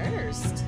first?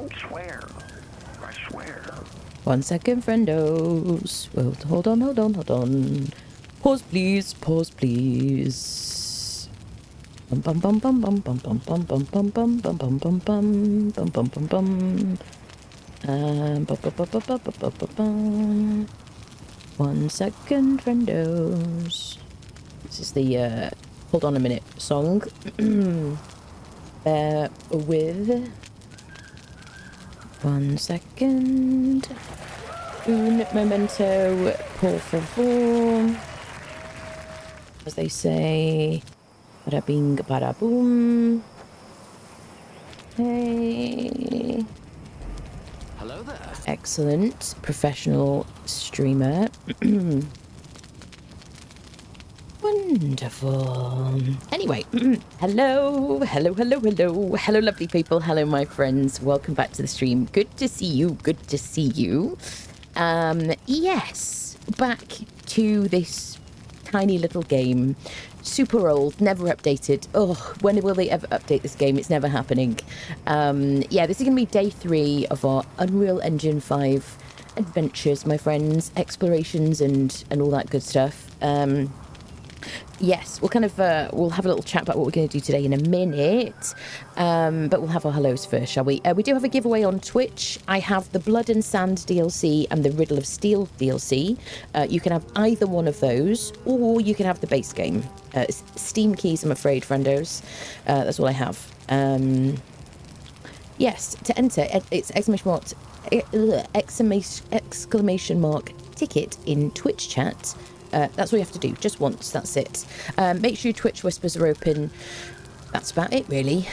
don't swear. I swear. 1 second, friendos. Well, hold on. Pause, please. Bum bum bum bum bum bum bum bum bum bum bum bum bum bum bum bum bum bum bum. Bum. 1 second, friendos. This is the hold on a minute song. Bear with. 1 second. Un momento, por favor. As they say. Bada bing, bada boom. Hey. Hello there. Excellent. Professional streamer. Wonderful. Anyway, hello, lovely people. Hello, my friends. Welcome back to the stream. Good to see you. Yes, back to this tiny little game. Super old, never updated. Oh, when will they ever update this game? It's never happening. Yeah, this is going to be day 3 of our Unreal Engine 5 adventures, my friends. Explorations and all that good stuff. Yes, we'll kind of we'll have a little chat about what we're going to do today in a minute, but we'll have our hellos first, shall we? We do have a giveaway on Twitch. I have the Blood and Sand DLC and the Riddle of Steel DLC. You can have either one of those, or you can have the base game. Steam keys, I'm afraid, friendos. That's all I have. Yes, to enter, it's exclamation mark ticket in Twitch chat. That's all you have to do, just once, that's it. Make sure your Twitch whispers are open. That's about it, really.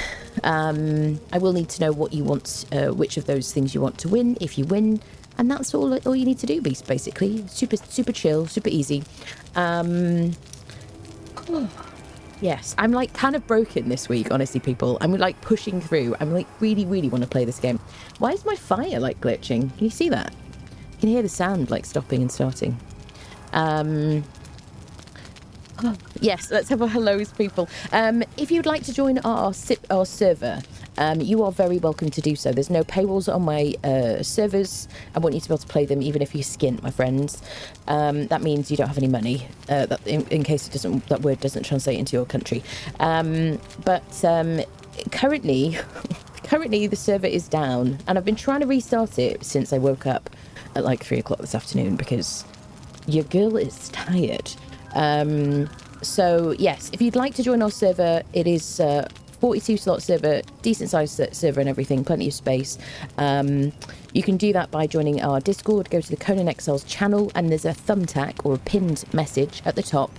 I will need to know what you want, which of those things you want to win, if you win, and that's all you need to do, basically. Super chill, super easy. Yes, I'm like kind of broken this week, honestly, people. I'm like pushing through. I'm like really want to play this game. Why is my fire like glitching? Can you see that? You can hear the sound like stopping and starting. Yes, let's have a hellos, people. If you'd like to join our server, you are very welcome to do so. There's no paywalls on my servers. I want you to be able to play them even if you're skint, my friends. That means you don't have any money, that in case that word doesn't translate into your country. But currently the server is down, and I've been trying to restart it since I woke up at like 3 o'clock this afternoon because your girl is tired. So yes, if you'd like to join our server, it is 42 slot server, decent sized server and everything, plenty of space. You can do that by joining our Discord. Go to the Conan Exiles channel, and there's a thumbtack or a pinned message at the top.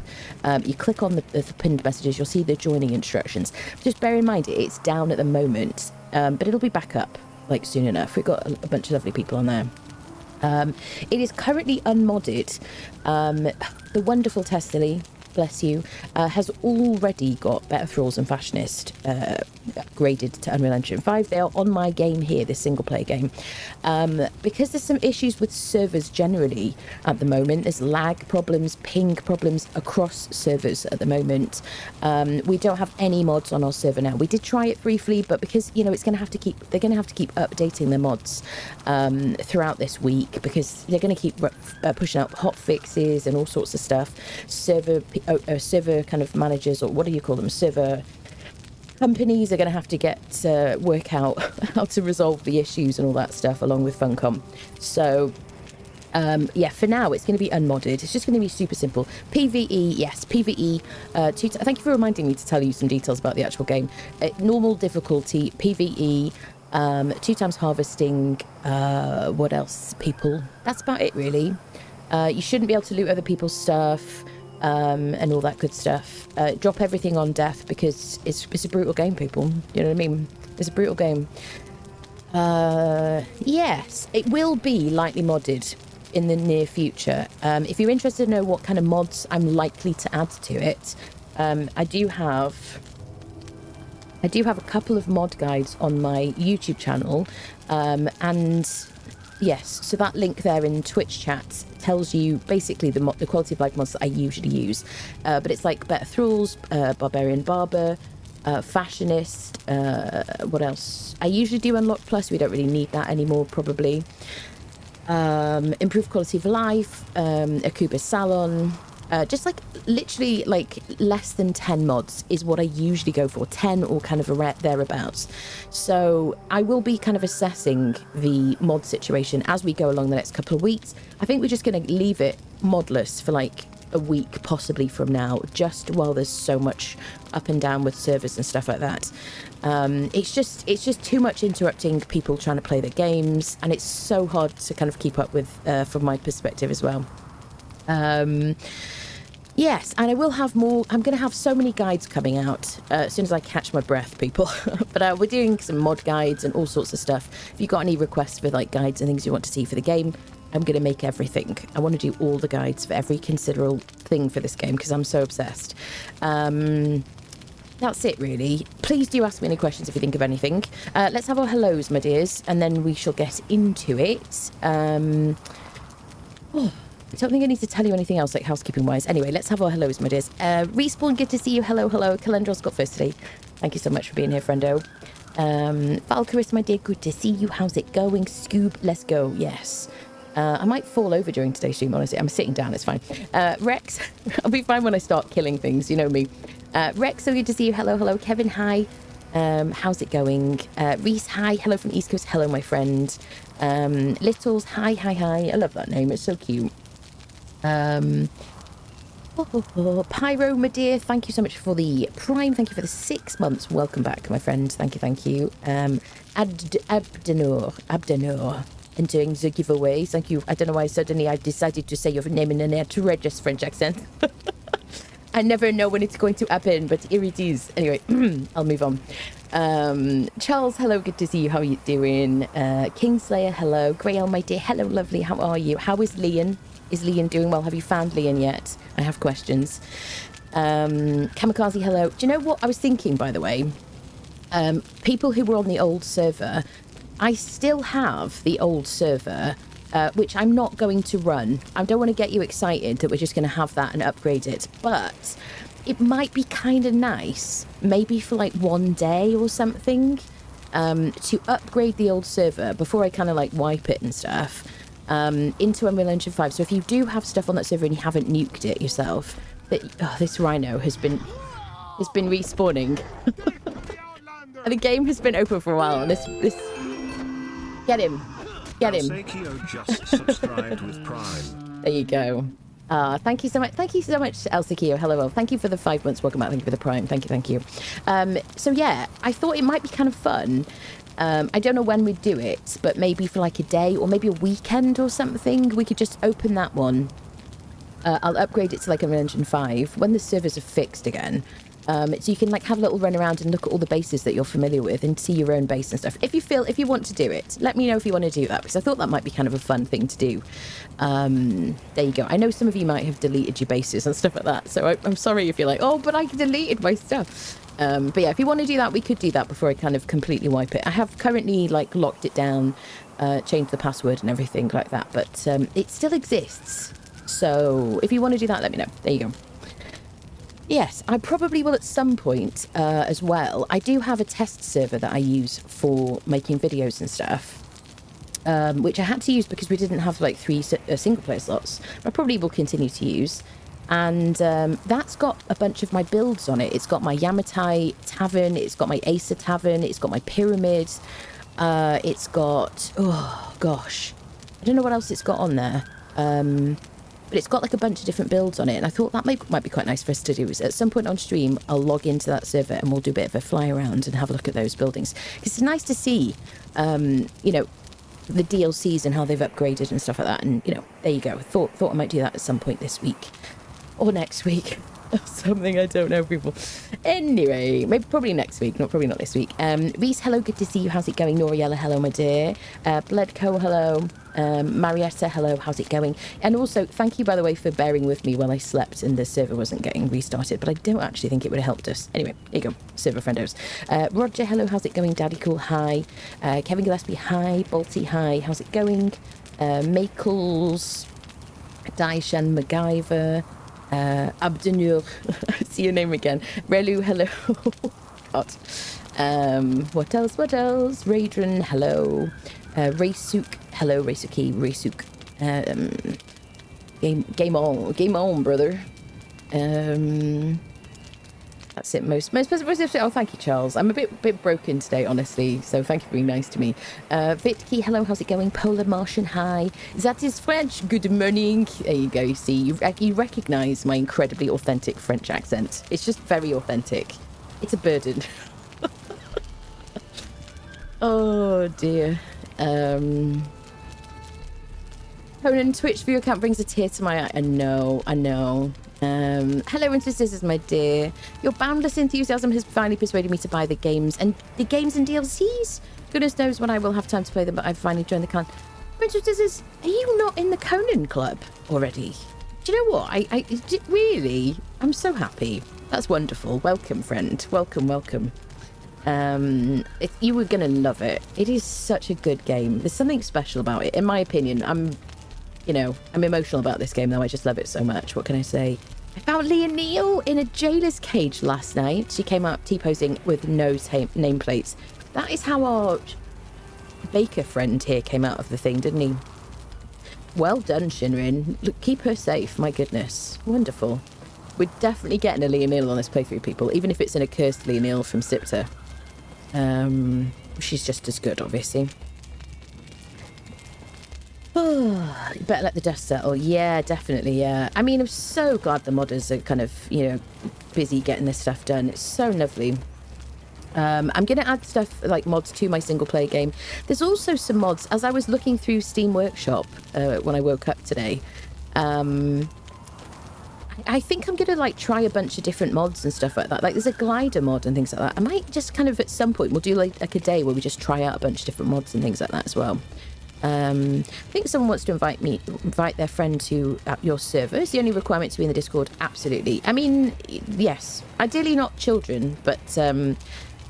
You click on the pinned messages, you'll see the joining instructions. Just bear in mind it's down at the moment, but it'll be back up like soon enough. We've got a bunch of lovely people on there. It is currently unmodded. The wonderful Testily, bless you, has already got Better Thralls and Fashionist upgraded to Unreal Engine 5. They are on my game here, this single player game. Because there's some issues with servers generally at the moment. There's lag problems, ping problems across servers at the moment. We don't have any mods on our server now. We did try it briefly, but because, you know, they're going to have to keep updating their mods throughout this week, because they're going to keep pushing out hot fixes and all sorts of stuff. Server kind of managers, or what do you call them? Server companies are going to have to work out how to resolve the issues and all that stuff, along with Funcom. So yeah, for now it's going to be unmodded. It's just going to be super simple. PvE, yes, PvE. Thank you for reminding me to tell you some details about the actual game. Normal difficulty, PvE, 2 times harvesting. What else, people? That's about it, really. You shouldn't be able to loot other people's stuff. And all that good stuff. Drop everything on death, because it's a brutal game, people. You know what I mean? It's a brutal game. Yes, it will be lightly modded in the near future. If you're interested to know what kind of mods I'm likely to add to it, I do have a couple of mod guides on my YouTube channel, and yes, so that link there in Twitch chat tells you basically the quality of life mods that I usually use. But it's like Better Thralls, Barbarian Barber, fashionist. What else? I usually do Unlock Plus. We don't really need that anymore, probably. Improved quality of life, Akuba Salon. Just like literally like less than 10 mods is what I usually go for, 10 or kind of thereabouts. So I will be kind of assessing the mod situation as we go along the next couple of weeks. I think we're just going to leave it modless for like a week possibly from now, just while there's so much up and down with servers and stuff like that. It's just too much interrupting people trying to play their games, and it's so hard to kind of keep up with from my perspective as well. Yes, and I will have more. I'm going to have so many guides coming out as soon as I catch my breath, people. But we're doing some mod guides and all sorts of stuff. If you've got any requests for like guides and things you want to see for the game, I'm going to make everything. I want to do all the guides for every considerable thing for this game because I'm so obsessed. That's it, really. Please do ask me any questions if you think of anything. Let's have our hellos, my dears, and then we shall get into it. I don't think I need to tell you anything else, like housekeeping-wise. Anyway, let's have our hellos, my dears. Respawn, good to see you. Hello, hello. Calendros got first today. Thank you so much for being here, friendo. Valkyris, my dear, good to see you. How's it going? Scoob, let's go. Yes. I might fall over during today's stream, honestly. I'm sitting down, it's fine. Rex, I'll be fine when I start killing things, you know me. Rex, so good to see you. Hello, hello. Kevin, hi. How's it going? Reese, hi. Hello from East Coast. Hello, my friend. Littles, hi, hi, hi. I love that name. It's so cute. Pyro, my dear, thank you so much for the Prime. Thank you for the 6 months. Welcome back, my friend. Thank you, thank you. Abdenor, and doing the giveaways. Thank you. I don't know why suddenly I decided to say your name in an outrageous French accent. I never know when it's going to happen, but here it is. Anyway, I'll move on. Charles, hello, good to see you. How are you doing? Kingslayer, hello. Grail, my dear, hello, lovely. How are you? How is Leon? Is Leon doing well? Have you found Leon yet? I have questions. Kamikaze, hello. Do you know what I was thinking, by the way? People who were on the old server, I still have the old server, which I'm not going to run. I don't want to get you excited that we're just going to have that and upgrade it, but it might be kind of nice, maybe for like one day or something, to upgrade the old server before I kind of like wipe it and stuff. Into Unreal Engine 5. So if you do have stuff on that server and you haven't nuked it yourself, this rhino has been respawning. And the game has been open for a while, and this get him. Just subscribed with Prime. There you go. Thank you so much. Thank you so much, Elsakio. Hello. Thank you for the 5 months. Welcome back. Thank you for the Prime. Thank you. So yeah, I thought it might be kind of fun. I don't know when we'd do it, but maybe for like a day or maybe a weekend or something, we could just open that one. I'll upgrade it to like Unreal Engine 5 when the servers are fixed again. So you can like have a little run around and look at all the bases that you're familiar with and see your own base and stuff. If you want to do it, let me know if you want to do that, because I thought that might be kind of a fun thing to do. There you go. I know some of you might have deleted your bases and stuff like that, so I'm sorry if you're like, oh, but I deleted my stuff. But yeah, if you want to do that, we could do that before I kind of completely wipe it. I have currently like locked it down, changed the password and everything like that, but it still exists. So if you want to do that, let me know. There you go. Yes, I probably will at some point as well. I do have a test server that I use for making videos and stuff, which I had to use because we didn't have like 3 single player slots. I probably will continue to use. And that's got a bunch of my builds on it. It's got my Yamatai Tavern, it's got my Acer Tavern, it's got my Pyramid, it's got, oh gosh, I don't know what else it's got on there. But it's got like a bunch of different builds on it, and I thought that might be quite nice for us to do. Is at some point on stream, I'll log into that server and we'll do a bit of a fly around and have a look at those buildings. Because it's nice to see, you know, the DLCs and how they've upgraded and stuff like that. And, you know, there you go. Thought I might do that at some point this week. Or next week. Something, I don't know, people. Anyway, maybe probably next week, probably not this week. Reese, hello, good to see you. How's it going? Noriella, hello, my dear. Bledco, hello. Marietta, hello, how's it going? And also, thank you, by the way, for bearing with me while I slept and the server wasn't getting restarted, but I don't actually think it would have helped us. Anyway, here you go, server friendos. Roger, hello, how's it going? Daddy Cool, hi. Kevin Gillespie, hi. Balti, hi, how's it going? Makels, Daishan, MacGyver, Abdenur, see your name again. Relu, hello. God. What else? What else? Raidron, hello. Raysuk, hello, Raysuki, Raysuk. Game on, brother. That's it. Most. Oh, thank you, Charles. I'm a bit broken today, honestly. So thank you for being nice to me. Vitki, hello. How's it going? Polar Martian, hi. That is French. Good morning. There you go. You see, you recognise my incredibly authentic French accent. It's just very authentic. It's a burden. Oh dear. Conan, Twitch view account brings a tear to my eye. I know. Hello, Into Scissors, my dear. Your boundless enthusiasm has finally persuaded me to buy the games and DLCs. Goodness knows when I will have time to play them, but I've finally joined the clan. Into Scissors, are you not in the Conan Club already? Do you know what? Really? I'm so happy. That's wonderful. Welcome, friend. Welcome. You were gonna love it. It is such a good game. There's something special about it, in my opinion. I'm emotional about this game, though. I just love it so much. What can I say? I found Leah Neal in a jailer's cage last night. She came out T-posing with no nameplates. That is how our baker friend here came out of the thing, didn't he? Well done, Shinrin. Look, keep her safe. My goodness. Wonderful. We're definitely getting a Leah Neal on this playthrough, people, even if it's an accursed Leah Neal from Sipta. She's just as good, obviously. Oh, you better let the dust settle. Yeah, definitely, yeah. I mean, I'm so glad the modders are kind of, busy getting this stuff done. It's so lovely. I'm going to add stuff like mods to my single player game. There's also some mods. As I was looking through Steam Workshop when I woke up today, I think I'm going to try a bunch of different mods and stuff like that. Like there's a glider mod and things like that. I might just kind of at some point, we'll do like a day where we just try out a bunch of different mods and things like that as well. I think someone wants to invite their friend to your server. Is the only requirement to be in the Discord? Absolutely. I mean, yes, ideally not children, but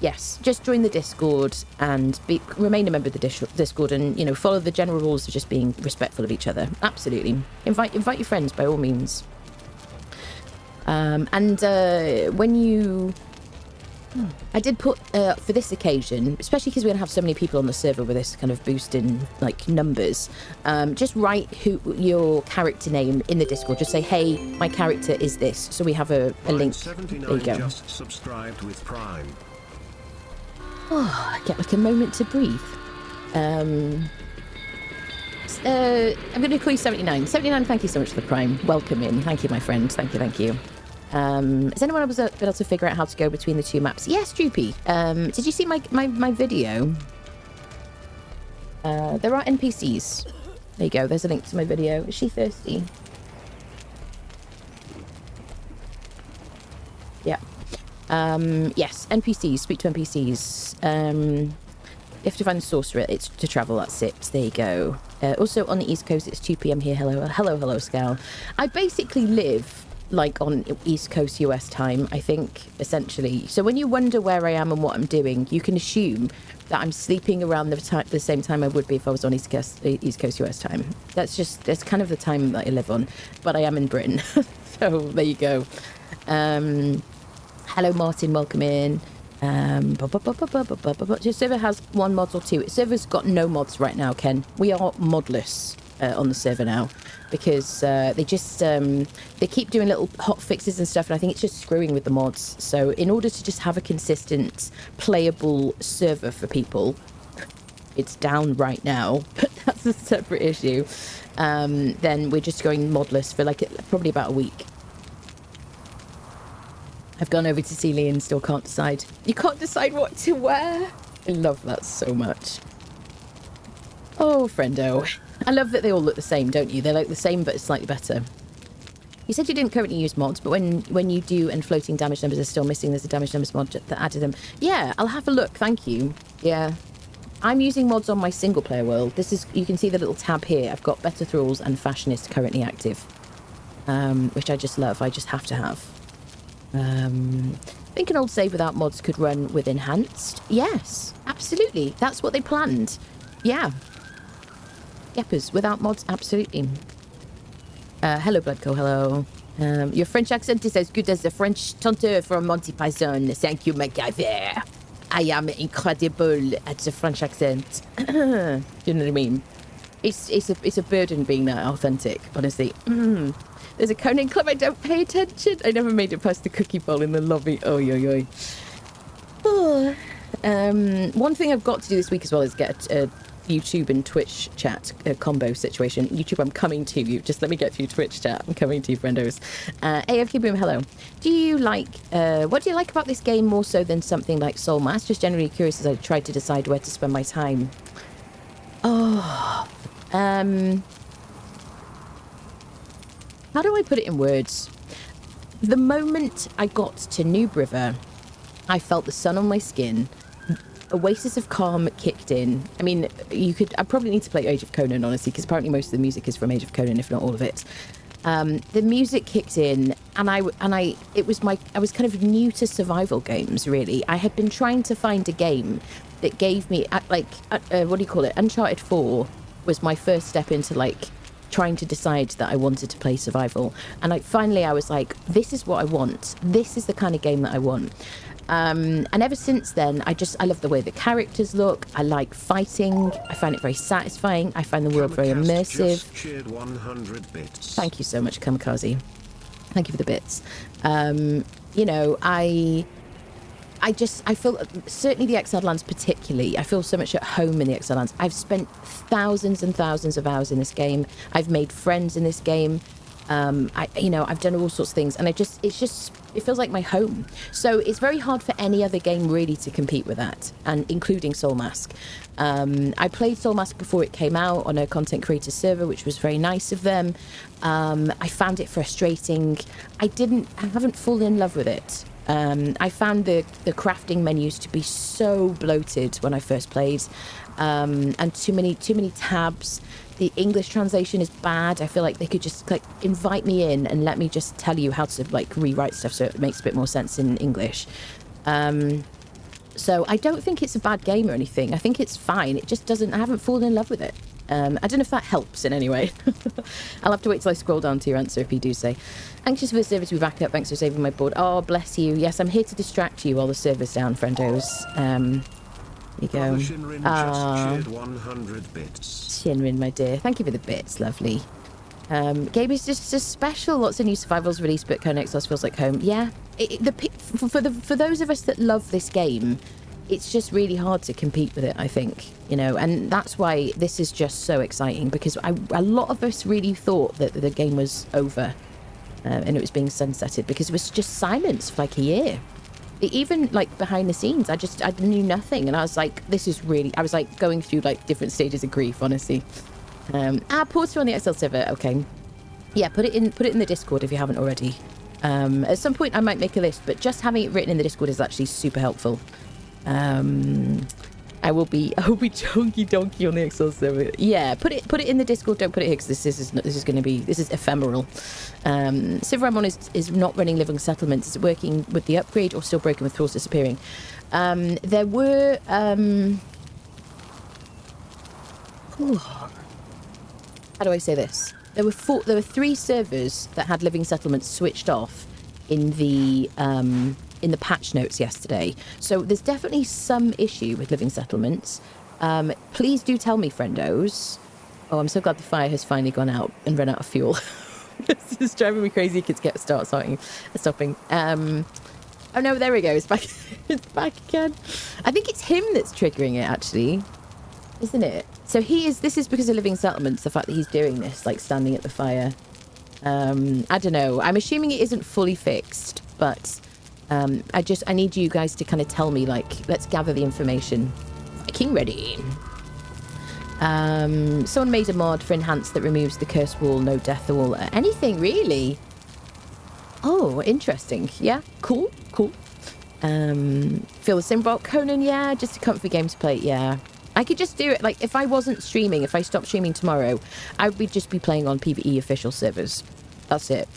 yes, just join the Discord and remain a member of the Discord and, follow the general rules of just being respectful of each other. Absolutely. Invite your friends by all means. When you... I did put, for this occasion, especially because we're going to have so many people on the server with this kind of boost in, numbers, just write your character name in the Discord. Just say, hey, my character is this. So we have a link. There you go. Just subscribed with Prime. Oh, I get a moment to breathe. I'm going to call you 79. 79, thank you so much for the Prime. Welcome in. Thank you, my friend. Thank you. Has anyone else been able to figure out how to go between the two maps? Yes, Droopy. Did you see my video? There are NPCs. There you go. There's a link to my video. Is she thirsty? Yeah. Yes, NPCs. Speak to NPCs. You have to find the sorcerer. It's to travel. That's it. There you go. Also on the East Coast, it's 2 p.m. here. Hello, Scal. I basically live on East Coast US time, I think, essentially. So when you wonder where I am and what I'm doing, you can assume that I'm sleeping around the same time I would be if I was on East Coast US time. That's kind of the time that I live on. But I am in Britain. So there you go. Hello, Martin. Welcome in. Your server has one mod or two. Server's got no mods right now, Ken. We are modless on the server now because they just they keep doing little hot fixes and stuff, and I think it's just screwing with the mods. So in order to just have a consistent playable server for people, it's down right now, but that's a separate issue. Then we're just going modless for probably about a week. I've gone over to see Lee and still can't decide. You can't decide what to wear? I love that so much. Oh, friendo. I love that they all look the same, don't you? They look the same, but slightly better. You said you didn't currently use mods, but when you do and floating damage numbers are still missing, there's a damage numbers mod that added them. Yeah, I'll have a look. Thank you. Yeah. I'm using mods on my single player world. You can see the little tab here. I've got Better Thralls and Fashionist currently active, which I just love. I just have to have. I think an old save without mods could run with enhanced. Yes, absolutely. That's what they planned. Yeah. Yeppers, without mods, absolutely. Hello, Bloodco. Hello. Your French accent is as good as the French tante from Monty Python. Thank you, MacGyver. I am incredible at the French accent. Do you know what I mean? It's a burden being that authentic, honestly. There's a Conan club. I don't pay attention. I never made it past the cookie bowl in the lobby. Oi. Oh. One thing I've got to do this week as well is get a YouTube and Twitch chat combo situation. YouTube, I'm coming to you. Just let me get through Twitch chat. I'm coming to you, friendos. AFK Boom, hello. Do you like, what do you like about this game more so than something like Soul Mass? Just generally curious as I try to decide where to spend my time. How do I put it in words? The moment I got to Noob River, I felt the sun on my skin. Oasis of calm kicked in. I mean, I probably need to play Age of Conan, honestly, because apparently most of the music is from Age of Conan, if not all of it. The music kicked in, and I was kind of new to survival games, really. I had been trying to find a game that gave me, what do you call it? Uncharted 4 was my first step into, trying to decide that I wanted to play survival. And finally I was like, this is what I want. This is the kind of game that I want. And ever since then, I love the way the characters look. I like fighting. I find it very satisfying. I find the world very immersive. Just cheered 100 bits. Thank you so much, Kamikaze. Thank you for the bits. I feel, certainly the Exiled Lands particularly, I feel so much at home in the Exiled Lands. I've spent thousands and thousands of hours in this game. I've made friends in this game. I've done all sorts of things, and it feels like my home. So it's very hard for any other game really to compete with that, and including Soul Mask. I played Soul Mask before it came out on a content creator server, which was very nice of them. I found it frustrating. I haven't fallen in love with it. I found the crafting menus to be so bloated when I first played, and too many tabs. The English translation is bad. I feel like they could just invite me in and let me just tell you how to rewrite stuff so it makes a bit more sense in English. So I don't think it's a bad game or anything. I think it's fine. It just doesn't. I haven't fallen in love with it. I don't know if that helps in any way. I'll have to wait till I scroll down to your answer if you do say. Anxious for the server to be back up. Thanks for saving my board. Oh, bless you. Yes, I'm here to distract you while the server's down, friendos. There you go. Shinrin just cheered 100 bits. Shinrin, my dear. Thank you for the bits. Lovely. Game is just special. Lots of new survivals released, but Conan Exiles feels like home. Yeah. For those of us that love this game, it's just really hard to compete with it, I think, and that's why this is just so exciting, because a lot of us really thought that the game was over and it was being sunsetted, because it was just silence for a year. Even behind the scenes, I knew nothing, and I was like, I was going through different stages of grief, honestly. Pause on the Excel server. Okay, yeah, put it in the Discord if you haven't already. At some point I might make a list, but just having it written in the Discord is actually super helpful. I will be chunky donkey on the Excel server. Yeah, put it in the Discord. Don't put it here, because this is ephemeral. Server I'm on is not running living settlements. Is it working with the upgrade or still broken with tools disappearing? There were how do I say this? There were 3 servers that had living settlements switched off in the patch notes yesterday. So there's definitely some issue with living settlements. Please do tell me, friendos. Oh, I'm so glad the fire has finally gone out and run out of fuel. This is driving me crazy. Kids get stopping. Oh no, there we go. It's back. It's back again. I think it's him that's triggering it, actually, isn't it? So this is because of living settlements, the fact that he's doing this, standing at the fire. I don't know. I'm assuming it isn't fully fixed, but I need you guys to kind of tell me, let's gather the information. King ready. Someone made a mod for Enhance that removes the curse wall, no death wall, anything really. Oh, interesting. Yeah, cool. Feel the same about Conan? Yeah, just a comfy game to play. Yeah, I could just do it. If I wasn't streaming, if I stopped streaming tomorrow, I would just be playing on PvE official servers. That's it.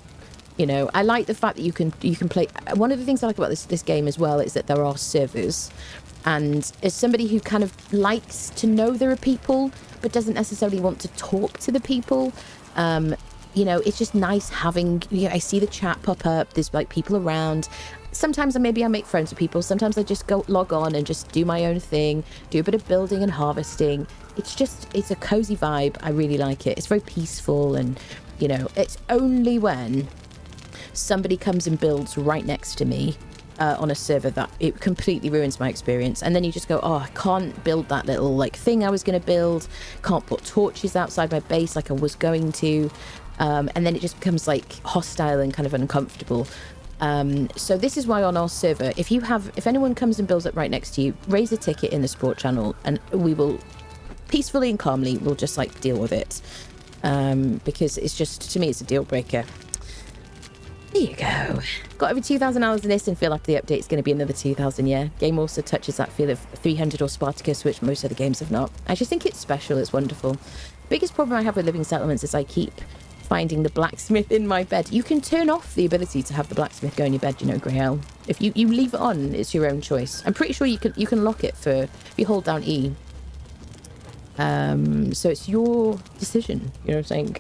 I like the fact that you can play. One of the things I like about this game as well is that there are servers, and as somebody who kind of likes to know there are people but doesn't necessarily want to talk to the people, you know, it's just nice having, you know, I see the chat pop up, there's like people around. Sometimes maybe I make friends with people, sometimes I just go log on and just do my own thing, do a bit of building and harvesting. It's a cozy vibe. I really like it. It's very peaceful, and you know, it's only when somebody comes and builds right next to me on a server that it completely ruins my experience. And then you just go, oh, I can't build that little like thing I was going to build, can't put torches outside my base like I was going to, and then it just becomes like hostile and kind of uncomfortable. So this is why on our server, if anyone comes and builds it right next to you, raise a ticket in the support channel and we will peacefully and calmly, we'll just like deal with it, because it's just, to me, it's a deal breaker. There you go. Got over 2,000 hours in this and feel after the update it's going to be another 2,000, yeah. Game also touches that feel of 300 or Spartacus, which most of the games have not. I just think it's special, it's wonderful. Biggest problem I have with living settlements is I keep finding the blacksmith in my bed. You can turn off the ability to have the blacksmith go in your bed, you know, Greyhound. If you leave it on, it's your own choice. I'm pretty sure you can lock it if you hold down E. So it's your decision, you know what I'm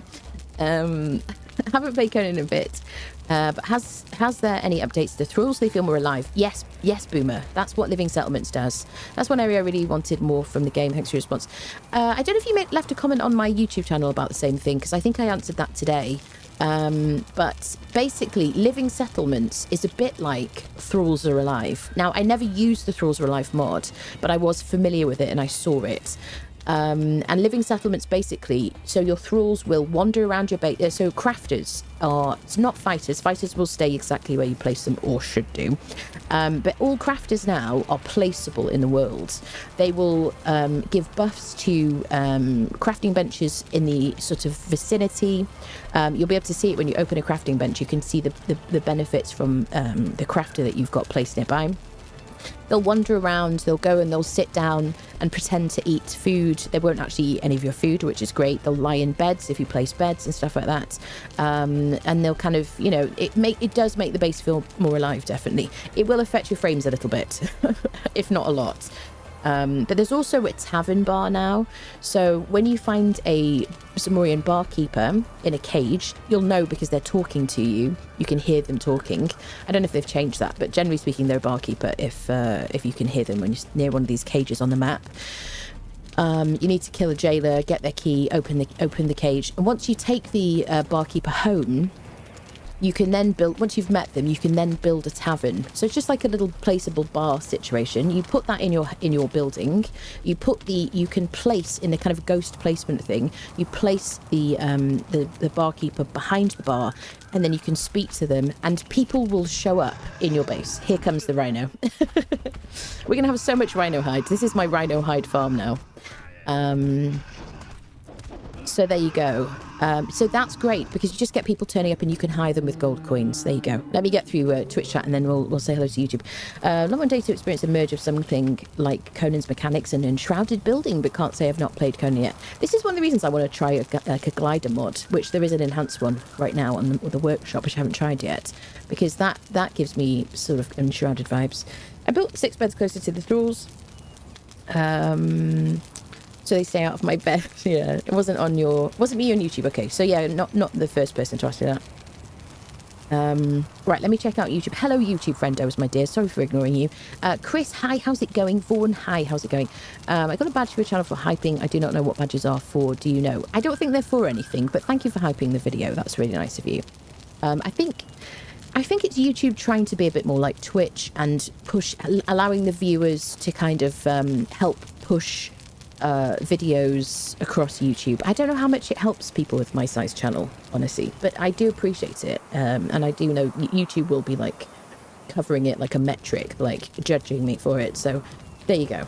saying? I haven't played Conan in a bit, but has there any updates to the thralls? They feel more alive. Yes, Boomer. That's what Living Settlements does. That's one area I really wanted more from the game. Thanks for your response. I don't know if you left a comment on my YouTube channel about the same thing, because I think I answered that today. But basically, Living Settlements is a bit like Thralls Are Alive. Now, I never used the Thralls Are Alive mod, but I was familiar with it and I saw it. And living settlements, basically, so your thralls will wander around your base. So crafters are, it's not fighters. Fighters will stay exactly where you place them, or should do. But all crafters now are placeable in the world. They will give buffs to crafting benches in the sort of vicinity. You'll be able to see it when you open a crafting bench. You can see the benefits from the crafter that you've got placed nearby. They'll wander around, they'll go and they'll sit down and pretend to eat food. They won't actually eat any of your food, which is great. They'll lie in beds if you place beds and stuff like that. And they'll kind of, you know, it does make the base feel more alive, definitely. It will affect your frames a little bit, if not a lot. But there's also a tavern bar now. So when you find a Zamorian barkeeper in a cage, you'll know because they're talking to you. You can hear them talking. I don't know if they've changed that, but generally speaking, they're a barkeeper if you can hear them when you're near one of these cages on the map. You need to kill a jailer, get their key, open the cage. And once you take the barkeeper home, you can then build, once you've met them, you can then build a tavern. So it's just like a little placeable bar situation. You put that in your building. You can place in the kind of ghost placement thing. You place the barkeeper behind the bar, and then you can speak to them, and people will show up in your base. Here comes the rhino. We're gonna have so much rhino hide. This is my rhino hide farm now. So there you go. So that's great because you just get people turning up and you can hire them with gold coins. There you go. Let me get through Twitch chat and then we'll say hello to YouTube. Not one day to experience a merge of something like Conan's mechanics and enshrouded building, but can't say I've not played Conan yet. This is one of the reasons I want to try a glider mod, which there is an enhanced one right now on the workshop, which I haven't tried yet, because that gives me sort of enshrouded vibes. I built 6 beds closer to the thralls. So they stay out of my bed. Yeah, it wasn't me on YouTube. Okay, so yeah, not the first person to ask me that. Right, let me check out YouTube. Hello, YouTube friendos, my dear. Sorry for ignoring you. Chris, hi, how's it going? Vaughan, hi, how's it going? I got a badge for a channel for hyping. I do not know what badges are for. Do you know? I don't think they're for anything, but thank you for hyping the video. That's really nice of you. I think it's YouTube trying to be a bit more like Twitch and allowing the viewers to kind of help push videos across YouTube. I don't know how much it helps people with my size channel, honestly, but I do appreciate it, and I do know YouTube will be like covering it like a metric, like judging me for it. So there you go.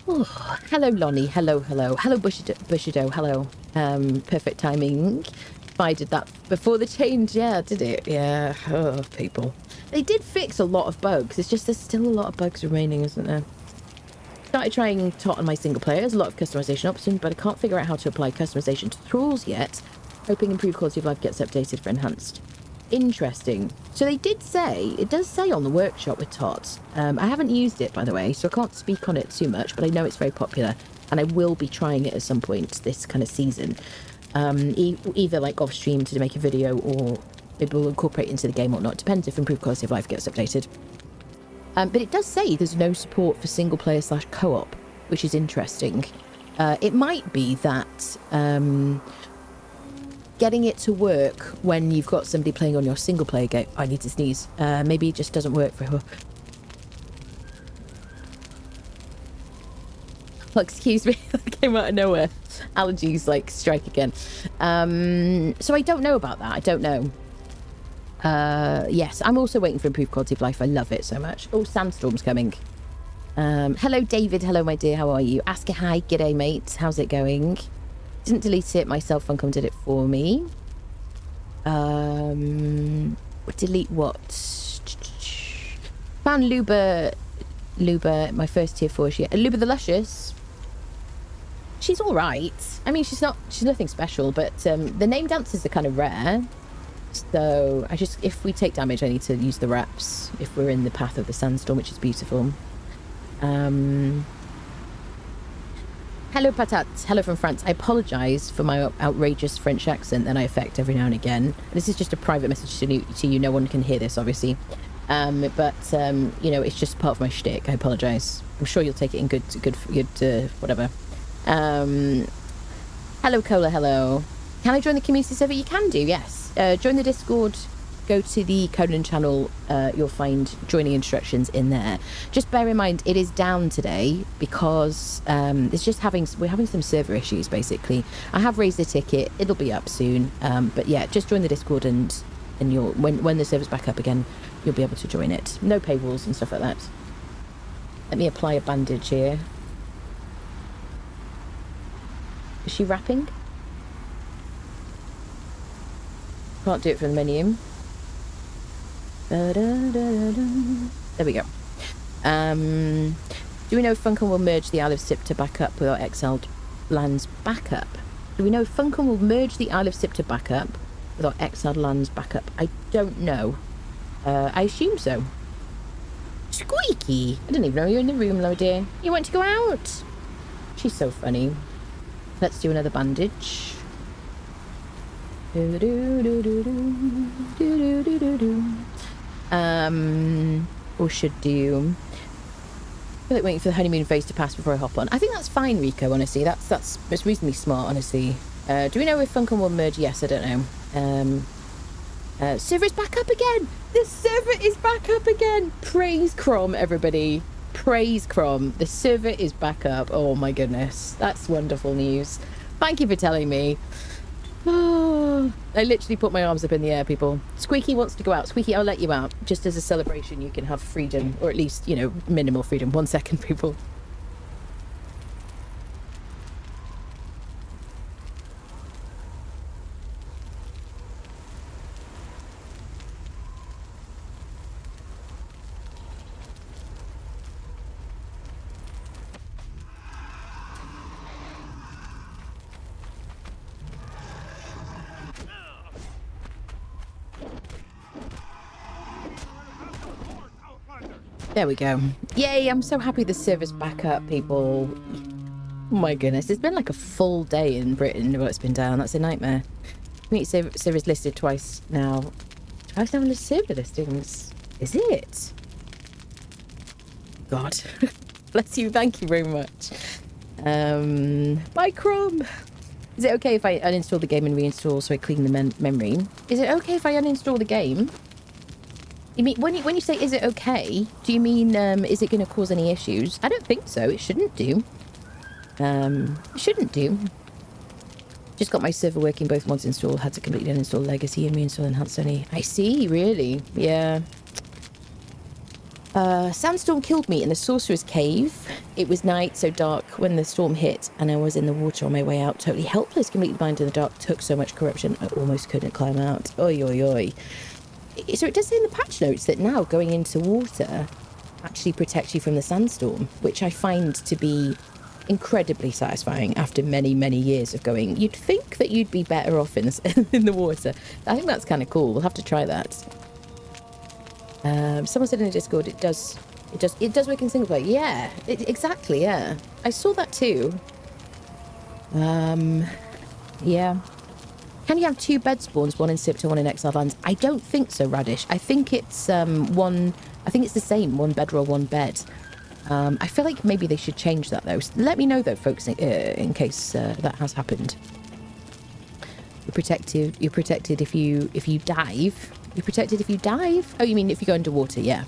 Oh, hello Lonnie, hello Bushido, hello. Perfect timing. If I did that before the change, yeah, did it? Yeah. Oh, people, they did fix a lot of bugs. It's just there's still a lot of bugs remaining, isn't there? Started trying Tot on my single player. There's a lot of customization options, but I can't figure out how to apply customization to thralls yet. Hoping improved quality of life gets updated for enhanced. Interesting. So it does say on the workshop with Tot. I haven't used it, by the way, so I can't speak on it too much, but I know it's very popular, and I will be trying it at some point this kind of season. either like off stream to make a video, or maybe we'll incorporate into the game or not. Depends if improved quality of life gets updated. But it does say there's no support for single player / co-op, which is interesting. It might be that getting it to work when you've got somebody playing on your single player game. I need to sneeze. Maybe it just doesn't work for her. Oh, excuse me, that came out of nowhere. Allergies like strike again. So I don't know about that. I don't know. Yes, I'm also waiting for improved quality of life. I love it so much. Oh, Sandstorm's coming. Hello, David. Hello, my dear. How are you? Ask a hi. G'day, mate. How's it going? Didn't delete it myself. Funcom did it for me. Delete what? Found Luba, my first tier 4. Luba the Luscious. She's all right. I mean, she's nothing special, but the name dancers are kind of rare. So if we take damage, I need to use the wraps if we're in the path of the sandstorm, which is beautiful. Hello, Patat. Hello from France. I apologise for my outrageous French accent that I affect every now and again. This is just a private message to you. No one can hear this, obviously. But you know, it's just part of my shtick. I apologise. I'm sure you'll take it in good, whatever. Hello, Cola. Hello. Can I join the community server? You can do, yes. Join the Discord. Go to the Conan channel. You'll find joining instructions in there. Just bear in mind, it is down today because we're having some server issues, basically. I have raised a ticket. It'll be up soon. But yeah, just join the Discord and you'll when the server's back up again, you'll be able to join it. No paywalls and stuff like that. Let me apply a bandage here. Is she wrapping? Can't do it from the menu. There we go. Do we know if Funcom will merge the Isle of Sipta backup with our exiled lands backup? Do we know if Funcom will merge the Isle of Sipta backup with our exiled lands backup? I don't know. I assume so. Squeaky! I didn't even know you were in the room, love dear. You want to go out? She's so funny. Let's do another bandage. Or should do. I feel like waiting for the honeymoon phase to pass before I hop on. I think that's fine, Rico, honestly. That's reasonably smart, honestly. Do we know if Funcom will merge? Yes, I don't know. Server is back up again! The server is back up again! Praise Crom, everybody. Praise Crom. The server is back up. Oh my goodness. That's wonderful news. Thank you for telling me. Oh, I literally put my arms up in the air, people. Squeaky wants to go out. Squeaky, I'll let you out. Just as a celebration, you can have freedom. Or at least, you know, minimal freedom. 1 second, people. There we go. Yay, I'm so happy the server's back up, people. Oh my goodness, it's been like a full day in Britain while it's been down. That's a nightmare. Community server's listed twice now. Twice now on the server listings. Is it? God. Bless you, thank you very much. Bye, Crom. Is it okay if I uninstall the game and reinstall so I clean the memory? Is it okay if I uninstall the game? You mean when you say is it okay? Do you mean is it going to cause any issues? I don't think so. It shouldn't do. It shouldn't do. Just got my server working. Both mods installed. Had to completely uninstall Legacy and reinstall Enhanced Sony. I see. Really? Yeah. Sandstorm killed me in the Sorcerer's Cave. It was night, so dark when the storm hit, and I was in the water on my way out, totally helpless, completely blind in the dark. Took so much corruption, I almost couldn't climb out. Oi, oi, oi. So it does say in the patch notes that now going into water actually protects you from the sandstorm, which I find to be incredibly satisfying after many, many years of going. You'd think that you'd be better off in the water. I think that's kind of cool. We'll have to try that. Someone said in the Discord it does work in single player. Yeah, exactly. Yeah, I saw that too. Yeah. Can you have 2 bed spawns, one in Sipta, one in Exiled Lands? I don't think so, Radish. I think it's I think it's the same, 1 bedroll, 1 bed. I feel like maybe they should change that though. Let me know though, folks, in case that has happened. You're protected. You're protected if you dive. You're protected if you dive. Oh, you mean if you go underwater? Yeah.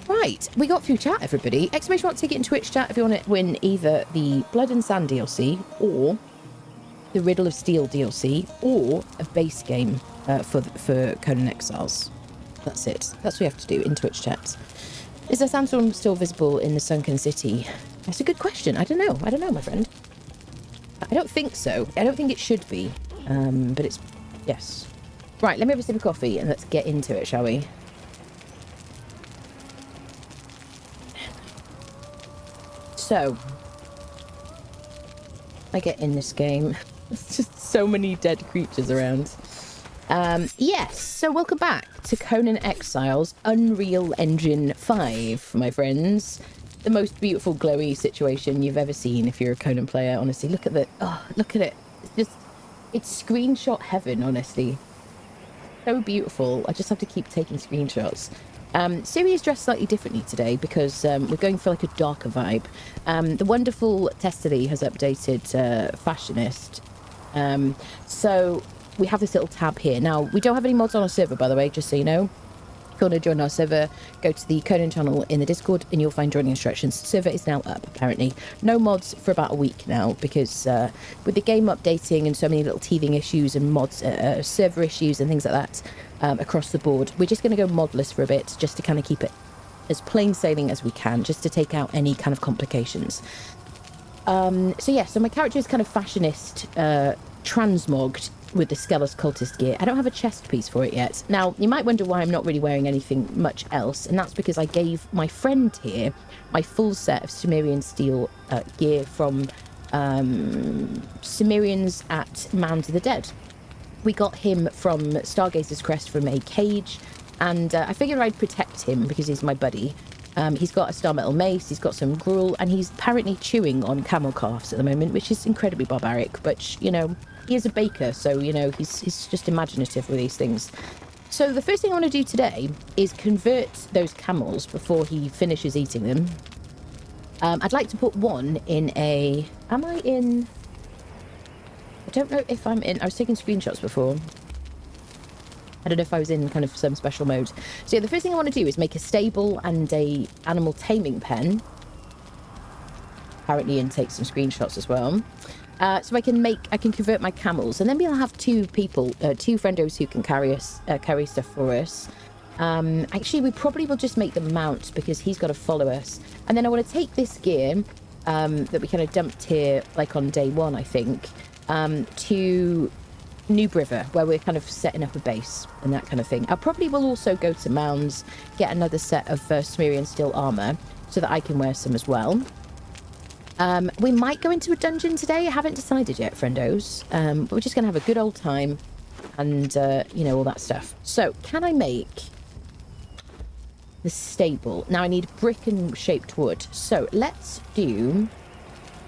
Right, we got through chat, everybody. Exclamation mark ticket in Twitch chat if you want to win either the Blood and Sand DLC or the Riddle of Steel DLC or a base game for Conan Exiles. That's it. That's what we have to do in Twitch chat. Is the sandstorm still visible in the sunken city? That's a good question. I don't know. I don't know, my friend. I don't think so. I don't think it should be. But it's... Yes. Right, let me have a sip of coffee and let's get into it, shall we? So... I get in this game. There's just so many dead creatures around. Yes, so welcome back to Conan Exiles Unreal Engine 5, my friends. The most beautiful glowy situation you've ever seen if you're a Conan player, honestly. Look at the... Oh, look at it. It's screenshot heaven, honestly. So beautiful. I just have to keep taking screenshots. Siri is dressed slightly differently today because we're going for like a darker vibe. The wonderful Testily has updated Fashionist. So... we have this little tab here. Now, we don't have any mods on our server, by the way, just so you know. If you want to join our server, go to the Conan channel in the Discord and you'll find joining instructions. Server is now up, apparently. No mods for about a week now because with the game updating and so many little teething issues and mods, server issues and things like that across the board, we're just going to go modless for a bit just to kind of keep it as plain sailing as we can, just to take out any kind of complications. So yeah, so my character is kind of Fashionist, transmogged with the Skelos Cultist gear. I don't have a chest piece for it yet. Now, you might wonder why I'm not really wearing anything much else, and that's because I gave my friend here my full set of Sumerian steel gear from Sumerians at Mound of the Dead. We got him from Stargazer's Crest from a cage, and I figured I'd protect him because he's my buddy. He's got a star metal mace, he's got some gruel, and he's apparently chewing on camel calves at the moment, which is incredibly barbaric, but, you know, he is a baker, so, you know, he's just imaginative with these things. So the first thing I want to do today is convert those camels before he finishes eating them. I'd like to put one in a... Am I in... I don't know if I'm in... I was taking screenshots before. I don't know if I was in kind of some special mode. So yeah, the first thing I want to do is make a stable and a animal taming pen. Apparently, and take some screenshots as well. So I can convert my camels, and then we'll have 2 people, 2 friendos who can carry stuff for us. Actually, we probably will just make them mount because he's got to follow us. And then I want to take this gear that we kind of dumped here, like on day 1, I think, to Noob River, where we're kind of setting up a base and that kind of thing. I probably will also go to Mounds, get another set of Sumerian steel armor so that I can wear some as well. We might go into a dungeon today. I haven't decided yet, friendos. But we're just going to have a good old time and, you know, all that stuff. So, can I make the stable? Now, I need brick and shaped wood. So, let's do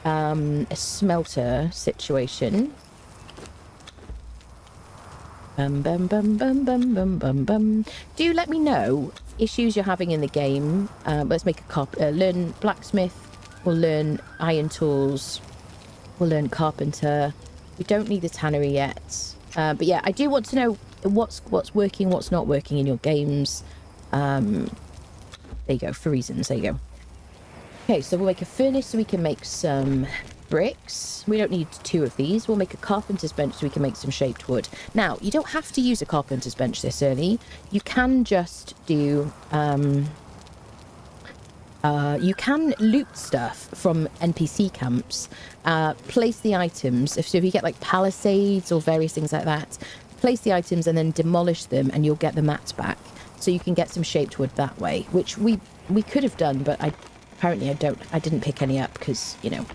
a smelter situation. Bum, bum, bum, bum, bum, bum, bum, bum. Do let me know issues you're having in the game. Let's make a learn blacksmith. We'll learn iron tools. We'll learn carpenter. We don't need the tannery yet. But yeah, I do want to know what's working, what's not working in your games. There you go, for reasons. There you go. Okay, so we'll make a furnace so we can make some bricks. We don't need 2 of these. We'll make a carpenter's bench so we can make some shaped wood. Now, you don't have to use a carpenter's bench this early. You can just do... you can loot stuff from NPC camps, place the items. So if you get like palisades or various things like that, place the items and then demolish them and you'll get the mats back. So you can get some shaped wood that way, which we could have done, but I didn't pick any up because, you know.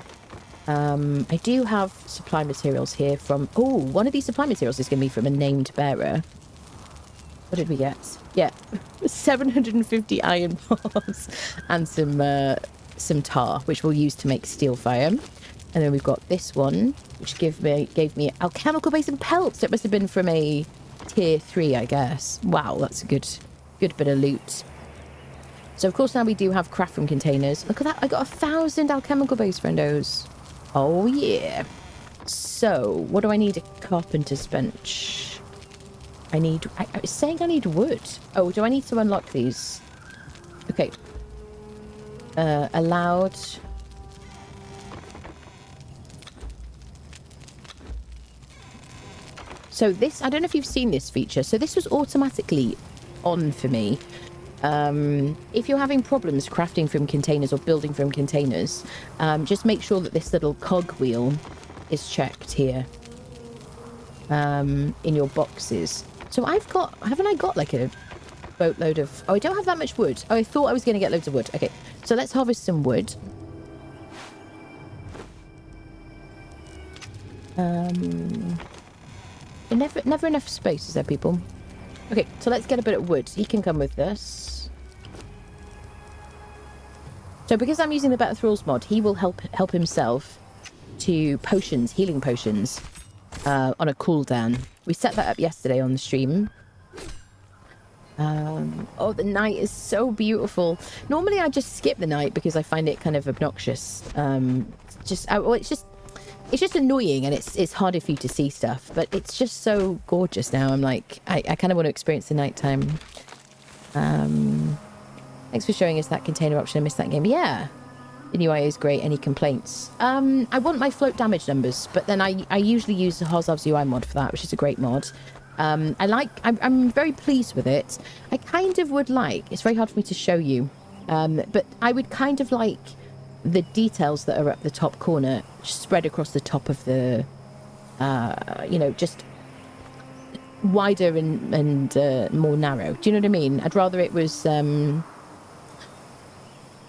I do have supply materials here from... Oh, one of these supply materials is going to be from a named bearer. What did we get? Yeah, 750 iron bars and some tar, which we'll use to make steel fire. And then we've got this one, which gave me alchemical base and pelts. It must have been from a tier 3, I guess. Wow, that's a good bit of loot. So, of course, now we do have craft from containers. Look at that. I got 1,000 alchemical base, friendos. Oh, yeah. So, what do I need? A carpenter's bench. I was saying I need wood. Oh, do I need to unlock these? Okay. Allowed. So this, I don't know if you've seen this feature. So this was automatically on for me. If you're having problems crafting from containers or building from containers, just make sure that this little cog wheel is checked here in your boxes. So haven't I got like a boatload of... Oh, I don't have that much wood. Oh, I thought I was going to get loads of wood. Okay, so let's harvest some wood. Never enough space, is there, people? Okay, so let's get a bit of wood. He can come with this. So because I'm using the Better Thralls mod, he will help himself to potions, healing potions, on a cooldown. We set that up yesterday on the stream. Oh, the night is so beautiful. Normally I just skip the night because I find it kind of obnoxious. It's just annoying, and it's harder for you to see stuff, but it's just so gorgeous now. I'm like, I kind of want to experience the nighttime. Thanks for showing us that container option. I missed that game. Yeah, the new IA is great. Any complaints? I want my float damage numbers, but then I usually use the Harzav's UI mod for that, which is a great mod. I'm very pleased with it. I kind of would like, it's very hard for me to show you, but I would kind of like the details that are at the top corner spread across the top of the, just wider and more narrow. Do you know what I mean? I'd rather it was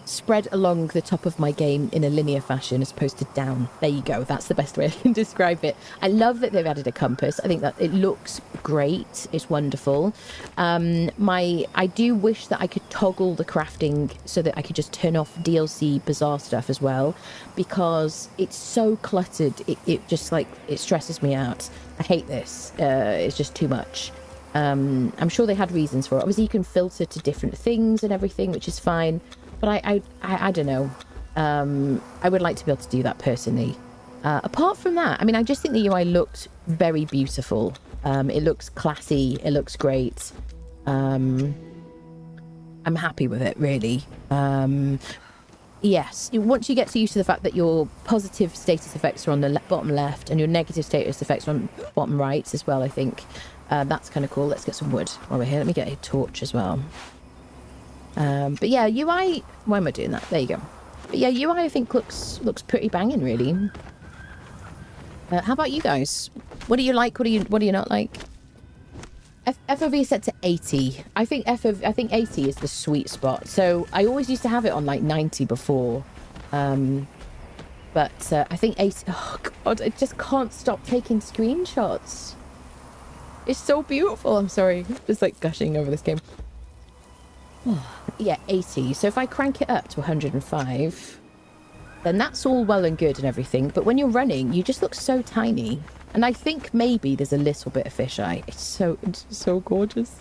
spread along the top of my game in a linear fashion as opposed to down. There you go. That's the best way I can describe it. I love that they've added a compass. I think that it looks great. It's wonderful. I do wish that I could toggle the crafting so that I could just turn off DLC bazaar stuff as well, because it's so cluttered. It just like, it stresses me out. I hate this. It's just too much. I'm sure they had reasons for it. Obviously you can filter to different things and everything, which is fine. But I don't know. I would like to be able to do that personally. Apart from that, I mean, I just think the UI looked very beautiful. It looks classy. It looks great. I'm happy with it, really. Yes, once you get used to the fact that your positive status effects are on the bottom left and your negative status effects are on bottom right as well, I think. That's kind of cool. Let's get some wood while we're here. Let me get a torch as well. But yeah, UI... Why am I doing that? There you go. But yeah, UI I think looks pretty banging, really. How about you guys? What do you like? What do you not like? FOV is set to 80. I think 80 is the sweet spot. So I always used to have it on like 90 before. But I think 80... Oh god, I just can't stop taking screenshots. It's so beautiful. I'm sorry. Just like gushing over this game. Yeah, 80. So if I crank it up to 105, then that's all well and good and everything. But when you're running, you just look so tiny. And I think maybe there's a little bit of fisheye. It's so gorgeous.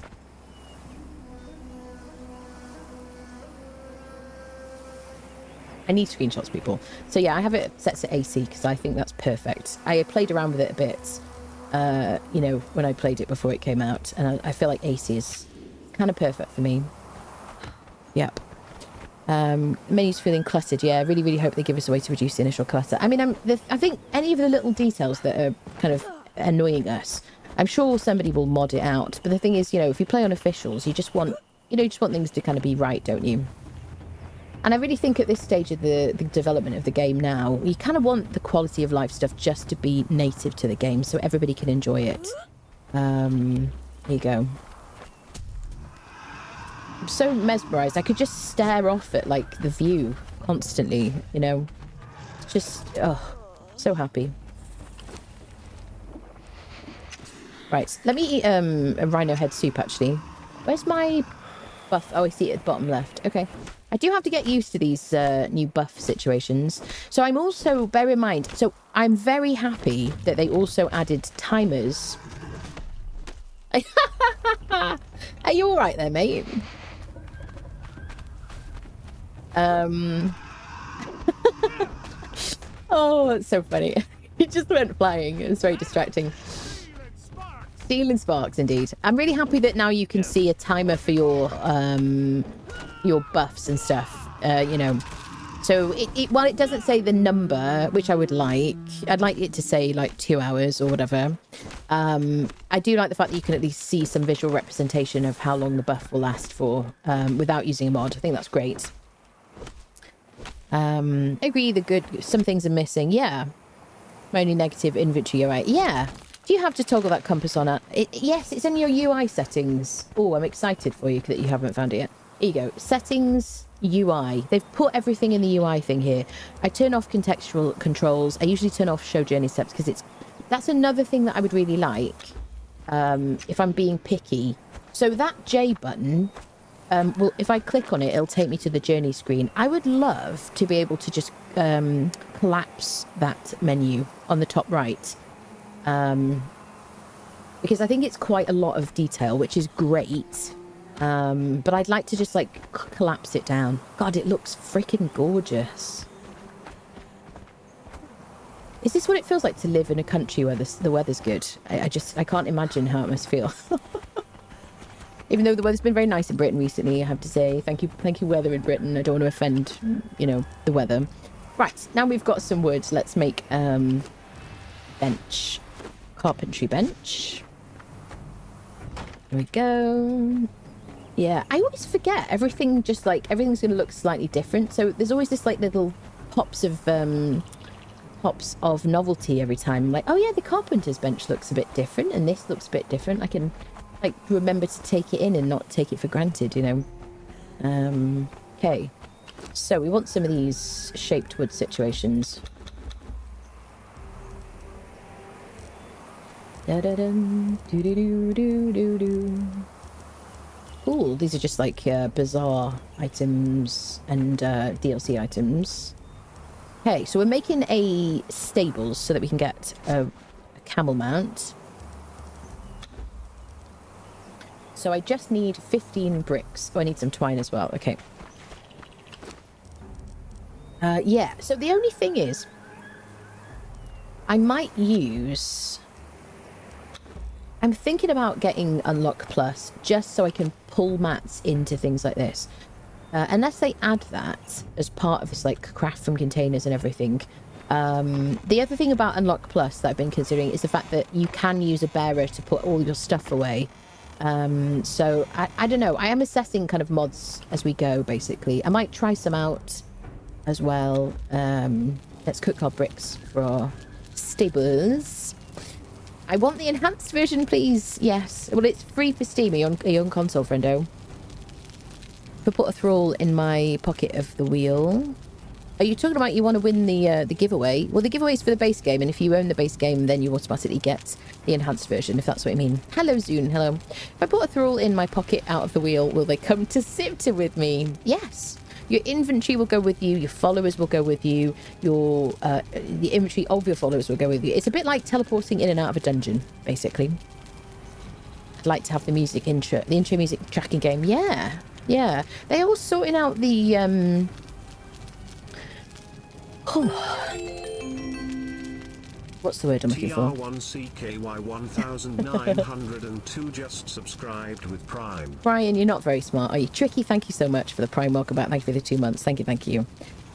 I need screenshots, people. So yeah, I have it set to 80 because I think that's perfect. I played around with it a bit, when I played it before it came out. And I feel like 80 is kind of perfect for me. Yep. Menu's feeling cluttered. Yeah, I really, really hope they give us a way to reduce the initial clutter. I mean, I think any of the little details that are kind of annoying us, I'm sure somebody will mod it out. But the thing is, if you play on officials, you just want things to kind of be right, don't you? And I really think at this stage of the development of the game now, you kind of want the quality of life stuff just to be native to the game so everybody can enjoy it. Here you go. I'm so mesmerized. I could just stare off at like the view constantly, just so happy. Right, let me eat a rhino head soup actually. Where's my buff? Oh, I see it at the bottom left. Okay, I do have to get used to these new buff situations. So I'm also, bear in mind, so I'm very happy that they also added timers. Are you all right there, mate? Oh, that's so funny. He just went flying. It was very distracting. Stealing sparks, indeed. I'm really happy that now you can see a timer for your buffs and stuff. You know, so while it doesn't say the number, which I would like, I'd like it to say like 2 hours or whatever. I do like the fact that you can at least see some visual representation of how long the buff will last for without using a mod. I think that's great. I agree. Some things are missing. Yeah. Only negative inventory UI. Yeah. Do you have to toggle that compass on? Yes, it's in your UI settings. Oh, I'm excited for you that you haven't found it yet. Here you go. Settings, UI. They've put everything in the UI thing here. I turn off contextual controls. I usually turn off show journey steps because that's another thing that I would really like if I'm being picky. So that J button, well, if I click on it, it'll take me to the journey screen. I would love to be able to just collapse that menu on the top right. Because I think it's quite a lot of detail, which is great. But I'd like to just like collapse it down. God, it looks freaking gorgeous. Is this what it feels like to live in a country where the weather's good? I can't imagine how it must feel. Even though the weather's been very nice in Britain recently, I have to say. Thank you, weather in Britain. I don't want to offend, you know, the weather. Right, now we've got some wood. Let's make bench. Carpentry bench. There we go. Yeah, I always forget. Everything's going to look slightly different. So there's always this like little pops of novelty every time. I'm like, oh yeah, the carpenter's bench looks a bit different, and this looks a bit different. I can like remember to take it in and not take it for granted, you know. Okay, so we want some of these shaped wood situations. Da-da-dum, doo-doo-doo-doo-doo-doo. Cool, these are just like bizarre items and DLC items. Okay, so we're making a stables so that we can get a camel mount. So I just need 15 bricks. Oh, I need some twine as well. Okay. Yeah, so the only thing is, I might use... I'm thinking about getting Unlock Plus just so I can pull mats into things like this. Unless they add that as part of this, like, craft from containers and everything. The other thing about Unlock Plus that I've been considering is the fact that you can use a bearer to put all your stuff away. So, I don't know. I am assessing kind of mods as we go, basically. I might try some out as well. Let's cook our bricks for our stables. I want the enhanced version, please. Yes. Well, it's free for Steam. Are you on console, friendo? If I put a thrall in my pocket of the wheel. Are you talking about you want to win the giveaway? Well, the giveaway is for the base game, and if you own the base game, then you automatically get the enhanced version, if that's what you mean. Hello, Zune. Hello. If I put a thrall in my pocket out of the wheel, will they come to Sipta with me? Yes. Your inventory will go with you. Your followers will go with you. The inventory of your followers will go with you. It's a bit like teleporting in and out of a dungeon, basically. I'd like to have the intro music tracking game. Yeah, yeah. They're all sorting out the what's the word I'm looking for? TR1CKY1902 just subscribed with Prime. Brian, you're not very smart, are you? Tricky, thank you so much for the Prime. Welcome back. Thank you for the 2 months. Thank you.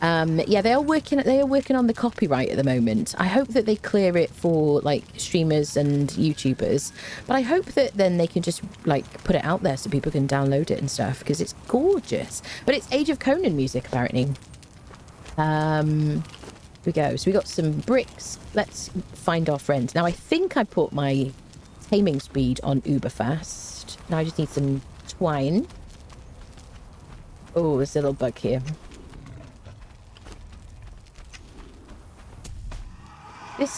Yeah, they are working on the copyright at the moment. I hope that they clear it for like streamers and YouTubers. But I hope that then they can just like put it out there so people can download it and stuff, because it's gorgeous. But it's Age of Conan music, apparently. Here we go. So we got some bricks. Let's find our friend. Now I think I put my taming speed on uber fast. Now I just need some twine. Oh, there's a little bug here.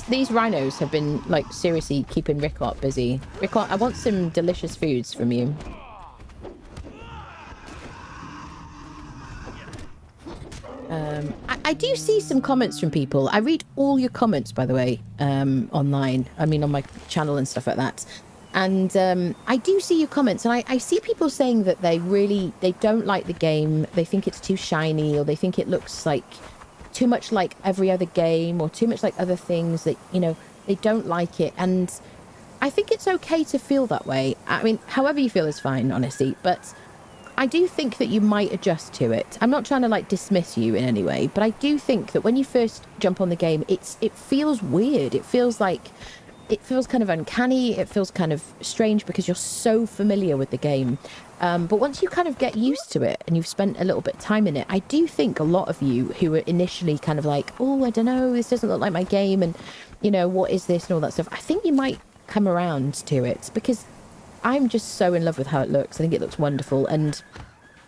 These rhinos have been like seriously keeping Ricklot busy. Ricklot, I want some delicious foods from you. I do see some comments from people. I read all your comments, by the way, online. I mean, on my channel and stuff like that. And I do see your comments, and I see people saying that they don't like the game. They think it's too shiny, or they think it looks like too much like every other game, or too much like other things that, you know, they don't like it. And I think it's okay to feel that way. I mean, however you feel is fine, honestly. But I do think that you might adjust to it. I'm not trying to like dismiss you in any way, but I do think that when you first jump on the game, it feels weird. It feels kind of uncanny. It feels kind of strange because you're so familiar with the game. But once you kind of get used to it and you've spent a little bit of time in it, I do think a lot of you who were initially kind of like, oh, I don't know, this doesn't look like my game, and, you know, what is this and all that stuff, I think you might come around to it, because I'm just so in love with how it looks. I think it looks wonderful. And,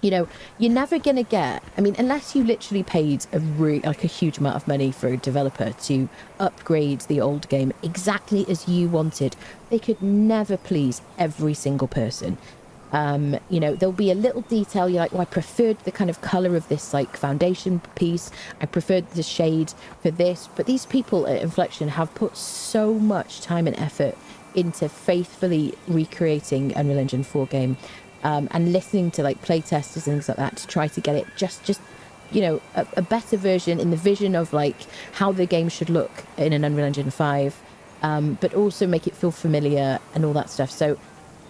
you know, you're never going to get, I mean, unless you literally paid a huge amount of money for a developer to upgrade the old game exactly as you wanted, they could never please every single person. You know, there'll be a little detail you're like, oh, I preferred the kind of color of this like foundation piece, I preferred the shade for this. But these people at Inflection have put so much time and effort into faithfully recreating Unreal Engine 4 game, and listening to like playtesters and things like that to try to get it just you know, a better version in the vision of like how the game should look in an Unreal Engine 5, but also make it feel familiar and all that stuff. So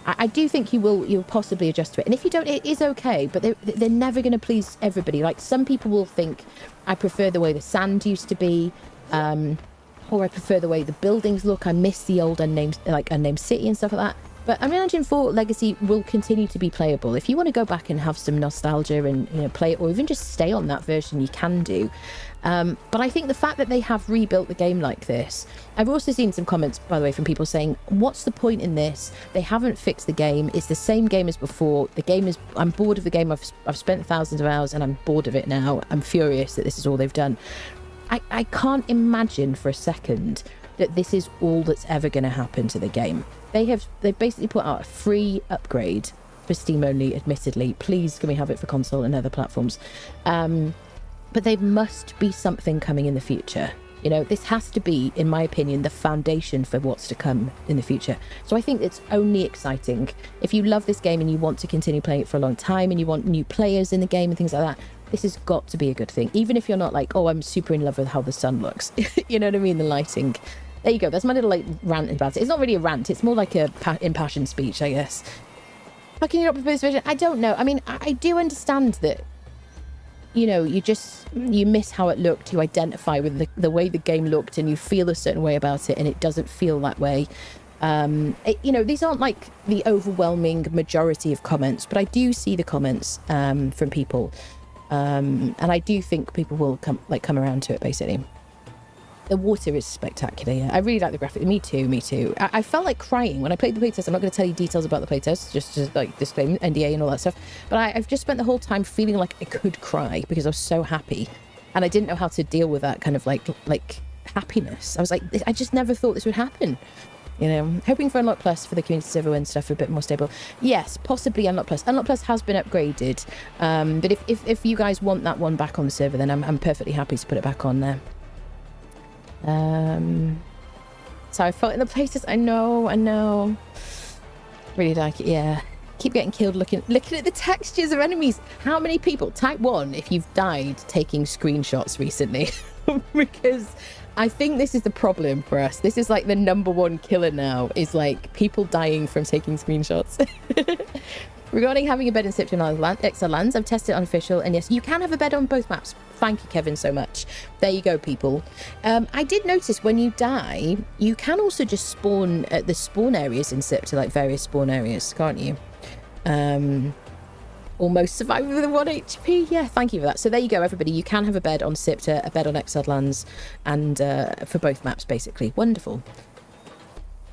I do think you'll possibly adjust to it. And if you don't, it is okay, but they're never going to please everybody. Like, some people will think, I prefer the way the sand used to be, or I prefer the way the buildings look. I miss the old unnamed city and stuff like that. But Unreal Engine 4 Legacy will continue to be playable. If you want to go back and have some nostalgia and, you know, play it, or even just stay on that version, you can do. But I think the fact that they have rebuilt the game like this, I've also seen some comments, by the way, from people saying, what's the point in this? They haven't fixed the game. It's the same game as before. I'm bored of the game. I've spent thousands of hours and I'm bored of it now. I'm furious that this is all they've done. I can't imagine for a second that this is all that's ever going to happen to the game. They've basically put out a free upgrade for Steam only, admittedly. Please, can we have it for console and other platforms? But there must be something coming in the future. You know, this has to be, in my opinion, the foundation for what's to come in the future. So I think it's only exciting. If you love this game and you want to continue playing it for a long time, and you want new players in the game and things like that, this has got to be a good thing. Even if you're not like, oh, I'm super in love with how the sun looks. You know what I mean? The lighting. There you go. That's my little like rant about it. It's not really a rant. It's more like a impassioned speech, I guess. How can you not prefer this version? I don't know. I mean, I do understand that, you know, you miss how it looked. You identify with the way the game looked, and you feel a certain way about it, and it doesn't feel that way. You know, these aren't like the overwhelming majority of comments, but I do see the comments from people, and I do think people will come around to it. Basically, the water is spectacular. Yeah, I really like the graphic. Me too. I felt like crying when I played the playtest. I'm not going to tell you details about the playtest, just to like disclaim NDA and all that stuff. But I've just spent the whole time feeling like I could cry because I was so happy, and I didn't know how to deal with that kind of like happiness. I was like, I just never thought this would happen. You know, hoping for Unlock Plus for the community server and stuff a bit more stable. Yes, possibly Unlock Plus. Unlock Plus has been upgraded, but if you guys want that one back on the server, then I'm perfectly happy to put it back on there. So I felt in the places. I know. Really like it. Yeah. Keep getting killed looking at the textures of enemies. How many people? Type 1 if you've died taking screenshots recently. Because I think this is the problem for us. This is like the #1 killer now, is like people dying from taking screenshots. Regarding having a bed in Sipton Exile Lands, I've tested it unofficial, and yes, you can have a bed on both maps. Thank you, Kevin, so much. There you go, people. I did notice when you die, you can also just spawn at the spawn areas in Sipton, like various spawn areas, can't you? Almost survive with a 1 HP. Yeah, thank you for that. So there you go, everybody. You can have a bed on Sipta, a bed on Exiled Lands, and for both maps, basically. Wonderful.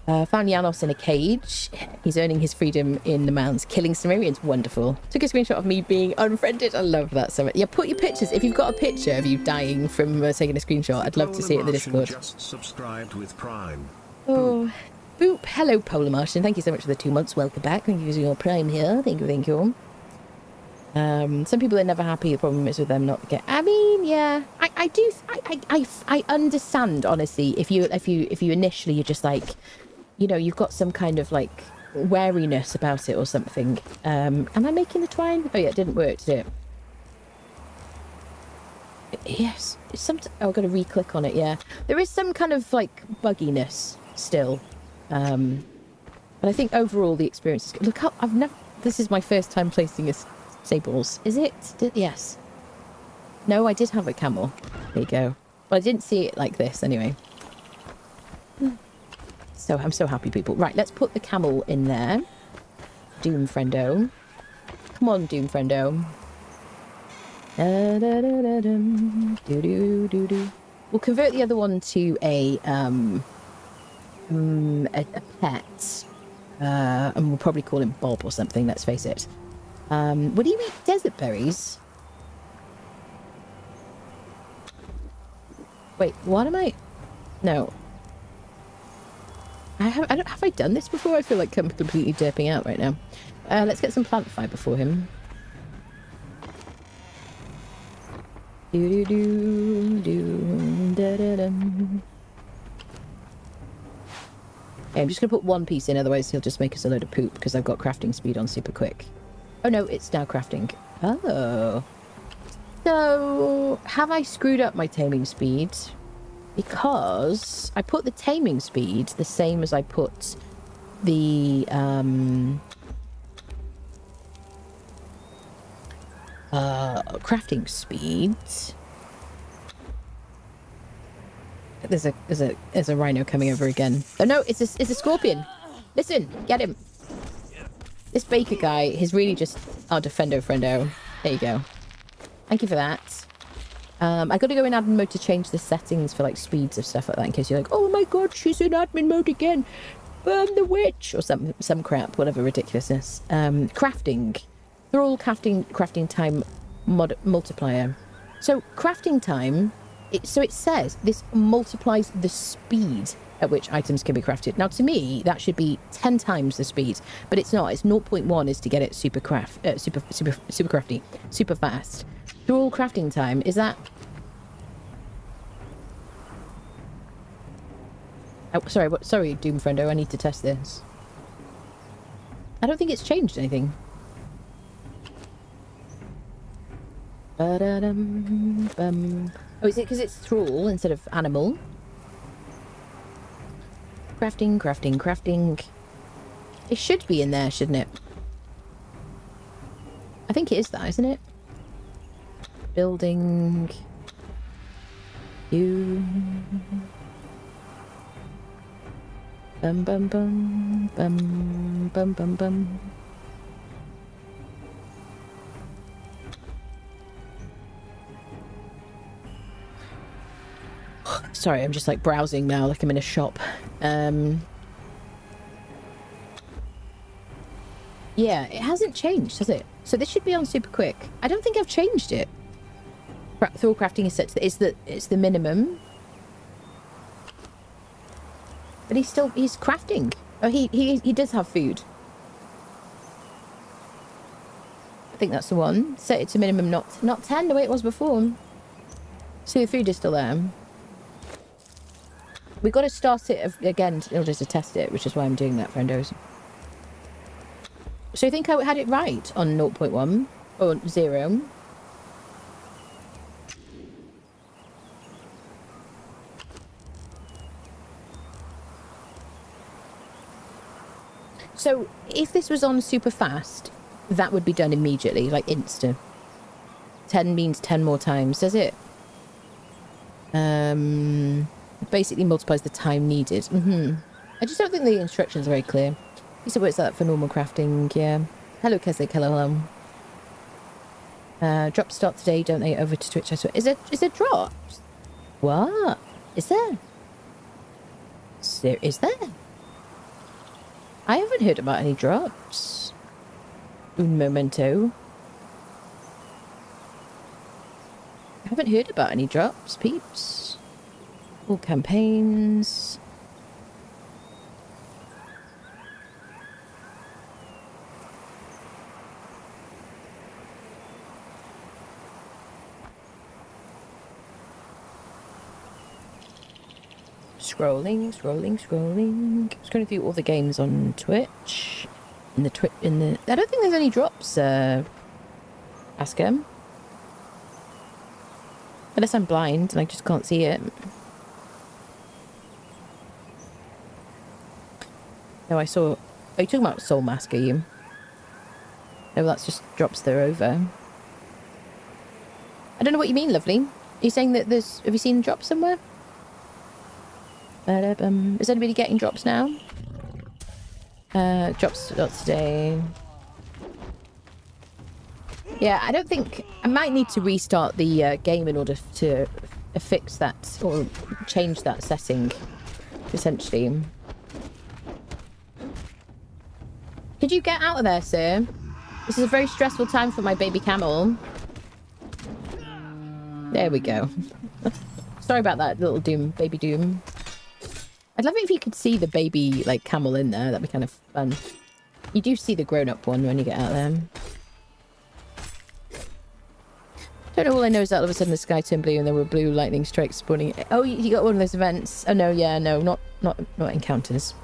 Found Janos in a cage. He's earning his freedom in the mountains, killing Sumerians. Wonderful. Took a screenshot of me being unfriended. I love that so much. Yeah, put your pictures. If you've got a picture of you dying from taking a screenshot, I'd love to see it in the Discord. Just subscribed with Prime. Oh, boop. Hello, Polar Martian. Thank you so much for the 2 months. Welcome back. Thank you for using your Prime here. Thank you. Some people are never happy. The problem is with them not get. I mean, yeah, I understand, honestly. If you initially you're just like, you know, you've got some kind of like wariness about it or something. Am I making the twine? Oh yeah, it didn't work, did it? Yes, it's some. Oh, I've got to re-click on it. Yeah, there is some kind of like bugginess still, but I think overall the experience is good. Look how I've never. This is my first time placing a stables. Is it? Yes. No, I did have a camel. There you go. Well, I didn't see it like this anyway. So I'm so happy, people. Right, let's put the camel in there. Doom friendo. Come on, Doom friendo. We'll convert the other one to a pet. And we'll probably call him Bob or something, let's face it. Would he eat desert berries? Wait, what am I? No. Have I done this before? I feel like I'm completely derping out right now. Let's get some plant fiber for him. Okay, I'm just gonna put one piece in, otherwise he'll just make us a load of poop because I've got crafting speed on super quick. Oh no, it's now crafting. Oh. So, have I screwed up my taming speed? Because I put the taming speed the same as I put the crafting speed. There's a rhino coming over again. Oh no, it's a scorpion. Listen, get him. This baker guy is really just our defendo friendo. There you go. Thank you for that. I got to go in admin mode to change the settings for like speeds of stuff like that in case you're like, oh my god, she's in admin mode again. Burn the witch or some crap, whatever ridiculousness. Crafting. They're all crafting time multiplier. So crafting time. So it says this multiplies the speed at which items can be crafted. Now, to me, that should be 10 times the speed, but it's not. It's 0.1 is to get it super crafty, super fast. Through all crafting time, is that? Oh, sorry, sorry, Doom Friendo. I need to test this. I don't think it's changed anything. Ba-da-dum-bum. Oh, is it because it's thrall instead of animal? Crafting. It should be in there, shouldn't it? I think it is that, isn't it? Building. You. Bum bum bum bum bum bum bum. Sorry, I'm just like browsing now, like I'm in a shop. Yeah, it hasn't changed, has it? So this should be on super quick. I don't think I've changed it. Thrall crafting is set to it's the minimum. But he's crafting. Oh, he does have food. I think that's the one. Set it to minimum, not 10 the way it was before. So the food is still there. We've got to start it again in order to test it, which is why I'm doing that, friendos. So I think I had it right on 0.1 or 0. So if this was on super fast, that would be done immediately, like insta. 10 means 10 more times, does it? Basically multiplies the time needed. I just don't think the instructions are very clear. He said, what's that for normal crafting? Yeah. Hello, Keswick. Hello. Drops start today, don't they? Over to Twitch. I swear. Is there drops? What? Is there? Is there? I haven't heard about any drops. Un momento. I haven't heard about any drops, peeps. All campaigns. Scrolling. Scrolling through all the games on Twitch. I don't think there's any drops, ask him. Unless I'm blind and I just can't see it. No, I saw... Are you talking about Soul Mask, are you? No, that's just drops there over. I don't know what you mean, lovely. Are you saying that there's... Have you seen drops somewhere? Is anybody getting drops now? Drops not today. Yeah, I don't think... I might need to restart the game in order to fix that or change that setting, essentially. Could you get out of there, sir? This is a very stressful time for my baby camel. There we go. Sorry about that, little baby Doom. I'd love it if you could see the baby, like, camel in there. That'd be kind of fun. You do see the grown-up one when you get out there. Don't know, all I know is that all of a sudden the sky turned blue and there were blue lightning strikes spawning. Oh, you got one of those events. Oh, no, yeah, no, not encounters.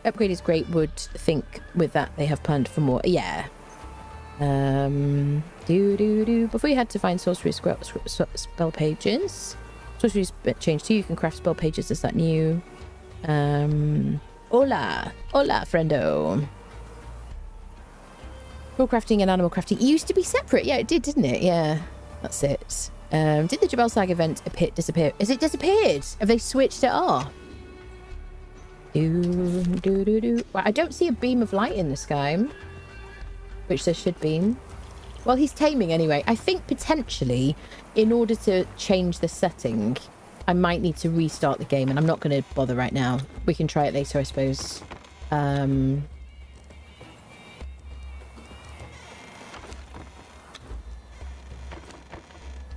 Upgrade is great. Would think with that they have planned for more. Yeah. Before you had to find sorcery spell pages. Sorcery's changed too. You can craft spell pages. Is that new? Hola, friendo. Raw crafting and animal crafting used to be separate. Yeah, it did, didn't it? Yeah, that's it. Did the Jabal Sag event disappear? Is it disappeared? Have they switched it off? Well, I don't see a beam of light in the sky, which there should be. Well, he's taming anyway. I think potentially, in order to change the setting, I might need to restart the game, and I'm not going to bother right now. We can try it later, I suppose. Let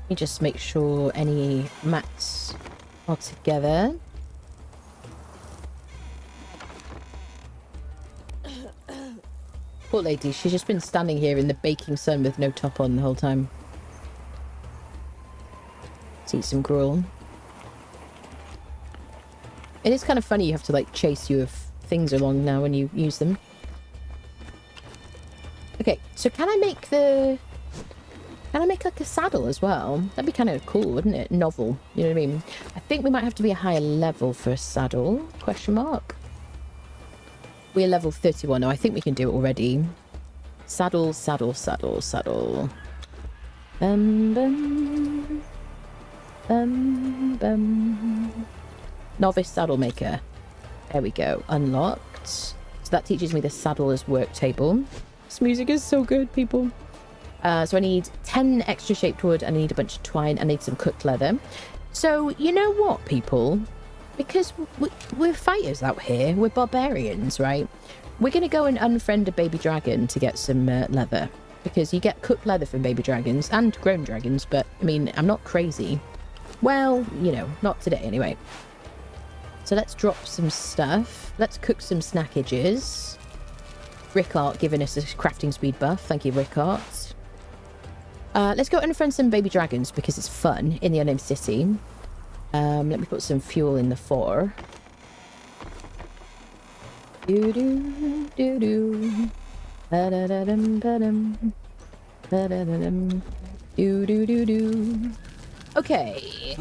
me just make sure any mats are together. Poor lady, she's just been standing here in the baking sun with no top on the whole time. Let's eat some gruel. It is kind of funny you have to like chase you with things along now when you use them. Okay, so can I make like a saddle as well? That'd be kind of cool, wouldn't it? Novel, you know what I mean? I think we might have to be a higher level for a saddle, question mark. We're level 31. No, I think we can do it already. Saddle. Novice saddle maker. There we go. Unlocked. So that teaches me the saddler's work table. This music is so good, people. So I need 10 extra shaped wood, and I need a bunch of twine, I need some cooked leather. So, you know what, people? Because we're fighters out here, we're barbarians, right? We're going to go and unfriend a baby dragon to get some leather. Because you get cooked leather from baby dragons, and grown dragons, but, I mean, I'm not crazy. Well, you know, not today anyway. So let's drop some stuff. Let's cook some snackages. Rickart giving us a crafting speed buff. Thank you, Rickart. Let's go unfriend some baby dragons because it's fun in the unnamed city. Let me put some fuel in the 4. Okay.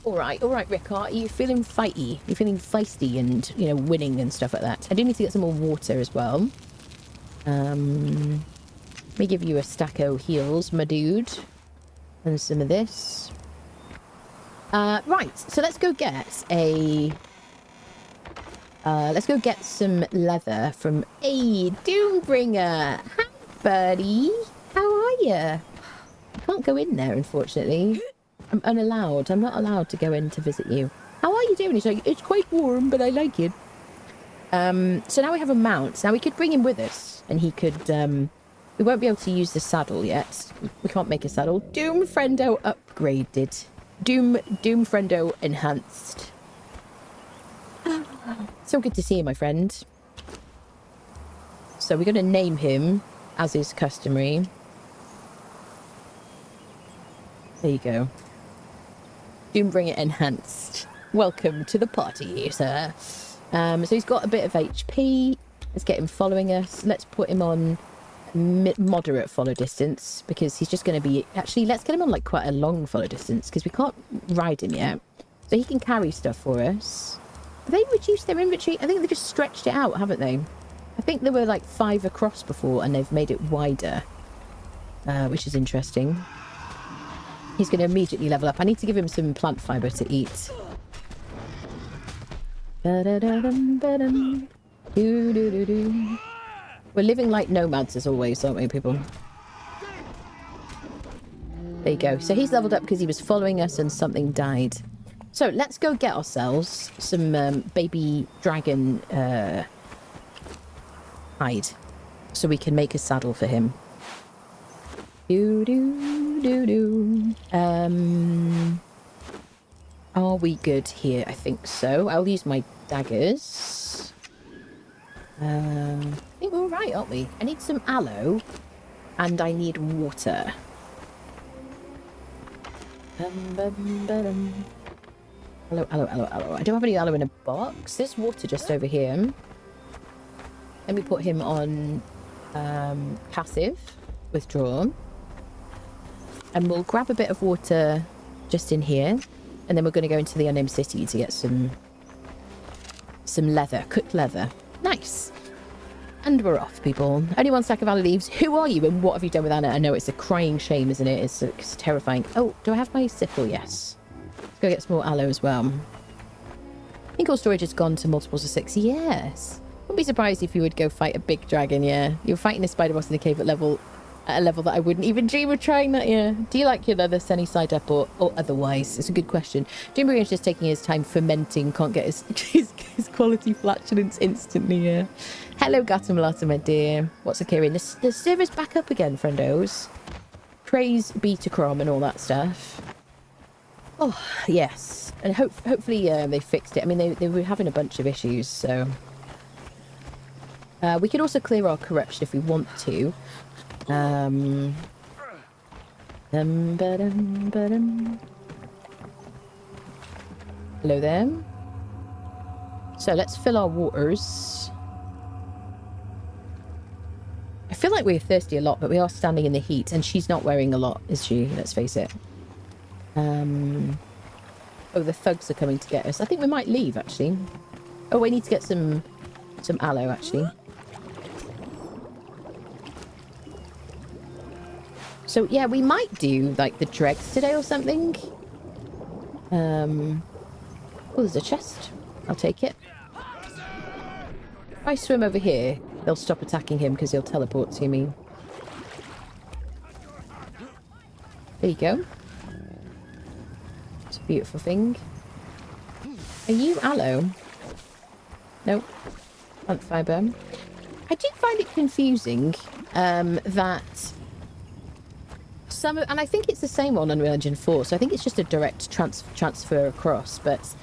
Alright, Rickart. Are you feeling fighty? You're feeling feisty and, you know, winning and stuff like that. I do need to get some more water as well. Let me give you a stack of heals, my dude. And some of this. Right, so let's go get a... let's go get some leather from... Hey, Doombringer! Hi, buddy! How are you? I can't go in there, unfortunately. I'm unallowed. I'm not allowed to go in to visit you. How are you doing? He's like, it's quite warm, but I like it. So now we have a mount. Now we could bring him with us, and he could... we won't be able to use the saddle yet. We can't make a saddle. Doom Friendo upgraded. Doom Friendo enhanced. So good to see you, my friend. So we're going to name him, as is customary. There you go. Doombringer enhanced. Welcome to the party, sir. So he's got a bit of HP. Let's get him following us. Let's put him on moderate follow distance because he's just going to be... Actually, let's get him on like quite a long follow distance because we can't ride him yet. So he can carry stuff for us. Have they reduced their inventory? I think they just stretched it out, haven't they? I think there were like 5 across before and they've made it wider, which is interesting. He's going to immediately level up. I need to give him some plant fibre to eat. We're living like nomads as always, aren't we, people? There you go. So he's leveled up because he was following us and something died. So let's go get ourselves some baby dragon hide so we can make a saddle for him. Are we good here? I think so. I'll use my daggers. I think we're all right, aren't we? I need some aloe and I need water. Aloe. I don't have any aloe in a box. There's water just over here. Let me put him on passive, withdraw. And we'll grab a bit of water just in here. And then we're going to go into the unnamed city to get some leather, cooked leather. Nice. And we're off, people. Only 1 stack of aloe leaves. Who are you and what have you done with Anna? I know it's a crying shame, isn't it? It's terrifying. Oh, do I have my sickle? Yes. Let's go get some more aloe as well. I think all storage has gone to multiples of 6. Yes. Wouldn't be surprised if you would go fight a big dragon, yeah. You're fighting a spider boss in the cave at a level that I wouldn't even dream of trying that, yeah. Do you like your leather sunny side up or otherwise? It's a good question. Jimmy is just taking his time fermenting, can't get his quality flatulence instantly, yeah. Hello, Gatamolata, my dear. What's occurring? The server's back up again, friendos. Praise be to Crom and all that stuff. Oh, yes. And hopefully they fixed it. I mean, they were having a bunch of issues, so... we could also clear our corruption if we want to. Hello there. So let's fill our waters. I feel like we're thirsty a lot, but we are standing in the heat, and she's not wearing a lot, is she? Let's face it. Oh, the thugs are coming to get us. I think we might leave, actually. Oh, we need to get some aloe, actually. So, yeah, we might do, like, the dregs today or something. Oh, there's a chest. I'll take it. If I swim over here, they'll stop attacking him because he'll teleport to me. There you go. It's a beautiful thing. Are you aloe? Nope. Plant fibre. I did find it confusing that... and I think it's the same on Unreal Engine 4, so I think it's just a direct transfer across, but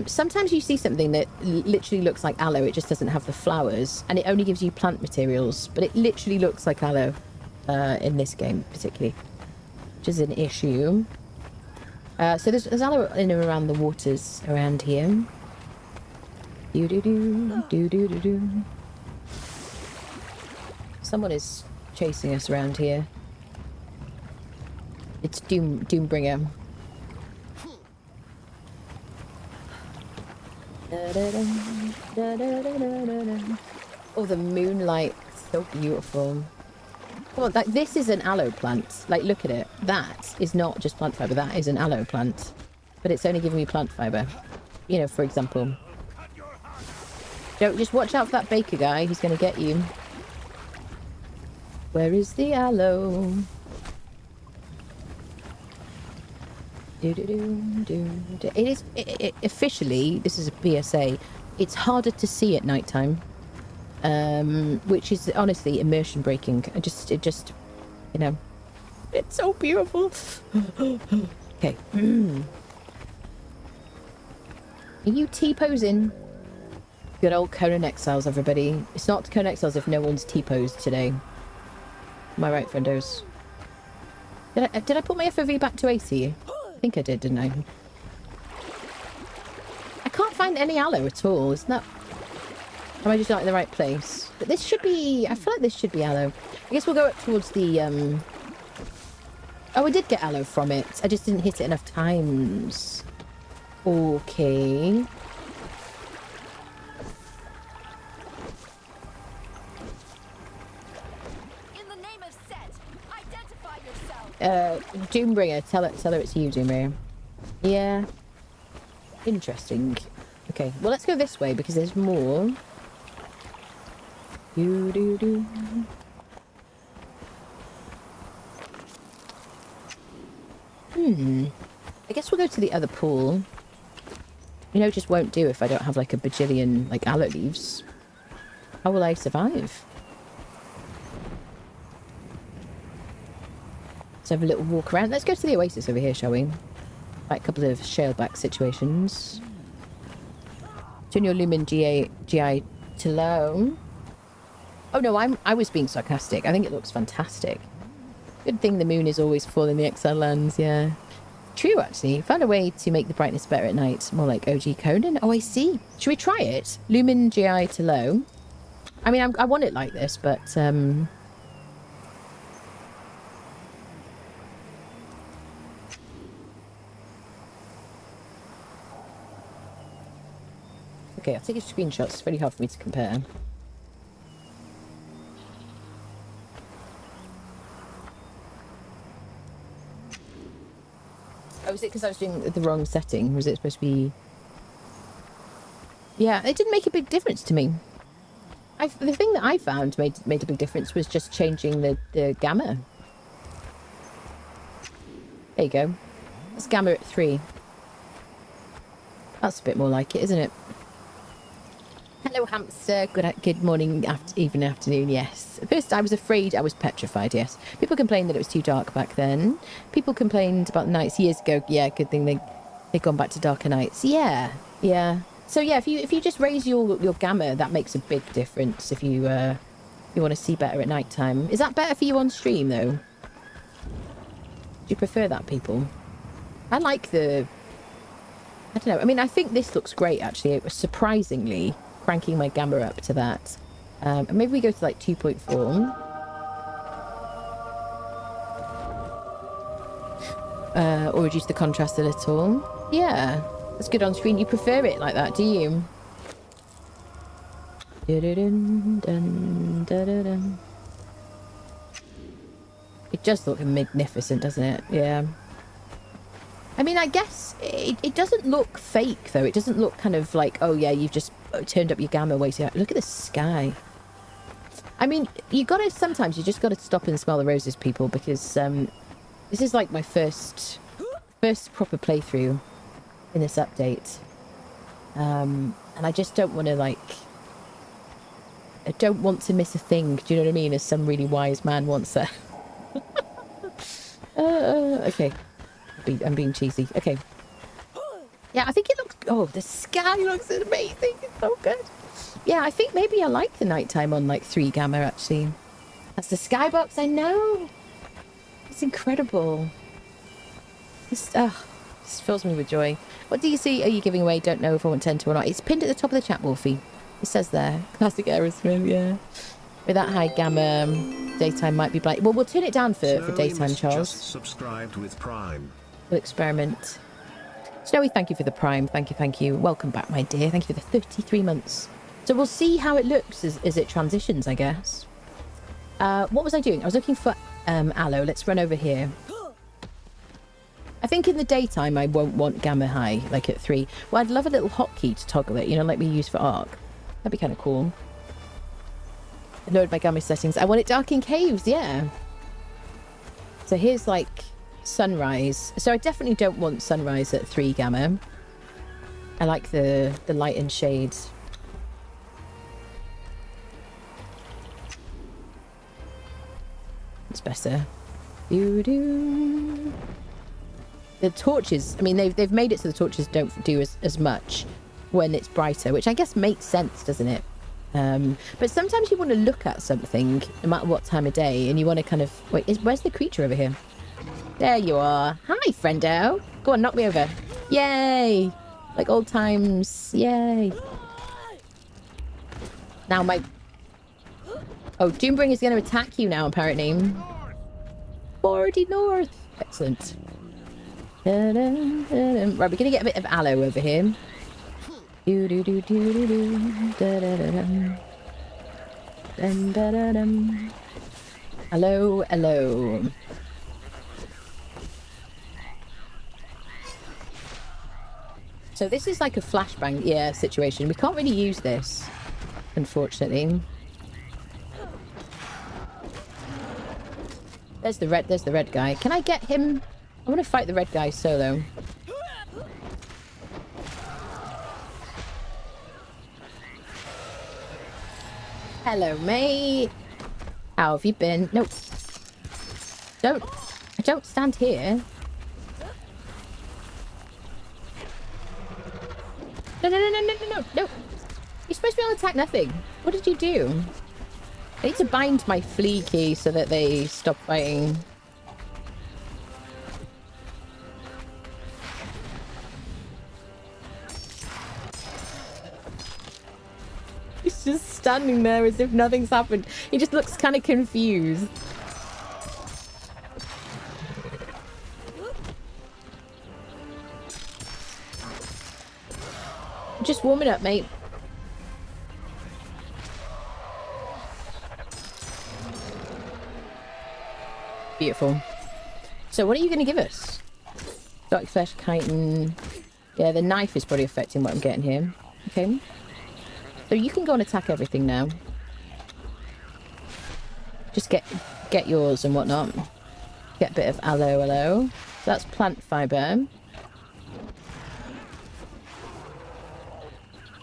sometimes you see something that literally looks like aloe, it just doesn't have the flowers, and it only gives you plant materials, but it literally looks like aloe in this game, particularly, which is an issue. So there's aloe in and around the waters around here. Do-do-do. Someone is chasing us around here. It's Doombringer. Oh, the moonlight, so beautiful. Well, like this is an aloe plant. Like, look at it. That is not just plant fiber. That is an aloe plant, but it's only giving me plant fiber. You know, for example. Don't just watch out for that baker guy. He's going to get you. Where is the aloe? It is officially, this is a PSA, it's harder to see at nighttime, which is honestly immersion breaking. It just you know, it's so beautiful. Okay. Are you T-posing? Good old Conan Exiles, everybody. It's not Conan Exiles if no one's T-posed today. Am I right, friendos? Did I put my FOV back to 80? I think I did, didn't I? I can't find any aloe at all. Isn't that... Am I just not in the right place? But this should be... I feel like this should be aloe. I guess we'll go up towards the... Oh, I did get aloe from it. I just didn't hit it enough times. Okay. In the name of Set, identify yourself. Doombringer, tell her it's you, Doombringer. Yeah. Interesting. Okay, well, let's go this way because there's more. Do. I guess we'll go to the other pool. You know, just won't do if I don't have like a bajillion like aloe leaves. How will I survive? Let's have a little walk around. Let's go to the oasis over here, shall we? Like a couple of shaleback situations. Turn your lumen GI to low. Oh no, I was being sarcastic. I think it looks fantastic. Good thing the moon is always full in the Exile lands, yeah. True, actually. Found a way to make the brightness better at night. More like OG Conan. Oh, I see. Should we try it? Lumen GI to low. I mean, I want it like this, but... Okay, I'll take a screenshot. It's very hard for me to compare. Oh, was it because I was doing the wrong setting? Was it supposed to be... Yeah, it didn't make a big difference to me. The thing that I found made a big difference was just changing the gamma. There you go. That's gamma at 3. That's a bit more like it, isn't it? Hello, hamster. Good morning, evening, afternoon, yes. At first, I was afraid, I was petrified, yes. People complained that it was too dark back then. People complained about the nights years ago. Yeah, good thing they've gone back to darker nights. Yeah. So, yeah, if you just raise your gamma, that makes a big difference if you want to see better at night time. Is that better for you on stream, though? Do you prefer that, people? I like the... I don't know. I mean, I think this looks great, actually. It was surprisingly... cranking my gamma up to that. And maybe we go to like 2.4. Or reduce the contrast a little. Yeah, that's good on screen. You prefer it like that, do you? It does look magnificent, doesn't it? Yeah. I mean, I guess it doesn't look fake, though. It doesn't look kind of like, oh, yeah, you've just turned up your gamma way too high. Look at the sky. I mean, sometimes you just got to stop and smell the roses, people, because this is like my first proper playthrough in this update. And I just don't want to, like... I don't want to miss a thing, do you know what I mean? As some really wise man once said. Okay. I'm being cheesy. Okay. Yeah, I think it looks... Oh, the sky looks amazing. It's so good. Yeah, I think maybe I like the nighttime on, like, 3 gamma, actually. That's the skybox, I know. It's incredible. This fills me with joy. What DC are you giving away? Don't know if I want 10 to or not. It's pinned at the top of the chat, Wolfie. It says there. Classic Aerosmith, yeah. With that high gamma, daytime might be bright. Well, we'll turn it down for daytime, Charles. Just subscribed with Prime. We'll experiment. Snowy, thank you for the Prime. Thank you. Welcome back, my dear. Thank you for the 33 months. So we'll see how it looks as it transitions, I guess. What was I doing? I was looking for aloe. Let's run over here. I think in the daytime I won't want gamma high, like at 3. Well, I'd love a little hotkey to toggle it, you know, like we use for Arc. That'd be kind of cool. I lowered my gamma settings. I want it dark in caves, yeah. So here's like sunrise. So I definitely don't want sunrise at 3 gamma. I like the light and shade. It's better. The torches, I mean, they've made it so the torches don't do as much when it's brighter, which I guess makes sense, doesn't it? But sometimes you want to look at something, no matter what time of day, and you want to kind of... Wait, where's the creature over here? There you are. Hi, friendo. Go on, knock me over. Yay. Like old times. Yay. Now my... Oh, Doombringer's going to attack you now, apparently. 40 north. Excellent. Right, we're going to get a bit of aloe over here. Hello, hello. So this is like a flashbang, yeah, situation. We can't really use this, unfortunately. There's the red guy. Can I get him? I want to fight the red guy solo. Hello, mate. How have you been? No. Don't stand here. No. You're supposed to be able to attack nothing. What did you do? I need to bind my flea key so that they stop fighting. He's just standing there as if nothing's happened. He just looks kind of confused. Just warming up, mate. Beautiful. So what are you going to give us? Dark flesh, chitin. Yeah, the knife is probably affecting what I'm getting here. Okay. So you can go and attack everything now. Just get yours and whatnot. Get a bit of aloe. So that's plant fibre.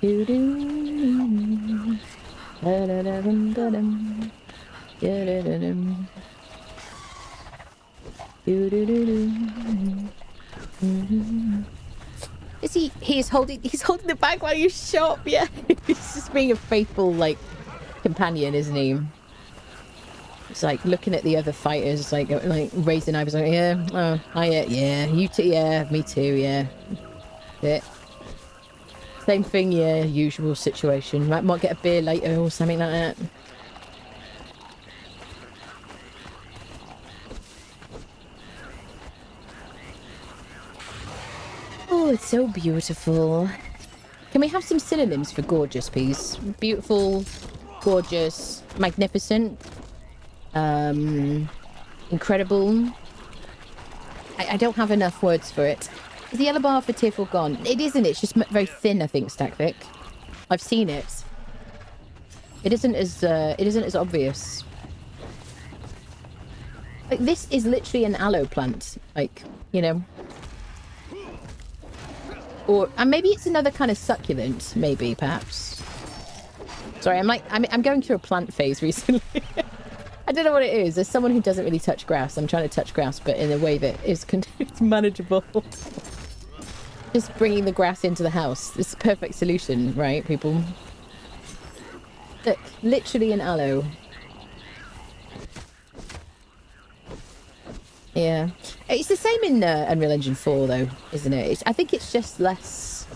Is he's holding the bag while you shop, yeah. He's just being a faithful, like, companion, isn't he? It's like looking at the other fighters, like raising eyebrows, like, yeah, oh, yeah, you too, yeah, me too, yeah. Same thing, yeah, usual situation. Might get a beer later or something like that. Oh, it's so beautiful. Can we have some synonyms for gorgeous, please? Beautiful, gorgeous, magnificent, incredible. I don't have enough words for it. Is the yellow bar for tearful gone? It isn't. It's just very thin, I think, Stackvic. I've seen it. It isn't as obvious. Like, this is literally an aloe plant. Like, you know. Or, and maybe it's another kind of succulent, maybe, perhaps. Sorry, I'm going through a plant phase recently. I don't know what it is. There's someone who doesn't really touch grass. I'm trying to touch grass, but in a way that is it's manageable. Just bringing the grass into the house. It's a perfect solution, right, people? Look, literally an aloe. Yeah. It's the same in Unreal Engine 4, though, isn't it? I think it's just less...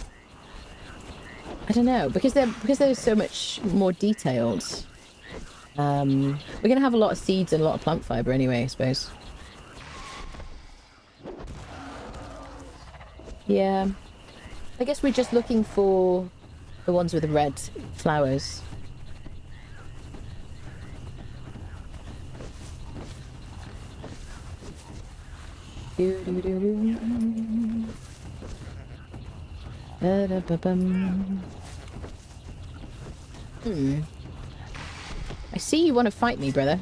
I don't know, because they're so much more detailed. We're going to have a lot of seeds and a lot of plant fibre anyway, I suppose. Yeah. I guess we're just looking for the ones with the red flowers. I see you want to fight me, brother.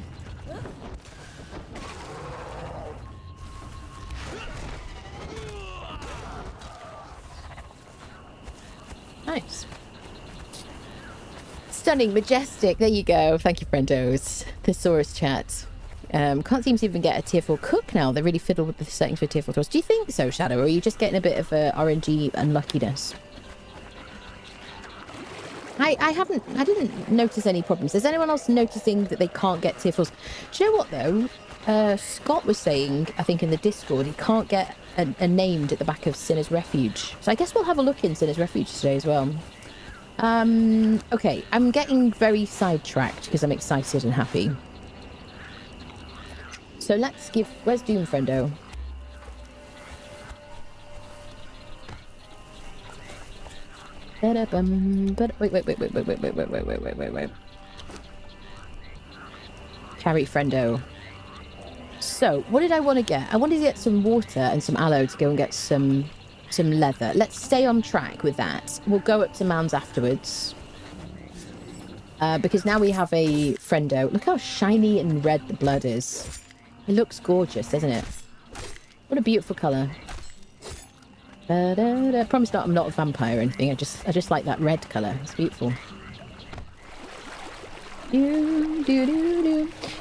Nice. Stunning, majestic. There you go. Thank you, friendos. Thesaurus chat. Can't seem to even get a tier 4 cook now. They really fiddle with the settings for tier 4 tools. Do you think so, Shadow? Or are you just getting a bit of RNG unluckiness? I didn't notice any problems. Is anyone else noticing that they can't get tier 4s? Do you know what, though? Scott was saying, I think in the Discord, he can't get a named at the back of Sinner's Refuge. So I guess we'll have a look in Sinner's Refuge today as well. Okay, I'm getting very sidetracked because I'm excited and happy. So let's give... Where's Doom Friendo? Wait. Carry Friendo. So, what did I want to get? I wanted to get some water and some aloe to go and get some leather. Let's stay on track with that. We'll go up to Mounds afterwards. Because now we have a Friendo. Look how shiny and red the blood is. It looks gorgeous, doesn't it? What a beautiful colour. Promise not, I'm not a vampire or anything. I just like that red colour. It's beautiful.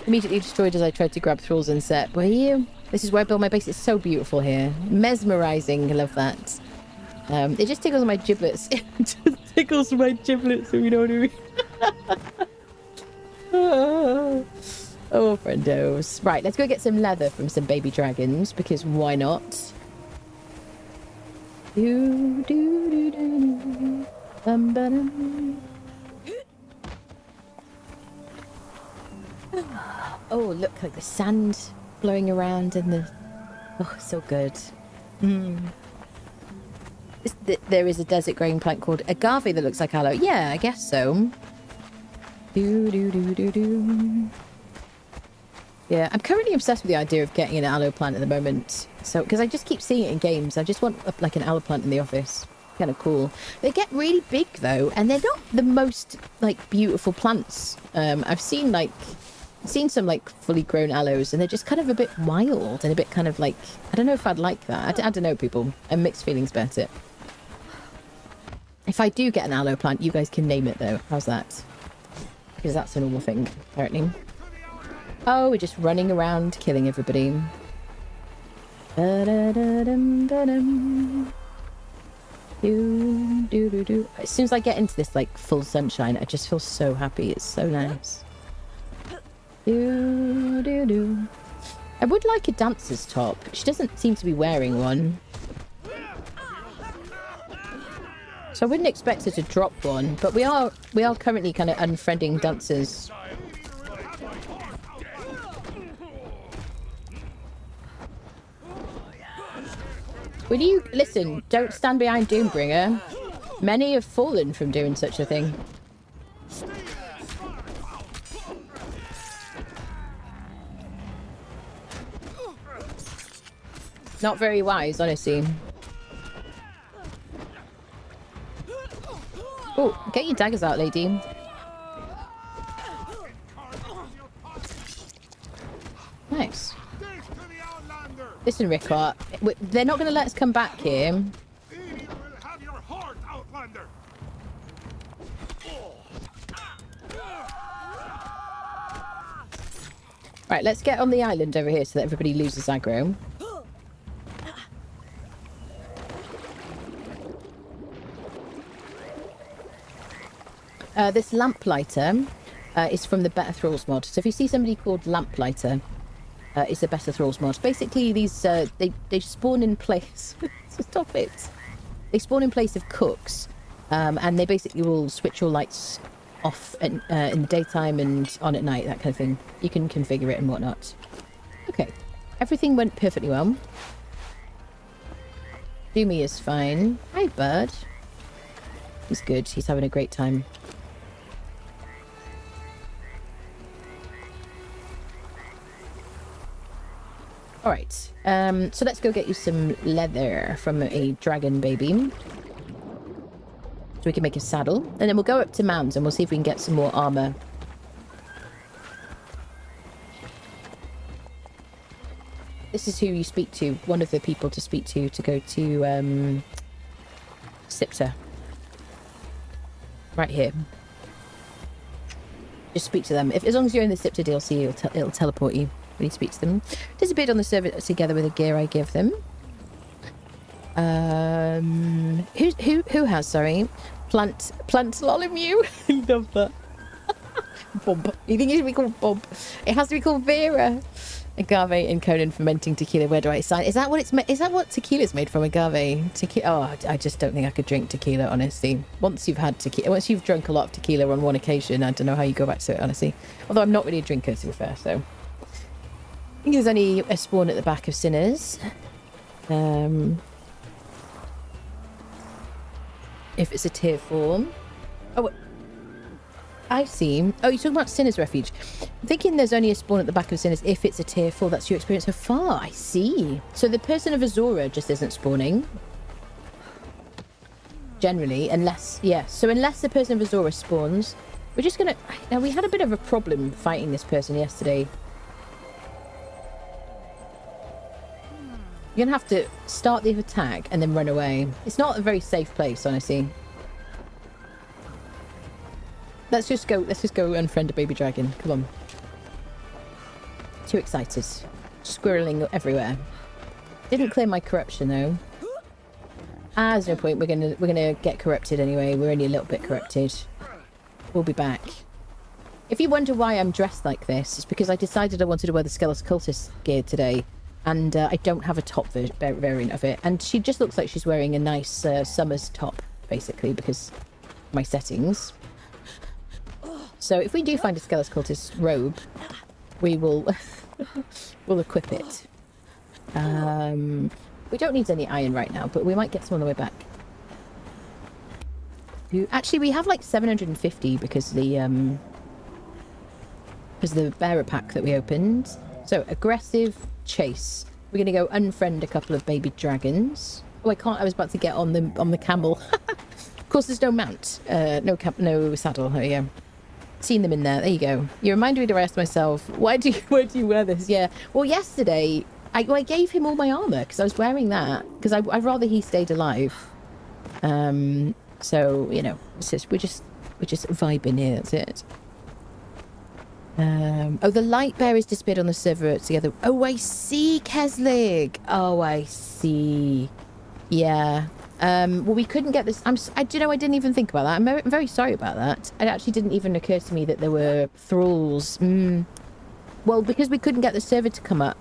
Immediately destroyed as I tried to grab thralls and set. Were you? This is where I built my base. It's so beautiful here. Mesmerizing. I love that. It just tickles my giblets. It just tickles my giblets, if you know what I mean. Oh, friendos. Right, let's go get some leather from some baby dragons, because why not? Oh, look, like the sand blowing around and the... Oh, so good. There is a desert growing plant called agave that looks like aloe. Yeah, I guess so. Yeah, I'm currently obsessed with the idea of getting an aloe plant at the moment. So, because I just keep seeing it in games. I just want like an aloe plant in the office. Kind of cool. They get really big though, and they're not the most like beautiful plants. I've seen some like fully grown aloes, and they're just kind of a bit wild and a bit kind of like, I don't know if I'd like that. I don't know, people. I have mixed feelings about it. If I do get an aloe plant, you guys can name it though. How's that? Because that's a normal thing, apparently. Oh, we're just running around killing everybody. As soon as I get into this like full sunshine, I just feel so happy. It's so nice. I would like a dancer's top. She doesn't seem to be wearing one. So I wouldn't expect her to drop one, but we are currently kind of unfriending dancers. Will you listen? Don't stand behind Doombringer. Many have fallen from doing such a thing. Not very wise, honestly. Oh, get your daggers out, lady. Nice. Listen, Rickard, they're not going to let us come back here. Right, let's get on the island over here so that everybody loses aggro. This lamplighter is from the Better Thralls mod. So if you see somebody called Lamplighter, it's a Better Thralls mod. Basically, these they spawn in place. Stop it. They spawn in place of cooks, and they basically will switch your lights off in the daytime and on at night, that kind of thing. You can configure it and whatnot. Okay, everything went perfectly well. Doomy is fine. Hi, bird. He's good. He's having a great time. All right, so let's go get you some leather from a dragon baby. So we can make a saddle. And then we'll go up to Mounds and we'll see if we can get some more armor. This is who you speak to. One of the people to speak to go to Sipta. Right here. Just speak to them. As long as you're in the Sipta DLC, it'll teleport you. When you speak to them. Disappeared on the server together with the gear I give them. Who has, sorry? Plant Lolomew? I love that. Bob. You think it should be called Bob? It has to be called Vera. Agave and Conan fermenting tequila. Where do I sign? Is that what is that what tequila's made from? Agave tequila. Oh, I just don't think I could drink tequila, honestly. Once you've had tequila, once you've drunk a lot of tequila on one occasion, I don't know how you go back to it, honestly. Although I'm not really a drinker, to be fair. So I think there's only a spawn at the back of Sinners. If it's a tier 4. Oh, I see. Oh, you're talking about Sinner's Refuge. I'm thinking there's only a spawn at the back of Sinners if it's a tier 4. That's your experience so far. I see. So the person of Azora just isn't spawning. Generally, unless... Yeah, so unless the person of Azora spawns, we're just going to... Now, we had a bit of a problem fighting this person yesterday. You're going to have to start the attack and then run away. It's not a very safe place, honestly. Let's just go unfriend a baby dragon. Come on. Too excited. Squirreling everywhere. Didn't clear my corruption though. There's no point. We're gonna get corrupted anyway. We're only a little bit corrupted. We'll be back. If you wonder why I'm dressed like this, it's because I decided I wanted to wear the Skeletal Cultist gear today. And I don't have a top variant of it. And she just looks like she's wearing a nice summer's top, basically, because my settings. So if we do find a Skeletal Cultist robe, we will we'll equip it. We don't need any iron right now, but we might get some on the way back. Actually, we have like 750 because the bearer pack that we opened. So aggressive chase. We're gonna go unfriend a couple of baby dragons. Oh, I can't. I was about to get on the camel. Of course, there's no mount, no saddle. There you go. Seen them in there. There you go. You reminded me to ask myself, why do you wear this? Yeah. Well, yesterday I gave him all my armor because I was wearing that because I'd rather he stayed alive. So you know, it's just we're just vibing here. That's it. Oh, the light bearers disappeared on the server together. Oh, I see, Keslig. Oh, I see. Yeah. Well, we couldn't get this. I didn't even think about that. I'm very sorry about that. It actually didn't even occur to me that there were thralls. Well, because we couldn't get the server to come up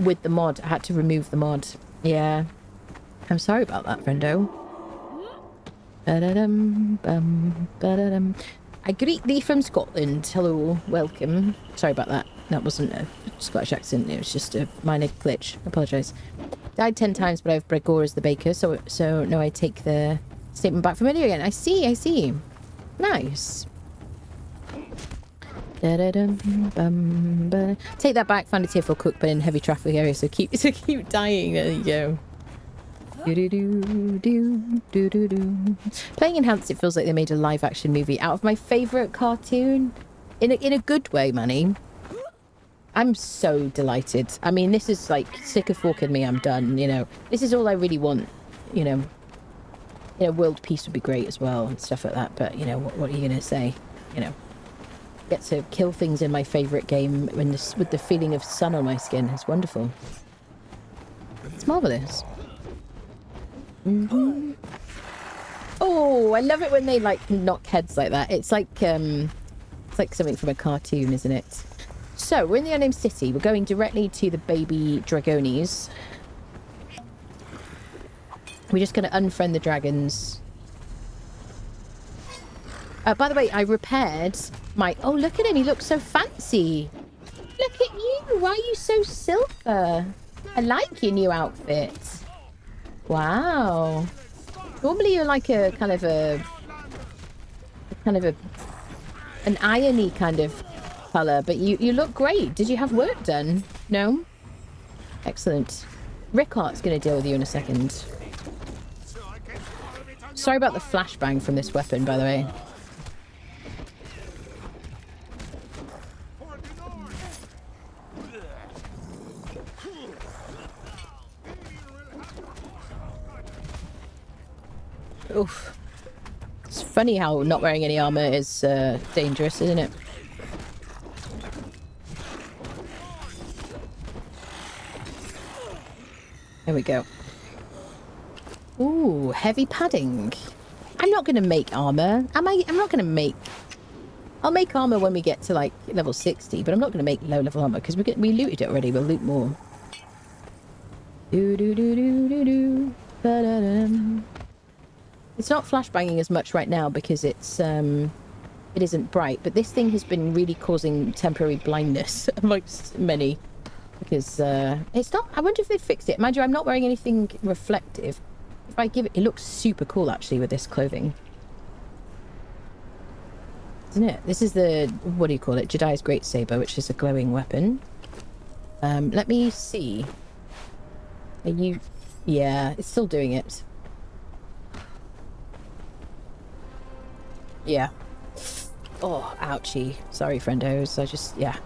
with the mod, I had to remove the mod. Yeah. I'm sorry about that, friendo. Ba-da-dum, bum, ba-da-dum. I greet thee from Scotland. Hello, welcome. Sorry about that. That wasn't a Scottish accent. It was just a minor glitch. I apologise. Died 10 times, but I've Gregor as the baker, so no, I take the statement back from earlier again. I see. Nice. Take that back. Found a tier 4 cook, but in heavy traffic area, so keep dying. There you go. Playing Enhanced, it feels like they made a live action movie out of my favourite cartoon. In a good way, Manny. I'm so delighted. I mean, this is like, stick a fork in me, I'm done, you know. This is all I really want, you know. World peace would be great as well and stuff like that, but, you know, what are you going to say? You know, get to kill things in my favourite game with the feeling of sun on my skin. It's wonderful. It's marvellous. Mm-hmm. Oh, I love it when they, like, knock heads like that. It's like something from a cartoon, isn't it? So, we're in the unnamed city. We're going directly to the baby dragonis. We're just going to unfriend the dragons. By the way, I repaired my... Oh, look at him. He looks so fancy. Look at you. Why are you so silver? I like your new outfit. Wow. Normally you're like a kind of an irony kind of colour, but you look great. Did you have work done? No? Excellent. Rickart's going to deal with you in a second. Sorry about the flashbang from this weapon, by the way. Oof. It's funny how not wearing any armor is dangerous, isn't it? There we go. Ooh, heavy padding. I'm not going to make armor, am I? I'm not going to make I'll make armor when we get to like level 60, but I'm not going to make low level armor because we looted it already. We'll loot more. Do do do do do do. Ba-da-dum. It's not flashbanging as much right now because it isn't bright, but this thing has been really causing temporary blindness amongst many because it's not. I wonder if they fixed it. Mind you, I'm not wearing anything reflective. If I give it, it looks super cool actually with this clothing. Isn't it? This is the, what do you call it? Jedi's Great Saber, which is a glowing weapon. Let me see. Are you... Yeah, it's still doing it. Yeah. Oh, ouchie. Sorry, friendos. I just... Yeah.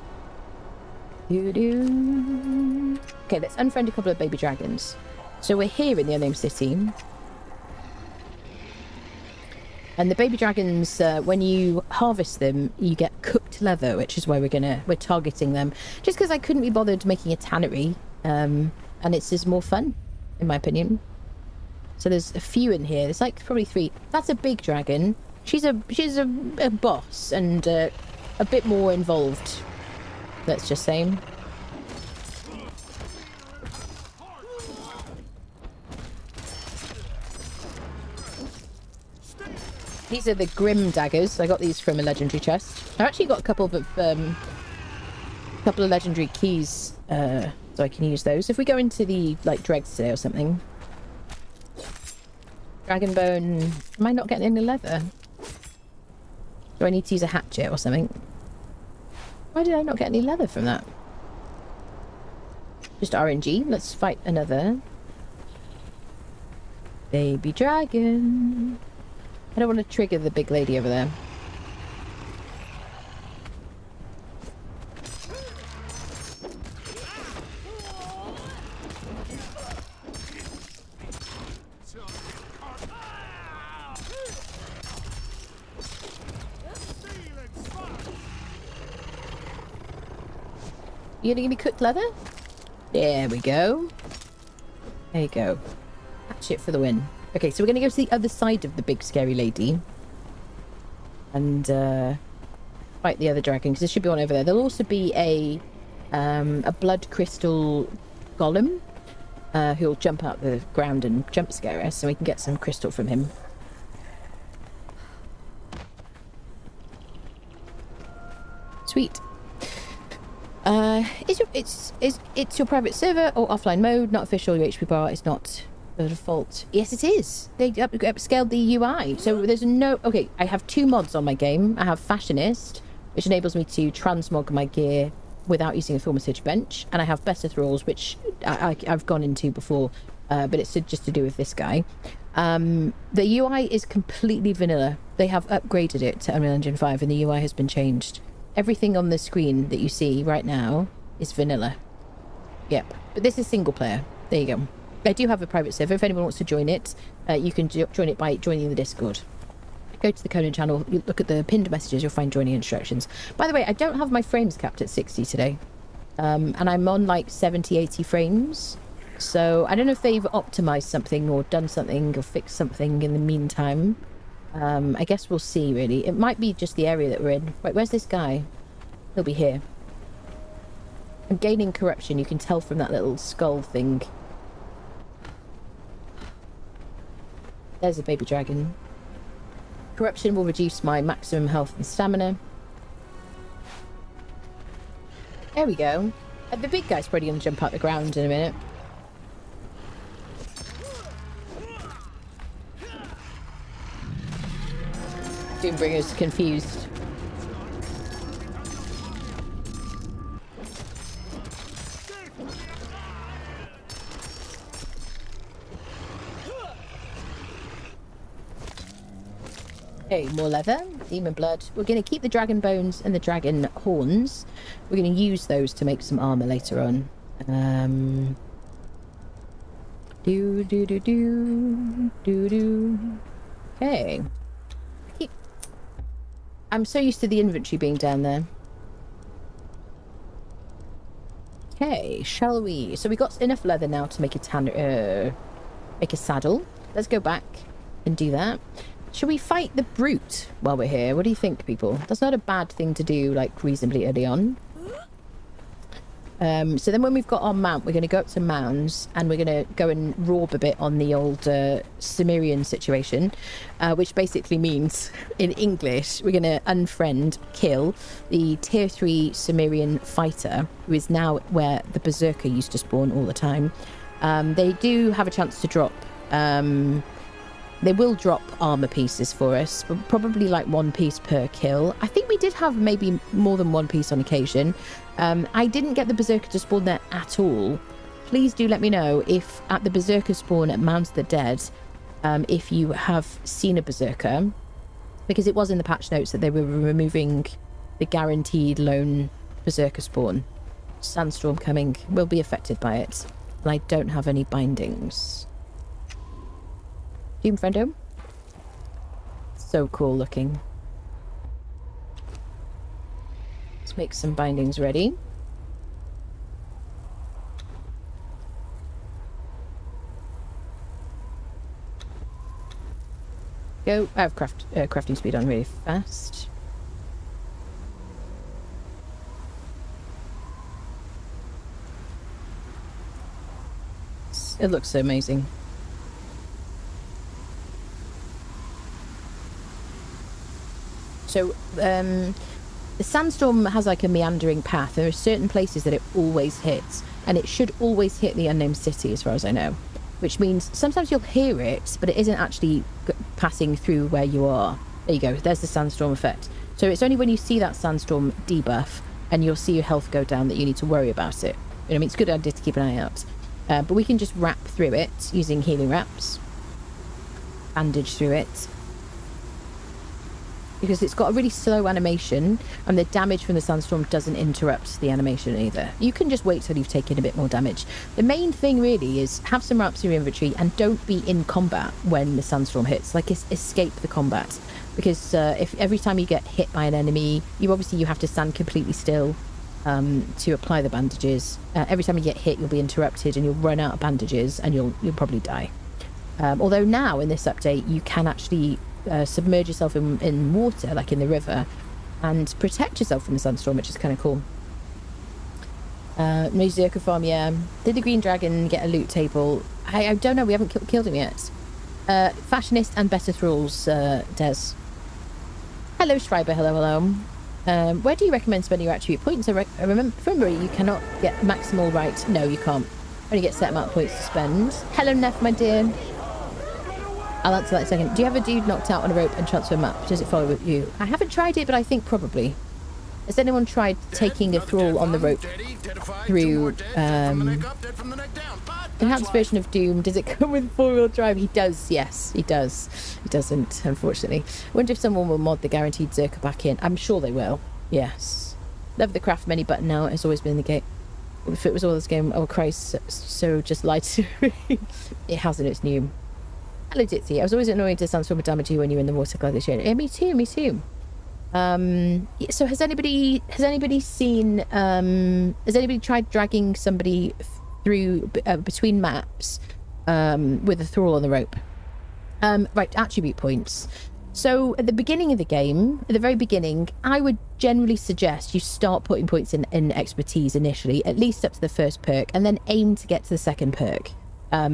Doo-doo. Okay, let's unfriend a couple of baby dragons. So we're here in the Unnamed City. And the baby dragons, when you harvest them, you get cooked leather, which is why we're targeting them. Just because I couldn't be bothered making a tannery, and it's just more fun, in my opinion. So there's a few in here. There's like probably 3. That's a big dragon. She's a boss and a bit more involved. Let's just say. These are the Grim daggers. I got these from a legendary chest. I've actually got a couple of legendary keys, so I can use those. If we go into the like dregs today or something. Dragon bone. Am I not getting any leather? Do I need to use a hatchet or something? Why did I not get any leather from that? Just RNG. Let's fight another baby dragon. I don't want to trigger the big lady over there. You gonna give me cooked leather? There we go. There you go. Hatchet for the win. Okay, so we're going to go to the other side of the big scary lady. And fight the other dragon, because there should be one over there. There'll also be a blood crystal golem who'll jump out the ground and jump scare us, so we can get some crystal from him. Sweet. It's your private server or offline mode, not official. Your HP bar is not the default. Yes, it is. They upscaled the UI, so there's no... Okay, I have 2 mods on my game. I have Fashionist, which enables me to transmog my gear without using a Thaumaturge bench, and I have Better Thralls, which I've gone into before, but it's just to do with this guy. The UI is completely vanilla. They have upgraded it to Unreal Engine 5, and the UI has been changed. Everything on the screen that you see right now is vanilla. Yep. But this is single player. There you go. I do have a private server. If anyone wants to join it, you can join it by joining the Discord. Go to the Conan channel, you look at the pinned messages, you'll find joining instructions. By the way, I don't have my frames capped at 60 today. And I'm on like 70, 80 frames. So I don't know if they've optimized something or done something or fixed something in the meantime. I guess we'll see, really. It might be just the area that we're in. Wait, where's this guy? He'll be here. I'm gaining corruption. You can tell from that little skull thing. There's a baby dragon. Corruption will reduce my maximum health and stamina. There we go. The big guy's probably going to jump out the ground in a minute. Doombringer's confused. Okay, more leather, demon blood. We're going to keep the dragon bones and the dragon horns. We're going to use those to make some armor later on. Okay. I'm so used to the inventory being down there. Okay, shall we? So we got enough leather now to make a saddle. Let's go back and do that. Should we fight the brute while we're here? What do you think, people? That's not a bad thing to do, like, reasonably early on. So then when we've got our mount, we're going to go up to Mounds and we're going to go and rob a bit on the old Cimmerian situation, which basically means, in English, we're going to unfriend, kill the tier 3 Cimmerian fighter, who is now where the Berserker used to spawn all the time. They do have a chance to drop... they will drop armor pieces for us, but probably like 1 piece per kill. I think we did have maybe more than 1 piece on occasion. I didn't get the Berserker to spawn there at all. Please do let me know if at the Berserker spawn at Mounds of the Dead, if you have seen a Berserker, because it was in the patch notes that they were removing the guaranteed lone Berserker spawn. Sandstorm coming, will be affected by it, and I don't have any bindings. Doom friendo. So cool looking. Let's make some bindings ready. Go. I have crafting speed on really fast. It looks so amazing. So, the sandstorm has like a meandering path. There are certain places that it always hits, and it should always hit the unnamed city, as far as I know. Which means sometimes you'll hear it, but it isn't actually passing through where you are. There you go. There's the sandstorm effect. So it's only when you see that sandstorm debuff, and you'll see your health go down, that you need to worry about it. You know what I mean? It's a good idea to keep an eye out. But we can just wrap through it using healing wraps. Bandage through it. Because it's got a really slow animation, and the damage from the sandstorm doesn't interrupt the animation either. You can just wait till you've taken a bit more damage. The main thing really is have some wraps in your inventory and don't be in combat when the sandstorm hits. Like, escape the combat. Because if every time you get hit by an enemy, you have to stand completely still to apply the bandages. Every time you get hit, you'll be interrupted and you'll run out of bandages and you'll probably die. Although now in this update, you can actually submerge yourself in water, like in the river, and protect yourself from the sandstorm, which is kind of cool. No Zerka farm, yeah. Did the green dragon get a loot table? I don't know, we haven't killed him yet. Fashionist and better thralls, Des. Hello Schreiber, hello. Where do you recommend spending your attribute points? I remember from memory you cannot get maximal right. No, you can't. Only get set amount of points to spend. Hello Neff, my dear. I'll answer that in a second. Do you have a dude knocked out on a rope and transfer map? Does it follow with you? I haven't tried it, but I think probably. Has anyone tried taking a thrall on the rope through enhanced version of Doom? Does it come with 4-wheel drive? He does, yes, he does. He doesn't, unfortunately. I wonder if someone will mod the guaranteed Zerka back in. I'm sure they will. Yes. Love the craft menu button now. It has always been in the game. If it was all this game, oh Christ, so just lied to me. It hasn't, it's new. Hello Ditsy. I was always annoyed to sandstorm damage you when you're in the water gladiator. Yeah, me too. So has anybody seen has anybody tried dragging somebody through between maps with a thrall on the rope? Right, attribute points. So at the beginning of the game, at the very beginning, I would generally suggest you start putting points in expertise initially, at least up to the first perk, and then aim to get to the second perk,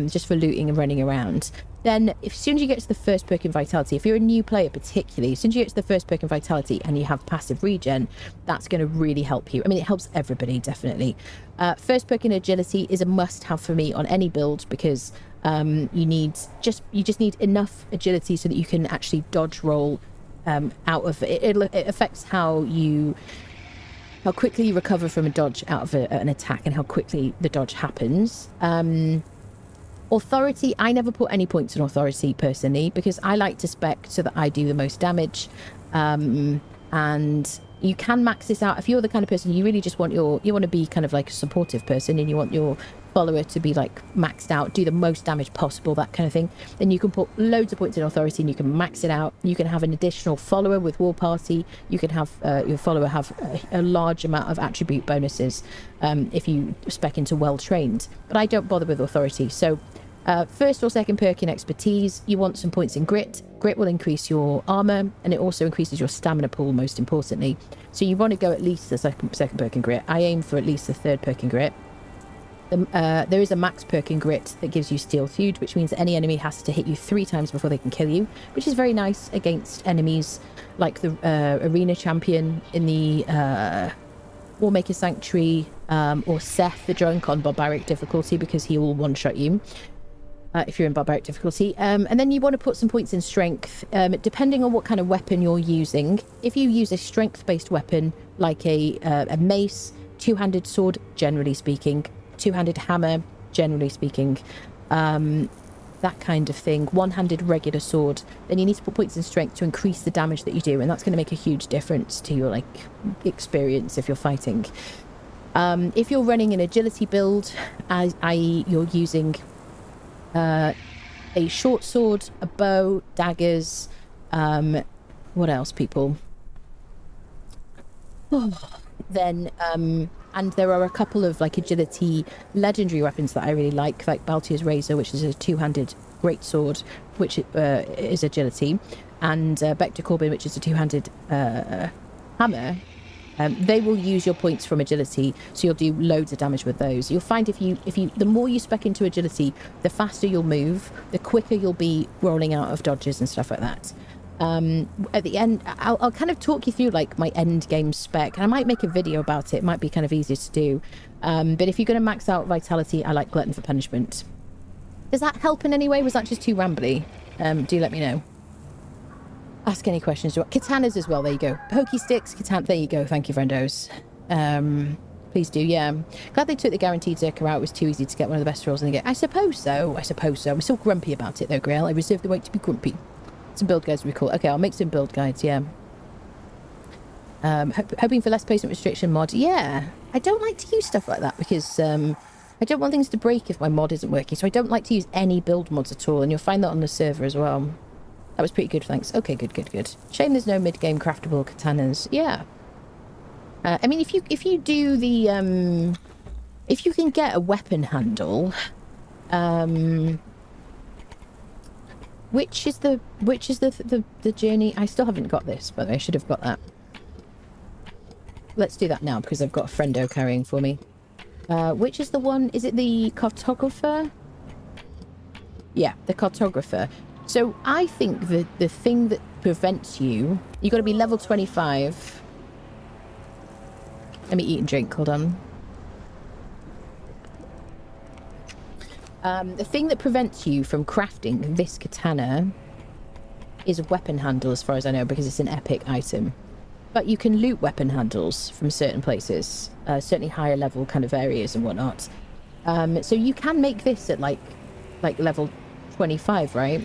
just for looting and running around. Then, as soon as you get to the first perk in Vitality, if you're a new player particularly, as soon as you get to the first perk in Vitality and you have passive regen, that's going to really help you. I mean, it helps everybody, definitely. First perk in Agility is a must-have for me on any build, because you just need enough agility so that you can actually dodge roll out of it. It affects how quickly you recover from a dodge out of an attack and how quickly the dodge happens. Authority, I never put any points in Authority personally, because I like to spec so that I do the most damage. And you can max this out if you're the kind of person you really just want you want to be kind of like a supportive person, and you want your follower to be like maxed out, do the most damage possible, that kind of thing. Then you can put loads of points in Authority and you can max it out. You can have an additional follower with War Party. You can have your follower have a large amount of attribute bonuses if you spec into Well Trained. But I don't bother with Authority. So First or second perk in expertise, you want some points in grit. Grit will increase your armor, and it also increases your stamina pool, most importantly. So you want to go at least the second perk in grit. I aim for at least the third perk in grit. There is a max perk in grit that gives you steel feud, which means any enemy has to hit you 3 times before they can kill you, which is very nice against enemies like the arena champion in the Warmaker Sanctuary, or Seth the Drunk on barbaric difficulty, because he will one-shot you if you're in barbaric difficulty. And then you want to put some points in strength, depending on what kind of weapon you're using. If you use a strength-based weapon like a mace, two-handed sword, generally speaking, two-handed hammer, generally speaking, that kind of thing, one-handed regular sword, then you need to put points in strength to increase the damage that you do, and that's going to make a huge difference to your experience if you're fighting. If you're running an agility build, i.e. you're using a short sword, a bow, daggers, what else, people? Then and there are a couple of agility legendary weapons that I really like Baltier's Razor, which is a two-handed greatsword, which is agility, and Bector Corbin, which is a two-handed hammer. They will use your points from agility, so you'll do loads of damage with those. You'll find if you the more you spec into agility, the faster you'll move, the quicker you'll be rolling out of dodges and stuff like that. At the end, I'll kind of talk you through my end game spec, and I might make a video about it. It might be kind of easier to do, but if you're going to max out vitality, I like Glutton for Punishment. Does that help in any way? Was that just too rambly? Do let me know. Ask any questions. Katanas as well, there you go. Pokey sticks, katana, there you go. Thank you, friendos. Please do, yeah. Glad they took the guaranteed Zerker out. It was too easy to get one of the best rolls in the game. I suppose so. I'm still grumpy about it though, Grail. I reserve the right to be grumpy. Some build guides would be cool. Okay, I'll make some build guides, yeah. Hoping for less placement restriction mod. Yeah, I don't like to use stuff like that because I don't want things to break if my mod isn't working. So I don't like to use any build mods at all, and you'll find that on the server as well. That was pretty good, thanks. Okay, good. Shame there's no mid-game craftable katanas. Yeah. I mean, if you do the if you can get a weapon handle, which is the journey? I still haven't got this, but I should have got that. Let's do that now because I've got a friendo carrying for me. Which is the one? Is it the cartographer? Yeah, the cartographer. So I think the thing that prevents you got to be level 25. Let me eat and drink. Hold on. The thing that prevents you from crafting this katana is a weapon handle, as far as I know, because it's an epic item. But you can loot weapon handles from certain places, certainly higher level kind of areas and whatnot. So you can make this at like level 25, right?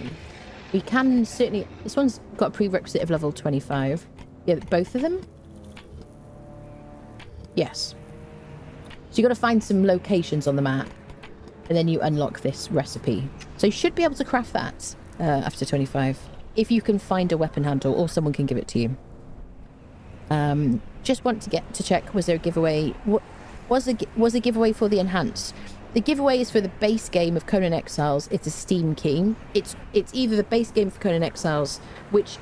We can certainly... This one's got a prerequisite of level 25. Yeah, both of them? Yes. So you got to find some locations on the map, and then you unlock this recipe. So you should be able to craft that after 25, if you can find a weapon handle, or someone can give it to you. Just want to check, was there a giveaway? Was a giveaway for the enhanced? The giveaway is for the base game of Conan Exiles. It's a Steam key. It's either the base game for Conan Exiles, which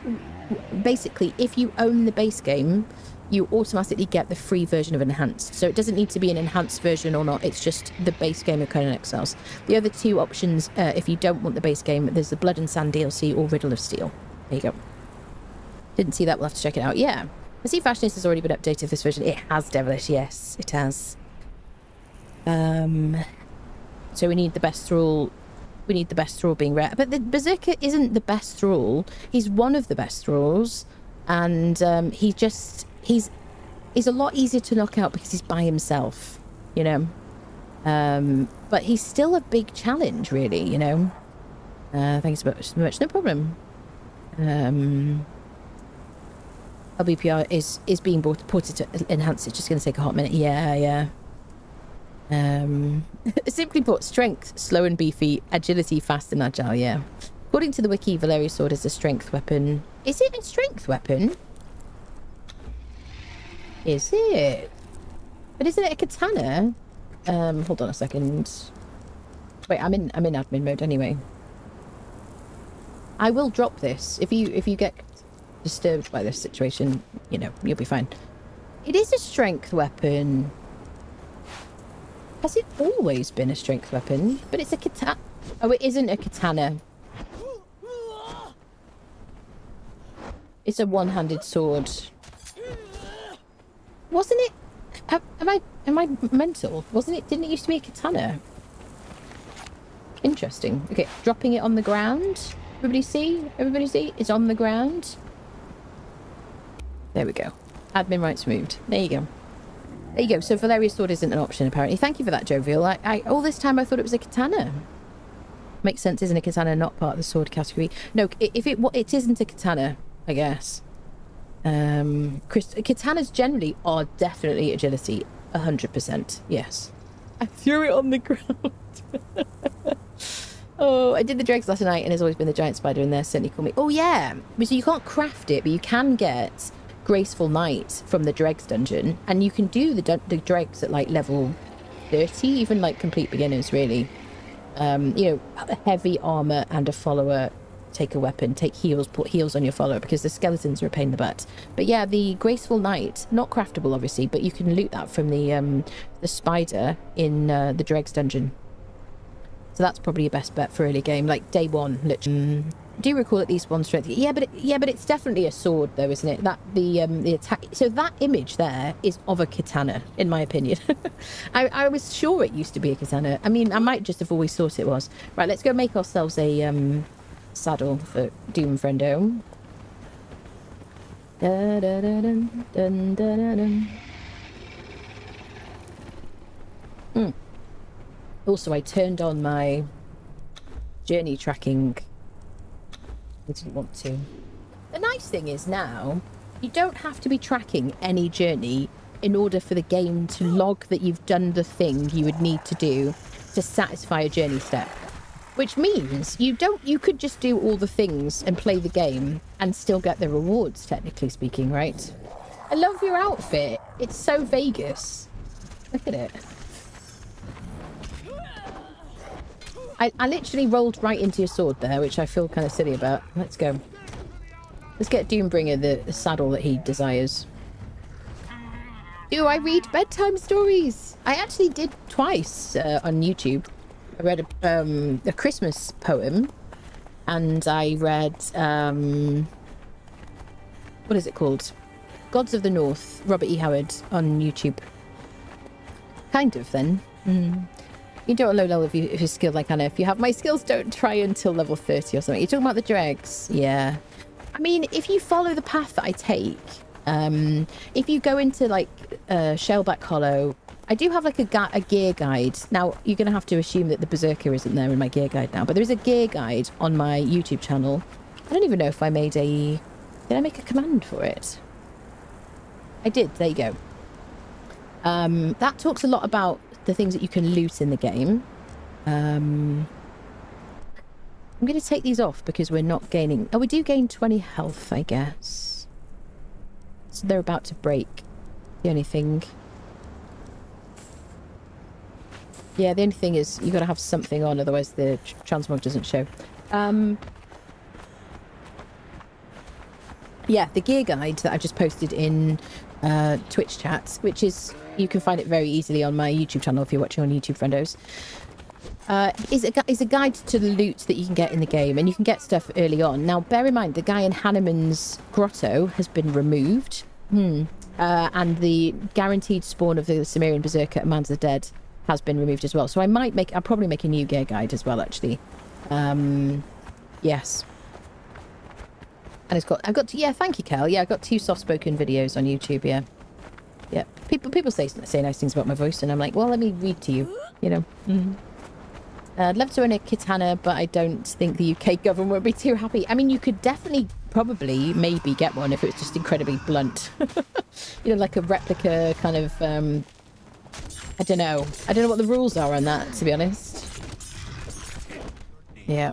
basically, if you own the base game, you automatically get the free version of enhanced. So it doesn't need to be an enhanced version or not. It's just the base game of Conan Exiles. The other two options, if you don't want the base game, there's the Blood and Sand DLC or Riddle of Steel. There you go. Didn't see that. We'll have to check it out. Yeah. I see Fashionist has already been updated for this version. It has, Devilish. Yes, it has. So we need the best thrall. We need the best thrall being rare. But the Berserker isn't the best thrall. He's one of the best thralls. And he's a lot easier to knock out because he's by himself, you know. But he's still a big challenge, really, you know. Thanks so much. No problem. LBPR is being ported to enhance. It's just going to take a hot minute. Yeah. Simply put, strength, slow and beefy, agility, fast and agile, yeah. According to the wiki, Valeria's sword is a strength weapon. Is it a strength weapon? Is it? But isn't it a katana? Hold on a second. Wait, I'm in admin mode anyway. I will drop this. If you get disturbed by this situation, you know, you'll be fine. It is a strength weapon. Has it always been a strength weapon? But it's a katana. Oh, it isn't a katana. It's a one-handed sword. Wasn't it? Am I mental? Wasn't it? Didn't it used to be a katana? Interesting. Okay, dropping it on the ground. Everybody see? Everybody see? It's on the ground. There we go. Admin rights moved. There you go. There you go. So Valeria's sword isn't an option, apparently. Thank you for that, Jovial. All this time I thought it was a katana. Makes sense, isn't a katana not part of the sword category? No, if it isn't a katana, I guess. Katanas generally are definitely agility. 100%. Yes. I threw it on the ground. Oh, I did the dregs last night and there's always been the giant spider in there. Certainly call me. Oh, yeah. So you can't craft it, but you can get Graceful Knight from the dregs dungeon. And you can do the dregs at like level 30, even like complete beginners, really. You know, heavy armor and a follower. Take a weapon, take heals, put heals on your follower because the skeletons are a pain in the butt. But yeah, the Graceful Knight, not craftable obviously, but you can loot that from the spider in the dregs dungeon. So that's probably your best bet for early game, like day one, literally. Do recall at least one strength. Yeah, but it's definitely a sword though, isn't it? That the attack. So that image there is of a katana, in my opinion. I was sure it used to be a katana. I mean, I might just have always thought it was. Right, let's go make ourselves a saddle for Doom Friendo. Da, da, da, dun, dun, da, da, dun. Also, I turned on my journey tracking. I didn't want to. The nice thing is now, you don't have to be tracking any journey in order for the game to log that you've done the thing you would need to do to satisfy a journey step. Which means you could just do all the things and play the game and still get the rewards, technically speaking, right? I love your outfit. It's so Vegas. Look at it. I literally rolled right into your sword there, which I feel kind of silly about. Let's go. Let's get Doombringer the saddle that he desires. Do I read bedtime stories? I actually did twice on YouTube. I read a Christmas poem, and I read, what is it called? Gods of the North, Robert E. Howard on YouTube. Kind of, then. You do it at low level if you're skilled like Anna. If you have my skills, don't try until level 30 or something. You're talking about the dregs? Yeah. I mean, if you follow the path that I take, if you go into, like, Shellback Hollow, I do have, like, a gear guide. Now, you're going to have to assume that the Berserker isn't there in my gear guide now, but there is a gear guide on my YouTube channel. I don't even know if I made a... Did I make a command for it? I did. There you go. That talks a lot about the things that you can loot in the game. I'm going to take these off because we're not gaining... Oh, we do gain 20 health, I guess. So they're about to break. The only thing... Yeah, the only thing is you got to have something on, otherwise the transmog doesn't show. Yeah, the gear guide that I just posted in Twitch chats, which is... You can find it very easily on my YouTube channel if you're watching on YouTube, friendos. Is a guide to the loot that you can get in the game, and you can get stuff early on. Now, bear in mind, the guy in Hanneman's grotto has been removed. And the guaranteed spawn of the Sumerian Berserker at Man's the Dead has been removed as well. So I'll probably make a new gear guide as well, actually. Yes. And I've got yeah, thank you, Kel. Yeah, I've got 2 soft-spoken videos on YouTube, yeah. Yeah, people say nice things about my voice, and I'm like, well, let me read to you, you know. I'd love to own a katana, but I don't think the UK government would be too happy. I mean, you could definitely, probably, maybe get one if it was just incredibly blunt. You know, like a replica kind of, I don't know what the rules are on that, to be honest. Yeah.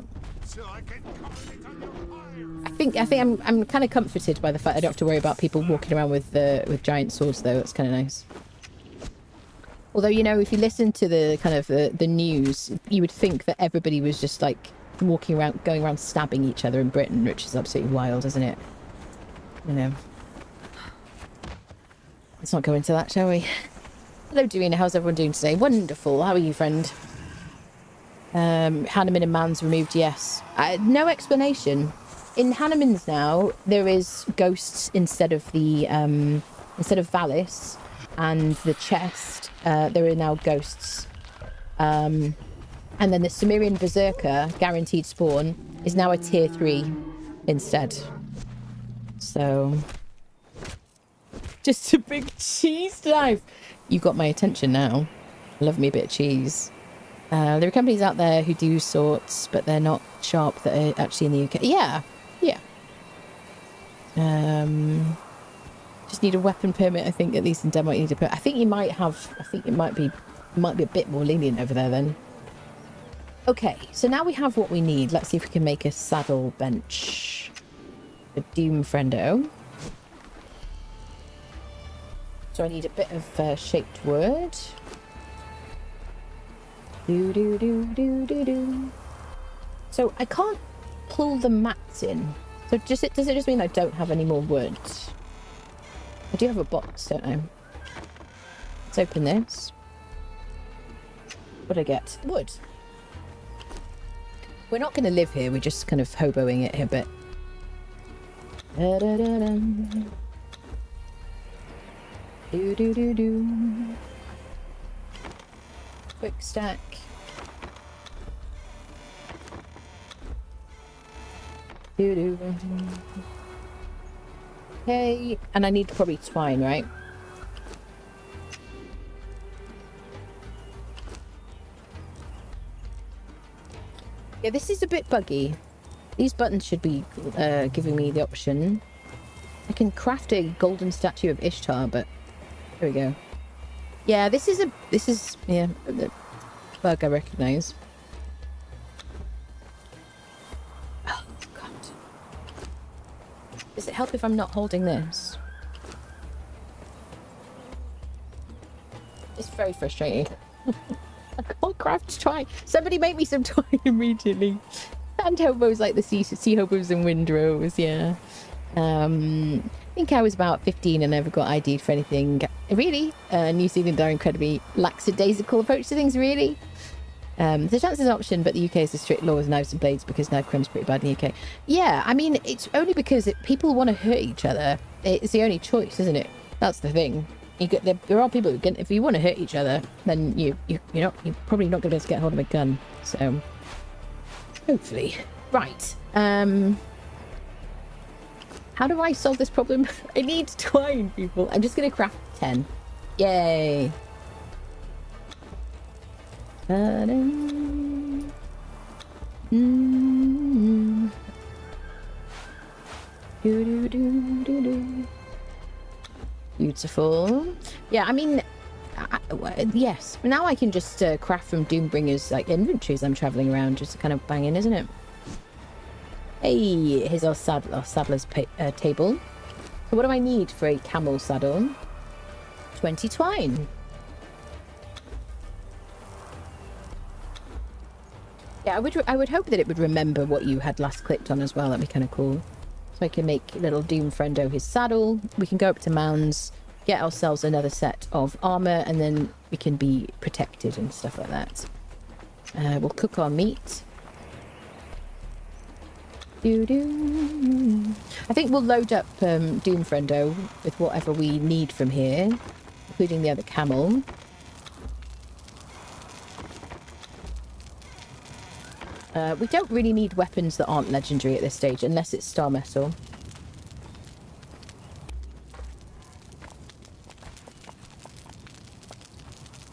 I think I'm kind of comforted by the fact I don't have to worry about people walking around with giant swords, though. That's kind of nice. Although, you know, if you listen to the kind of the news, you would think that everybody was just like walking around, going around stabbing each other in Britain, which is absolutely wild, isn't it? You know. Let's not go into that, shall we? Hello, Davina. How's everyone doing today? Wonderful. How are you, friend? Hanneman and Mans removed, yes. No explanation. In Hanneman's now, there is ghosts instead of the instead of Valis and the chest. There are now ghosts. And then the Sumerian Berserker, guaranteed spawn, is now a tier 3 instead. So, just a big cheese knife. You got my attention now. Love me a bit of cheese. There are companies out there who do sorts, but they're not sharp that are actually in the UK. Yeah, yeah. Just need a weapon permit, I think, at least in Denmark you need a permit. I think you might have, I think it might be a bit more lenient over there then. Okay, so now we have what we need. Let's see if we can make a saddle bench. A Doom Friendo. So I need a bit of shaped wood. Do. So I can't pull the mats in. So does it just mean I don't have any more wood? I do have a box, don't I? Let's open this. What do I get? Wood. We're not going to live here. We're just kind of hoboing it a bit. Do. Quick stack. Do. Okay, and I need probably twine, right? Yeah, this is a bit buggy. These buttons should be giving me the option. I can craft a golden statue of Ishtar, but there we go. Yeah, this is a bug I recognise. Oh god. Does it help if I'm not holding this? It's very frustrating. I can't craft twine. Somebody make me some twine immediately. And hobos like the sea hobos and windrows, yeah. I think I was about 15 and never got ID'd for anything. Really? New Zealand are incredibly lackadaisical approach to things, really. The chance is an option, but the UK has a strict law with knives and blades because knife crime's pretty bad in the UK. Yeah, I mean, it's only because people want to hurt each other. It's the only choice, isn't it? That's the thing. There are people who can, if you want to hurt each other, then you're probably not going to be able to get hold of a gun. So, hopefully. Right. How do I solve this problem? I need twine, people. I'm just going to craft 10. Yay. Beautiful. Yeah, I mean, yes. Now I can just craft from Doombringer's like inventories I'm traveling around, just kind of banging, isn't it? Hey, here's our saddler's table. So what do I need for a camel saddle? 20 twine. Yeah, I would hope that it would remember what you had last clicked on as well. That'd be kind of cool. So I can make little Doom Friendo his saddle. We can go up to Mounds, get ourselves another set of armor, and then we can be protected and stuff like that. We'll cook our meat. I think we'll load up Doom Friendo with whatever we need from here, including the other camel. We don't really need weapons that aren't legendary at this stage, unless it's star metal.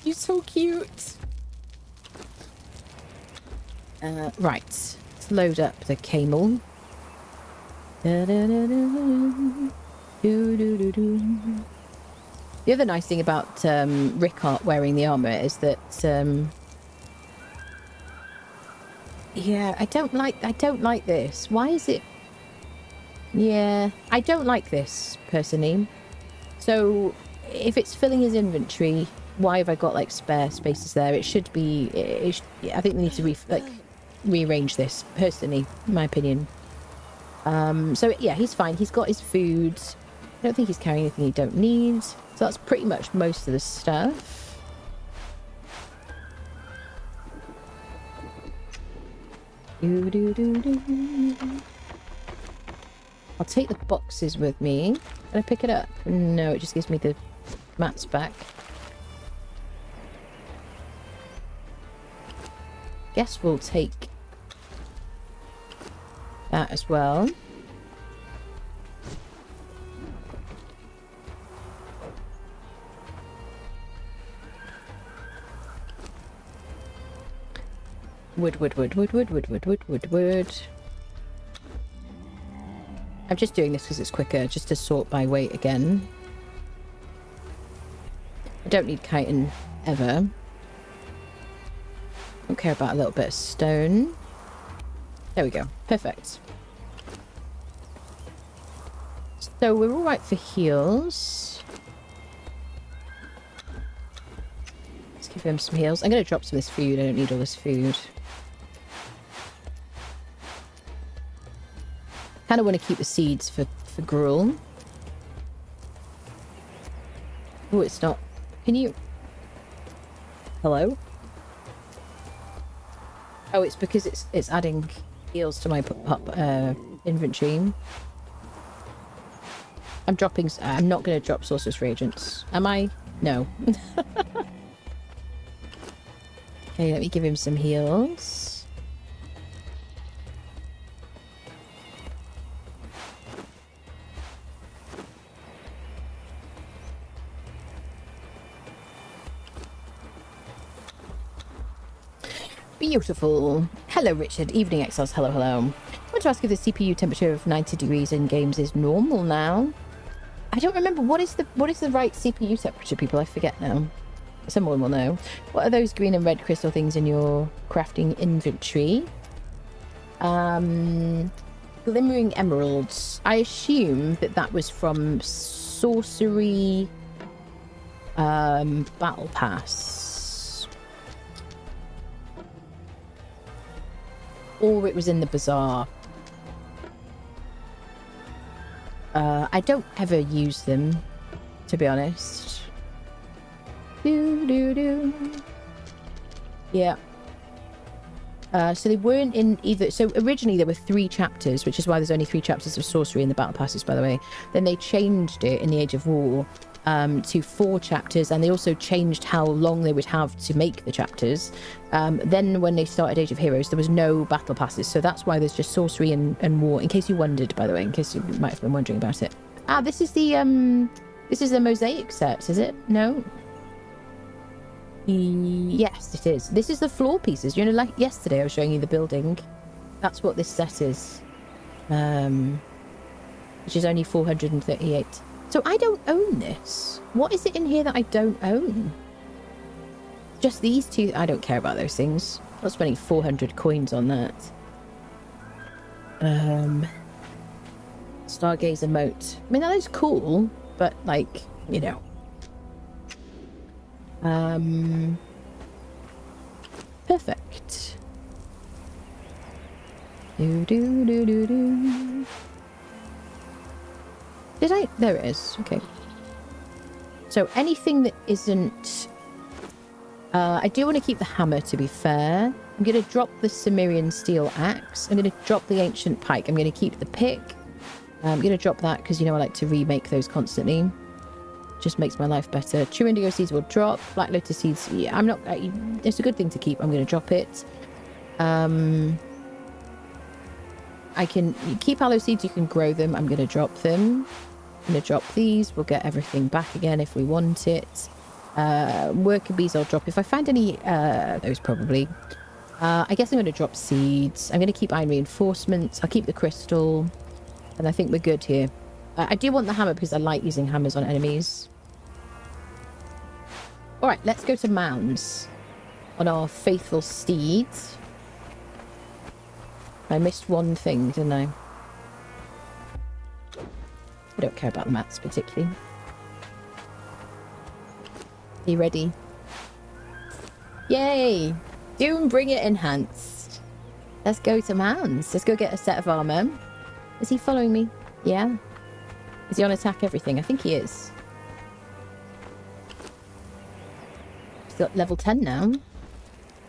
You're so cute. Right, let's load up the camel. The other nice thing about Rickard wearing the armor is that yeah, I don't like this. Why is it? Yeah, I don't like this personally. So if it's filling his inventory, why have I got like spare spaces there? It should be. I think they need to rearrange this. Personally, in my opinion. So yeah, he's fine. He's got his food. I don't think he's carrying anything he don't need. So that's pretty much most of the stuff. I'll take the boxes with me. Can I pick it up? No, it just gives me the mats back. Guess we'll take that as well. Wood. I'm just doing this because it's quicker, just to sort by weight again. I don't need chitin ever. Don't care about a little bit of stone. There we go. Perfect. So we're all right for heals. Let's give him some heals. I'm going to drop some of this food. I don't need all this food. Kind of want to keep the seeds for gruel. Oh, it's not. Can you... Hello? Oh, it's because it's adding heals to my inventory. I'm dropping... I'm not going to drop sorcerer's reagents. Am I? No. Okay, let me give him some heals. Beautiful. Hello, Richard. Evening Exiles. Hello, hello. I want to ask if the CPU temperature of 90 degrees in games is normal now. I don't remember. What is the right CPU temperature, people? I forget now. Someone will know. What are those green and red crystal things in your crafting inventory? Glimmering emeralds. I assume that was from sorcery battle pass. Or it was in the bazaar. I don't ever use them, to be honest. Yeah. So they weren't in either. So originally there were 3 chapters, which is why there's only 3 chapters of sorcery in the battle passes, by the way. Then they changed it in the Age of War to 4 chapters, and they also changed how long they would have to make the chapters. Then when they started Age of Heroes, there was no battle passes, so that's why there's just sorcery and war, in case you wondered, by the way, in case you might have been wondering about it. Ah, this is the mosaic set, is it? No? Yes, it is. This is the floor pieces. You know, like yesterday I was showing you the building. That's what this set is. Which is only 438. So I don't own this. What is it in here that I don't own? Just these 2. I don't care about those things. I'm not spending 400 coins on that. Stargazer moat. I mean, that is cool, but like, you know. Perfect. Did I? There it is. Okay. So anything that isn't... I do want to keep the hammer, to be fair. I'm going to drop the Cimmerian steel axe. I'm going to drop the ancient pike. I'm going to keep the pick. I'm going to drop that because, you know, I like to remake those constantly. Just makes my life better. True indigo seeds will drop. Black lotus seeds, yeah, I'm not... it's a good thing to keep. I'm going to drop it. I can keep aloe seeds. You can grow them. I'm going to drop them. I'm going to drop these. We'll get everything back again if we want it. Worker bees I'll drop if I find any. Those probably. I guess I'm going to drop seeds. I'm going to keep iron reinforcements. I'll keep the crystal. And I think we're good here. I do want the hammer because I like using hammers on enemies. Alright, let's go to mounds. On our faithful steeds. I missed one thing, didn't I? I don't care about the mats particularly. Are you ready? Yay! Doom, bring it enhanced. Let's go to Mans. Let's go get a set of armor. Is he following me? Yeah. Is he on attack everything? I think he is. He's got level 10 now.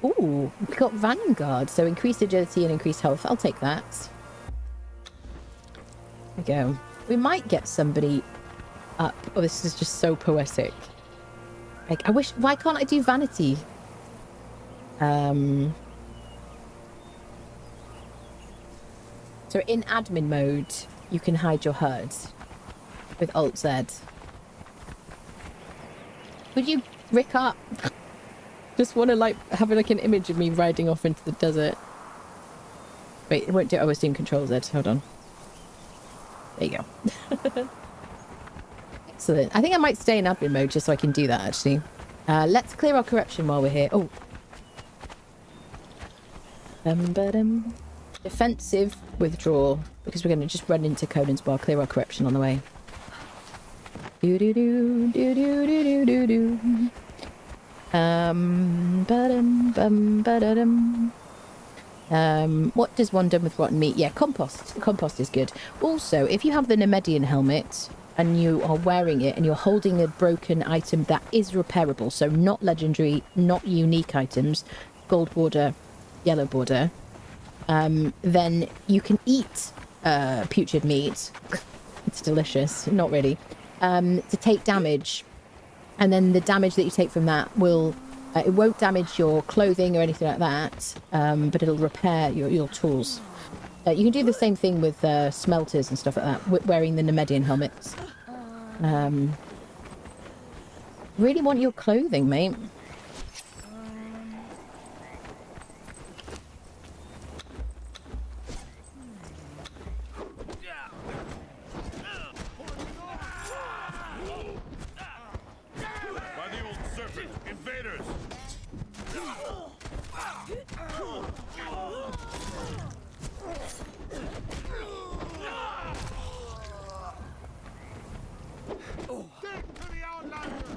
Ooh, we've got Vanguard. So increased agility and increased health. I'll take that. There we go. We might get somebody up. Oh, this is just so poetic. Like, I wish... Why can't I do vanity? So in admin mode, you can hide your HUD with Alt Z. Would you rick up? Just want to like have like an image of me riding off into the desert. Wait, it won't do. I was doing Control Z. Hold on. There you go. Excellent. I think I might stay in admin mode just so I can do that actually. Let's clear our corruption while we're here. Oh. Defensive withdrawal, because we're going to just run into Conan's bar, clear our corruption on the way. Do do do do do do do do. What does one done with rotten meat? Yeah, compost. Compost is good. Also, if you have the Nemedian helmet and you are wearing it and you're holding a broken item that is repairable, so not legendary, not unique items, gold border, yellow border, then you can eat putrid meat. It's delicious. Not really. To take damage, and then the damage that you take from that will it won't damage your clothing or anything like that, but it'll repair your tools. You can do the same thing with smelters and stuff like that, wearing the Nemedian helmets. Really want your clothing, mate.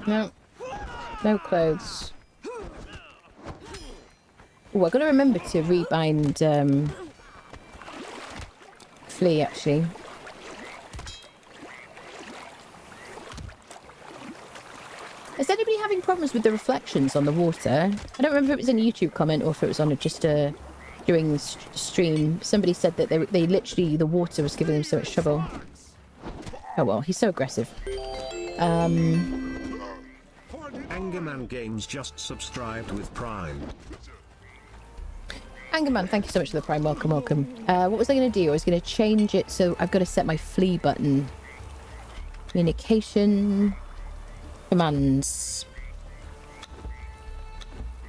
No. No clothes. Oh, I've got to remember to rebind Flea, actually. Is anybody having problems with the reflections on the water? I don't remember if it was in a YouTube comment or if it was on just during the stream. Somebody said that they literally, the water was giving them so much trouble. Oh well, he's so aggressive. Angerman Games just subscribed with Prime. Angerman, thank you so much for the Prime. Welcome, welcome. What was I going to do? I was going to change it, so I've got to set my Flea button. Communication. Commands.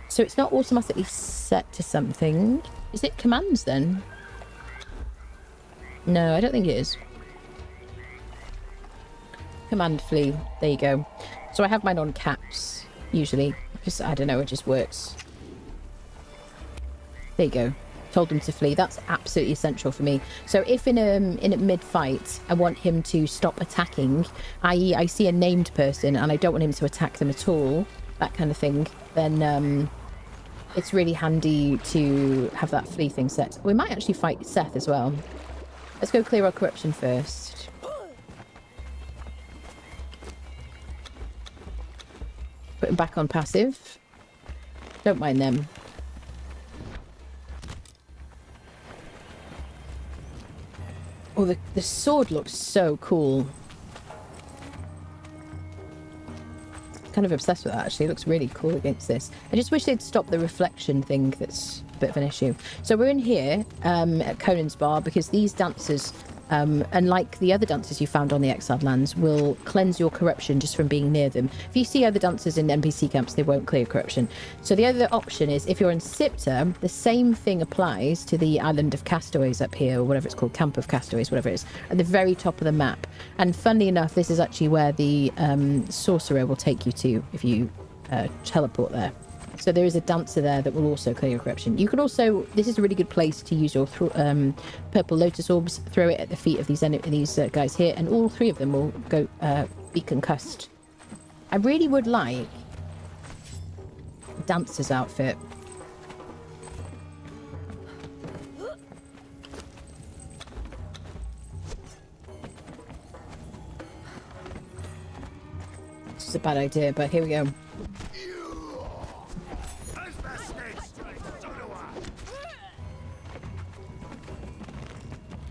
So it's not automatically set to something. Is it commands then? No, I don't think it is. Command Flea. There you go. So I have mine on caps, usually. Because, I don't know, it just works. There you go. Told him to flee. That's absolutely essential for me. So if in a mid-fight, I want him to stop attacking, i.e. I see a named person and I don't want him to attack them at all, that kind of thing, then it's really handy to have that flee thing set. We might actually fight Seth as well. Let's go clear our corruption first. Put him back on passive. Don't mind them. Oh, the sword looks so cool. Kind of obsessed with that, actually. It looks really cool against this. I just wish they'd stop the reflection thing. That's a bit of an issue. So we're in here at Conan's bar because these dancers, unlike the other dancers you found on the exiled lands, will cleanse your corruption just from being near them. If you see other dancers in NPC camps, they won't clear corruption. So the other option is, if you're in Sipta, the same thing applies to the island of Castaways up here, or whatever it's called, Camp of Castaways, whatever it is, at the very top of the map. And funnily enough, this is actually where the sorcerer will take you to if you teleport there. So there is a dancer there that will also clear your corruption. You can also, this is a really good place to use your purple lotus orbs, throw it at the feet of these guys here, and all three of them will go be concussed. I really would like dancer's outfit. This is a bad idea, but here we go.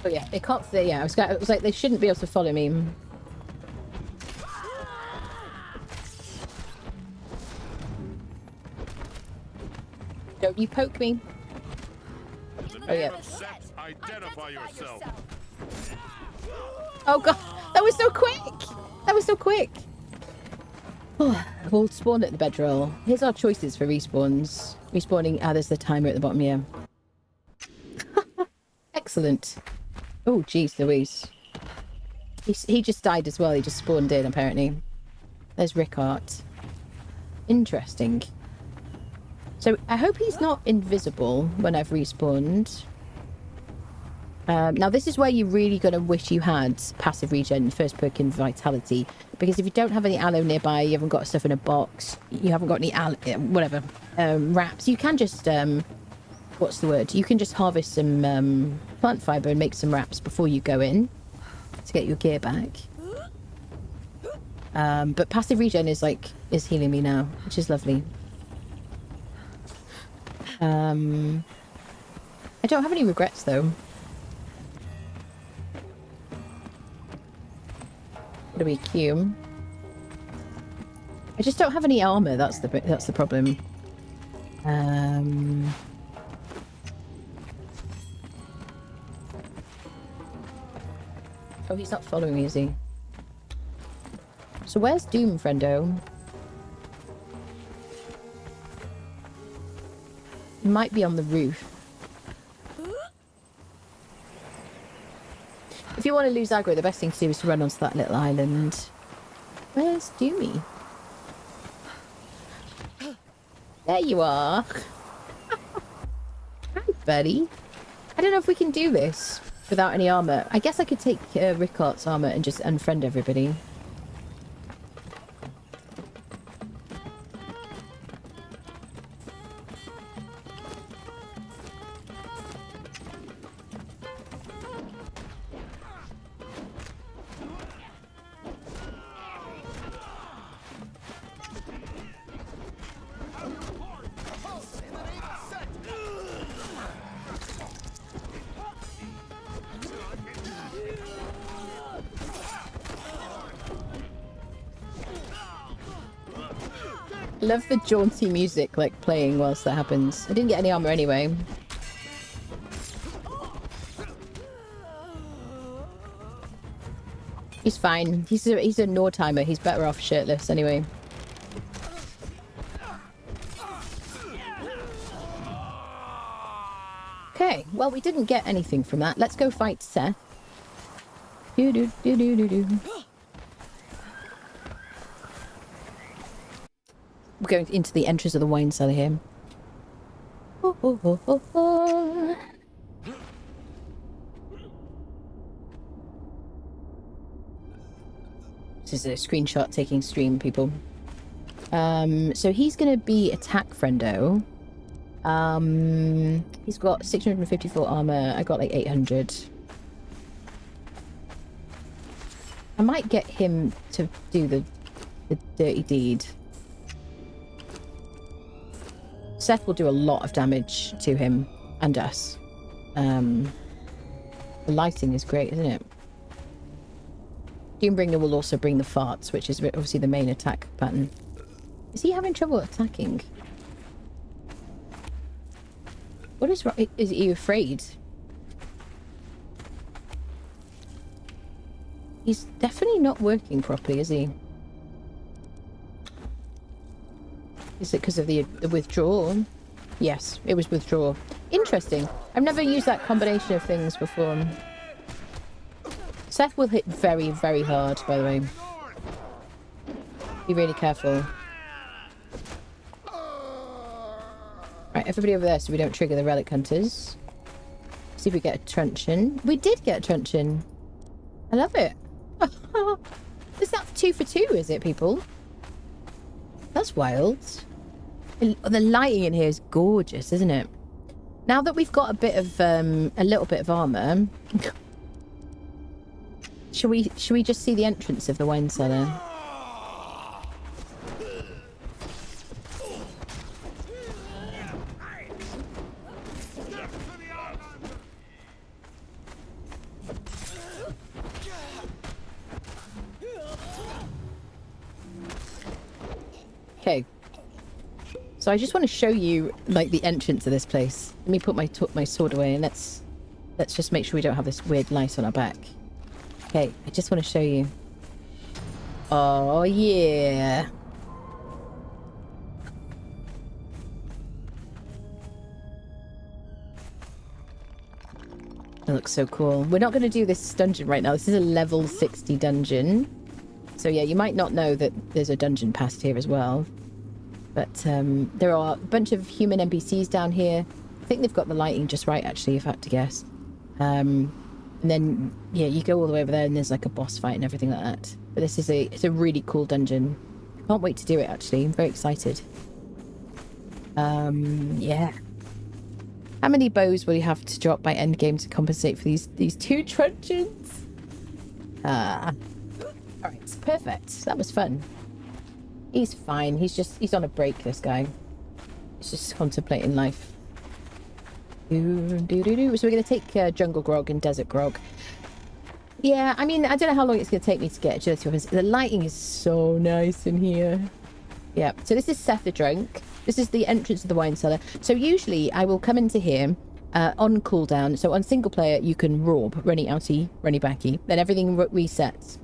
Oh yeah, they can't. Yeah, I was like, they shouldn't be able to follow me. Don't you poke me? Oh yeah. Identify yourself. Oh god, that was so quick. That was so quick. Oh, we'll spawn at the bedroll. Here's our choices for respawns. Respawning. Ah, there's the timer at the bottom here. Excellent. Oh, jeez, Louise. He just died as well. He just spawned in, apparently. There's Rickard. Interesting. So, I hope he's not invisible when I've respawned. Now, this is where you're really going to wish you had passive regen, first perk in Vitality. Because if you don't have any aloe nearby, you haven't got stuff in a box, you haven't got any whatever, wraps, you can just... what's the word? You can just harvest some plant fiber and make some wraps before you go in to get your gear back. But passive regen is healing me now, which is lovely. I don't have any regrets though. What do we queue? I just don't have any armor. That's the problem. Oh, he's not following me, is he? So where's Doom, friendo? He might be on the roof. If you want to lose aggro, the best thing to do is to run onto that little island. Where's Doomy? There you are. Hi, buddy. I don't know if we can do this without any armor. I guess I could take Rickard's armor and just unfriend everybody. Love the jaunty music playing whilst that happens. I didn't get any armor anyway. He's fine. He's a Nord timer. He's better off shirtless anyway. Okay, well we didn't get anything from that. Let's go fight Seth. Do do do do do do. We're going into the entrance of the wine cellar here. Oh, oh, oh, oh, oh. This is a screenshot taking stream, people. So he's going to be attack friendo. He's got 654 armor. I got 800. I might get him to do the dirty deed. Seth will do a lot of damage to him and us. The lighting is great, isn't it? Doombringer will also bring the farts, which is obviously the main attack pattern. Is he having trouble attacking? What is wrong? Is he afraid? He's definitely not working properly, is he? Is it because of the withdrawal? Yes, it was withdrawal. Interesting. I've never used that combination of things before. Seth will hit very, very hard, by the way. Be really careful. Right, everybody over there so we don't trigger the relic hunters. See if we get a truncheon. We did get a truncheon. I love it. Is that 2 for 2, is it, people? That's wild. The lighting in here is gorgeous, isn't it? Now that we've got a little bit of armor, should we just see the entrance of the wine cellar? Okay. So I just want to show you like the entrance of this place. Let me put my sword away and let's just make sure we don't have this weird light on our back. Okay, I just want to show you. Oh yeah. It looks so cool. We're not going to do this dungeon right now. This is a level 60 dungeon. So yeah, you might not know that there's a dungeon past here as well. But there are a bunch of human NPCs down here. I think they've got the lighting just right, actually, if I had to guess. And then, yeah, you go all the way over there and there's like a boss fight and everything like that. But this is it's a really cool dungeon. Can't wait to do it, actually. I'm very excited. Yeah. How many bows will you have to drop by endgame to compensate for these 2 truncheons? Alright, perfect. That was fun. He's fine. He's on a break, this guy. He's just contemplating life. So we're going to take Jungle Grog and Desert Grog. Yeah, I mean, I don't know how long it's going to take me to get agility weapons. The lighting is so nice in here. Yeah, so this is Seth the Drunk. This is the entrance of the wine cellar. So usually I will come into here on cooldown. So on single player, you can rob, runny outie, runny backy. Then everything resets.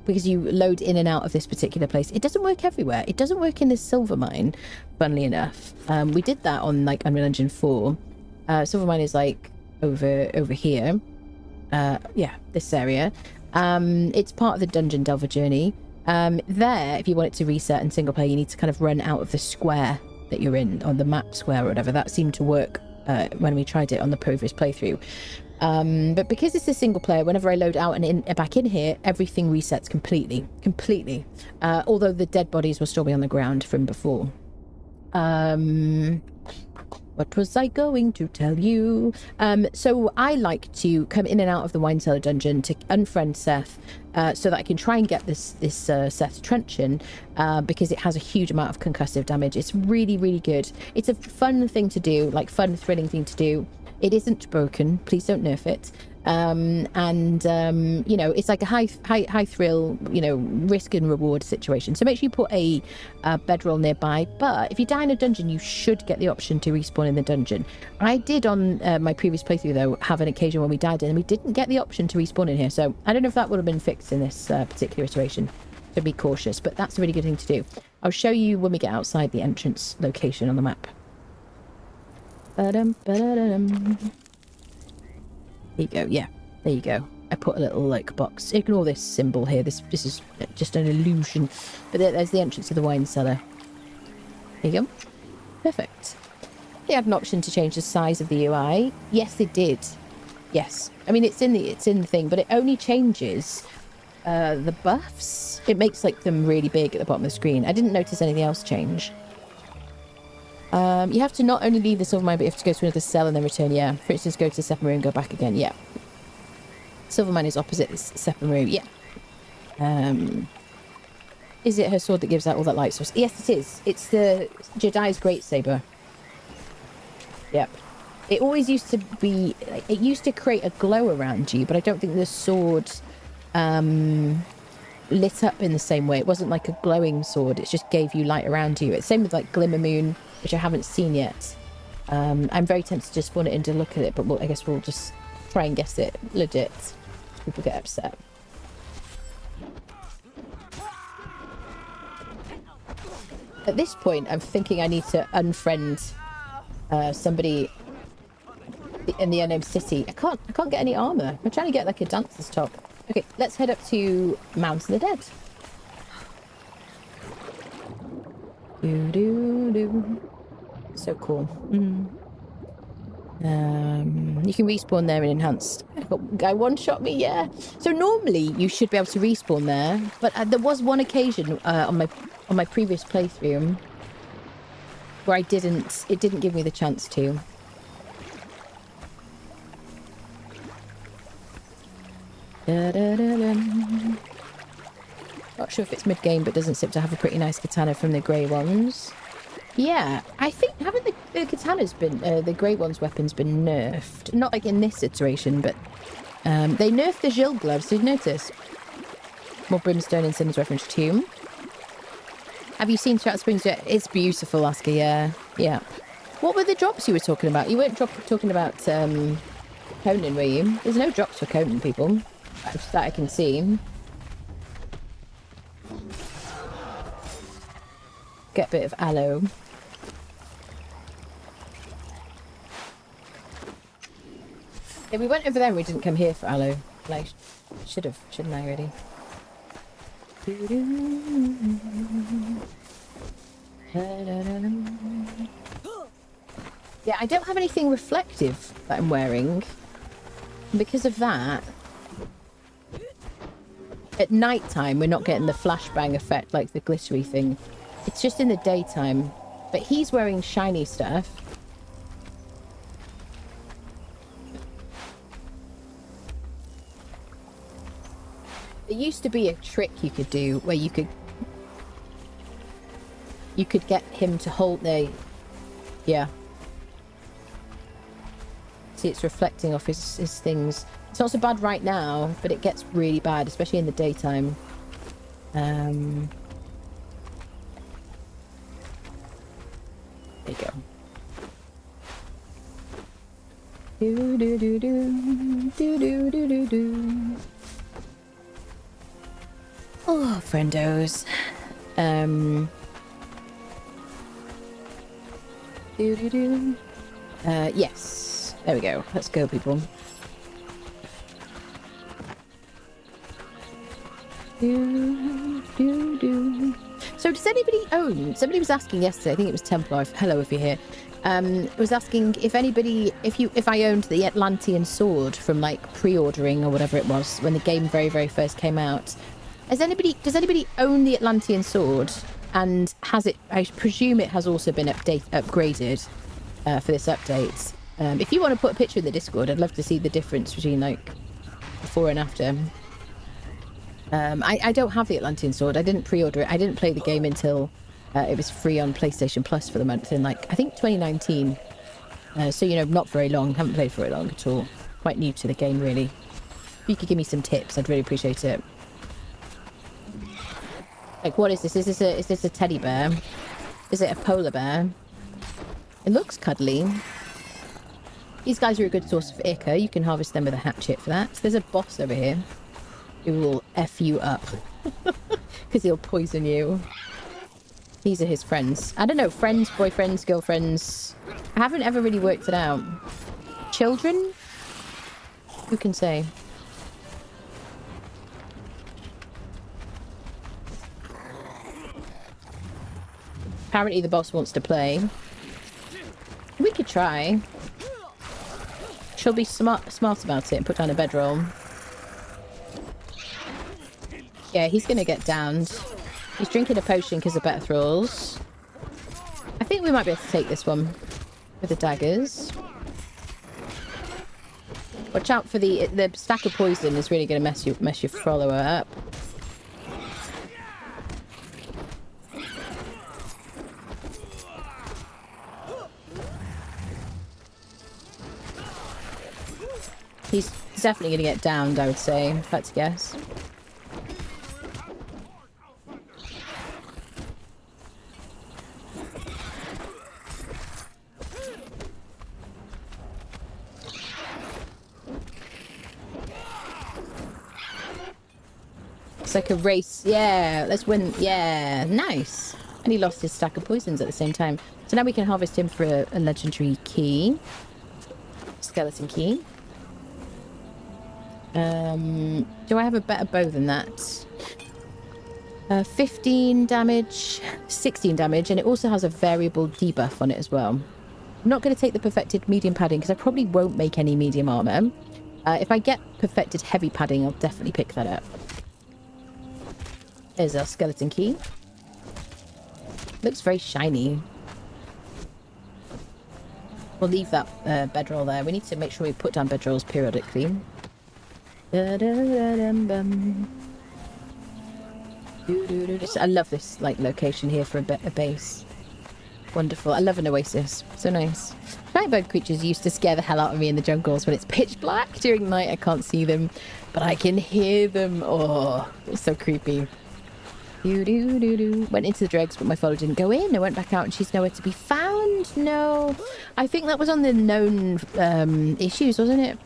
Because you load in and out of this particular place. It doesn't work everywhere. It doesn't work in this silver mine, funnily enough. We did that on like Unreal Engine 4. Silver mine is like over here. Yeah, this area. It's part of the Dungeon Delver journey. There, if you want it to reset in single player, you need to kind of run out of the square that you're in, on the map square or whatever. That seemed to work when we tried it on the previous playthrough. But because it's a single player, whenever I load out and back in here, everything resets completely. Although the dead bodies will still be on the ground from before. What was I going to tell you? So I like to come in and out of the wine cellar dungeon to unfriend Seth, so that I can try and get this Seth truncheon, because it has a huge amount of concussive damage. It's really good. It's a fun thing to do, like fun, thrilling thing to do. It isn't broken. Please don't nerf it. You know, it's like a high thrill, you know, risk and reward situation. So make sure you put a bedroll nearby. But if you die in a dungeon, you should get the option to respawn in the dungeon. I did on my previous playthrough, though, have an occasion when we died and we didn't get the option to respawn in here. So I don't know if that would have been fixed in this particular iteration. So be cautious. But that's a really good thing to do. I'll show you when we get outside the entrance location on the map. There you go. Yeah, there you go. I put a little like box. Ignore this symbol here. This is just an illusion. But there's the entrance to the wine cellar. There you go. Perfect. They had an option to change the size of the UI. Yes, they did. Yes. I mean, it's in the thing, but it only changes the buffs. It makes like them really big at the bottom of the screen. I didn't notice anything else change. You have to not only leave the silver mine, but you have to go to another cell and then return. Yeah. For instance, go to Sephiroth and go back again. Yeah. Silver mine is opposite Sephiroth. Yeah. Is it her sword that gives out all that light source? Yes, it is. It's the Jedi's greatsaber. Yep. It always used to be... It used to create a glow around you, but I don't think the sword lit up in the same way. It wasn't like a glowing sword. It just gave you light around you. It's same with like Glimmer Moon, which I haven't seen yet. I'm very tempted to just spawn it in to look at it, but I guess we'll just try and guess it legit. People get upset. At this point, I'm thinking I need to unfriend somebody in the unnamed city. I can't get any armor. I'm trying to get like a dancer's top. Okay, let's head up to Mount of the Dead. So cool. You can respawn there in enhanced. Guy one-shot me, yeah. So normally you should be able to respawn there, but there was one occasion on my previous playthrough where it didn't give me the chance to. Not sure if it's mid-game, but doesn't seem to have a pretty nice katana from the grey ones. Yeah, I think haven't the katana's been the grey one's weapons been nerfed? Not like in this iteration, but they nerfed the Jill gloves. Did you notice? More brimstone in Sinner's reference tomb. Have you seen Chat Springs yet? It's beautiful, Asker. Yeah, yeah. What were the drops you were talking about? You weren't talking about Conan, were you? There's no drops for Conan, people. That I can see. Get a bit of aloe. Yeah, we went over there and we didn't come here for aloe. Like, shouldn't I really? Yeah, I don't have anything reflective that I'm wearing. Because of that, at night time, we're not getting the flashbang effect like the glittery thing. It's just in the daytime. But he's wearing shiny stuff. There used to be a trick you could do where you could get him to hold the... Yeah. See, it's reflecting off his things. It's not so bad right now, but it gets really bad, especially in the daytime. There you go. Do do do do do do do do do. Oh, friendos. Do do do. Yes. There we go. Let's go, people. Do do do. So does anybody own? Somebody was asking yesterday. I think it was Templar. Hello, if you're here. Was asking if anybody, if I owned the Atlantean sword from like pre-ordering or whatever it was when the game very first came out. Does anybody own the Atlantean sword? And has it? I presume it has also been upgraded for this update. If you want to put a picture in the Discord, I'd love to see the difference between like before and after. I don't have the Atlantean sword. I didn't pre-order it. I didn't play the game until it was free on PlayStation Plus for the month in like I think 2019. So you know, not very long. Haven't played for it long at all. Quite new to the game, really. If you could give me some tips, I'd really appreciate it. Like, what is this? Is this a teddy bear? Is it a polar bear? It looks cuddly. These guys are a good source of ichor. You can harvest them with a hatchet for that. There's a boss over here who will F you up. Because he'll poison you. These are his friends. I don't know, friends, boyfriends, girlfriends. I haven't ever really worked it out. Children? Who can say? Apparently the boss wants to play. We could try. She'll be smart about it and put down a bedroll. Yeah, he's gonna get downed. He's drinking a potion because of better thralls. I think we might be able to take this one with the daggers. Watch out for the stack of poison is really gonna mess your follower up. He's definitely going to get downed, I would say, if I had to guess. It's like a race. Yeah, let's win. Yeah, nice. And he lost his stack of poisons at the same time. So now we can harvest him for a legendary key. Skeleton key. Do I have a better bow than that? 15 damage, 16 damage, and it also has a variable debuff on it as well. I'm not going to take the perfected medium padding because I probably won't make any medium armor. If I get perfected heavy padding, I'll definitely pick that up. There's our skeleton key. Looks very shiny. We'll leave that bedroll there. We need to make sure we put down bedrolls periodically. I love this like location here for a base. Wonderful. I love an oasis. So nice. Giant bird creatures used to scare the hell out of me in the jungles when it's pitch black during the night. I can't see them, but I can hear them. Oh, it's so creepy. Went into the dregs, but my follower didn't go in. I went back out and she's nowhere to be found. No. I think that was on the known issues, wasn't it?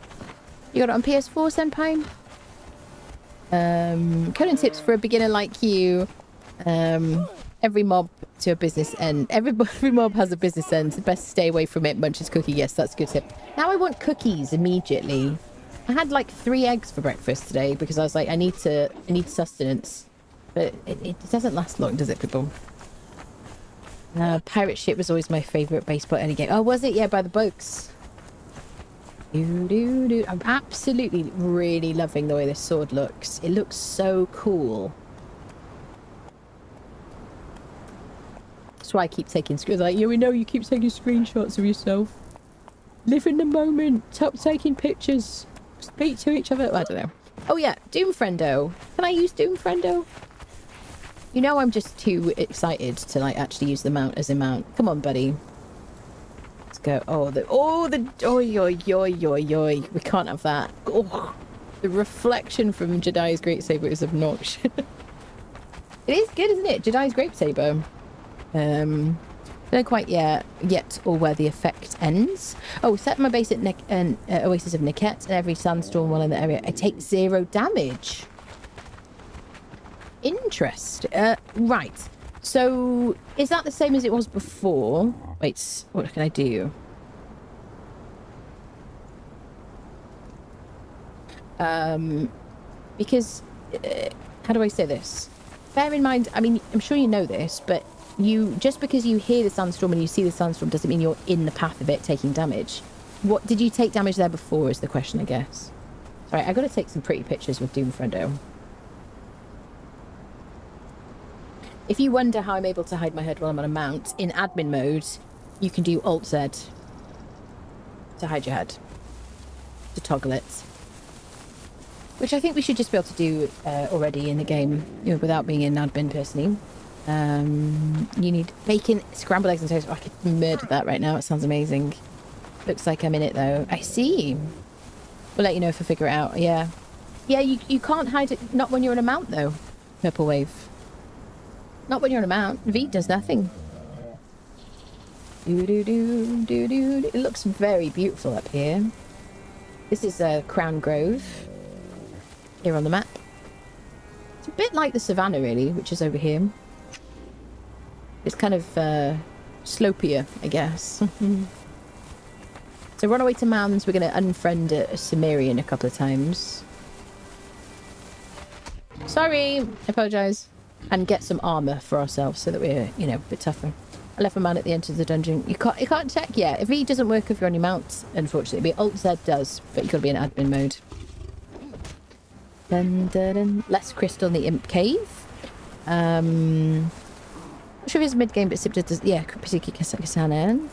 You got it on PS4, Senpai? Conan tips for a beginner like you. Every mob to a business end. Every mob has a business end. It's best to stay away from it. Munch's cookie. Yes, that's a good tip. Now I want cookies immediately. I had like 3 eggs for breakfast today because I was like, I need sustenance. But it doesn't last long, does it, people? Pirate ship was always my favourite base spot any game. Oh, was it? Yeah, by the boats. I'm absolutely really loving the way this sword looks. It looks so cool. That's why I keep taking screenshots. Like, yeah, we know you keep taking screenshots of yourself. Live in the moment. Stop taking pictures. Speak to each other. I don't know. Oh yeah, Doom Friendo. Can I use Doom Friendo? You know I'm just too excited to like actually use the mount as a mount. Come on, buddy. Let's go. We can't have that. Oh, the reflection from Jedi's Great Saber is obnoxious. It is good, isn't it? Jedi's Great Saber. Don't quite yet or where the effect ends. Oh, set my base at Oasis of Niket, and every sandstorm while in the area I take 0 damage. Interest. Right. So is that the same as it was before? Wait, what can I do? Because how do I say this? Bear in mind, I mean, I'm sure you know this, but just because you hear the sandstorm and you see the sandstorm doesn't mean you're in the path of it taking damage. What did you take damage there before is the question, I guess. Sorry, I got to take some pretty pictures with Doom Friendo. If you wonder how I'm able to hide my head while I'm on a mount, in admin mode, you can do Alt-Z to hide your head, to toggle it. Which I think we should just be able to do already in the game, you know, without being in admin personally. You need bacon, scrambled eggs and toast. Oh, I could murder that right now. It sounds amazing. Looks like I'm in it though. I see. We'll let you know if I figure it out. Yeah. Yeah, you can't hide it. Not when you're on a mount though. Purple wave. Not when you're on a mount. V does nothing. It looks very beautiful up here. This is Crown Grove. Here on the map. It's a bit like the savannah really, which is over here. It's kind of slopier, I guess. So we're on our way to mounds. We're going to unfriend a Cimmerian a couple of times. Sorry, I apologise. And get some armour for ourselves so that we're, you know, a bit tougher. I left my man at the end of the dungeon. You can't check yet. If V doesn't work if you're on your mount, unfortunately. But Alt-Z does, but you've got to be in admin mode. Dun, dun, dun. Less crystal in the Imp Cave. Not sure if it's mid-game, but Sip does, yeah, Pisiki Kasanen.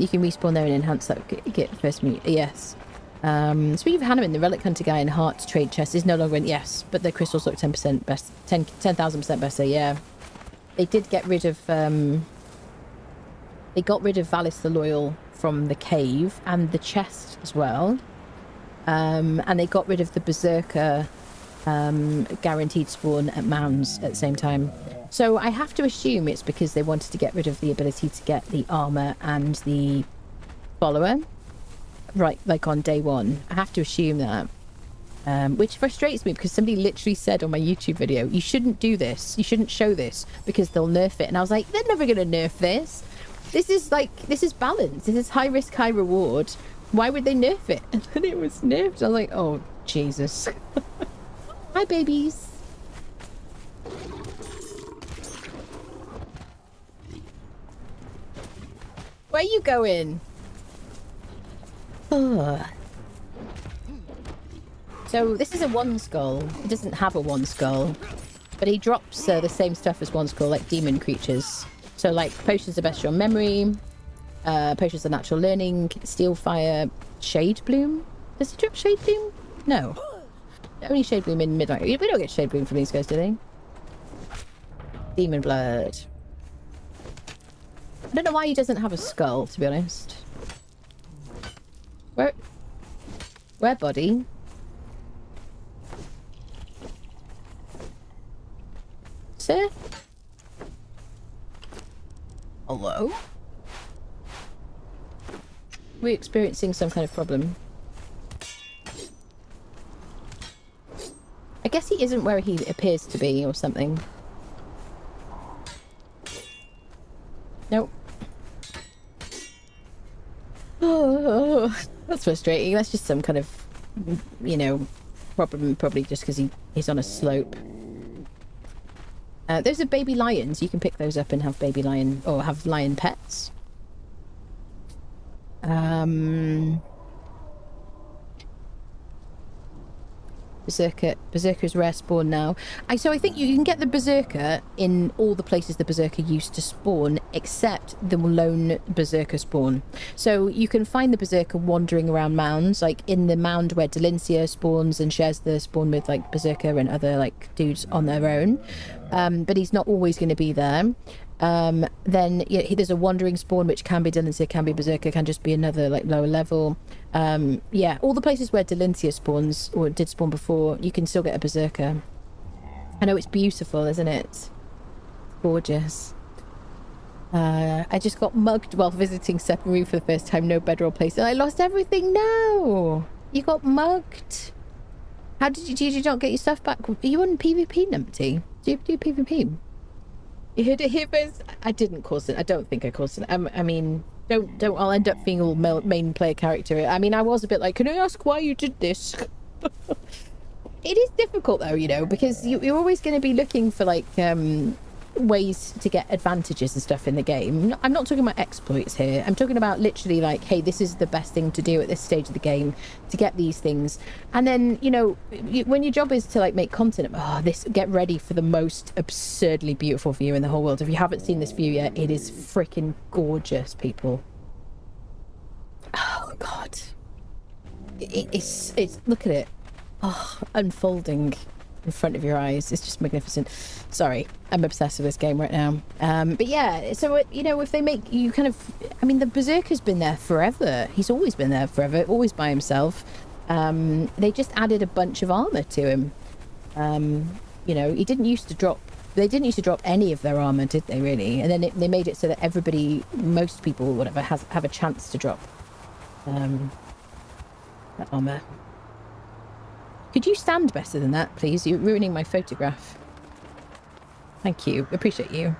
You can respawn there and enhance that get first meet. Yes. Speaking of Hanneman, the Relic Hunter guy in Heart trade chest is no longer in. Yes, but the crystals look 10% best, 10,000% better. Yeah, they did get rid of. They got rid of Valis the Loyal from the cave and the chest as well. And they got rid of the Berserker guaranteed spawn at Mounds at the same time. So I have to assume it's because they wanted to get rid of the ability to get the armor and the follower. Right, like on day one. I have to assume that. Which frustrates me because somebody literally said on my YouTube video, you shouldn't do this. You shouldn't show this because they'll nerf it. And I was like, they're never going to nerf this. This is balance. This is high risk, high reward. Why would they nerf it? And then it was nerfed. I was like, oh, Jesus. Hi, babies. Where you going? Oh. So this is a one skull. It doesn't have a one skull, but he drops the same stuff as one skull, like demon creatures. So like potions of bestial memory, Potions of natural learning, steel fire, shade bloom. Does it drop shade bloom? No. Only shade bloom in midnight. We don't get shade bloom from these guys, do they? Demon blood. I don't know why he doesn't have a skull, to be honest. Where body? Sir? Hello? We're experiencing some kind of problem. I guess he isn't where he appears to be or something. Nope. Oh, that's frustrating. That's just some kind of, you know, problem, probably just because he's on a slope. Those are baby lions. You can pick those up and have baby lion, or have lion pets. Berserker's rare spawn now. So I think you can get the Berserker in all the places the Berserker used to spawn, except the lone Berserker spawn. So you can find the Berserker wandering around mounds, like in the mound where Delincia spawns and shares the spawn with like Berserker and other like dudes on their own. But he's not always going to be there. Then there's a wandering spawn which can be Delincia, can be Berserker, can just be another like lower level. Yeah, all the places where Delincia spawns or did spawn before, you can still get a Berserker. I know, it's beautiful, isn't it? Gorgeous. I just got mugged while visiting Separu for the first time. No bedroll place, and I lost everything. No, you got mugged. How did you not get your stuff back? Are you on PvP, Numpty? Do you do PvP? You heard it here first. I didn't cause it. I don't think I caused it. I mean, don't. I'll end up being all main player character. I mean, I was a bit like, can I ask why you did this? It is difficult though, you know, because you're always going to be looking for like ways to get advantages and stuff in the game. I'm not talking about exploits here. I'm talking about literally like, hey, this is the best thing to do at this stage of the game to get these things. And then, you know, when your job is to like make content, get ready for the most absurdly beautiful view in the whole world. If you haven't seen this view yet, it is freaking gorgeous, people. Oh God, it's look at it. Oh, unfolding in front of your eyes. It's just magnificent. Sorry, I'm obsessed with this game right now. But yeah, so you know, if they make you kind of, I mean, the Berserker's been there forever. He's always been there forever, always by himself. They just added a bunch of armor to him. You know, he didn't used to drop. They didn't used to drop any of their armor, did they? Really? And then they made it so that everybody, most people, whatever, have a chance to drop that armor. Could you stand better than that, please? You're ruining my photograph. Thank you. Appreciate you.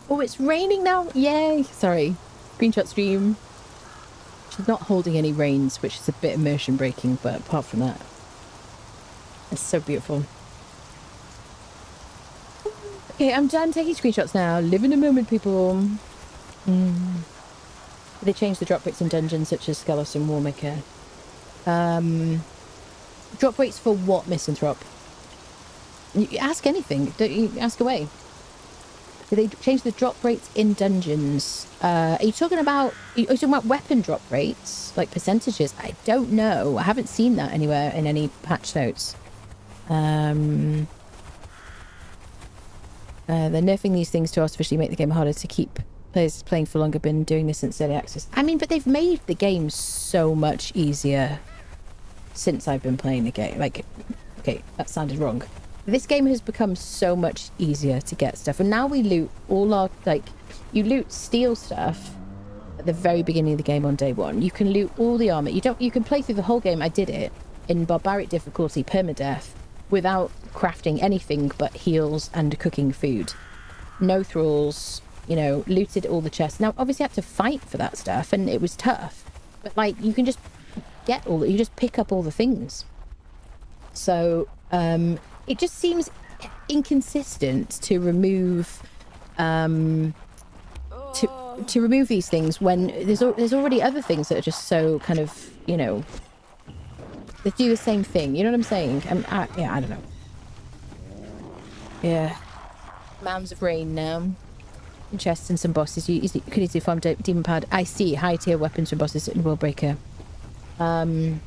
Oh, it's raining now? Yay! Sorry. Screenshot stream. She's not holding any reins, which is a bit immersion breaking, but apart from that, it's so beautiful. Okay, I'm done taking screenshots now. Live in a moment, people. They changed the drop rates in dungeons such as Skelos and Warmaker. Drop rates for what, Misanthrope? You ask anything. Don't you ask away? Did they change the drop rates in dungeons? Are you talking about weapon drop rates? Like percentages? I don't know. I haven't seen that anywhere in any patch notes. They're nerfing these things to artificially make the game harder to keep players playing for longer. Been doing this since early access. I mean, but they've made the game so much easier since I've been playing the game. Like, okay, that sounded wrong. This game has become so much easier to get stuff, and now we loot all our, like, you loot steel stuff at the very beginning of the game on day one. You can loot all the armor. You can play through the whole game. I did it in barbaric difficulty, permadeath, without crafting anything but heals and cooking food. No thralls, you know, looted all the chests. Now, obviously I had to fight for that stuff, and it was tough. But, like, you can just get all that. You just pick up all the things. So, it just seems inconsistent to remove, to remove these things when there's already other things that are just so kind of, you know, They do the same thing. You know what I'm saying? Yeah, I don't know. Yeah. Mounds of Rain now. Chests and some bosses. You could easily farm demon pad. I see. High tier weapons from bosses in World Breaker. Well,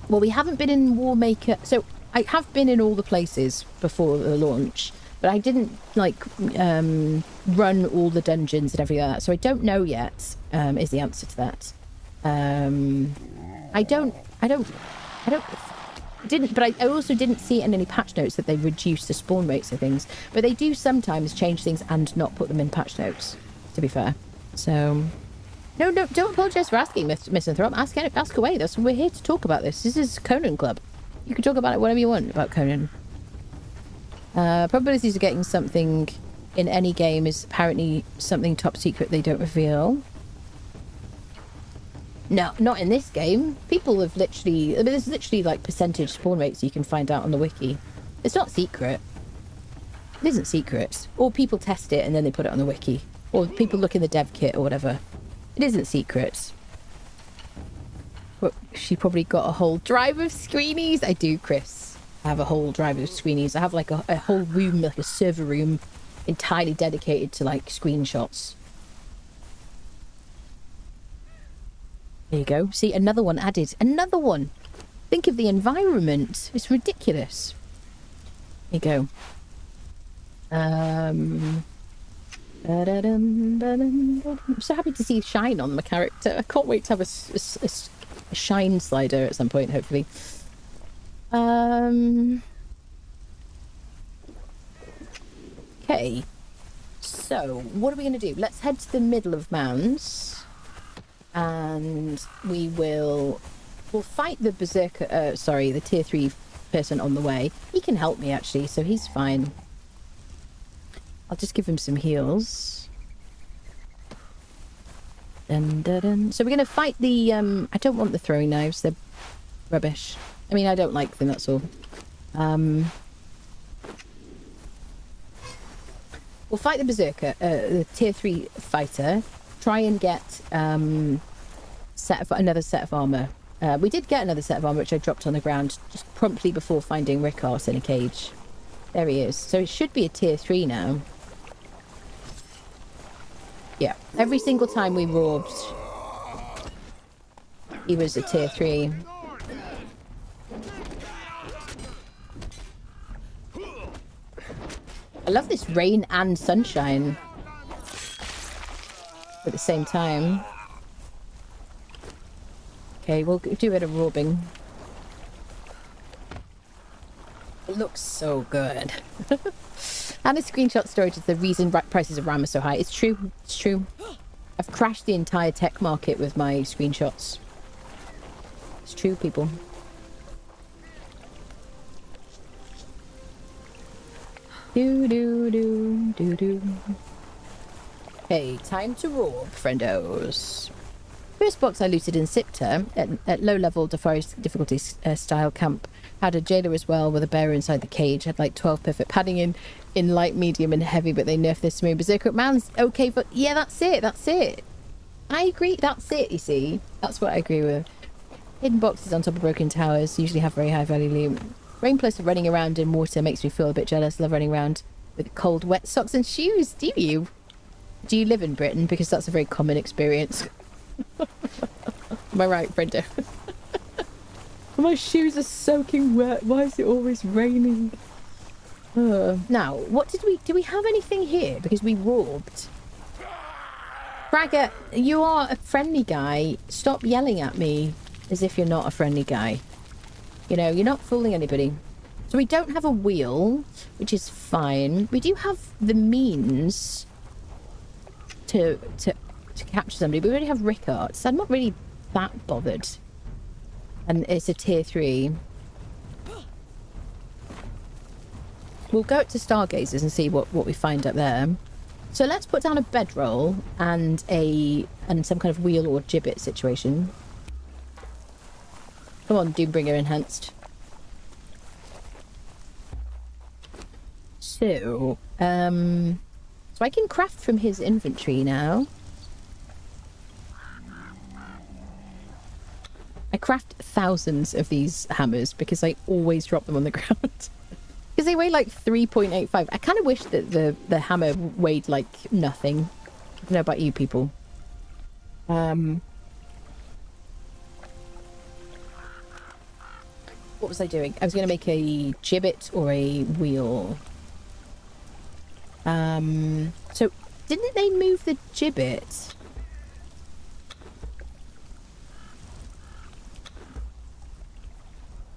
we haven't been in Warmaker. So I have been in all the places before the launch, but I didn't like run all the dungeons and everything like that. So I don't know yet. Is the answer to that? I didn't, but I also didn't see in any patch notes that they reduced the spawn rates of things. But they do sometimes change things and not put them in patch notes, to be fair. So, no, don't apologise for asking, Miss Anthrop. Ask away. We're here to talk about this. This is Conan Club. You can talk about it whatever you want about Conan. Probabilities of getting something in any game is apparently something top secret they don't reveal. No, not in this game. People have literally... I mean, there's literally, like, percentage spawn rates you can find out on the wiki. It's not secret. It isn't secret. Or people test it and then they put it on the wiki. Or people look in the dev kit or whatever. It isn't secret. But she probably got a whole drive of screenies. I do, Chris. I have a whole drive of screenies. I have, like, a whole room, like a server room, entirely dedicated to, like, screenshots. There you go. See, another one added. Another one. Think of the environment. It's ridiculous. There you go. I'm so happy to see shine on my character. I can't wait to have a shine slider at some point, hopefully. Okay. So, what are we going to do? Let's head to the middle of Mounds. And we'll fight the berserker, the tier 3 person on the way. He can help me actually, so he's fine. I'll just give him some heals. Dun, dun, dun. So we're going to fight the, I don't want the throwing knives, they're rubbish. I mean, I don't like them, that's all. We'll fight the berserker, the tier 3 fighter. Try and get another set of armor. We did get another set of armor, which I dropped on the ground just promptly before finding Rickard in a cage. There he is. So it should be a tier 3 now. Yeah. Every single time we robbed, he was a tier 3. I love this rain and sunshine at the same time. Okay, we'll do a bit of robbing. It looks so good. And the screenshot storage is the reason prices of RAM are so high. It's true. It's true. I've crashed the entire tech market with my screenshots. It's true, people. Do. Okay, time to rob, friendos. First box I looted in Sipta at low level difficulty style camp had a jailer as well with a bearer inside the cage. Had like 12 perfect padding in light, medium and heavy, but they nerfed this smooth berserker. Man's okay, but yeah, that's it. I agree, that's it, you see. That's what I agree with. Hidden boxes on top of broken towers usually have very high value loot. Rain plus running around in water makes me feel a bit jealous. Love running around with cold, wet socks and shoes. Do you? Do you live in Britain? Because that's a very common experience. Am I right, Brenda? My shoes are soaking wet. Why is it always raining? Now, what do we have anything here? Because we robbed. Bragger, you are a friendly guy. Stop yelling at me as if you're not a friendly guy. You know, you're not fooling anybody. So we don't have a wheel, which is fine. We do have the means to capture somebody, but we already have Rickard, so I'm not really that bothered. And it's a tier 3. We'll go to Stargazers and see what we find up there. So let's put down a bedroll and some kind of wheel or gibbet situation. Come on, Doombringer Enhanced. So I can craft from his inventory now. I craft thousands of these hammers because I always drop them on the ground. Because they weigh like 3.85. I kind of wish that the hammer weighed like nothing. I don't know about you people. What was I doing? I was going to make a gibbet or a wheel. So didn't they move the gibbet?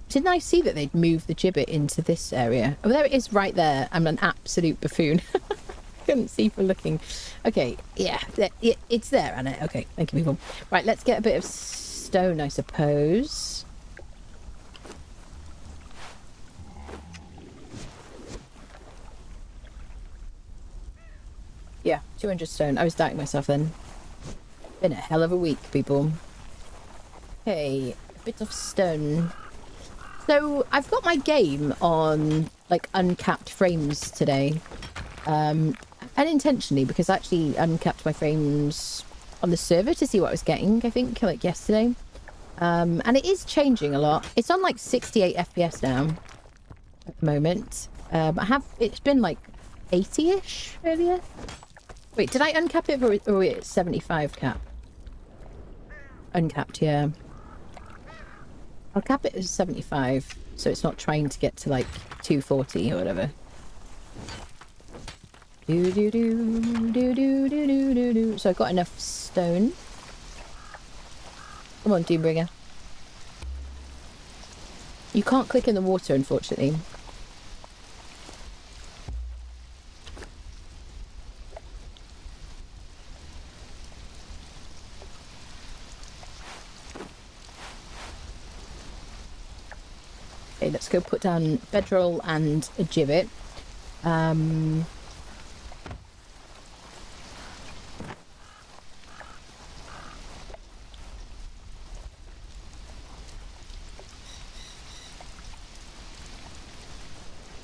Didn't I see that they'd moved the gibbet into this area? Oh, there it is right there. I'm an absolute buffoon. Couldn't see for looking. Okay, yeah, it's there, Anna. Okay, thank you, people. Right, let's get a bit of stone, I suppose. Yeah, 200 stone. I was doubting myself then. Been a hell of a week, people. Okay, a bit of stone. So I've got my game on like uncapped frames today, unintentionally, because I actually uncapped my frames on the server to see what I was getting. I think like yesterday, and it is changing a lot. It's on like 68 FPS now at the moment. It's been like 80-ish earlier. Wait, did I uncap it or were it 75 cap? Uncapped, yeah. I'll cap it as 75, so it's not trying to get to like 240 or whatever. So I've got enough stone. Come on, Doombringer. You can't click in the water, unfortunately. Okay, let's go put down bedroll and a gibbet. I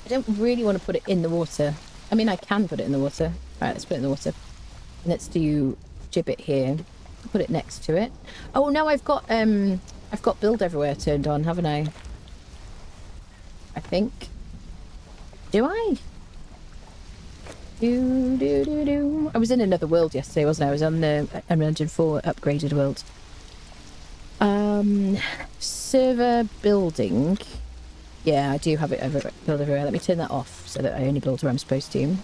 don't really want to put it in the water. I mean, I can put it in the water. All right, let's put it in the water. Let's do gibbet here. Put it next to it. Oh no, I've got build everywhere turned on, haven't I? I think. Do I? I was in another world yesterday, wasn't I? I was on the Engine 4 upgraded world. Server building. Yeah, I do have it build everywhere. Let me turn that off so that I only build where I'm supposed to.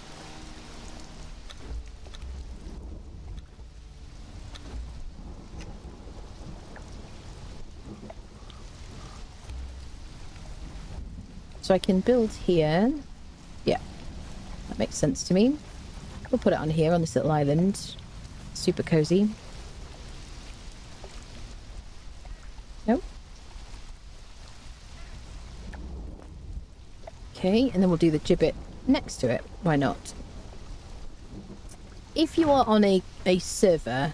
So I can build here. Yeah, that makes sense to me. We'll put it on here on this little island. Super cozy. Nope. Okay, and then we'll do the gibbet next to it. Why not? If you are on a server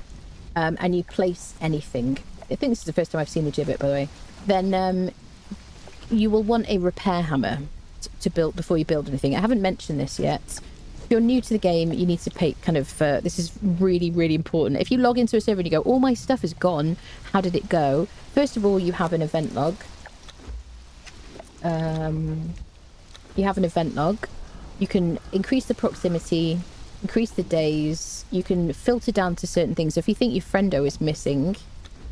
and you place anything, I think this is the first time I've seen the gibbet, by the way, then you will want a repair hammer to build before you build anything. I haven't mentioned this yet. If you're new to the game, you need to pay kind of... this is really, really important. If you log into a server and you go, all my stuff is gone, how did it go? First of all, you have an event log. You have an event log. You can increase the proximity, increase the days. You can filter down to certain things. So if you think your friendo is missing,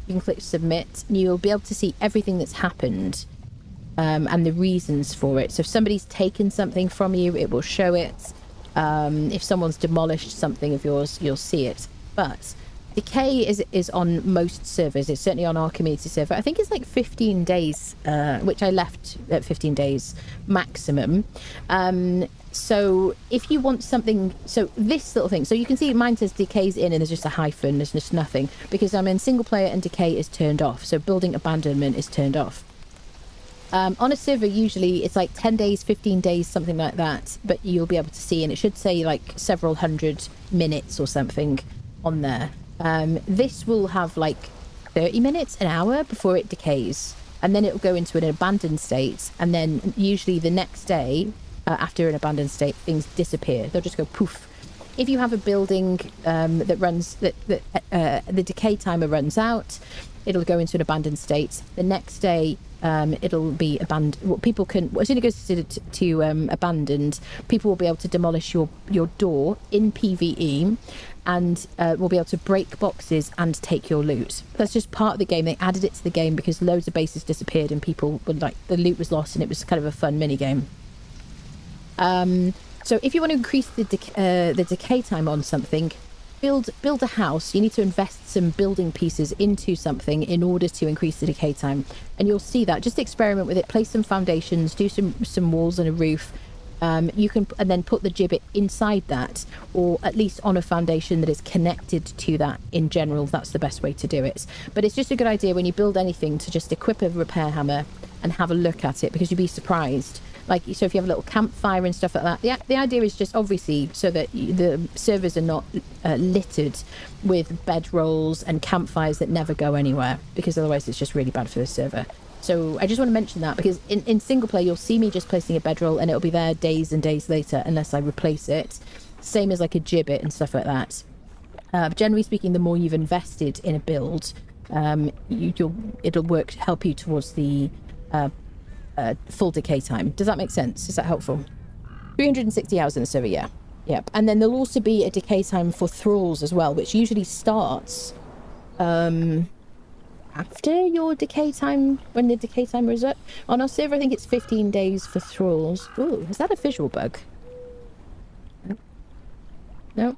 you can click submit and you'll be able to see everything that's happened. And the reasons for it. So if somebody's taken something from you, it will show it. If someone's demolished something of yours, you'll see it. But decay is on most servers. It's certainly on our community server. I think it's like 15 days, which I left at 15 days maximum. So if you want something, so this little thing, so you can see mine says decay's in and there's just a hyphen, there's just nothing, because I'm in single player and decay is turned off. So building abandonment is turned off. On a server, usually it's like 10 days, 15 days, something like that, but you'll be able to see, and it should say like several hundred minutes or something on there. This will have like 30 minutes, an hour before it decays, and then it'll go into an abandoned state, and then usually the next day, after an abandoned state, things disappear. They'll just go poof. if you have a building that runs the decay timer runs out, it'll go into an abandoned state. The next day, it'll be abandoned. Well, people can, as soon as it goes to abandoned, people will be able to demolish your door in PvE, and will be able to break boxes and take your loot. That's just part of the game. They added it to the game because loads of bases disappeared and people were like, the loot was lost, and it was kind of a fun mini game. So if you want to increase the decay time on something, build a house. You need to invest some building pieces into something in order to increase the decay time, and you'll see that. Just experiment with it. Place some foundations, do some walls and a roof. You can, and then put the gibbet inside that, or at least on a foundation that is connected to that. In general, that's the best way to do it. But it's just a good idea when you build anything to just equip a repair hammer and have a look at it, because you'd be surprised. Like, so if you have a little campfire and stuff like that, the idea is just obviously so that the servers are not littered with bedrolls and campfires that never go anywhere, because otherwise it's just really bad for the server. So I just want to mention that, because in single player you'll see me just placing a bedroll and it'll be there days and days later unless I replace it. Same as like a gibbet and stuff like that. Generally speaking, the more you've invested in a build, it'll help you towards the full decay time. Does that make sense? Is that helpful? 360 hours in the server, yeah. Yep. And then there'll also be a decay time for thralls as well, which usually starts after your decay time, when the decay timer is up. On our server, I think it's 15 days for thralls. Ooh, is that a visual bug? No.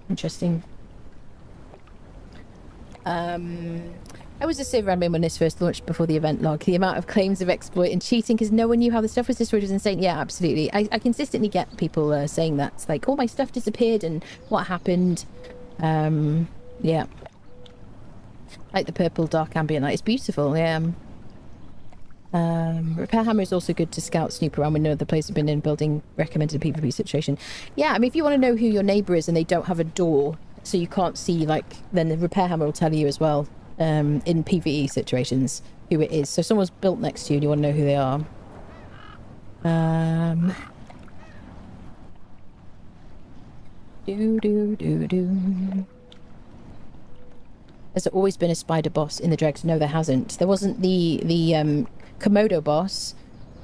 Interesting. I was a server admin when this first launched before the event log. The amount of claims of exploit and cheating because no one knew how the stuff was destroyed was insane. Yeah, absolutely. I consistently get people saying that. It's like, oh, my stuff disappeared and what happened. Yeah. Like the purple dark ambient light. It's beautiful, yeah. Repair hammer is also good to scout, snoop around when no other players have been in building recommended PvP situation. Yeah, I mean, if you want to know who your neighbour is and they don't have a door, so you can't see, like, then the repair hammer will tell you as well. In PvE situations, who it is. So someone's built next to you and you want to know who they are. Has there always been a spider boss in the dregs? No, there hasn't. There wasn't the Komodo boss.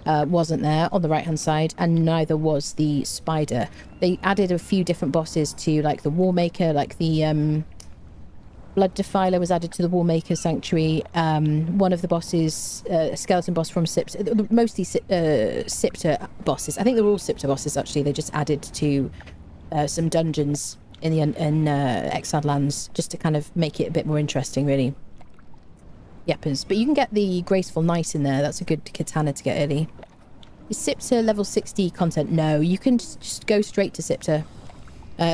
Wasn't there on the right hand side, and neither was the spider. They added a few different bosses to, like the Warmaker, like the Blood Defiler was added to the Warmaker Sanctuary. One of the bosses, a skeleton boss from Sipter, mostly Sipter bosses. I think they're all Sipter bosses, actually. They just added to some dungeons in the Exiled Lands, just to kind of make it a bit more interesting, really. Yeppers. But you can get the Graceful Knight in there. That's a good katana to get early. Is Sipter level 60 content? No, you can just go straight to Sipter.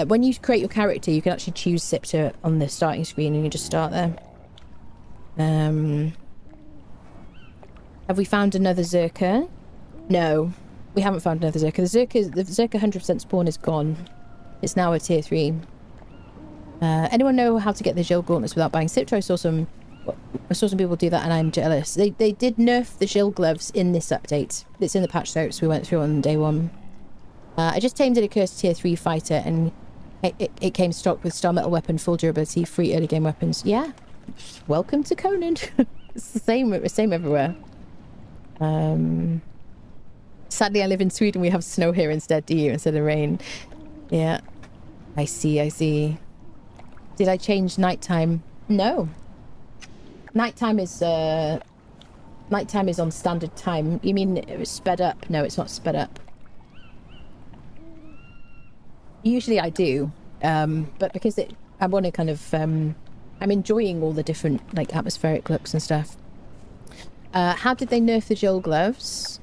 When you create your character, you can actually choose Sipter on the starting screen and you just start there. Have we found another Zerka? No, we haven't found another Zerka. The Zerka 100% spawn is gone. It's now a tier 3. Anyone know how to get the Gil gauntlets without buying Sipter? I saw some people do that and I'm jealous. They did nerf the Gil gloves in this update. It's in the patch notes we went through on day 1. I just tamed an accursed tier 3 fighter and it came stocked with star metal weapon, full durability, free early game weapons. Yeah, welcome to Conan. It's the same everywhere. Sadly, I live in Sweden. We have snow here instead. Do you? Instead of rain. Yeah, I see. Did I change nighttime? No. Nighttime is on standard time. You mean it was sped up? No, it's not sped up. Usually I do, but because I want to kind of, I'm enjoying all the different, like, atmospheric looks and stuff. How did they nerf the Gil gloves?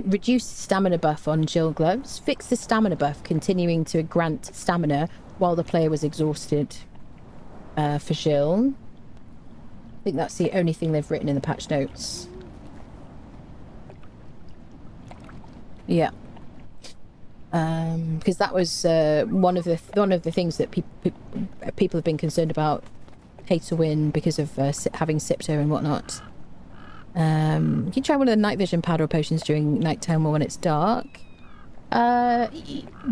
Reduce stamina buff on Gil gloves. Fix the stamina buff, continuing to grant stamina while the player was exhausted for Jill. I think that's the only thing they've written in the patch notes. Yeah. Because that was one of the things that people have been concerned about pay to win because of having Sipto and whatnot. You can try one of the night vision powder or potions during nighttime or when it's dark.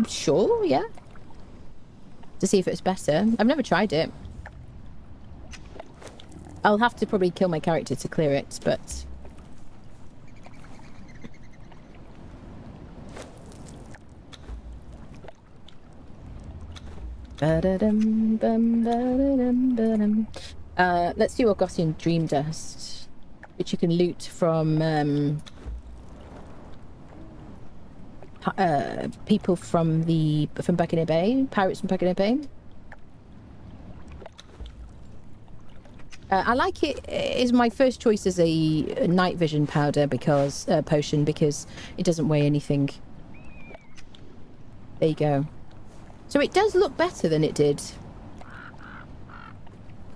Sure, yeah. To see if it's better. I've never tried it. I'll have to probably kill my character to clear it, but... Let's do Argosian Dream Dust, which you can loot from people from Buccaneer Bay, pirates from Buccaneer Bay. I like it. It's my first choice as a night vision powder because potion because it doesn't weigh anything. There you go. So it does look better than it did.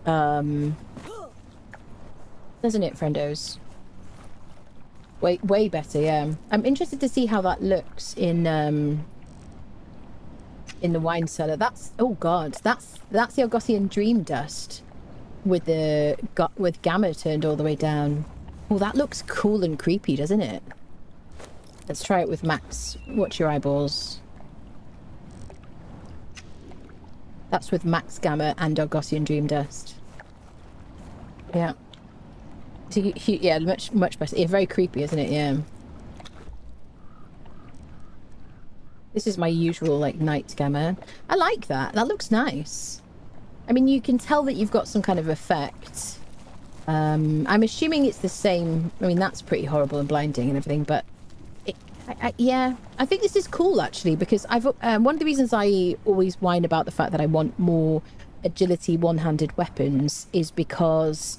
Doesn't it, friendos? Way better, yeah. I'm interested to see how that looks in the wine cellar. That's, oh god, that's the Argosian Dream Dust with gamma turned all the way down. Oh, that looks cool and creepy, doesn't it? Let's try it with Max. Watch your eyeballs. That's with Max Gamma and Argosian Dream Dust. Yeah. So, yeah, much better. Yeah, very creepy, isn't it? Yeah. This is my usual, like, night gamma. I like that. That looks nice. I mean, you can tell that you've got some kind of effect. I'm assuming it's the same. I mean, that's pretty horrible and blinding and everything, but... yeah, I think this is cool, actually, because I've one of the reasons I always whine about the fact that I want more agility one-handed weapons is because...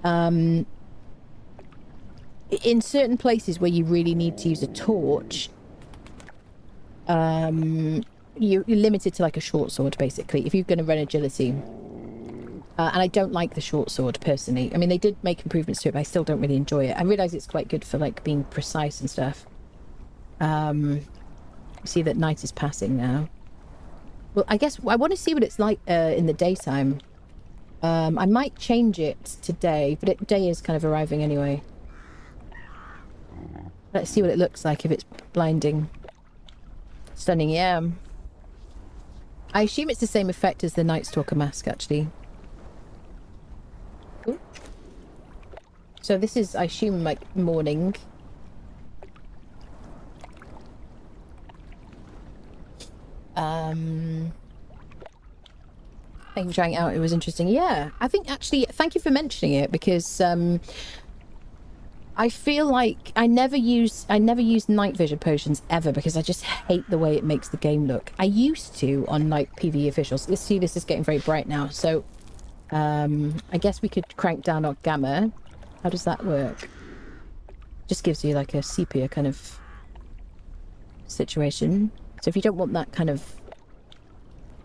in certain places where you really need to use a torch, you're limited to like a short sword, basically, if you're going to run agility. And I don't like the short sword, personally. I mean, they did make improvements to it, but I still don't really enjoy it. I realise it's quite good for, like, being precise and stuff. See that night is passing now. Well, I guess I want to see what it's like in the daytime. I might change it to day, but day is kind of arriving anyway. Let's see what it looks like if it's blinding. Stunning, yeah. I assume it's the same effect as the Night Stalker mask, actually. Ooh. So this is, I assume, like, morning. Thank you for trying it out. It was interesting. Yeah, I think actually, thank you for mentioning it because I feel like I never use night vision potions ever because I just hate the way it makes the game look. I used to on like PvE officials. Let's see, this is getting very bright now. So I guess we could crank down our gamma. How does that work? Just gives you like a sepia kind of situation. So if you don't want that kind of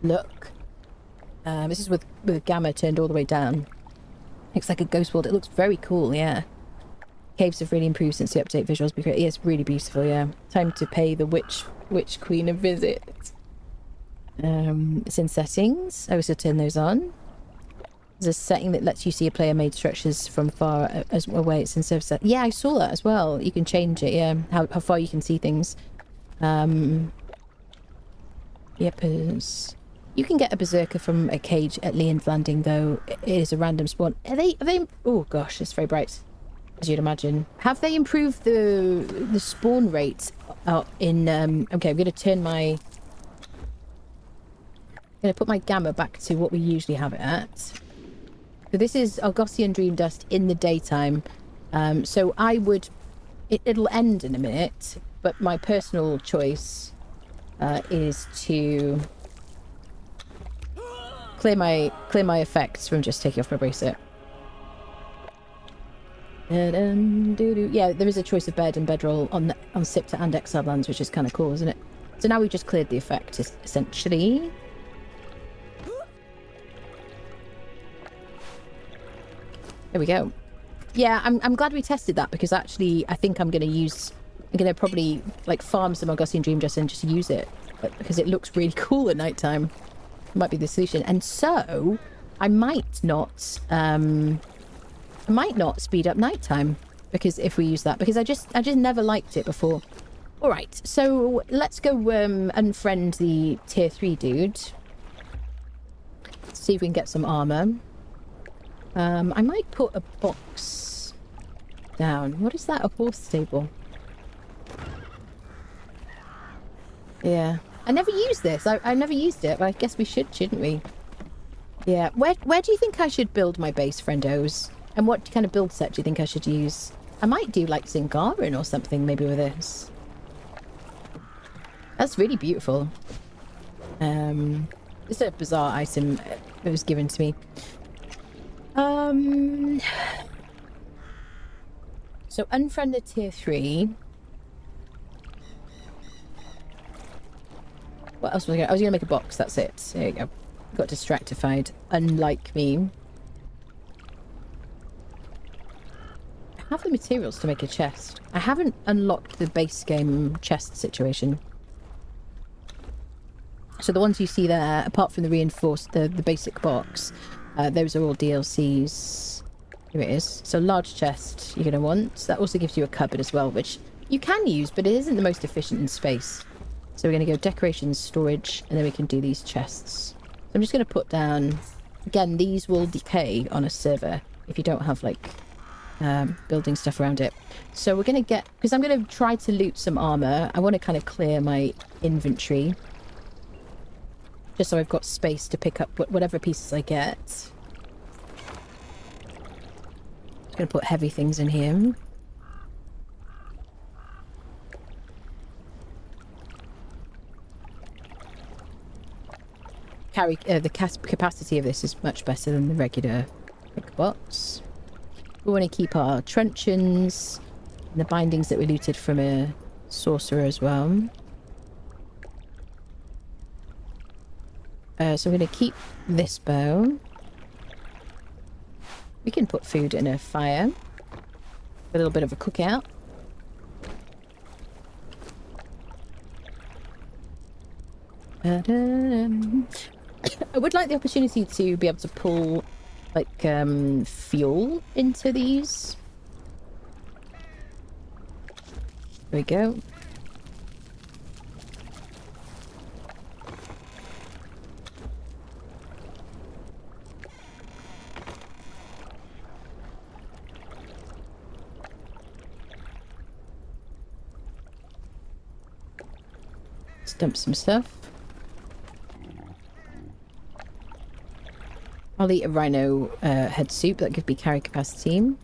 look, this is with gamma turned all the way down. Looks like a ghost world. It looks very cool, yeah. Caves have really improved since the update. Visuals be great. Yeah, it's really beautiful, yeah. Time to pay the witch queen a visit. It's in settings. I also turn those on. There's a setting that lets you see a player made structures from far as away. It's in service set. Yeah, I saw that as well. You can change it, yeah. How far you can see things. Yep. You can get a berserker from a cage at Leon's Landing, though. It is a random spawn. Are they? Oh gosh, it's very bright, as you'd imagine. Have they improved the spawn rate in? Okay, I'm going to turn my. I'm going to put my gamma back to what we usually have it at. So this is Argosian Dream Dust in the daytime. So I would. It'll end in a minute, but my personal choice is to clear my effects from just taking off my bracelet. Yeah, there is a choice of bed and bedroll on Sipta and Exile lands, which is kind of cool, isn't it? So now we've just cleared the effect, essentially. There we go. Yeah, I'm glad we tested that, because actually I think I'm going to probably like farm some Augustine Dream Dust and just use it, because it looks really cool at nighttime. It might be the solution. And so I might not speed up nighttime, because if we use that, because I just never liked it before. All right, so let's go unfriend the tier 3 dude. See if we can get some armor. I might put a box down. What is that? A horse stable? Yeah. I never used this. I never used it, but I guess we should, shouldn't we? Yeah. Where do you think I should build my base, friendos? And what kind of build set do you think I should use? I might do like Zingarin or something maybe with this. That's really beautiful. It's a bizarre item that was given to me. So unfriend the tier 3. What else was I was gonna make a box, that's it. There you go. Got distractified, unlike me. I have the materials to make a chest. I haven't unlocked the base game chest situation. So the ones you see there, apart from the reinforced, the basic box, those are all DLCs. Here it is. So large chest you're going to want. That also gives you a cupboard as well, which you can use, but it isn't the most efficient in space. So we're going to go decorations, storage, and then we can do these chests. So I'm just going to put down... Again, these will decay on a server if you don't have, like, building stuff around it. So we're going to get... Because I'm going to try to loot some armor. I want to kind of clear my inventory. Just so I've got space to pick up whatever pieces I get. Just going to put heavy things in here. The capacity of this is much better than the regular big box. We want to keep our truncheons and the bindings that we looted from a sorcerer as well. So I'm going to keep this bow. We can put food in a fire. A little bit of a cookout. I would like the opportunity to be able to pull, like, fuel into these. There we go. Let's dump some stuff. I'll eat a rhino head soup. That gives me carry capacity.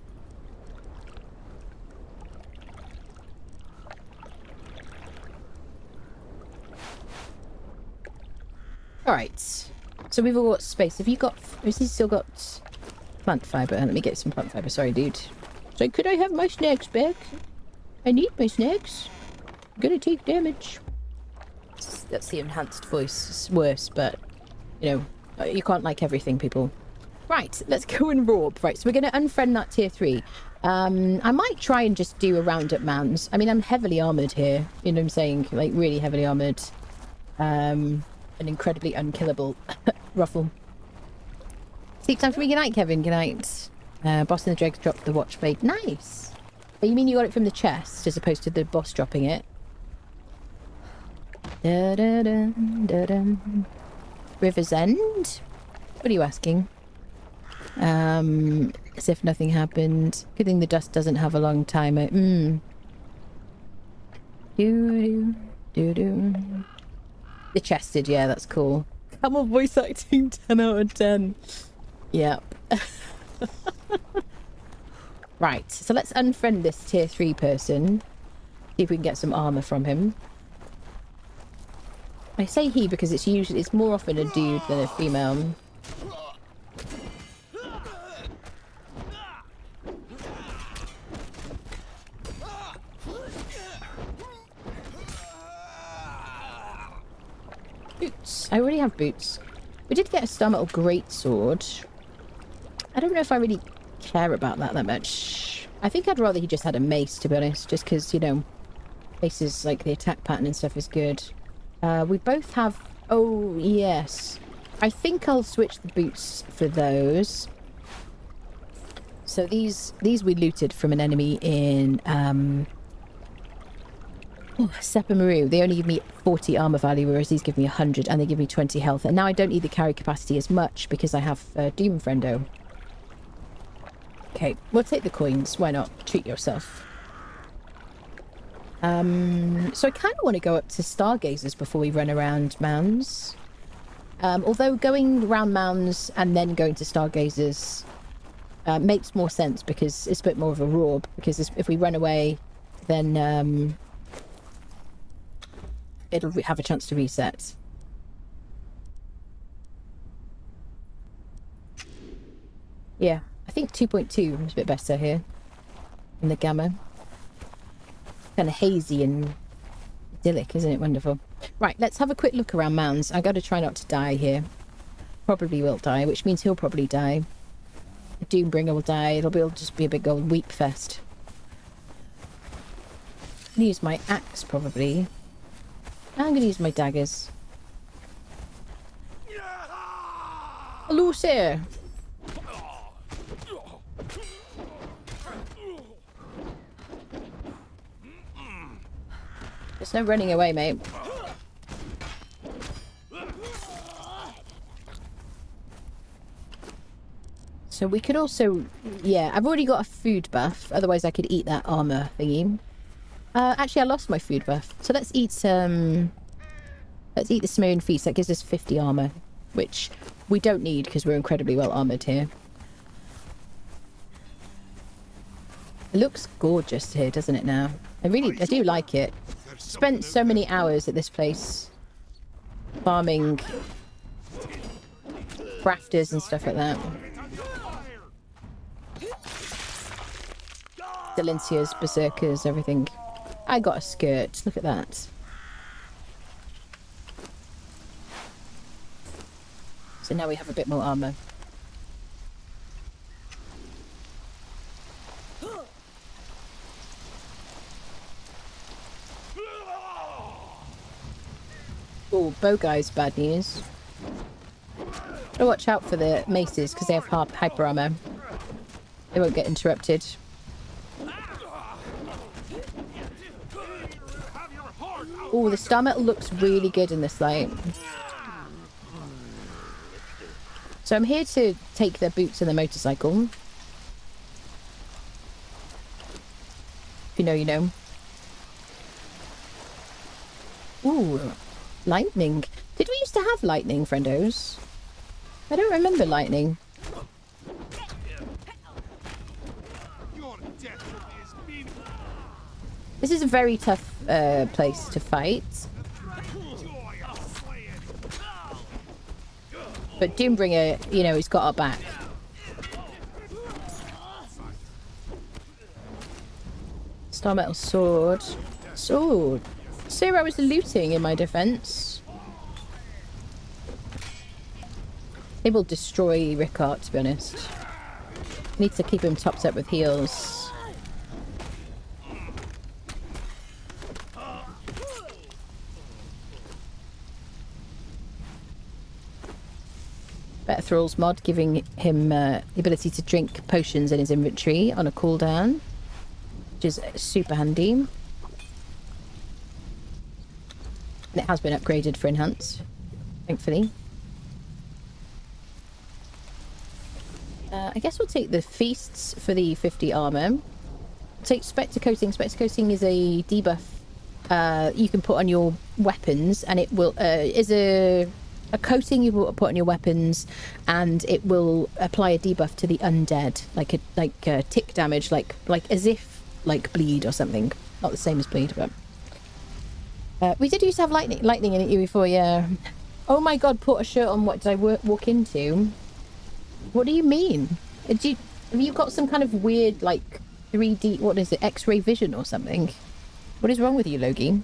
Alright. So we've all got space. Have you got... Has he still got plant fibre? Let me get some plant fibre. Sorry, dude. So could I have my snacks back? I need my snacks. I'm gonna take damage. That's the enhanced voice. It's worse, but... You know... You can't like everything, people. Right, let's go and rob. Right, so we're going to unfriend that tier 3. I might try and just do a round at Mans. I mean, I'm heavily armoured here. You know what I'm saying? Like, really heavily armoured. An incredibly unkillable ruffle. Sleep time for me. Good night, Kevin. Good night. Boss and the dregs dropped the watch blade. Nice. Oh, you mean you got it from the chest as opposed to the boss dropping it? Da-da-da-da-da. River's End? What are you asking? As if nothing happened. Good thing the dust doesn't have a long timer. Do-do-do-do. The chested, yeah, that's cool. Come on, voice acting, 10 out of 10. Yep. Right, so let's unfriend this tier 3 person. See if we can get some armor from him. I say he because it's more often a dude than a female. Boots. I already have boots. We did get a Star Metal Greatsword. I don't know if I really care about that much. I think I'd rather he just had a mace, to be honest, just because, you know, maces, like, the attack pattern and stuff is good. We both have... Oh, yes. I think I'll switch the boots for those. So these we looted from an enemy in... Sepamaru. They only give me 40 armor value, whereas these give me 100, and they give me 20 health. And now I don't need the carry capacity as much because I have Doom Friendo. Okay, we'll take the coins. Why not? Treat yourself. So I kind of want to go up to Stargazers before we run around mounds. Although going around mounds and then going to Stargazers makes more sense because it's a bit more of a roar. Because if we run away, then it'll have a chance to reset. Yeah, I think 2.2 is a bit better here in the gamma. Kind of hazy and idyllic, isn't it? Wonderful. Right, let's have a quick look around mounds. I got to try not to die here. Probably will die, which means he'll probably die. The Doombringer will die. It'll just be a big old weep fest. I'm gonna use my axe probably. I'm gonna use my daggers. Hello, sir. There's no running away, mate. So we could also... Yeah, I've already got a food buff. Otherwise I could eat that armor thingy. Actually, I lost my food buff. So let's eat some... Let's eat the Sumerian Feast. That gives us 50 armor. Which we don't need because we're incredibly well armored here. It looks gorgeous here, doesn't it now? I do like it. Spent so many hours at this place farming crafters and stuff like that. Delincias, berserkers, everything. I got a skirt. Look at that. So now we have a bit more armor. Oh, bow guys, bad news. Gotta watch out for the maces because they have hyper armor. They won't get interrupted. Oh, the star metal looks really good in this light. So I'm here to take their boots and the motorcycle. If you know, you know. Ooh, lightning. Did we used to have lightning, friendos? I don't remember lightning. This is a very tough place to fight. But Doombringer, you know, he's got our back. Star metal sword. Sword. Sir, I was looting in my defense. They will destroy Rickard, to be honest. Need to keep him topped up with heals. Better Thralls mod, giving him the ability to drink potions in his inventory on a cooldown, which is super handy. And it has been upgraded for enhanced, thankfully. I guess we'll take the feasts for the 50 armor. We'll take Spectre Coating. Spectre Coating is a debuff you can put on your weapons, and it will is a coating you will put on your weapons, and it will apply a debuff to the undead, like a tick damage, like as if like bleed or something. Not the same as bleed, but we did used to have lightning in it before, yeah. Oh my god, put a shirt on. What did I walk into? What do you mean? Have you got some kind of weird like 3D? What is it? X-ray vision or something? What is wrong with you, Logie?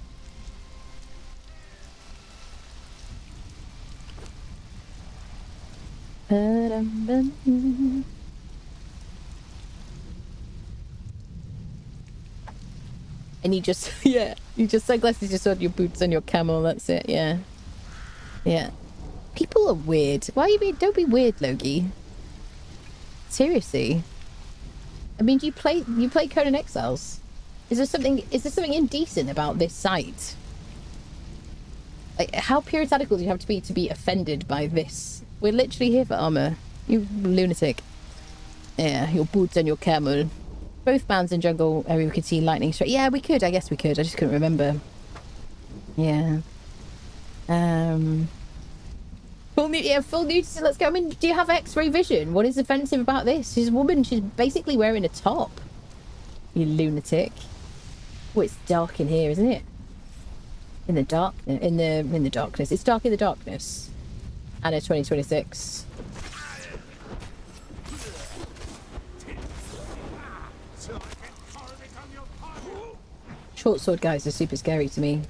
And you just, yeah, you just sunglasses, your sword, your boots, and your camel. That's it. Yeah, yeah. People are weird. Why are you being? Don't be weird, Logie. Seriously. I mean, do you play Conan Exiles? Is there something indecent about this site? Like, how puritanical do you have to be offended by this? We're literally here for armor. You lunatic. Yeah, your boots and your camel. Both bands in jungle area we could see lightning strike. Yeah, we could. I guess we could. I just couldn't remember. Yeah. Full nudity. Let's go. I mean, do you have X-ray vision? What is offensive about this? She's a woman. She's basically wearing a top. You lunatic. Oh, it's dark in here, isn't it? In the dark. In the darkness. It's dark in the darkness. Anna 2026. Short sword guys are super scary to me.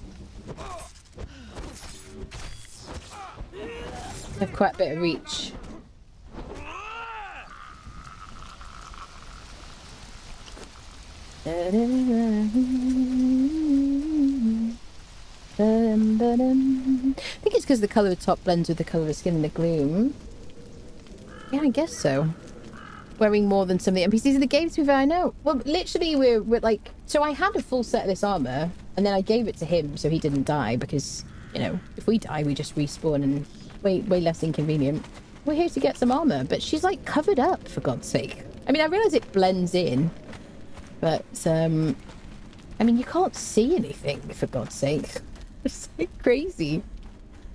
They have quite a bit of reach. I think it's because the colour of the top blends with the colour of the skin in the gloom. Yeah, I guess so. Wearing more than some of the NPCs in the game, to be fair, I know. Well, literally, we're like... So I had a full set of this armour, and then I gave it to him so he didn't die, because, you know, if we die, we just respawn, and way less inconvenient. We're here to get some armour, but she's, like, covered up, for God's sake. I mean, I realise it blends in, but, I mean, you can't see anything, for God's sake. It's, like, crazy.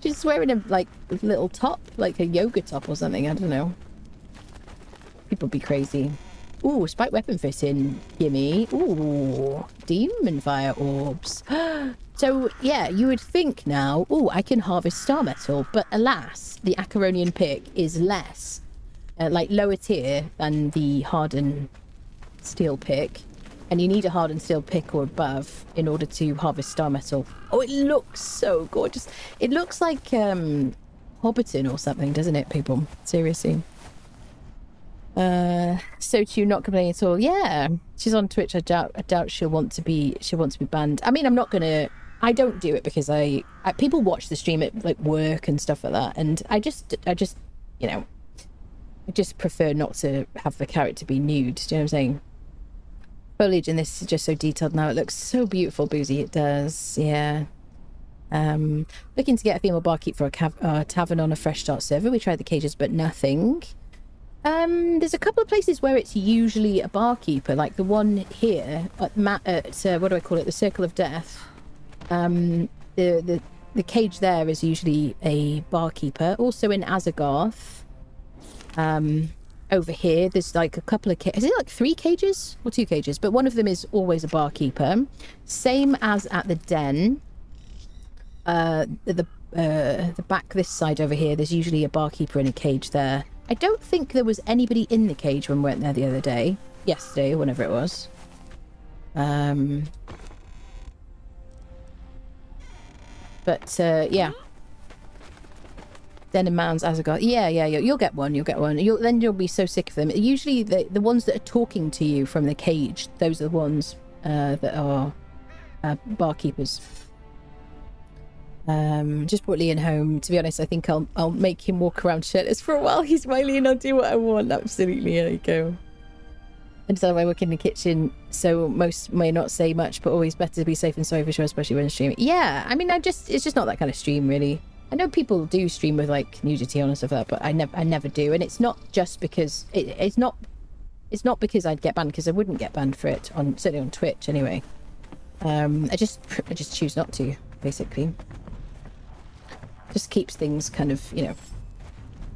She's wearing a, like, little top, like a yoga top or something, I don't know. People be crazy. Ooh, spike weapon fitting. Gimme. Ooh, demon fire orbs. So, yeah, you would think now, ooh, I can harvest star metal. But alas, the Acaronian pick is less, like lower tier than the hardened steel pick. And you need a hardened steel pick or above in order to harvest star metal. Oh, it looks so gorgeous. It looks like Hobbiton or something, doesn't it, people? Seriously. So you not complaining at all? Yeah, she's on Twitch. I doubt she'll want to be banned. I mean, I'm not gonna. I don't do it because I people watch the stream at like work and stuff like that, and I just you know, I just prefer not to have the character be nude. Do you know what I'm saying? Foliage in this is just so detailed now. It looks so beautiful, Boozy. It does. Yeah. Looking to get a female barkeep for a tavern on a fresh start server. We tried the cages, but nothing. There's a couple of places where it's usually a barkeeper, like the one here at what do I call it? The Circle of Death. The cage there is usually a barkeeper. Also in Azagarth. Over here, there's like a couple of is it like 3 cages or 2 cages? But one of them is always a barkeeper. Same as at the den. The back this side over here, there's usually a barkeeper in a cage there. I don't think there was anybody in the cage when we went there the other day. Yesterday, or whenever it was. But, yeah. Den and Mounds, Azagarth. Yeah, you'll get one, then you'll be so sick of them. Usually, the ones that are talking to you from the cage, those are the ones that are barkeepers. Just brought Leon home. To be honest, I think I'll make him walk around shirtless for a while. He's my Leon. I'll do what I want. Absolutely. There you go. And so I work in the kitchen, so most may not say much, but always better to be safe and sorry for sure, especially when streaming. Yeah, I mean, it's just not that kind of stream, really. I know people do stream with like nudity on and stuff like that, but I never do. And it's not just because it's not because I'd get banned, because I wouldn't get banned for it certainly on Twitch anyway. I just choose not to, basically. Just keeps things kind of, you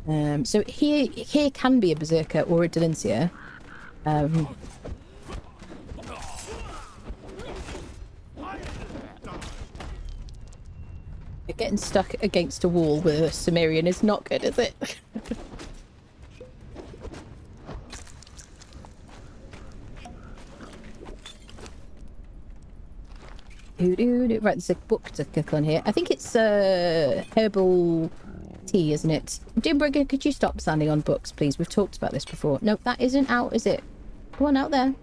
know. So here can be a berserker or a Delincia. Getting stuck against a wall with a Sumerian is not good, is it? Right, there's a book to click on here. I think it's herbal tea, isn't it? Doombringer, could you stop standing on books, please? We've talked about this before. No, that isn't out, is it? Come on, out there.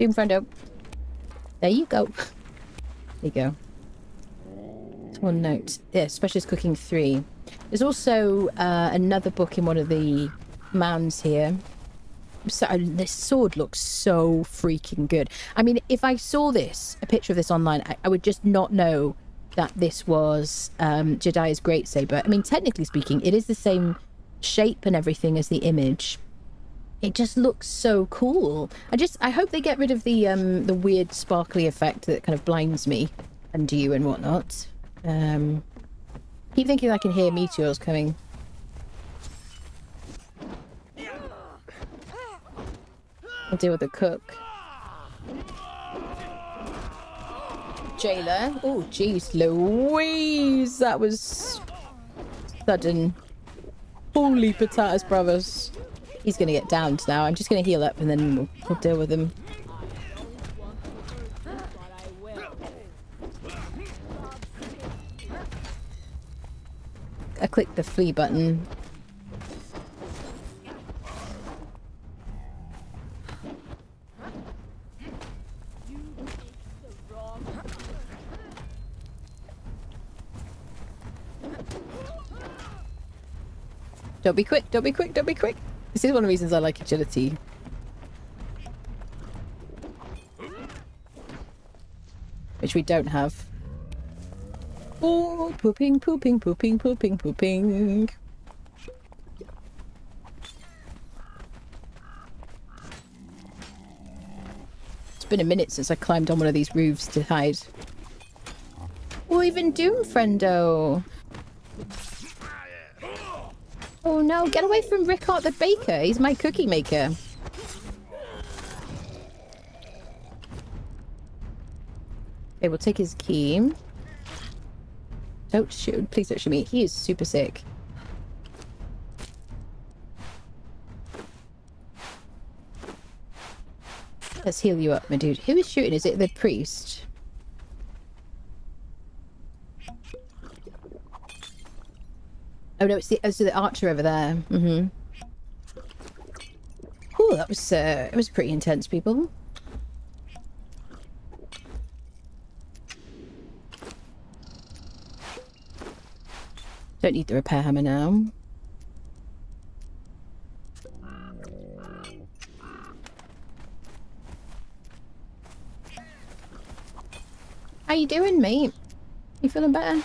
Doomfriendo. There you go. There you go. That's one note. Yeah, Specialist Cooking 3. There's also another book in one of the mounds here. So this sword looks so freaking good. I mean, if I saw this, a picture of this online, I would just not know that this was Jedi's Greatsaber. I mean, technically speaking, it is the same shape and everything as the image. It just looks so cool. I hope they get rid of the weird sparkly effect that kind of blinds me and you and whatnot. Keep thinking I can hear meteors coming. I'll deal with the cook. Jailer. Oh, jeez, Louise, that was sudden. Holy patatas, brothers. He's gonna get downed now. I'm just gonna heal up and then we'll deal with him. I clicked the flee button. Don't be quick, don't be quick, don't be quick. This is one of the reasons I like agility. Which we don't have. Oh, pooping, pooping, pooping, pooping, pooping. It's been a minute since I climbed on one of these roofs to hide. Oh, even Doom Friendo. Oh no, get away from Rickard the baker. He's my cookie maker. Okay, we'll take his key. Don't shoot. Please don't shoot me. He is super sick. Let's heal you up, my dude. Who is shooting? Is it the priest? Oh no, it's the archer over there. Mm-hmm. Oh, that was it was pretty intense, people. Don't need the repair hammer now. How you doing, mate? You feeling better?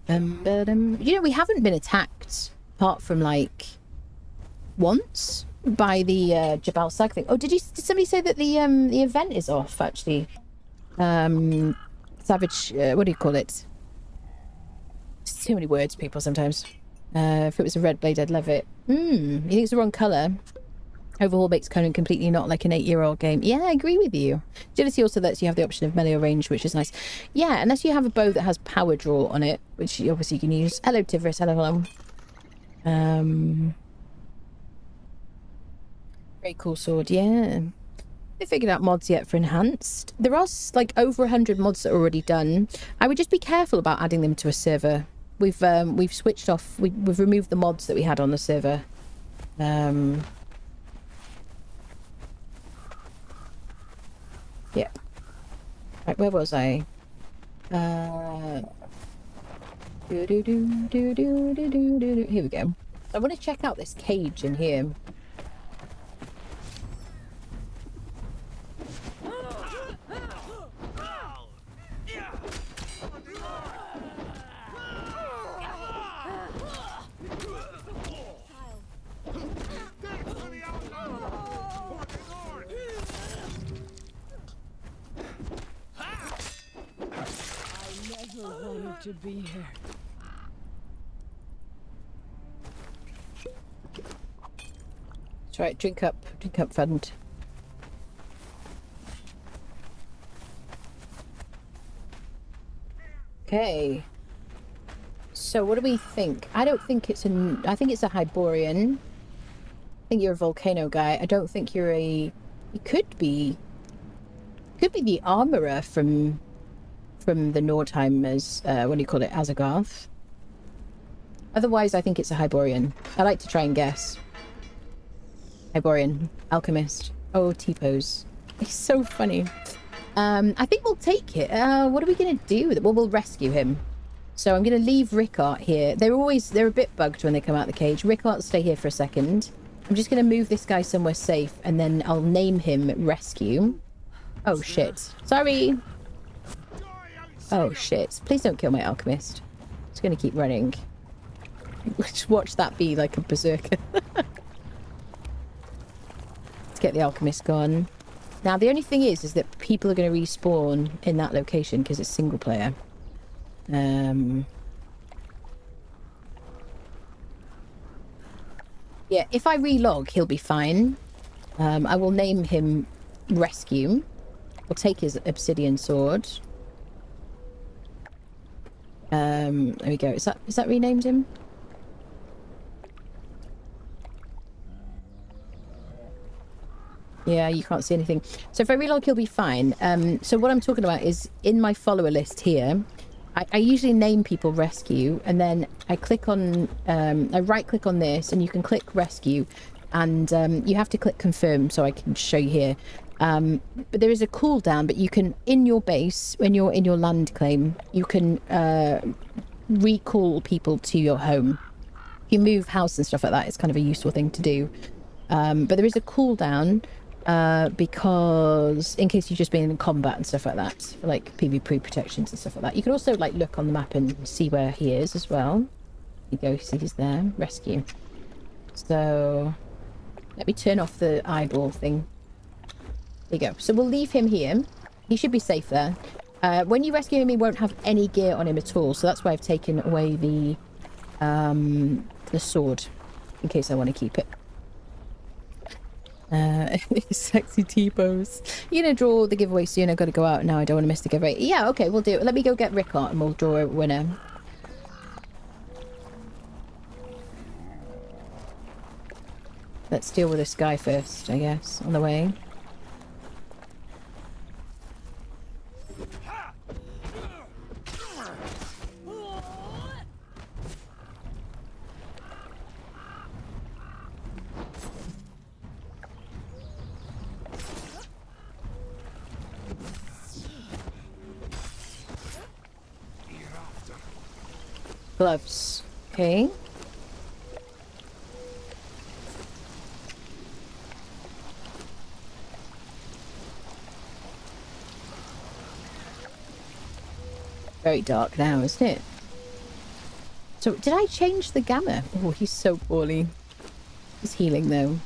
You know, we haven't been attacked apart from like once by the Jabal Sag thing. Oh, did somebody say that the event is off actually? Savage, what do you call it? It's too many words, people, sometimes. If it was a red blade, I'd love it. You think it's the wrong colour? Overhaul makes Conan completely not like an 8-year-old game. Yeah, I agree with you. Agility also lets you have the option of melee or range, which is nice. Yeah, unless you have a bow that has power draw on it, which you obviously can use. Hello, Tivris. Hello, hello. Very cool sword, yeah. They figured out mods yet for enhanced. There are like over 100 mods that are already done. I would just be careful about adding them to a server. We've switched off. We've removed the mods that we had on the server. Yeah. Right, where was I? Here we go. I want to check out this cage in here. To be here. That's right, drink up, friend. Okay. So what do we think? I don't think it's I think it's a Hyborian. I think you're a volcano guy. I don't think you're a... You could be the armorer from the Nordheim as, what do you call it, Azagarth. Otherwise, I think it's a Hyborian. I like to try and guess. Hyborian. Alchemist. Oh, T-pose. He's so funny. I think we'll take it. What are we going to do with it? Well, we'll rescue him. So I'm going to leave Rickard here. They're a bit bugged when they come out of the cage. Rickard, stay here for a second. I'm just going to move this guy somewhere safe, and then I'll name him Rescue. Oh, shit. Sorry. Oh, shit. Please don't kill my alchemist. It's going to keep running. Just watch that be like a berserker. Let's get the alchemist gone. Now, the only thing is that people are going to respawn in that location because it's single player. Yeah, if I relog, he'll be fine. I will name him Rescue. We'll take his obsidian sword. There we go. Is that renamed him? Yeah, you can't see anything. So if I relog, he'll be fine. So what I'm talking about is in my follower list here, I usually name people Rescue, and then I click on, I right click on this, and you can click Rescue, and you have to click Confirm, so I can show you here. But there is a cooldown, but you can, in your base, when you're in your land claim, you can recall people to your home. If you move house and stuff like that, it's kind of a useful thing to do. But there is a cooldown, because in case you've just been in combat and stuff like that, for like PvP protections and stuff like that. You can also like look on the map and see where he is as well. You go, see he's there. Rescue. So let me turn off the eyeball thing. There you go. So we'll leave him here. He should be safe there. When you rescue him, he won't have any gear on him at all. So that's why I've taken away the sword in case I want to keep it. Sexy T-pose. You're gonna draw the giveaway soon. I've got to go out now. I don't want to miss the giveaway. Yeah, okay, we'll do it. Let me go get Rickard and we'll draw a winner. Let's deal with this guy first, I guess, on the way. Gloves. Okay. Very dark now, isn't it? So, did I change the gamma? Oh, he's so poorly. He's healing, though.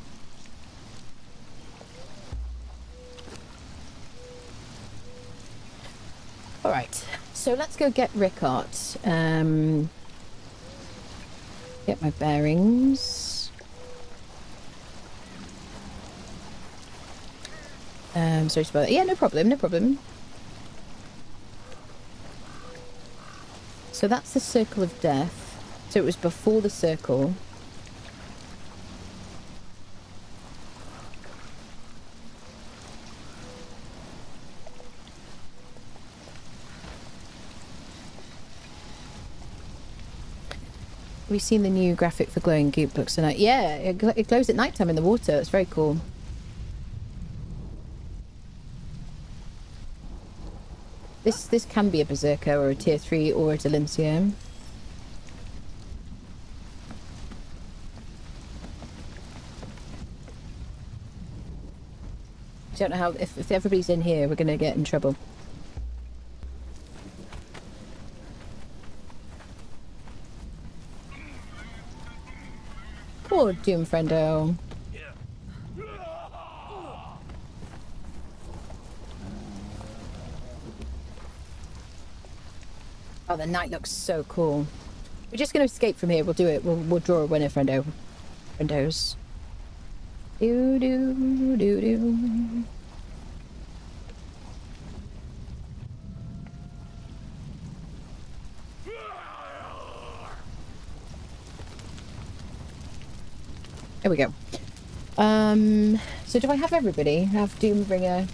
Alright. So, let's go get Rickard. Get my bearings. Sorry about that. Yeah, no problem, no problem. So that's the circle of death. So it was before the circle. Have you seen the new graphic for glowing goop books tonight? Yeah, it glows at night time in the water. It's very cool. This can be a berserker or a tier 3 or a Delincia. I don't know how, if everybody's in here, we're gonna get in trouble. Poor Doom friendo. Oh, the night looks so cool. We're just going to escape from here. We'll do it. We'll draw a winner, friendo. Friendos. Do do do do. There we go. So do I have everybody? I have Doombringer.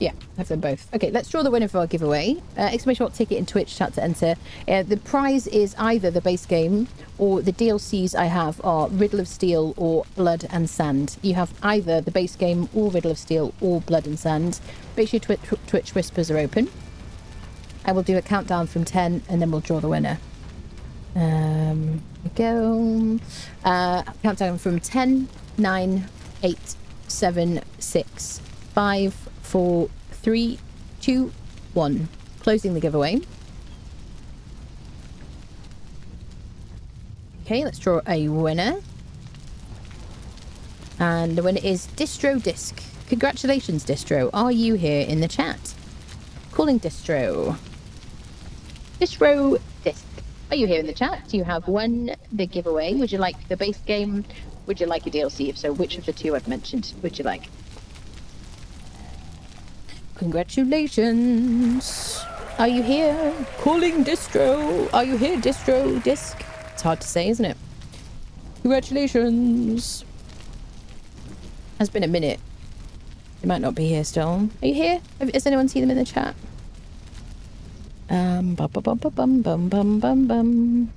Yeah. Have them both. Okay, let's draw the winner for our giveaway. Exclamation mark ticket in Twitch chat to enter. The prize is either the base game or the DLCs I have are Riddle of Steel or Blood and Sand. You have either the base game or Riddle of Steel or Blood and Sand. Make sure Twitch whispers are open. I will do a countdown from 10 and then we'll draw the winner. Here we go. Countdown from 10, 9, 8, 7, 6, 5, 4, 3, 2, 1. Closing the giveaway. Okay, let's draw a winner. And the winner is Distro Disc. Congratulations, Distro. Are you here in the chat? Calling Distro. Distro Disc. Are you here in the chat? You have won the giveaway. Would you like the base game? Would you like a DLC? If so, which of the two I've mentioned would you like? Congratulations. Are you here? Calling Distro. Are you here, Distro Disc? It's hard to say, isn't it? Congratulations. Has been a minute. They might not be here still. Are you here? Has anyone seen them in the chat? Bum bum bum bum bum bum bum bum.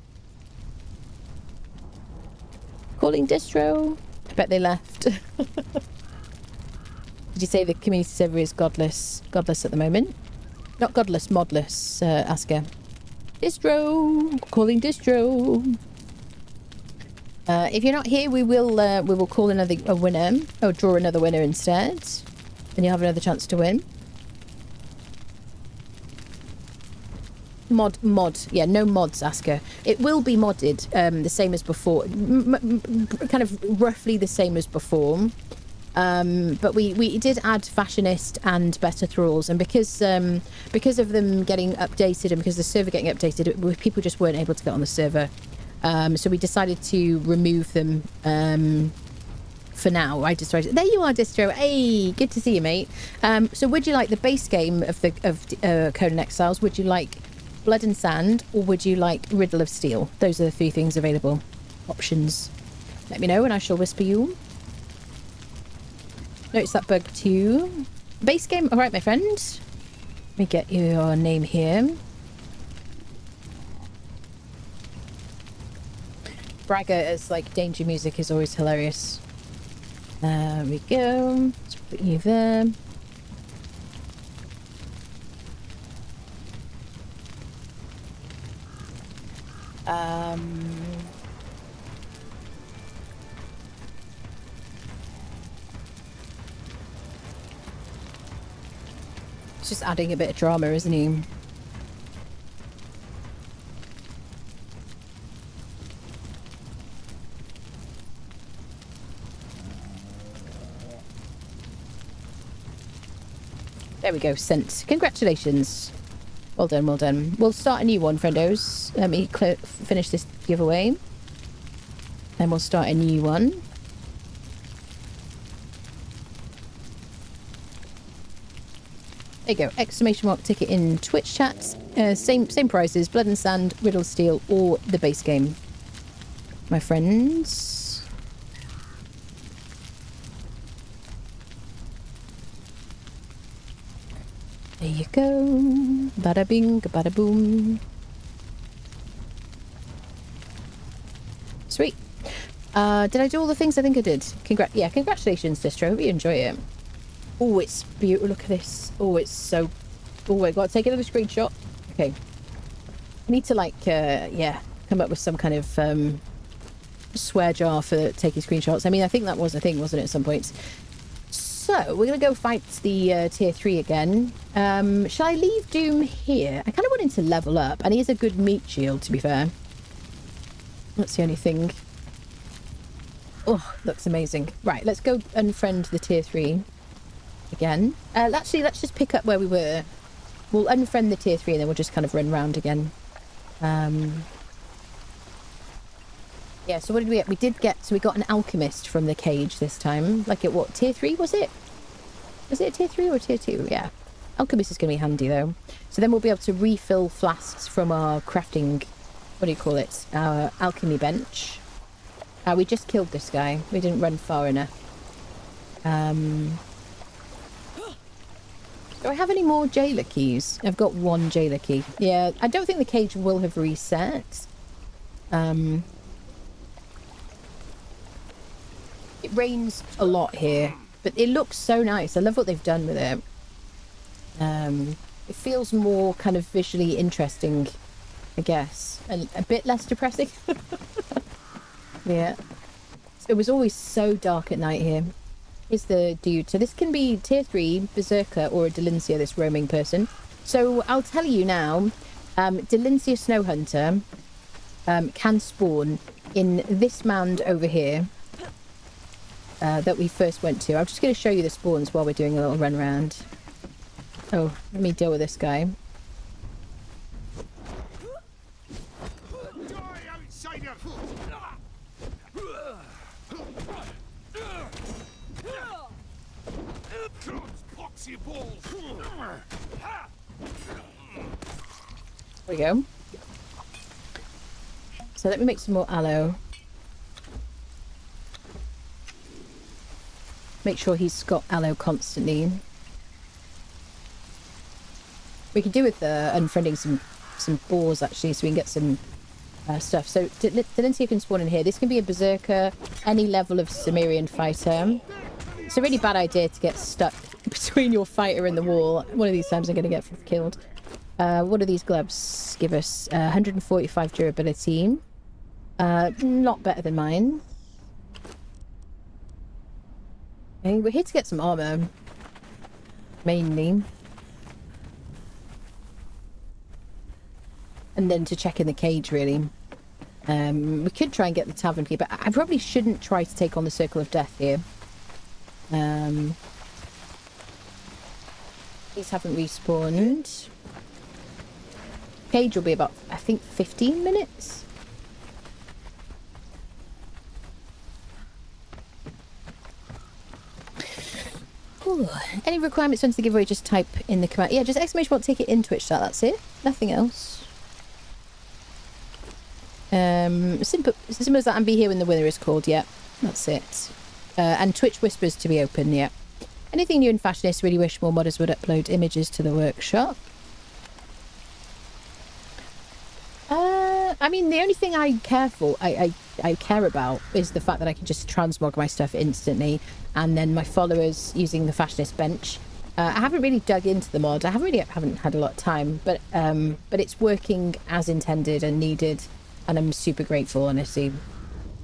Calling Distro. I bet they left. Did you say the community server is godless? Godless at the moment? Not godless, modless, Asker. Distro! Calling Distro! If you're not here, we will call a winner. Or draw another winner instead. Then you'll have another chance to win. Mod. Yeah, no mods, Asker. It will be modded, the same as before. Kind of roughly the same as before. But we did add Fashionist and Better Thralls, and because of them getting updated and because the server getting updated, people just weren't able to get on the server. So we decided to remove them for now. I decided. There you are, Distro. Hey, good to see you, mate. So would you like the base game of Conan Exiles? Would you like Blood and Sand, or would you like Riddle of Steel? Those are the three things available. Options. Let me know and I shall whisper you. Notice that bug too. Base game. All right, my friend. Let me get your name here. Bragger as like danger music is always hilarious. There we go. Let's put you there. It's just adding a bit of drama, isn't he? There we go, sent. Congratulations. Well done, well done. We'll start a new one, friendos. Let me finish this giveaway. Then we'll start a new one. There you go. Exclamation mark ticket in Twitch chat. Same prices. Blood and Sand, Riddle Steel, or the base game. My friends. There you go. Bada bing, bada boom. Sweet. Did I do all the things I think I did? Congratulations, Distro. Hope you enjoy it. Oh, it's beautiful. Look at this. Oh, it's so... Oh, I got to take another screenshot. Okay. I need to, like, come up with some kind of swear jar for taking screenshots. I mean, I think that was a thing, wasn't it, at some point? So, we're going to go fight the tier 3 again. Shall I leave Doom here? I kind of want him to level up, and he has a good meat shield, to be fair. That's the only thing. Oh, looks amazing. Right, let's go unfriend the tier 3 again. Actually, let's just pick up where we were. We'll unfriend the tier 3 and then we'll just kind of run round again. Yeah, so what did we get? We got an alchemist from the cage this time. Like at what, tier 3 was it? Was it a tier 3 or tier 2? Yeah. Alchemist is going to be handy though. So then we'll be able to refill flasks from our crafting, what do you call it? Our alchemy bench. We just killed this guy. We didn't run far enough. Do I have any more jailer keys? I've got one jailer key. Yeah, I don't think the cage will have reset. It rains a lot here, but it looks so nice. I love what they've done with it. It feels more kind of visually interesting, I guess, and a bit less depressing. Yeah. It was always so dark at night here. Here's the dude. So this can be tier 3 Berserker or a Delincia, this roaming person. So I'll tell you now, Delincia Snow Hunter can spawn in this mound over here that we first went to. I'm just going to show you the spawns while we're doing a little run around. Oh, let me deal with this guy. There we go. So let me make some more aloe. Make sure he's got aloe constantly. We can do with unfriending some boars actually, so we can get some stuff. So Delincia can spawn in here. This can be a berserker, any level of Cimmerian fighter. It's a really bad idea to get stuck between your fighter and the wall. One of these times I'm going to get killed. What do these gloves give us? 145 durability. Not better than mine. Okay, we're here to get some armor. Mainly. And then to check in the cage, really. We could try and get the tavern key, but I probably shouldn't try to take on the Circle of Death here. These haven't respawned. Cage will be about, I think, 15 minutes. Ooh. Any requirements onto the giveaway, just type in the command. Yeah, just exclamation mark, take it in Twitch chat, that's it. Nothing else. Simple as that, and be here when the winner is called, yeah. That's it. And Twitch whispers to be open, yeah. Anything new in Fashionist? Really wish more modders would upload images to the workshop. I mean, the only thing I care for, I care about is the fact that I can just transmog my stuff instantly, and then my followers using the Fashionist bench. I haven't really dug into the mod. I haven't had a lot of time, but it's working as intended and needed, and I'm super grateful, honestly.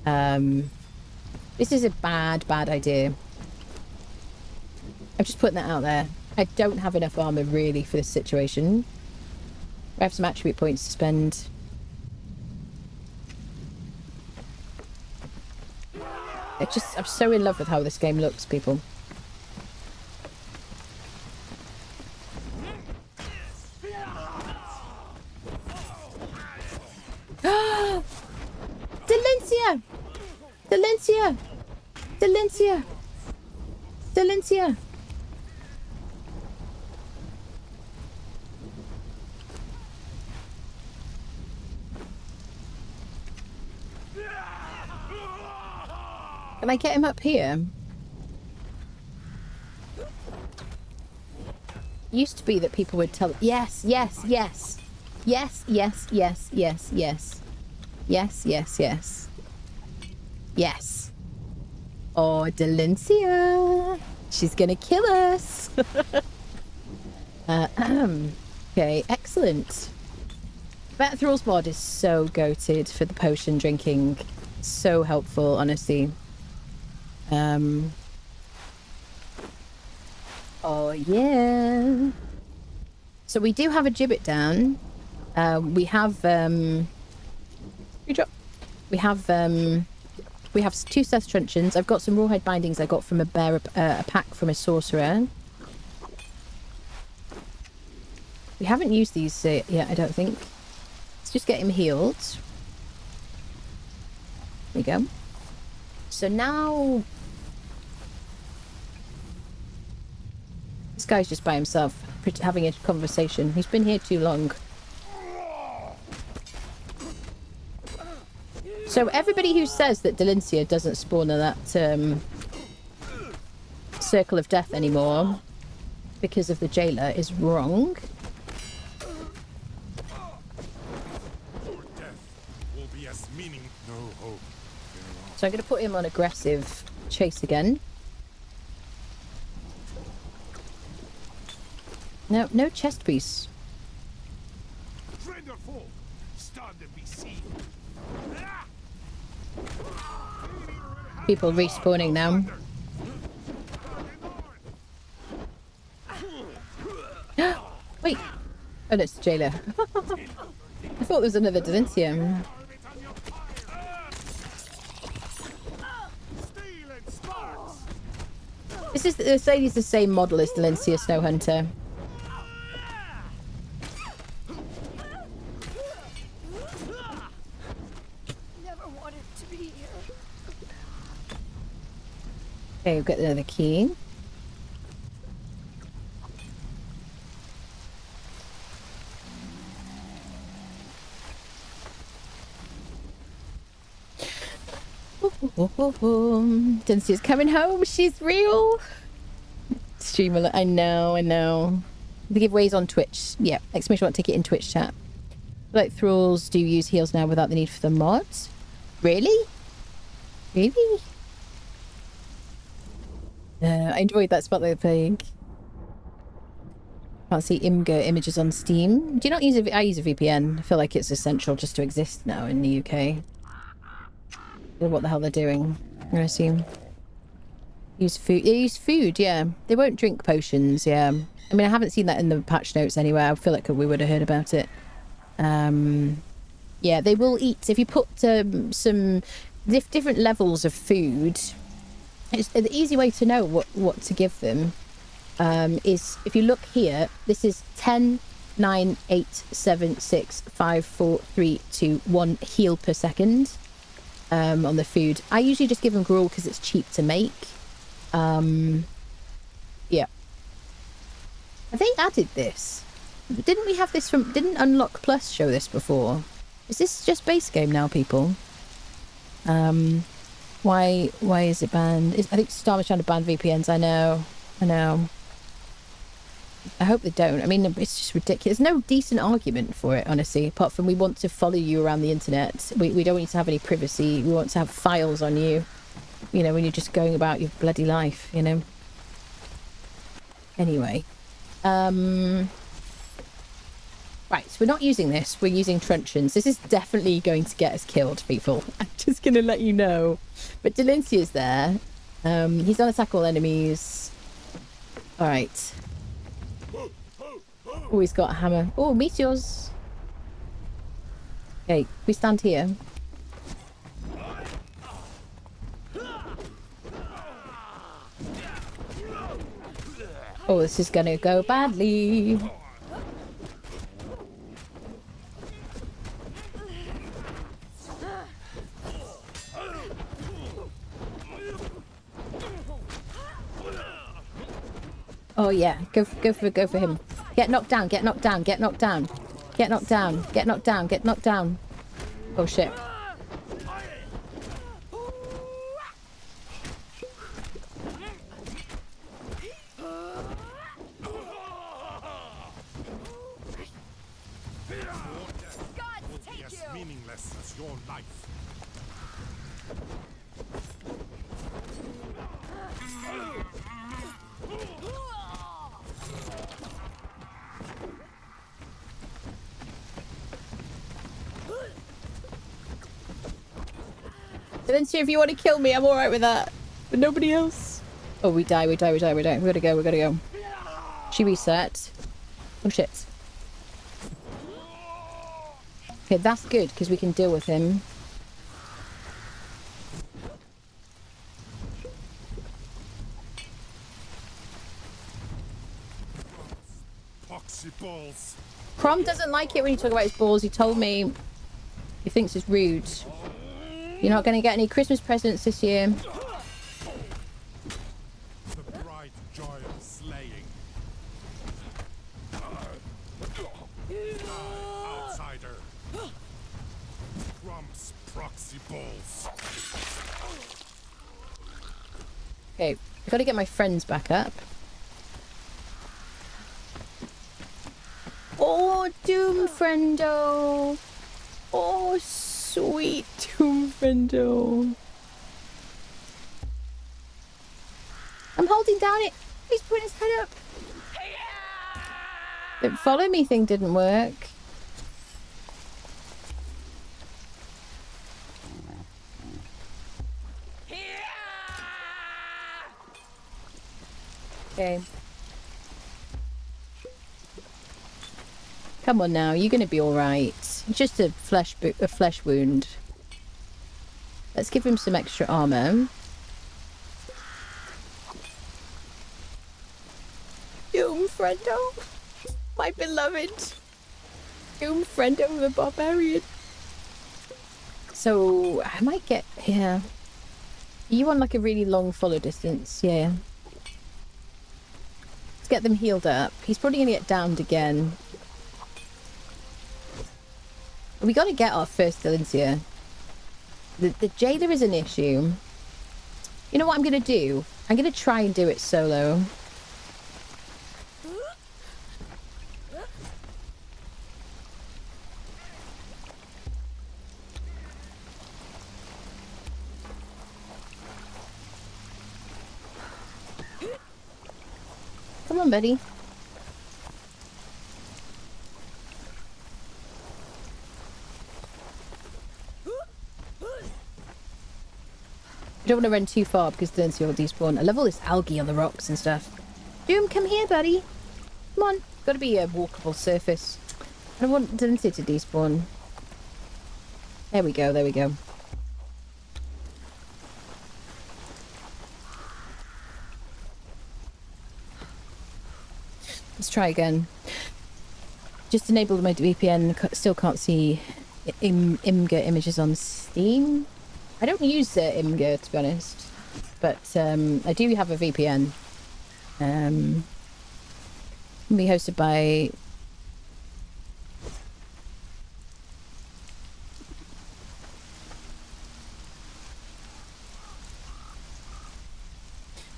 This is a bad idea. I'm just putting that out there. I don't have enough armor really for this situation. I have some attribute points to spend. I'm so in love with how this game looks, people. Delincia! Delincia! Delincia! Delincia! Can I get him up here? Used to be that people would tell... Yes, yes, yes. Yes, yes, yes, yes, yes. Yes, yes, yes. Yes. Oh, Delincia. She's gonna kill us. Okay, excellent. Better Thralls mod is so goated for the potion drinking. So helpful, honestly. Oh yeah. So we do have a gibbet down. We have we have 2 Seth truncheons. I've got some rawhide bindings I got from a pack from a sorcerer. We haven't used these yet, I don't think. Let's just get him healed. There we go. So now... This guy's just by himself, having a conversation. He's been here too long. So everybody who says that Delincia doesn't spawn in that Circle of Death anymore, because of the jailer is wrong. Your death will be as meaning no hope. So I'm going to put him on aggressive chase again. No, no chest piece. Wonderful. Stand and be seen. People respawning now. Wait. Oh, no, it's the jailer. I thought there was another Delincium. This lady's the same model as Delincia Snow Hunter. Never wanted to be here. Okay, we've got another key. Delincia's coming home. She's real. Stream alert. I know. The giveaways on Twitch. Yeah, exclamation mark ticket in Twitch chat. Like thralls do use heals now without the need for the mods. Really? Really? I enjoyed that spotlight playing. Can't see Imgur images on Steam. Do you not use a? I use a VPN. I feel like it's essential just to exist now in the UK. What the hell they're doing? I assume. Use food. They use food, yeah. They won't drink potions, yeah. I mean, I haven't seen that in the patch notes anywhere. I feel like we would have heard about it. Yeah, they will eat. If you put some different levels of food, it's the easy way to know what to give them is if you look here. This is 10, 9, 8, 7, 6, 5, 4, 3, 2, 1 heal per second. On the food. I usually just give them gruel because it's cheap to make. Yeah. Have they added this? Didn't we have this from... Didn't Unlock Plus show this before? Is this just base game now, people? Why is it banned? I think Star was trying to ban VPNs. I know. I hope they don't. I mean, it's just ridiculous. There's no decent argument for it, honestly, apart from we want to follow you around the internet. We don't want you to have any privacy. We want to have files on you, you know, when you're just going about your bloody life, you know. Anyway. Right, so we're not using this. We're using truncheons. This is definitely going to get us killed, people. I'm just going to let you know. But Delincia's there. He's on attack all enemies. All right. Oh, he's got a hammer. Oh, meteors. Okay, we stand here. Oh, this is gonna go badly. Oh yeah, go for him. Get knocked down, get knocked down, get knocked down. Get knocked down, get knocked down, get knocked down. Oh shit. Meaningless as your life. Delincia, if you want to kill me, I'm alright with that. But nobody else. Oh, we die. We gotta go. She reset. Oh shit. Okay, that's good, because we can deal with him. Poxy balls. Crom doesn't like it when you talk about his balls. He told me he thinks it's rude. You're not going to get any Christmas presents this year. The bright joy of slaying. Outsider. Trump's proxy balls. Okay, I've got to get my friends back up. Doom friendo. Oh, sweet Doom friendo. I'm holding down it. He's putting his head up. The follow me thing didn't work. Okay. Come on now, you're gonna be all right. Just a flesh wound. Let's give him some extra armor. Doom friendo, my beloved. Doom friendo the barbarian. So I might get here. You want like a really long follow distance, yeah. Let's get them healed up. He's probably gonna get downed again. We gotta get our first Delincia. The jailer is an issue. You know what I'm gonna do? I'm gonna try and do it solo. Come on, buddy. I don't want to run too far because Delincia will despawn. I love all this algae on the rocks and stuff. Doom, come here, buddy. Come on. Got to be a walkable surface. I don't want Delincia to despawn. There we go, there we go. Let's try again. Just enabled my VPN. Still can't see Imgur images on Steam. I don't use Imgur, to be honest, but I do have a VPN. Can be hosted by...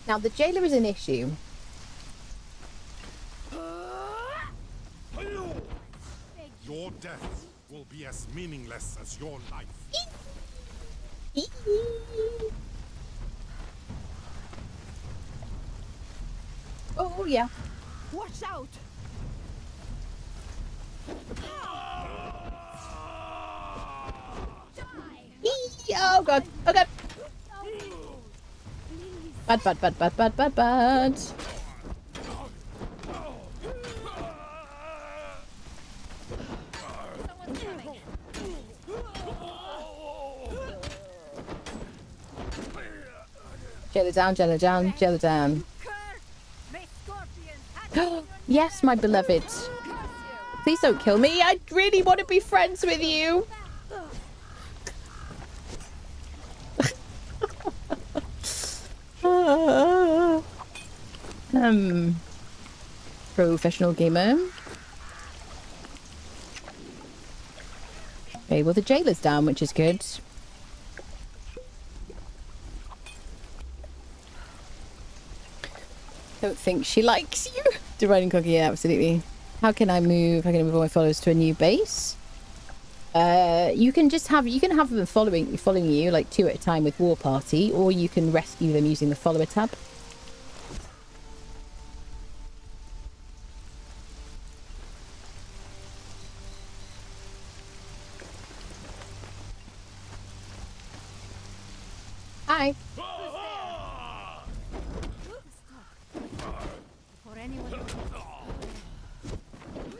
Now, the jailer is an issue. Your death will be as meaningless as your life. Oh, yeah. Watch out! Oh, God. Oh, God. Bad, bad, bad, bad, bad, bad, bad. Jailer down, jailer down, jailer down. Yes, my beloved. Please don't kill me. I really want to be friends with you. Professional gamer. Okay, well the jailer's down, which is good. Don't think she likes you. Dividing cookie, yeah, absolutely. How can I move? How can I move all my followers to a new base? You can have them following you like 2 at a time with War Party, or you can rescue them using the follower tab. Hi. For anyone who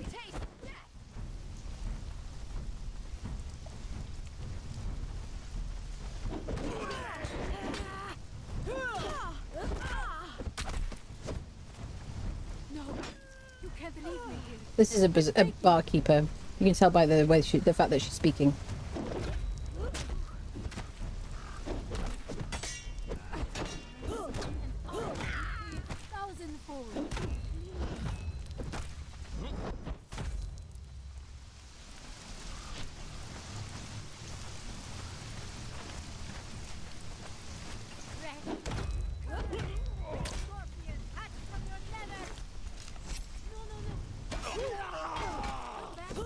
taste death. No, you can't leave me here. This is a barkeeper. You can tell by the way the fact that she's speaking. Thousandfold. Scorpion, hatch from your nether. No.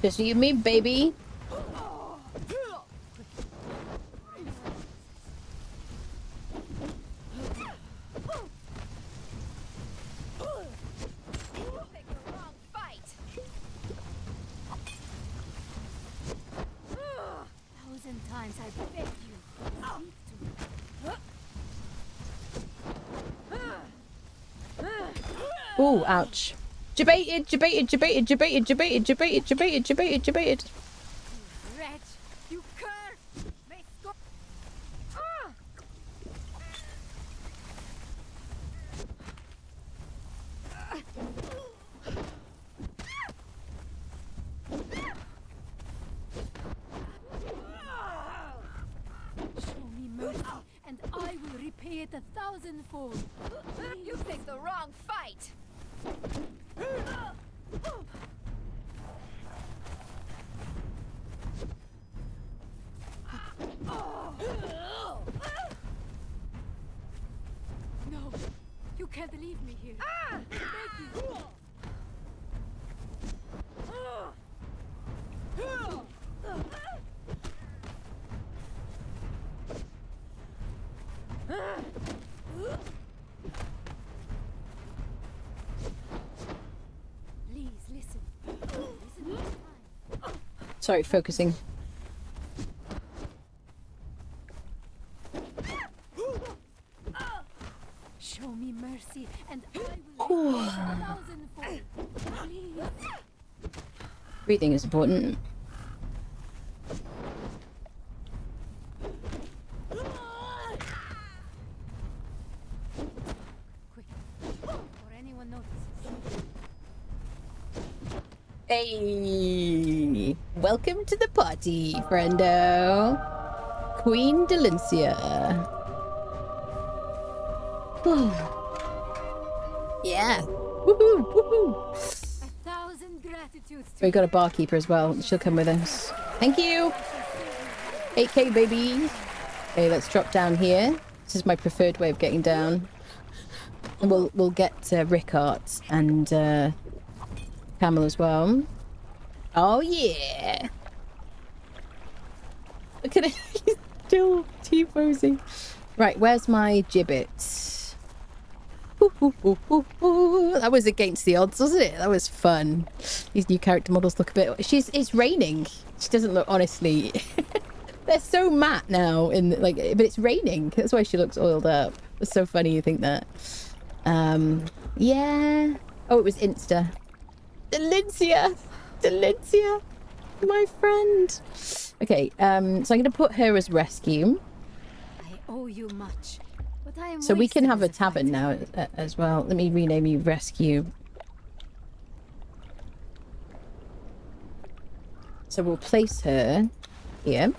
Just you and me, baby. Times I beg you. Oh, ouch. Debated. Wretch, you cur! May go. Show me mercy, and I will repay it 1,000-fold. You picked the wrong fight. No, you can't leave me here. Thank you. Please listen. Listen to time. Sorry, focusing. Show me mercy, and I will repay it 1,000-fold. Please. Breathing is important. Quick, before anyone notices. Hey, welcome to the party, friendo. Queen Delincia. Yeah. Woohoo, woohoo. 1,000 gratitudes to We got a barkeeper as well. She'll come with us. Thank you. 8K, baby. Okay, let's drop down here. This is my preferred way of getting down. And we'll get Rickard and Camel as well. Oh yeah. Look at it. He's still T-posing. Right, where's my gibbet? That was against the odds, wasn't it? That was fun. These new character models look a bit... It's raining. She doesn't look, honestly... They're so matte now, but it's raining. That's why she looks oiled up. It's so funny you think that. Yeah. Oh, it was Insta. Delincia, my friend. Okay, so I'm going to put her as rescue. I owe you much, but I am So we can wasted have a as tavern fighter. now as well. Let me rename you rescue. So we'll place her here.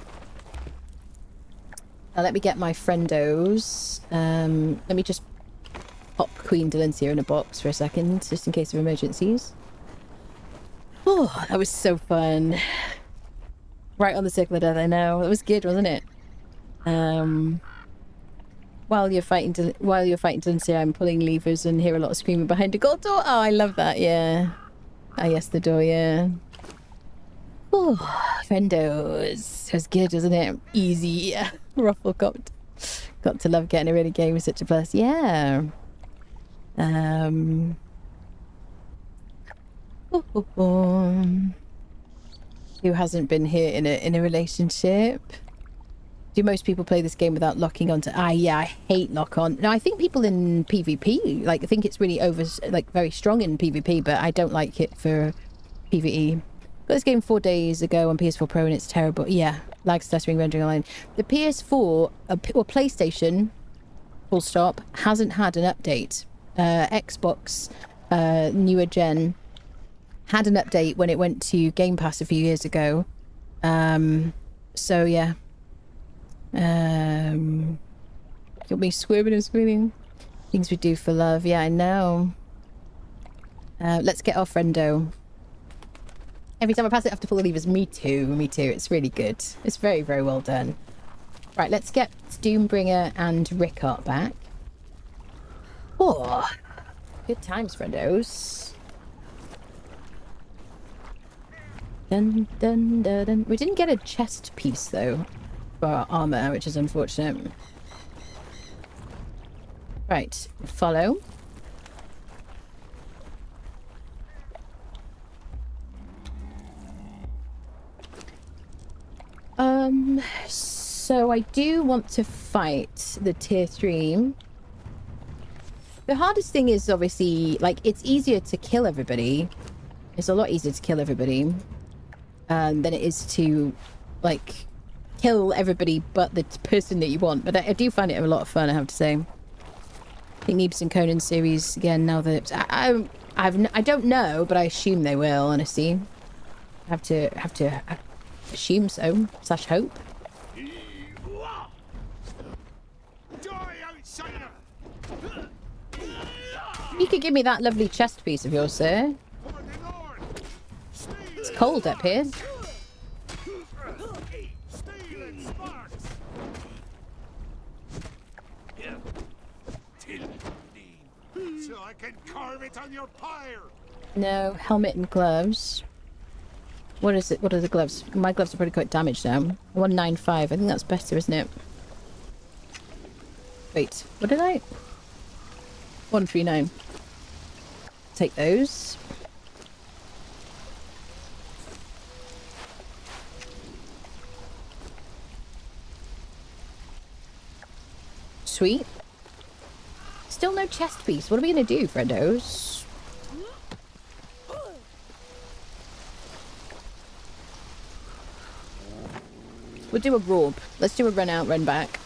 Now let me get my friendos. Let me just pop Queen Delincia in a box for a second, just in case of emergencies. Oh, that was so fun. Right on the circle of death, I know. That was good, wasn't it? While you're fighting Delincia, I'm pulling levers and hear a lot of screaming behind a gold door. Oh, I love that, yeah. Ah, yes, the door, yeah. Oh, friendos. It was good, wasn't it? Easy, yeah. Ruffle got to love getting a really game with such a plus. Yeah. Who hasn't been here in a relationship? Do most people play this game without locking onto? Yeah, I hate lock on. Now I think people in PvP, I think it's really very strong in PvP, but I don't like it for PvE. Got this game 4 days ago on PS4 Pro and it's terrible. Yeah, lag, stuttering, rendering online. The PS4 or PlayStation, full stop, hasn't had an update. Xbox, newer gen, had an update when it went to Game Pass a few years ago. So yeah. Got me squirming and squealing. Things we do for love. Yeah, I know. Let's get our friendo. Every time I pass it, I have to pull the levers. Me too, me too. It's really good. It's very, very well done. Right, let's get Doombringer and Rickard back. Oh, good times, friendos. Dun, dun, dun, dun. We didn't get a chest piece, though, for our armor, which is unfortunate. Right, follow. So I do want to fight the tier 3. The hardest thing is obviously, like, it's easier to kill everybody. It's a lot easier to kill everybody than it is to, like, kill everybody but the person that you want. But I do find it a lot of fun, I have to say. I think Neebs and Conan series again. Now that I don't know, but I assume they will. Honestly, have to assume so. / hope. You could give me that lovely chest piece of yours, sir. It's cold up here. So I can carve it on your pyre. No, helmet and gloves. What is it? What are the gloves? My gloves are pretty quite damaged now. 195. I think that's better, isn't it? Wait, what did I? 139. Take those. Sweet. Still no chest piece. What are we going to do, friendos? We'll do a rob. Let's do a run out, run back.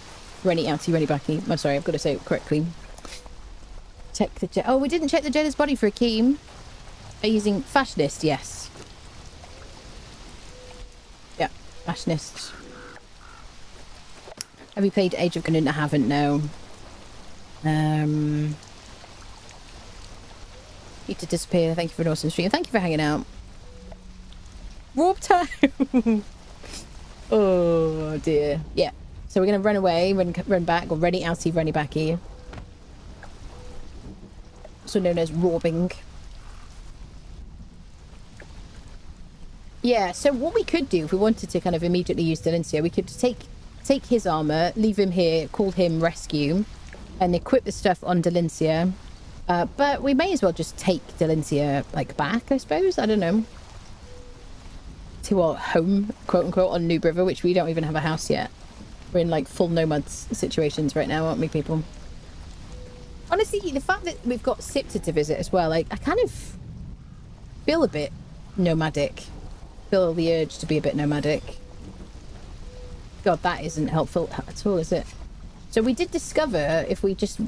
Runny outie, runny backy. I'm sorry, I've got to say it correctly. Check the oh, we didn't check the Jedi's body for a key. Are you using fashionist? Yes. Yeah, fashionist. Have you played Age of Conan? I haven't, no. Need to disappear. Thank you for an awesome stream. Thank you for hanging out. Warp time! Oh dear. Yeah. So we're going to run away, run back, or runny outie, runny backy. Also known as robbing. Yeah, so what we could do if we wanted to kind of immediately use Delincia, we could take his armor, leave him here, call him rescue, and equip the stuff on Delincia. But we may as well just take Delincia, like, back, I suppose. I don't know. To our home, quote-unquote, on Noob River, which we don't even have a house yet. We're in, like, full nomads situations right now, aren't we, people? Honestly, the fact that we've got Sipta to visit as well, like, I kind of feel a bit nomadic. Feel the urge to be a bit nomadic. God, that isn't helpful at all, is it? So we did discover if we just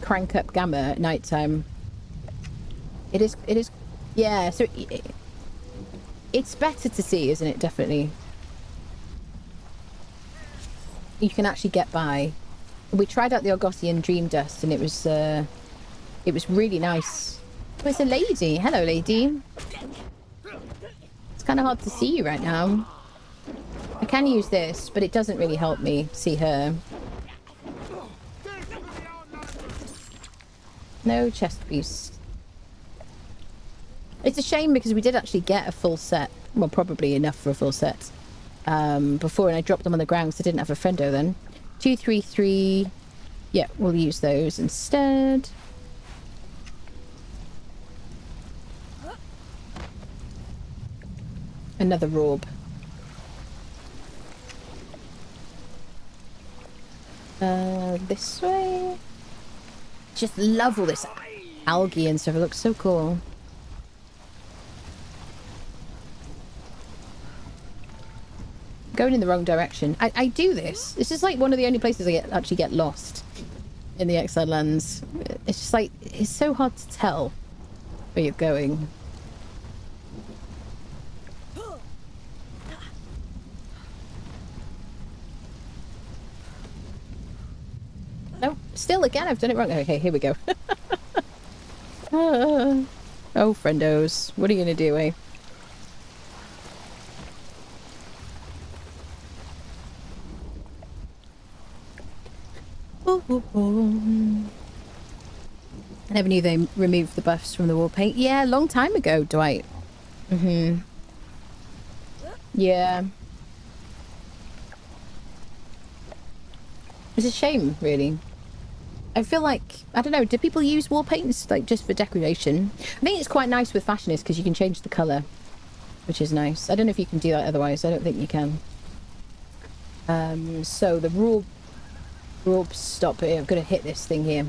crank up gamma at night time. It is, yeah, so it's better to see, isn't it? Definitely. You can actually get by. We tried out the Argosian Dream Dust and it was really nice. Oh, it's a lady. Hello, lady. It's kind of hard to see you right now. I can use this, but it doesn't really help me see her. No chest piece. It's a shame because we did actually get a full set. Well, probably enough for a full set. Before, and I dropped them on the ground because I didn't have a friendo then. 233. Yeah, we'll use those instead. Another robe. This way. Just love all this algae and stuff. It looks so cool. Going in the wrong direction. I do this. This is like one of the only places I actually get lost in the Exile lands. It's just like, it's so hard to tell where you're going. No, still again, I've done it wrong. Okay, here we go. Oh, friendos. What are you going to do, eh? I never knew they removed the buffs from the wall paint. Yeah, a long time ago, Dwight. Yeah. It's a shame, really. I feel like, I don't know, do people use wall paints like just for decoration? I think it's quite nice with Fashionist because you can change the colour, which is nice. I don't know if you can do that otherwise. I don't think you can. So the rule stop here. I'm going to hit this thing here.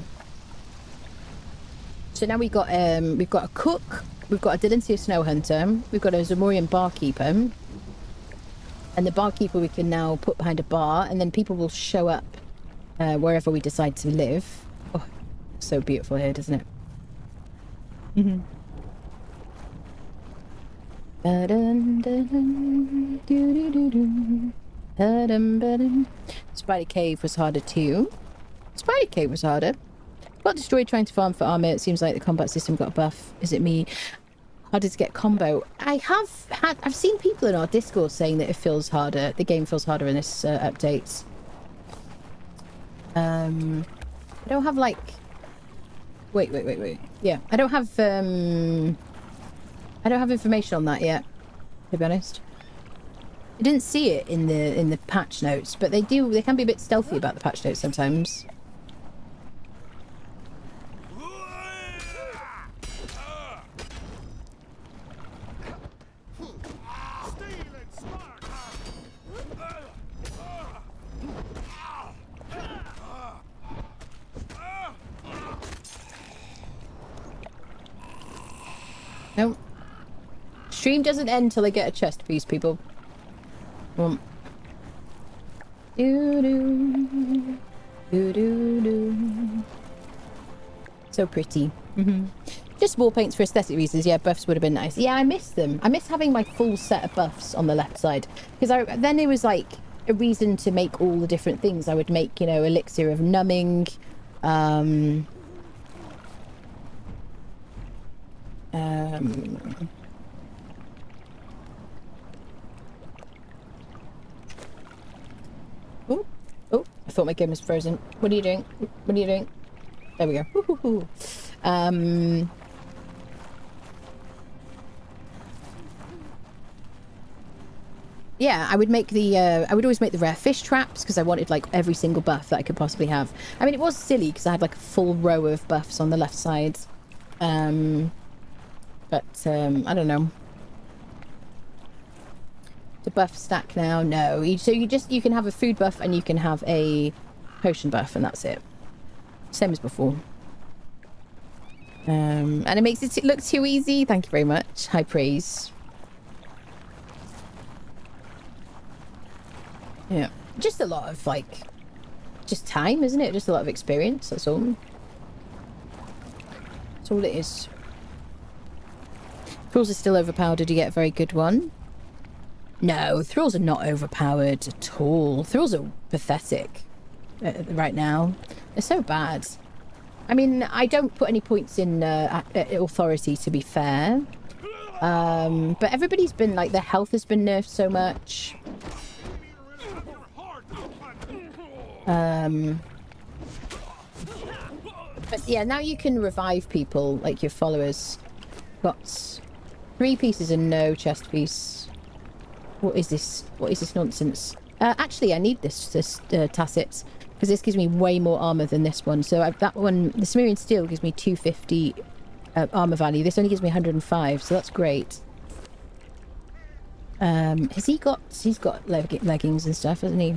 So now we've got a cook, we've got a Delincia Snow Hunter, we've got a Zamorian barkeeper, and the barkeeper we can now put behind a bar, and then people will show up wherever we decide to live. Oh, so beautiful here, doesn't it? Mm-hmm. Spider Cave was harder too. Spider Cave was harder. Got destroyed trying to farm for armor. It seems like the combat system got a buff. Is it me? Harder to get combo. I've seen people in our Discord saying that it feels harder. The game feels harder in this update. I don't have like. Wait. Yeah, I don't have information on that yet. To be honest, I didn't see it in the patch notes, but they can be a bit stealthy about the patch notes sometimes. Nope. Stream doesn't end till I get a chest piece, people. Do do do do do. So pretty. Just wall paints for aesthetic reasons. Yeah, buffs would have been nice. Yeah, I miss them. I miss having my full set of buffs on the left side because then it was like a reason to make all the different things. I would make, you know, elixir of numbing. Oh, I thought my game was frozen. What are you doing? What are you doing? There we go. Yeah, I would make the I would always make the rare fish traps because I wanted like every single buff that I could possibly have. I mean, it was silly because I had like a full row of buffs on the left side. But I don't know. The buff stack now? No. You can have a food buff and you can have a potion buff and that's it. Same as before. And it makes it look too easy. Thank you very much. High praise. Yeah. Just a lot of like just time, isn't it? Just a lot of experience, that's all. That's all it is. Thralls are still overpowered. Did you get a very good one? No, Thralls are not overpowered at all. Thralls are pathetic right now. They're so bad. I mean, I don't put any points in authority, to be fair. But everybody's been, like, their health has been nerfed so much. But yeah, now you can revive people, like your followers. Got 3 pieces and no chest piece. What is this? What is this nonsense? Actually, I need this tacit because this gives me way more armor than this one. So that one, the Sumerian steel, gives me 250 armor value. This only gives me 105, so that's great. He's got leggings and stuff, hasn't he?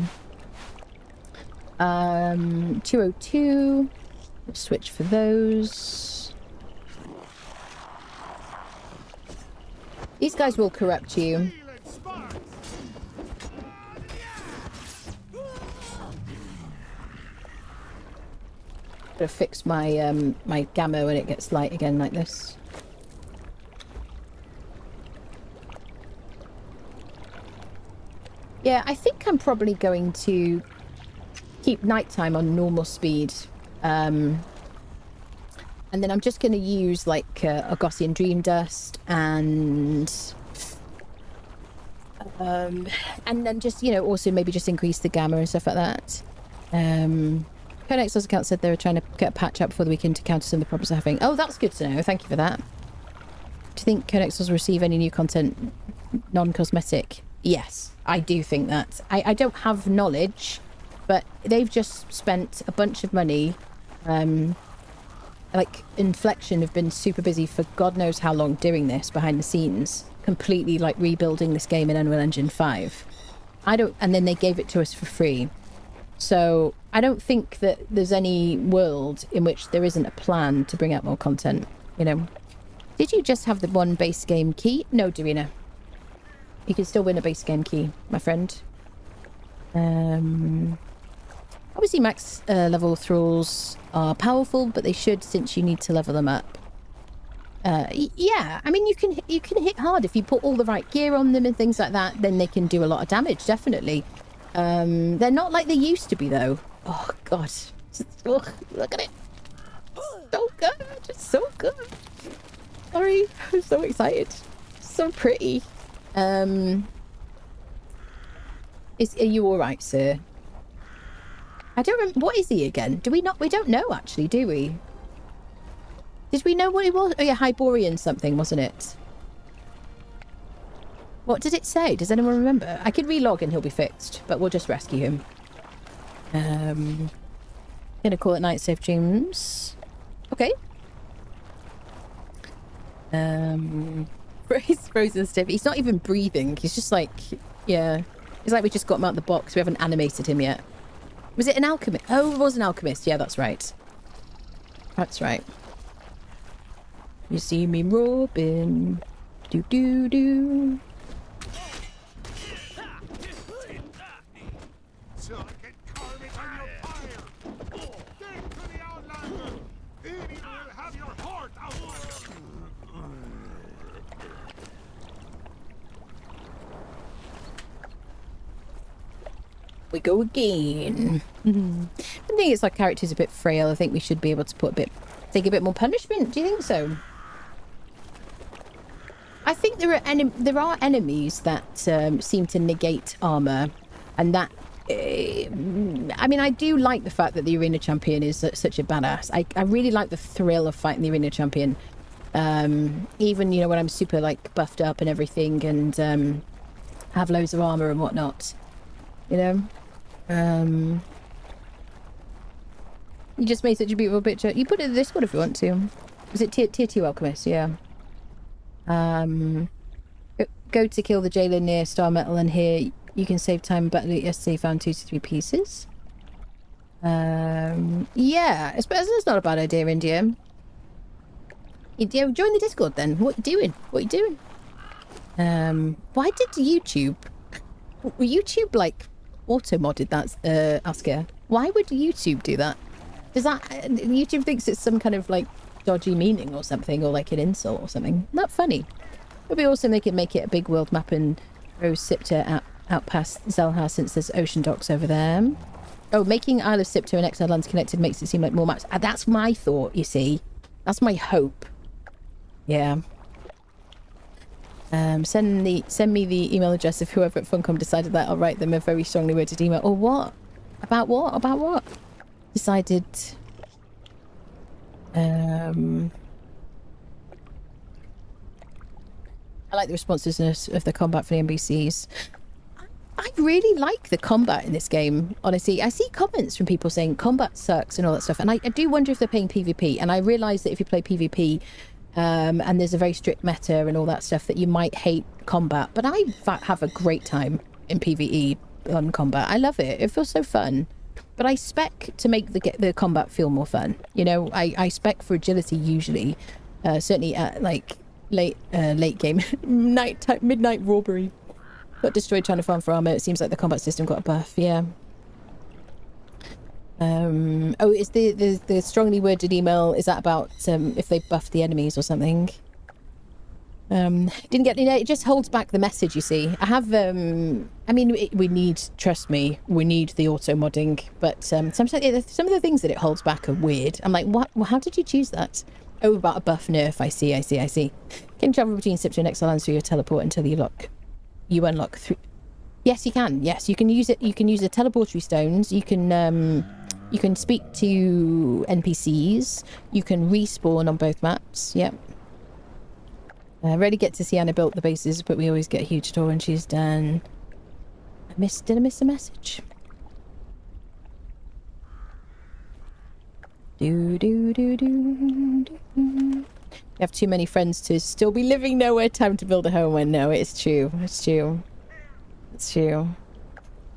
202. Let's switch for those. These guys will corrupt you. Gotta fix my my gamma when it gets light again like this. Yeah, I think I'm probably going to keep nighttime on normal speed. And then I'm just going to use like a Gaussian Dream Dust and then just, you know, also maybe just increase the gamma and stuff like that. Conan Exiles account said they were trying to get a patch up before the weekend to counter some of the problems they're having. Oh, that's good to know. Thank you for that. Do you think Conan Exiles will receive any new content, non-cosmetic? Yes, I do think that. I don't have knowledge, but they've just spent a bunch of money. Like, Inflection have been super busy for God knows how long doing this behind the scenes, completely like rebuilding this game in Unreal Engine 5. And then they gave it to us for free. So I don't think that there's any world in which there isn't a plan to bring out more content, you know. Did you just have the one base game key? No, Darina. You can still win a base game key, my friend. Obviously max level thralls are powerful, but they should, since you need to level them up. Yeah, I mean, you can hit hard if you put all the right gear on them and things like that. Then they can do a lot of damage, definitely. They're not like they used to be, though. Oh god, look at it. So good, it's so good. Sorry, I'm so excited. So pretty. Are you all right, sir? I don't remember. What is he again? We don't know, actually, do we? Did we know what he was? Oh yeah, Hyborian something, wasn't it? What did it say? Does anyone remember? I could relog and he'll be fixed, but we'll just rescue him. Gonna call it night, safe dreams. Okay. He's frozen stiff. He's not even breathing. He's just like, yeah. It's like we just got him out of the box. We haven't animated him yet. Was it an alchemist? Oh, it was an alchemist. Yeah, that's right. That's right. You see me, Robin. Do do do. We go again. I think it's our character's a bit frail. I think we should be able to take a bit more punishment. Do you think so? I think there are enemies that seem to negate armor, and that I mean, I do like the fact that the arena champion is such a badass. I really like the thrill of fighting the arena champion. Even, you know, when I'm super like buffed up and everything, and have loads of armor and whatnot. You know, you just made such a beautiful picture. You put it in this one if you want to. Was it tier 2 alchemist? Yeah. Go to kill the jailer near Star Metal, and here you can save time. Battle yesterday found 2 to 3 pieces. Yeah, it's not a bad idea, India. Join the Discord then. What you doing? What you doing? Why did YouTube like auto-modded that, Oscar? Why would YouTube do that? Does that... YouTube thinks it's some kind of, like, dodgy meaning or something, or, like, an insult or something. Not funny. It'd be awesome they could make it a big world map and Rose Sipter out past Zelha, since there's ocean docks over there. Oh, making Isle of Sipter and Exile Lands connected makes it seem like more maps. That's my thought, you see. That's my hope. Yeah. Send me the email address of whoever at Funcom decided that. I'll write them a very strongly worded email. Or what? About what? About what? Decided... I like the responsiveness of the combat for the NPCs. I really like the combat in this game, honestly. I see comments from people saying combat sucks and all that stuff, and I do wonder if they're playing PvP, and I realise that if you play PvP, and there's a very strict meta and all that stuff, that you might hate combat, but I have a great time in PvE on combat. I love it. It feels so fun. But I spec to make the combat feel more fun. You know, I spec for agility usually, certainly at like late game, midnight robbery. Got destroyed trying to farm for armor. It seems like the combat system got a buff. Yeah. Oh, is the strongly worded email, is that about if they buffed the enemies or something? Didn't get, you know, it just holds back the message, you see. I have I mean, we need, trust me, we need the auto modding, but sometimes some of the things that it holds back are weird. I'm like, what? Well, how did you choose that? Oh, about a buff nerf. I see. Can you travel between Sipter and Exile Lands through your teleport until you unlock 3? Yes, you can. Yes, you can use it. You can use the teleportary stones. You can speak to NPCs. You can respawn on both maps. Yep. I rarely get to see Anna build the bases, but we always get a huge door when she's done. Did I miss a message? Do do do do do. You have too many friends to still be living nowhere. Time to build a home. When no, it's true. It's true. It's true.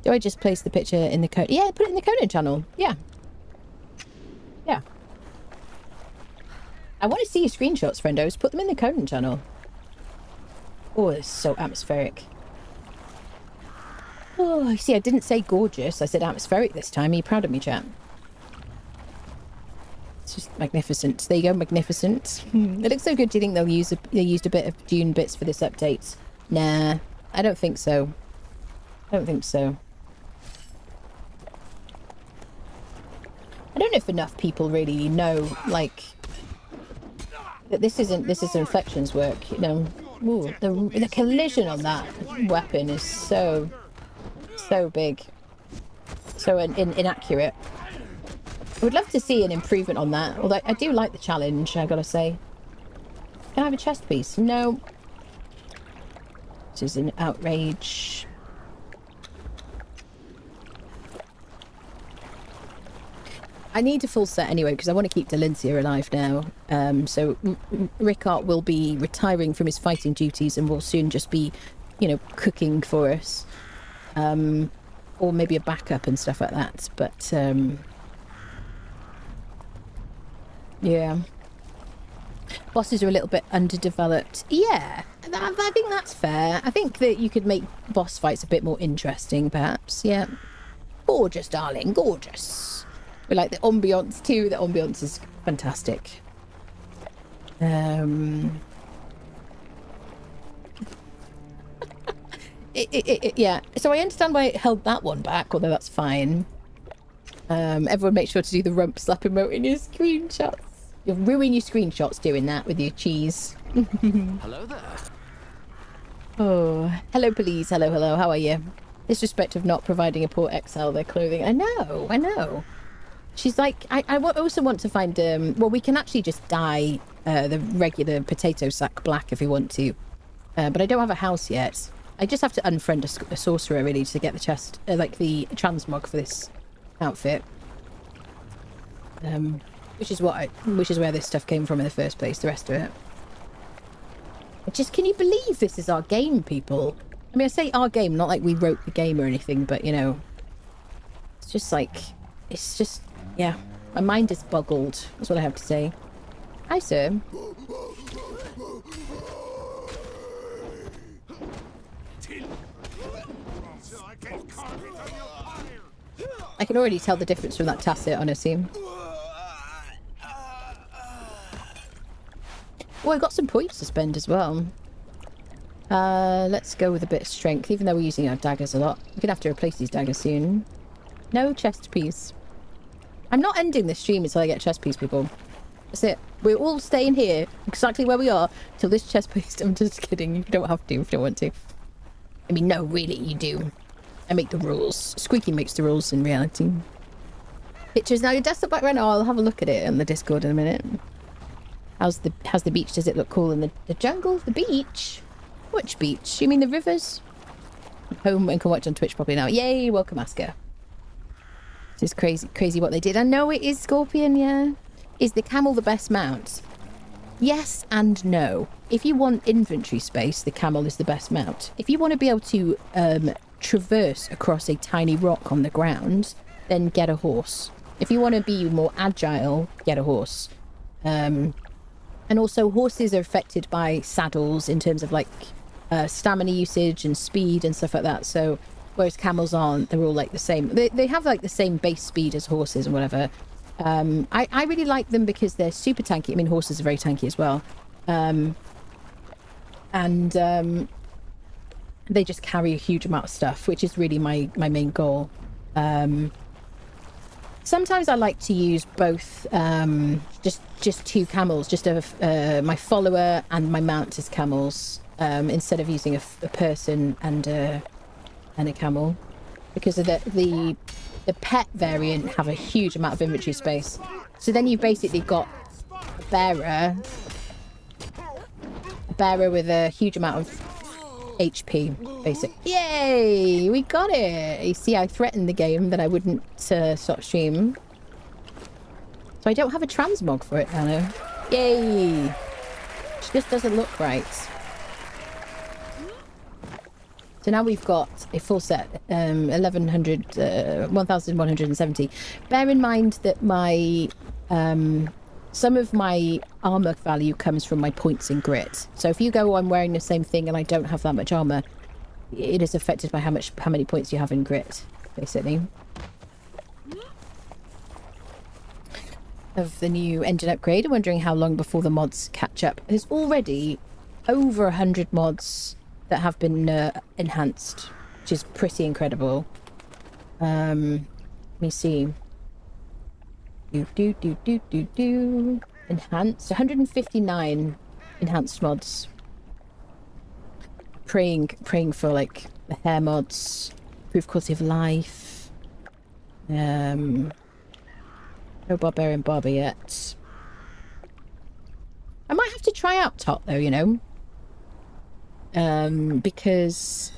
Do I just place the picture in the Conan? Yeah, put it in the Conan channel. Yeah. Yeah. I want to see your screenshots, friendos. Put them in the Conan channel. Oh, it's so atmospheric. Oh, see, I didn't say gorgeous. I said atmospheric this time. Are you proud of me, chat? It's just magnificent. There you go, magnificent. It looks so good. Do you think they used a bit of Dune bits for this update? Nah, I don't think so. I don't think so. I don't know if enough people really know, like, that this isn't Inflection's work. You know, ooh, the collision on that weapon is so big, so inaccurate. I would love to see an improvement on that. Although I do like the challenge, I gotta say. Can I have a chest piece? No. This is an outrage. I need a full set anyway because I want to keep Delencia alive now. So Rickard will be retiring from his fighting duties and will soon just be, you know, cooking for us. Or maybe a backup and stuff like that. But yeah, bosses are a little bit underdeveloped. Yeah, I think that's fair. I think that you could make boss fights a bit more interesting, perhaps. Yeah, gorgeous, darling, gorgeous. We like the ambiance too. The ambiance is fantastic. Yeah, so I understand why it held that one back, although that's fine. Everyone make sure to do the rump slap emote in your screenshots. You'll ruin your screenshots doing that with your cheese. Hello there. Oh, hello police. Hello, hello. How are you? Disrespect of not providing a poor exile their clothing. I know. She's like, I also want to find, well, we can actually just dye the regular potato sack black if we want to. But I don't have a house yet. I just have to unfriend a sorcerer, really, to get the chest, like the transmog for this outfit. Which is where this stuff came from in the first place, the rest of it. Can you believe this is our game, people? I mean, I say our game, not like we wrote the game or anything, but, you know, it's just, yeah, my mind is boggled. That's what I have to say. Hi, sir. I can already tell the difference from that tacit, honestly. Oh, I got some points to spend as well. Let's go with a bit of strength, even though we're using our daggers a lot. We're gonna have to replace these daggers soon. No chest piece. I'm not ending this stream until I get a chest piece, people. That's it. We're all staying here, exactly where we are, till this chest piece. I'm just kidding. You don't have to if you don't want to. I mean, no, really, you do. I make the rules. Squeaky makes the rules in reality. Pictures now. Your desktop background. Oh, I'll have a look at it on the Discord in a minute. How's the beach? Does it look cool in the jungle? The beach? Which beach? You mean the rivers? I'm home and can watch on Twitch properly now. Yay! Welcome, Asker. This is crazy what they did. I know it is, Scorpion. Yeah. Is the camel the best mount? Yes and no. If you want inventory space, the camel is the best mount. If you want to be able to traverse across a tiny rock on the ground, then get a horse. If you want to be more agile, get a horse. And also horses are affected by saddles in terms of like stamina usage and speed and stuff like that. So whereas camels aren't, they're all like the same. They have like the same base speed as horses and whatever. I really like them because they're super tanky. I mean, horses are very tanky as well. They just carry a huge amount of stuff, which is really my main goal. Sometimes I like to use both, just two camels, just my follower and my mount as camels, instead of using a person and a camel, because of the pet variant have a huge amount of inventory space. So then you've basically got a bearer with a huge amount of HP, basic. Yay! We got it! You see, I threatened the game that I wouldn't stop stream. So I don't have a transmog for it now. Yay! It just doesn't look right. So now we've got a full set, 1170. Bear in mind that my some of my armor value comes from my points in grit. So if you go, I'm wearing the same thing and I don't have that much armor, it is affected by how many points you have in grit, basically. Of the new engine upgrade, I'm wondering how long before the mods catch up. There's already over 100 mods that have been enhanced, which is pretty incredible. Let me see. Enhanced. 159 enhanced mods. Praying for like the hair mods, improve quality of life. No Barbarian Barber yet. I might have to try out Tot though, you know. Because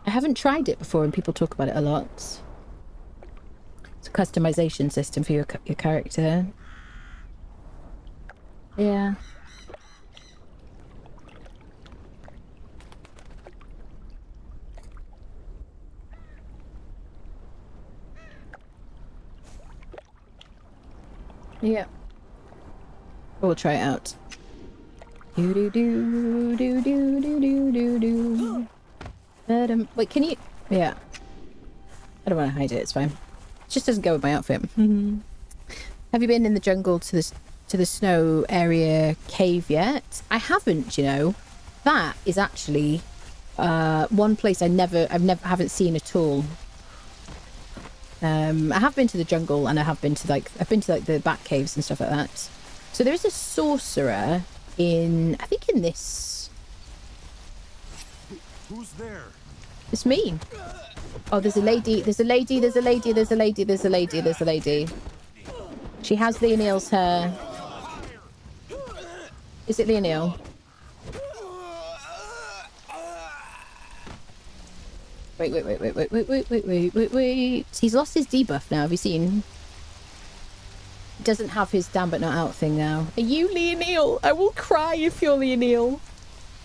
I haven't tried it before and people talk about it a lot. It's a customization system for your character. Yeah. Yeah. We'll try it out. Do do do do do do do do do. Wait, can you? Yeah. I don't want to hide it. It's fine. It just doesn't go with my outfit. Have you been in the jungle to the snow area cave yet? I haven't. You know, that is actually one place I haven't seen at all. I have been to the jungle and I've been to like the bat caves and stuff like that. So there is a sorcerer in, I think in this. Who's there? It's me. Oh, there's a lady. There's a lady. There's a lady. There's a lady. There's a lady. There's a lady. She has Leonil's hair. Is it Leonil? Wait. He's lost his debuff now. Have you seen? He doesn't have his down but not out thing now. Are you Leonil? I will cry if you're Leonil.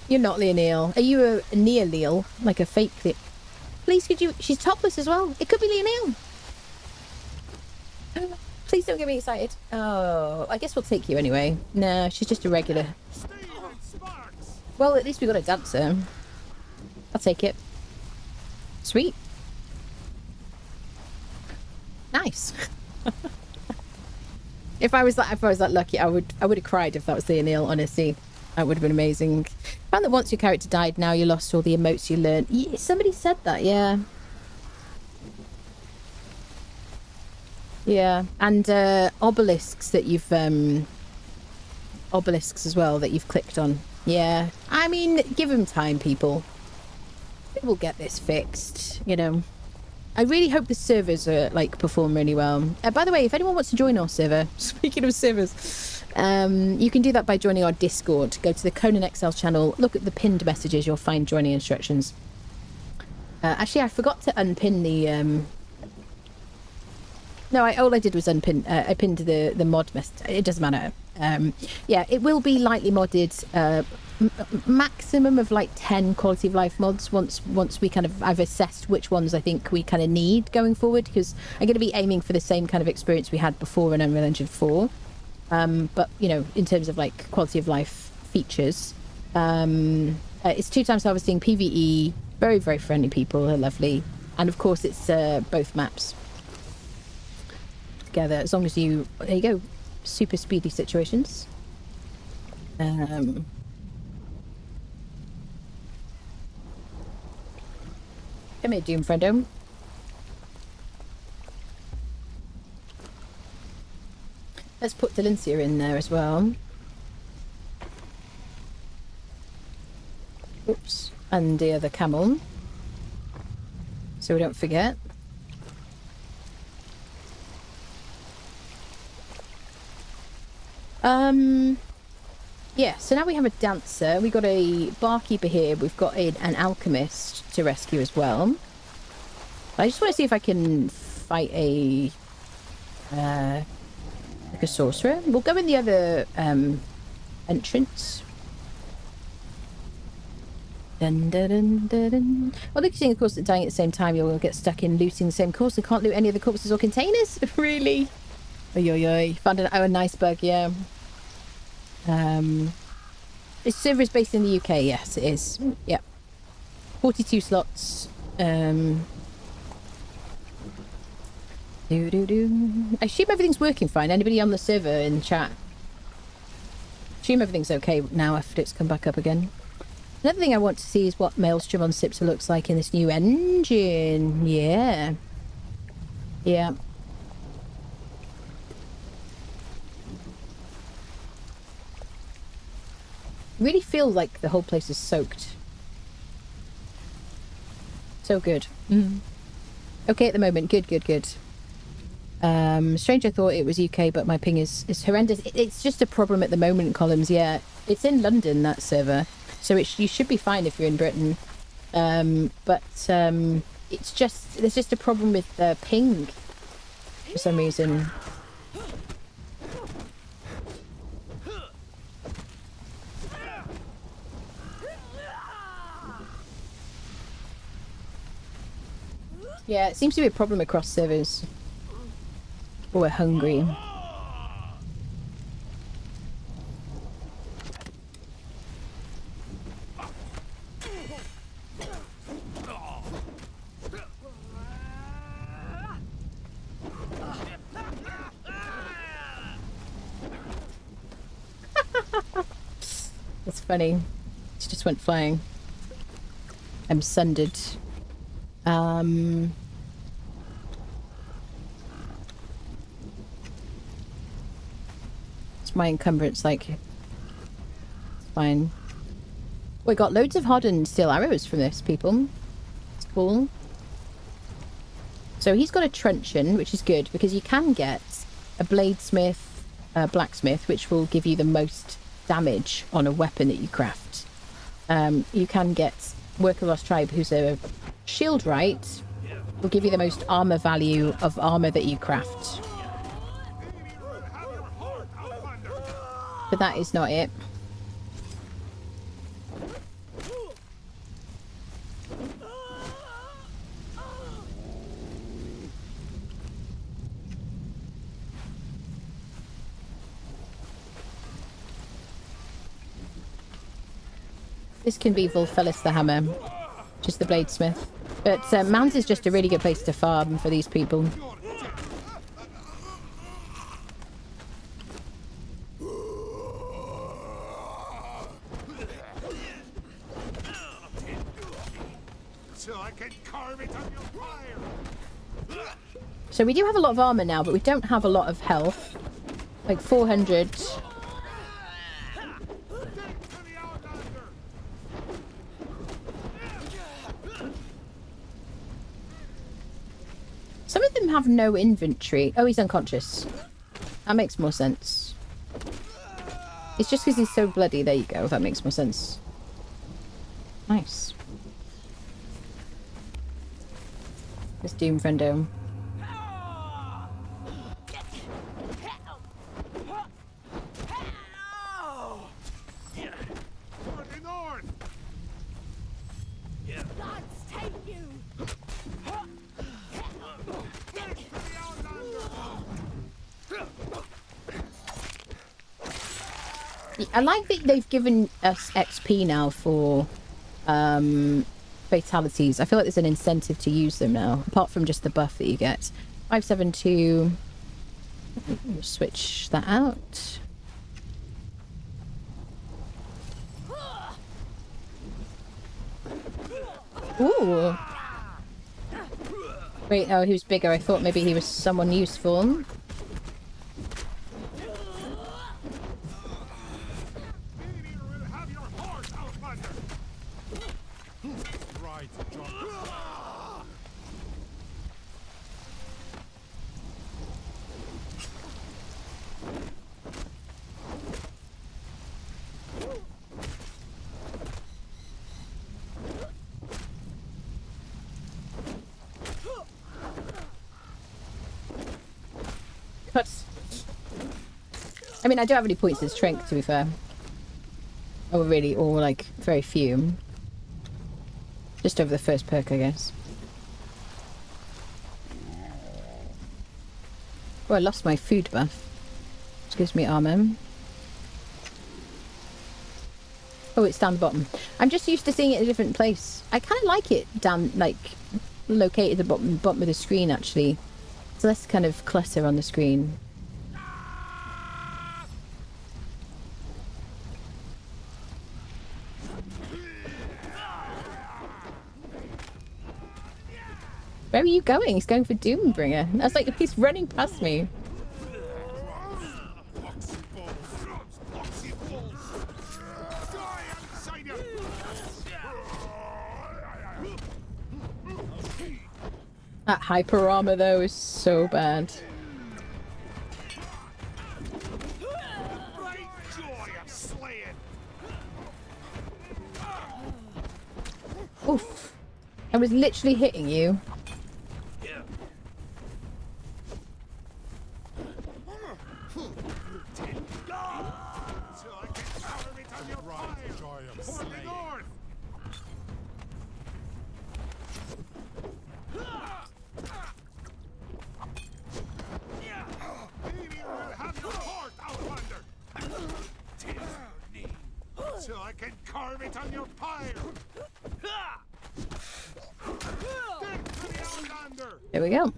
You're not Leonil. Are you a Neolil? Like a fake thing? Please, could you... She's topless as well. It could be Leonil. Please don't get me excited. Oh, I guess we'll take you anyway. No, she's just a regular. Well, at least we got a dancer. I'll take it. Sweet. Nice. If I was that lucky, I would have cried if that was Leonil, honestly. That would have been amazing. I found that once your character died, now you lost all the emotes you learned. Yeah, somebody said that, yeah. Yeah, and obelisks that you've obelisks as well that you've clicked on. Yeah, I mean, give them time, people. We'll get this fixed, you know. I really hope the servers are like perform really well. By the way, if anyone wants to join our server, speaking of servers, you can do that by joining our Discord. Go to the Conan Exiles channel, look at the pinned messages, you'll find joining instructions. Actually, I forgot to unpin the no, all I did was unpin. I pinned the mod message. It doesn't matter. Yeah, it will be lightly modded. Maximum of like 10 quality of life mods once we kind of I've assessed which ones I think we kind of need going forward, because I'm going to be aiming for the same kind of experience we had before in Unreal Engine 4. But you know, in terms of like quality of life features, it's 2 times harvesting, PvE, very very friendly people, they're lovely, and of course it's both maps together, as long as you, there you go, super speedy situations. Come here, Doom friendo. Let's put Delincia in there as well. Oops. And the other camel. So we don't forget. Yeah, so now we have a dancer. We've got a barkeeper here. We've got an alchemist to rescue as well. I just want to see if I can fight a... like a sorcerer. We'll go in the other entrance. Dun, dun, dun, dun, dun. Well, looking, of course, at dying at the same time, you'll get stuck in looting the same course and can't loot any of the corpses or containers. Really? Oi, oi, oi. Found a nice bug, yeah. This server is based in the UK. Yes, it is. Yep. 42 slots. I assume everything's working fine. Anybody on the server in chat? Assume everything's okay now after it's come back up again. Another thing I want to see is what Maelstrom on Sipsa looks like in this new engine. Yeah. Yeah. Really feel like the whole place is soaked. So good. Okay at the moment. Good, good, good. Strange, I thought it was UK, but my ping is horrendous. It's just a problem at the moment, Columns, yeah. It's in London, that server. So you should be fine if you're in Britain. It's just... There's just a problem with the ping for some reason. Yeah, it seems to be a problem across servers. Oh, we're hungry. That's funny. It just went flying. I'm sundered. It's my encumbrance, like... It's fine. We got loads of hardened steel arrows from this, people. It's cool. So he's got a truncheon, which is good, because you can get a bladesmith, blacksmith, which will give you the most damage on a weapon that you craft. You can get Work of Lost Tribe, who's a shield right, will give you the most armor value of armor that you craft. But that is not it. This can be Volfellis the Hammer, which is the bladesmith. But Mount is just a really good place to farm for these people. So we do have a lot of armor now, but we don't have a lot of health. Like 400. Some of them have no inventory. Oh, he's unconscious. That makes more sense. It's just because he's so bloody. There you go. That makes more sense. Nice. This Doom friendo. I like that they've given us XP now for fatalities. I feel like there's an incentive to use them now, apart from just the buff that you get. 572. Switch that out. Ooh. Wait, oh, he was bigger. I thought maybe he was someone useful. But I mean, I don't have any points in strength, to be fair. Or really, or like very few. Just over the first perk, I guess. Oh, I lost my food buff. Which gives me armor. Oh, it's down the bottom. I'm just used to seeing it in a different place. I kind of like it down, like, located at the bottom of the screen, actually. So less kind of clutter on the screen. Where are you going? He's going for Doombringer. That's like, he's running past me. That hyper armor though is so bad. Oof. I was literally hitting you. I can carve it on your pyre. There we go.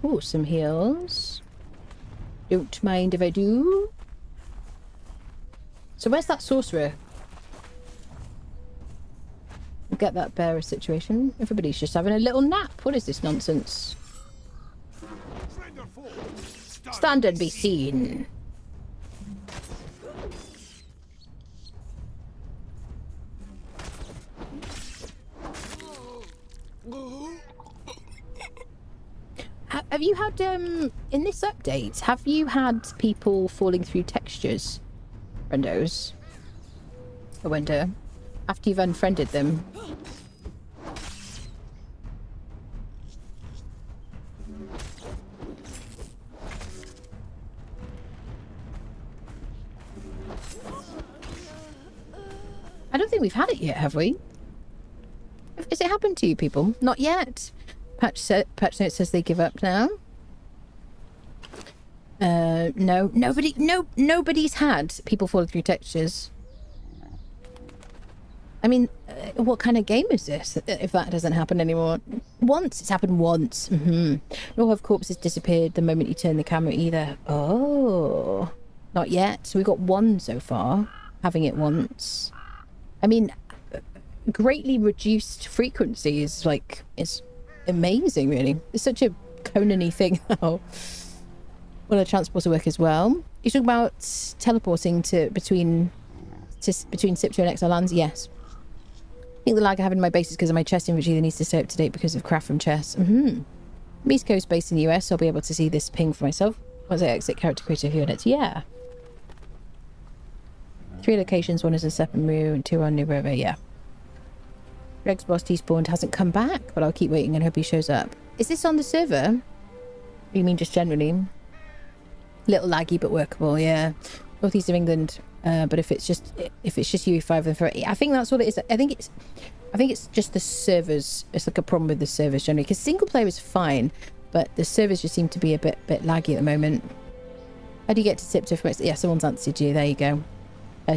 Oh, some heals. Don't mind if I do. So where's that sorcerer? Get that bearer situation. Everybody's just having a little nap. What is this nonsense? Stand and be seen. Have you had, in this update, have you had people falling through textures? Windows? I wonder. After you've unfriended them. I don't think we've had it yet, have we? Has it happened to you people? Not yet. Patch note says they give up now. No, nobody's had people falling through textures. I mean, what kind of game is this if that doesn't happen anymore? Once, it's happened once. Nor have corpses disappeared the moment you turn the camera either. Oh, not yet. So we got one so far, having it once. I mean, greatly reduced frequency is like, it's amazing, really. It's such a Conan-y thing now. Well, a transporter work as well. You talking about teleporting between Cipto and Exile lands? Yes. I think the lag I have in my base is because of my chest inventory that needs to stay up to date because of craft from chest. East Coast based in the US, so I'll be able to see this ping for myself. Once I exit character creator units. Yeah. 3 locations, 1 is in Seppenru and 2 on New River, yeah. Greg's boss despawned hasn't come back, but I'll keep waiting and hope he shows up. Is this on the server? You mean just generally? Little laggy but workable, yeah. Northeast of England, but if it's just UE5 then for I think that's what it is. I think it's just the servers. It's like a problem with the servers generally, because single player is fine, but the servers just seem to be a bit laggy at the moment. How do you get to Cipto from it? Yeah, someone's answered you. There you go.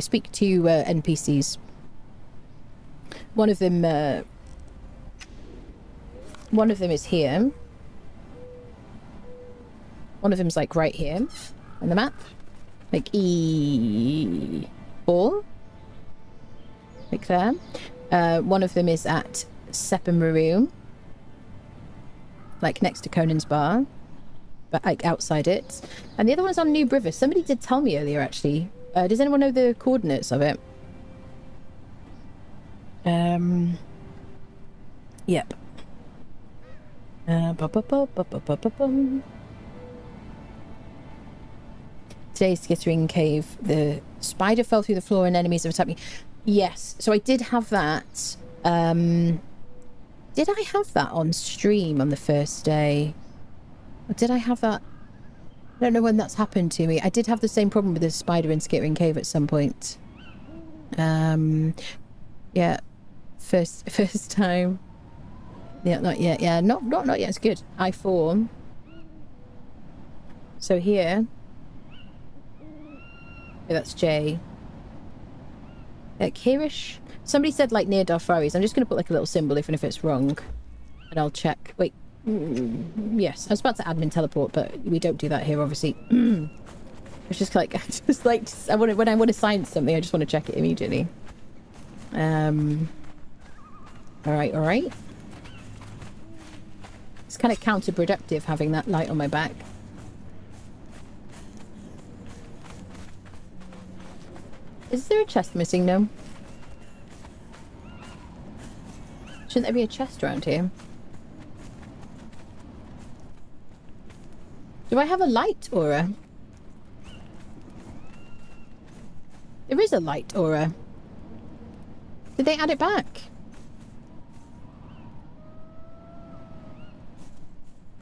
Speak to NPCs. One of them is here. One of them's like right here on the map, like E4, like there. One of them is at Seppenru, like next to Conan's bar, but like outside it. And the other one's on New River. Somebody did tell me earlier, actually. Does anyone know the coordinates of it? Yep. Today's Skittering Cave. The spider fell through the floor and enemies have attacked me. Yes, so I did have that Did I have that on stream on the first day? Or did I have that? I don't know when that's happened to me. I did have the same problem with the spider in Skittering Cave at some point. Yeah. First time. Yeah, not yet. Yeah, not yet. It's good. I4. So here. Oh, that's J. Like here-ish. Somebody said like near Darfaris. I'm just going to put like a little symbol even if it's wrong. And I'll check. Wait. Yes. I was about to admin teleport, but we don't do that here, obviously. It's just like, when I want to sign something, I just want to check it immediately. Alright. It's kind of counterproductive having that light on my back. Is there a chest missing? No. Shouldn't there be a chest around here? Do I have a light aura? There is a light aura. Did they add it back?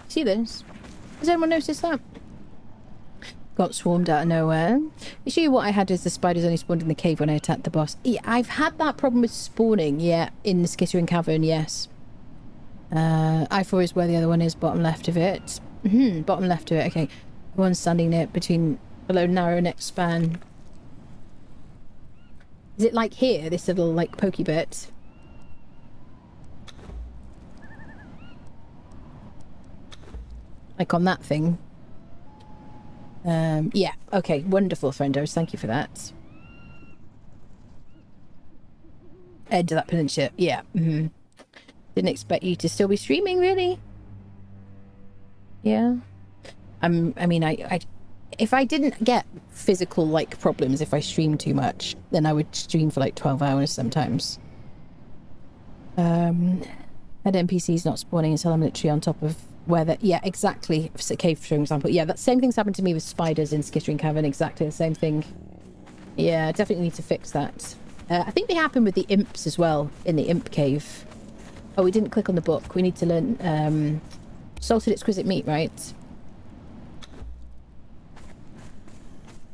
See this? Has anyone noticed that? Got swarmed out of nowhere. Issue what I had is the spiders only spawned in the cave when I attacked the boss. Yeah, I've had that problem with spawning, yeah, in the Skittering Cavern, yes. I4 is where the other one is, bottom left of it. Bottom left of it, okay. One standing there below narrow neck span. Is it like here, this little like pokey bit? Like on that thing? Yeah, okay, wonderful, friendos, thank you for that. Edge of that peninsula, yeah. Didn't expect you to still be streaming, really? Yeah. I mean, if I didn't get physical, like, problems if I streamed too much, then I would stream for, like, 12 hours sometimes. Had NPCs not spawning until I'm literally on top of where the... Yeah, exactly. Cave, for example. Yeah, that same thing's happened to me with spiders in Skittering Cavern. Exactly the same thing. Yeah, I definitely need to fix that. I think they happen with the imps as well, in the imp cave. Oh, we didn't click on the book. We need to learn... Salted exquisite meat, right?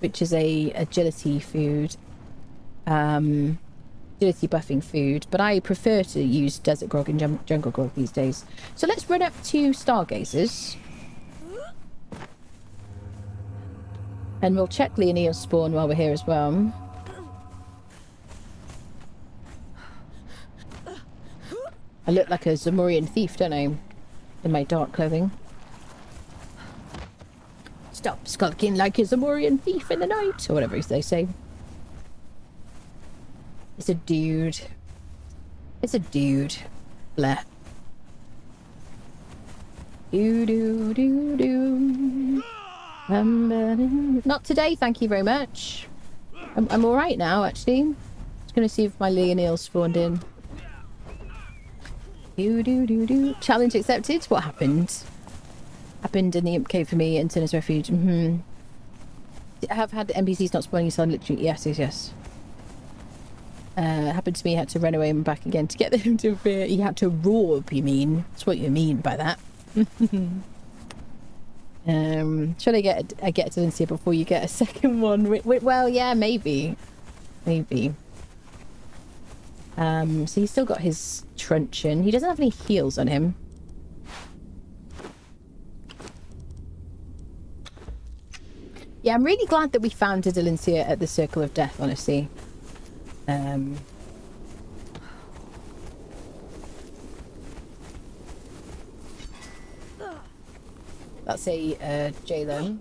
Which is a agility food. Agility buffing food. But I prefer to use desert grog and jungle grog these days. So let's run up to Stargazers. And we'll check Leoneil's spawn while we're here as well. I look like a Zamorian thief, don't I? In my dark clothing. Stop skulking like a Zamorian thief in the night, or whatever they say. It's a dude. It's a dude. Bleh. Do. Not today, thank you very much. I'm alright now, actually. Just gonna see if my Leoneil spawned in. Challenge accepted. What happened? Happened in the imp cave for me. Internet's refuge. I have had NPCs not spawning, so literally yes. Happened to me. Had to run away and back again to get them to appear. You had to roar. You mean? That's what you mean by that. Should I get to Lincia before you get a second one? Well, yeah, maybe. So he's still got his truncheon. He doesn't have any heals on him. Yeah, I'm really glad that we found Delincia at the Circle of Death, honestly. That's a J-Lo.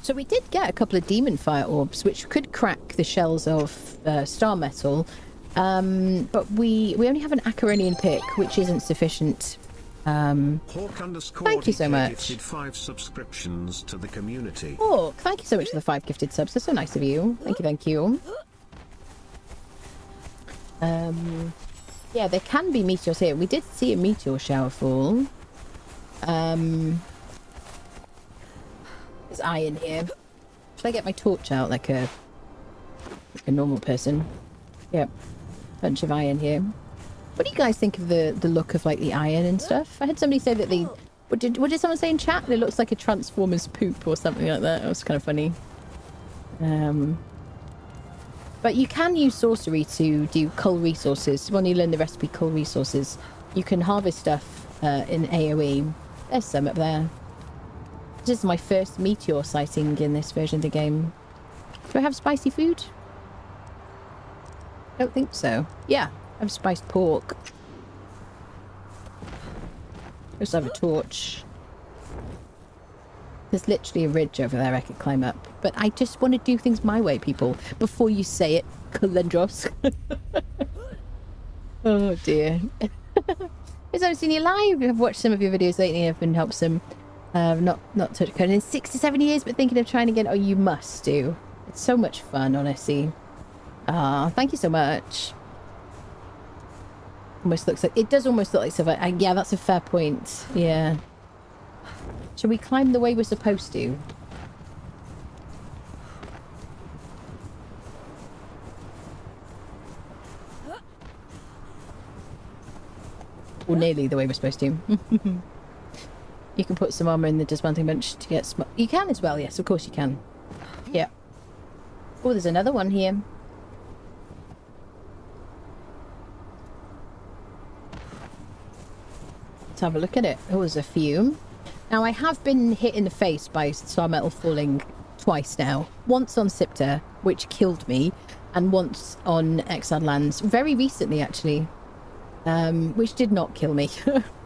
So we did get a couple of demon fire orbs, which could crack the shells of star metal. But we only have an Acaronian pick, which isn't sufficient. Thank you so much. Gifted 5 subscriptions to the community. Oh, thank you so much for the 5 gifted subs. That's so nice of you. Thank you. Yeah, there can be meteors here. We did see a meteor shower fall. There's iron here. Should I get my torch out like a like a normal person. Yep. Bunch of iron here. What do you guys think of the look of like the iron and stuff? I had somebody say that they... What did someone say in chat? It looks like a Transformers poop or something like that. That was kind of funny. But you can use sorcery to do cull resources. When you learn the recipe cull resources, you can harvest stuff in AoE. There's some up there. This is my first meteor sighting in this version of the game. Do I have spicy food? Don't think so. Yeah, I have spiced pork. I also have a torch. There's literally a ridge over there I could climb up. But I just want to do things my way, people. Before you say it, Kalendros. Oh dear. I've only seen you live. I've watched some of your videos lately. I've been helped some. Not touched Conan in 6 to 7 years, but thinking of trying again. Oh, you must do. It's so much fun, honestly. Ah, thank you so much. Almost looks like... It does almost look like silver. Yeah, that's a fair point. Yeah. Shall we climb the way we're supposed to? Or nearly the way we're supposed to. You can put some armor in the dismounting bench to get... You can as well, yes, of course you can. Yeah. Oh, there's another one here. Let's have a look at it. Oh, there's a few. Now, I have been hit in the face by star metal falling twice now. Once on Sipter, which killed me, and once on Exiled Lands. Very recently, actually. Which did not kill me,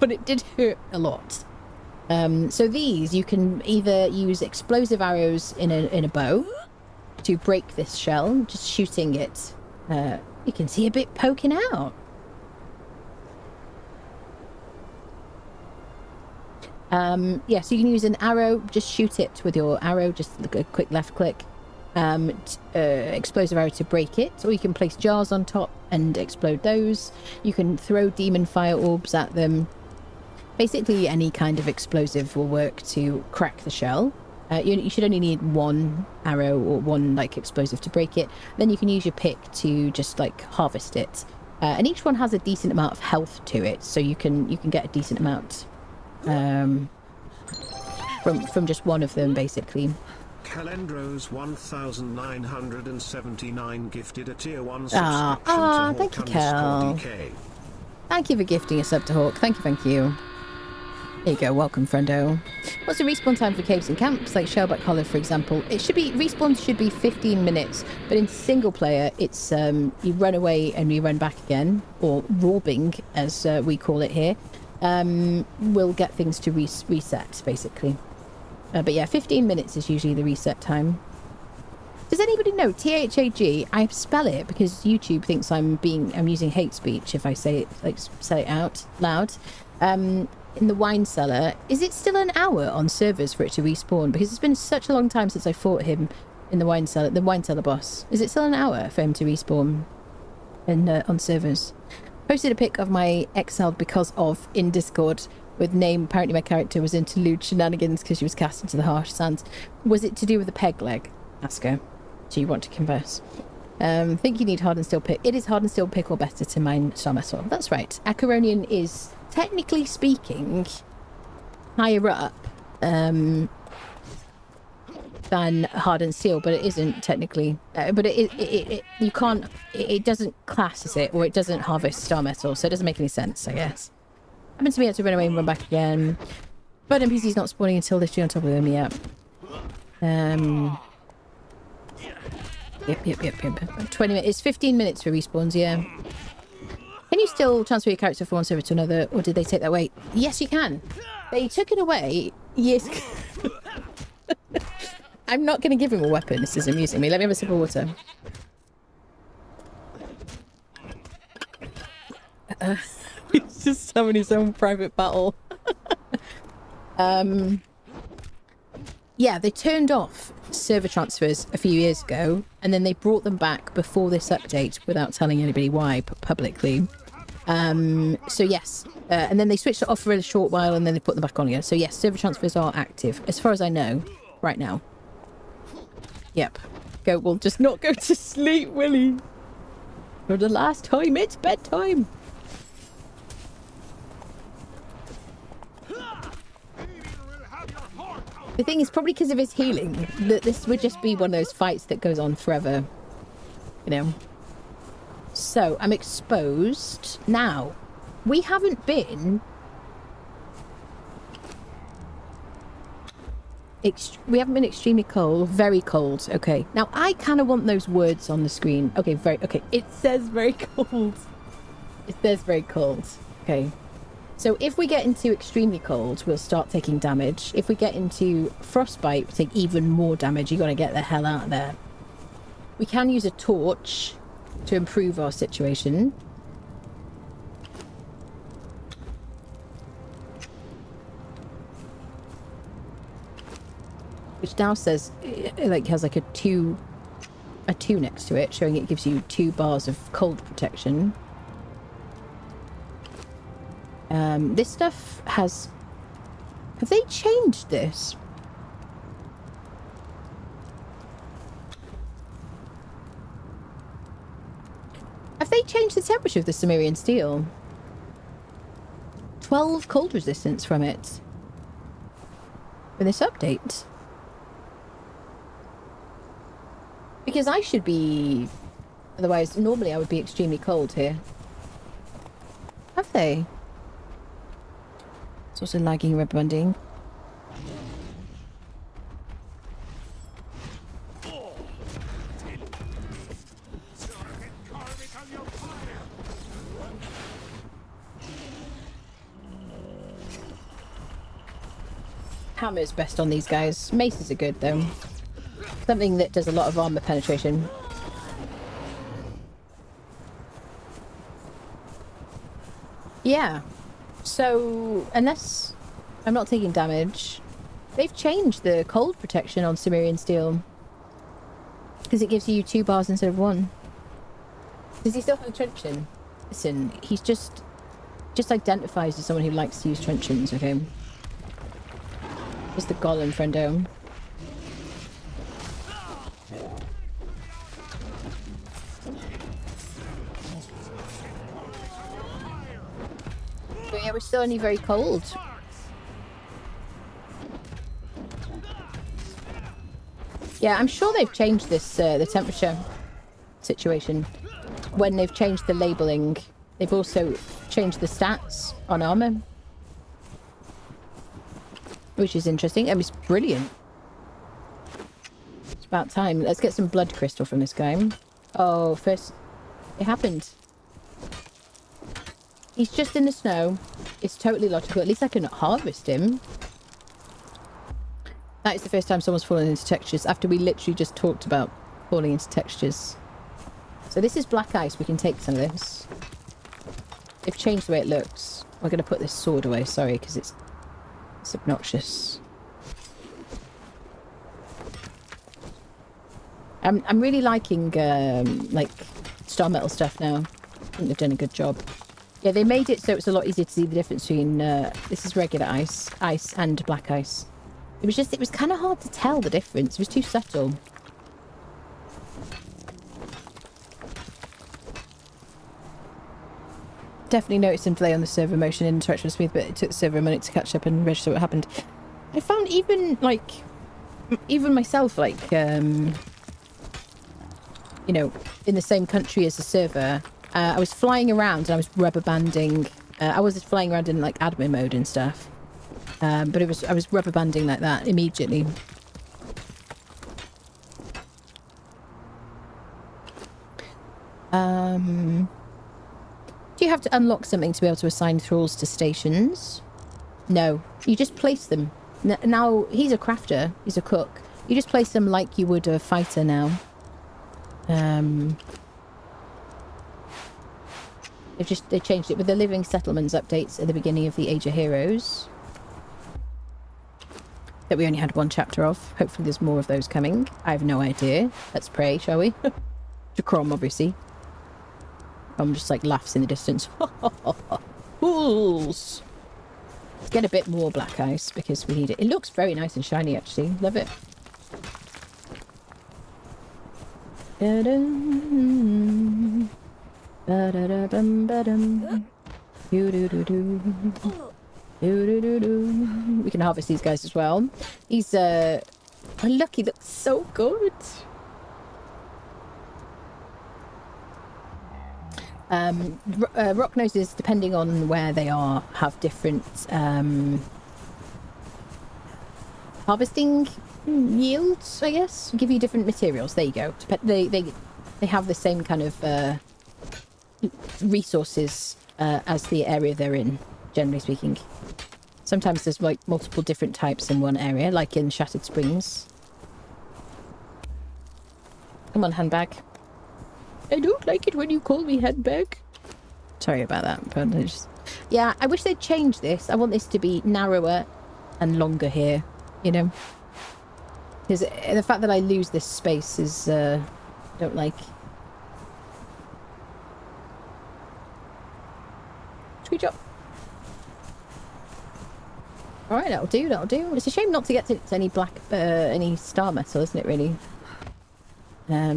but it did hurt a lot. So these, you can either use explosive arrows in a bow to break this shell, just shooting it. You can see a bit poking out. Yeah, so you can use an arrow, just shoot it with your arrow, just a quick left click. Explosive arrow to break it, or you can place jars on top and explode those. You can throw demon fire orbs at them. Basically any kind of explosive will work to crack the shell. You should only need one arrow or one like explosive to break it. Then you can use your pick to just like harvest it, and each one has a decent amount of health to it, so you can get a decent amount from just one of them, basically. Calendros 1979 gifted a tier 1 subscription to thank you, Cal. Thank you for gifting a sub to Hawk. Thank you. There you go, welcome, friendo. What's the respawn time for caves and camps, like Shellback Hollow, for example? Respawns should be 15 minutes, but in single player, it's you run away and you run back again, or robbing, as we call it here. Will get things to reset, basically. But yeah, 15 minutes is usually the reset time. Does anybody know THAG? I spell it because YouTube thinks I'm using hate speech if I say it out loud. In the wine cellar, is it still an hour on servers for it to respawn? Because it's been such a long time since I fought him in the wine cellar boss. Is it still an hour for him to respawn on servers? Posted a pic of my exiled because of in Discord with name. Apparently my character was into lewd shenanigans because she was cast into the harsh sands. Was it to do with the peg leg? Ask her. Do you want to converse? Think you need hard and steel pick. It is hard and steel pick or better to mine star metal. That's right. Acaronian is, technically speaking, higher up than hard and steel, but it isn't technically. But you can't. It doesn't class as it, or it doesn't harvest star metal, so it doesn't make any sense, I guess. Happened to me, I had to run away and run back again. But NPC's not spawning until literally on top of them. Yep. Yep. 20 minutes. It's 15 minutes for respawns. Yeah. Can you still transfer your character from one server to another, or did they take that away? Yes, you can. They took it away. Yes. I'm not going to give him a weapon. This is amusing me. Let me have a sip of water. He's just having his own private battle. Yeah, they turned off server transfers a few years ago, and then they brought them back before this update without telling anybody why publicly. So yes, and then they switched it off for a short while, and then they put them back on again. So yes, server transfers are active, as far as I know, right now. Yep. Goat will just not go to sleep, will he? For the last time, it's bedtime. The thing is, probably because of his healing, that this would just be one of those fights that goes on forever. You know. So, I'm exposed. Now, we haven't been... we haven't been extremely cold. Very cold. Okay. Now, I kind of want those words on the screen. Okay, okay. It says very cold. It says very cold. Okay. So, if we get into extremely cold, we'll start taking damage. If we get into frostbite, we take even more damage. You got to get the hell out of there. We can use a torch to improve our situation. Which now says, like, has like a 2 next to it, showing it gives you 2 bars of cold protection. This stuff has... Have they changed this? Have they changed the temperature of the Cimmerian steel? 12 cold resistance from it. For this update. Because I should be... Otherwise, normally I would be extremely cold here. Have they? It's also lagging rubber banding. Hammer's best on these guys. Maces are good though. Something that does a lot of armor penetration. Yeah. So, unless I'm not taking damage, they've changed the cold protection on Cimmerian steel. Because it gives you 2 bars instead of 1. Does he still have a truncheon? Listen, he's just identifies as someone who likes to use truncheons, okay? Just the golem friendo. But yeah, we're still only very cold. Yeah, I'm sure they've changed this, the temperature situation. When they've changed the labelling, they've also changed the stats on armour. Which is interesting. I mean, it's brilliant. It's about time. Let's get some blood crystal from this guy. Oh, first... It happened. He's just in the snow. It's totally logical. At least I can harvest him. That is the first time someone's fallen into textures after we literally just talked about falling into textures. So this is black ice. We can take some of this. They've changed the way it looks. We're going to put this sword away. Sorry, because it's obnoxious. I'm really liking like star metal stuff now. I think they've done a good job. Yeah, they made it so it's a lot easier to see the difference between this is regular ice and black ice. It was kind of hard to tell the difference. It was too subtle. Definitely noticed some delay on the server motion in interaction with Smooth, but it took the server a minute to catch up and register what happened. I found even myself, like, you know, in the same country as the server, I was flying around and I was rubber banding. I was flying around in like admin mode and stuff, but I was rubber banding like that immediately. Do you have to unlock something to be able to assign thralls to stations? No, you just place them. Now, he's a crafter, he's a cook. You just place them like you would a fighter now. They changed it with the Living Settlements updates at the beginning of the Age of Heroes. That we only had 1 chapter of. Hopefully there's more of those coming. I have no idea. Let's pray, shall we? To Crom, obviously. Crom just like laughs in the distance. Fools! Let's get a bit more black ice because we need it. It looks very nice and shiny actually. Love it. Ba-dum. Ba-da-da-bum-ba-dum. Doo-doo-doo-doo. Doo-doo-doo-doo. We can harvest these guys as well. He's unlucky, looks so good. Rock noses, depending on where they are, have different harvesting yields, I guess. Give you different materials. There you go. They have the same kind of resources as the area they're in, generally speaking. Sometimes there's like multiple different types in one area, like in Shattered Springs. Come on, handbag. I don't like it when you call me handbag. Sorry about that, but I just... Yeah, I wish they'd change this. I want this to be narrower and longer here, you know? Because the fact that I lose this space is... don't like. Screech up. Alright, that'll do, that'll do. It's a shame not to get to any black... any star metal, isn't it, really? I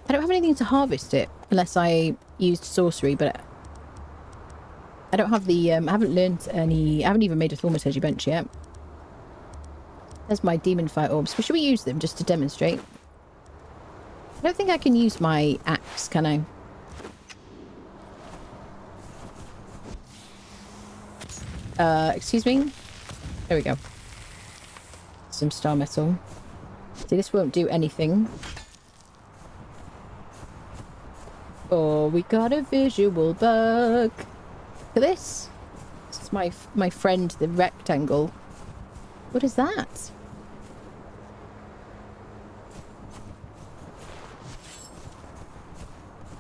don't have anything to harvest it unless I used sorcery, but I don't have the I haven't learned any. I haven't even made a thaumaturgy bench yet. There's my demon fire orbs. But should we use them just to demonstrate? I don't think I can use my axe, can I? Excuse me? There we go. Some star metal. See, this won't do anything. Oh, we got a visual bug. Look at this. This is my friend, the rectangle. What is that?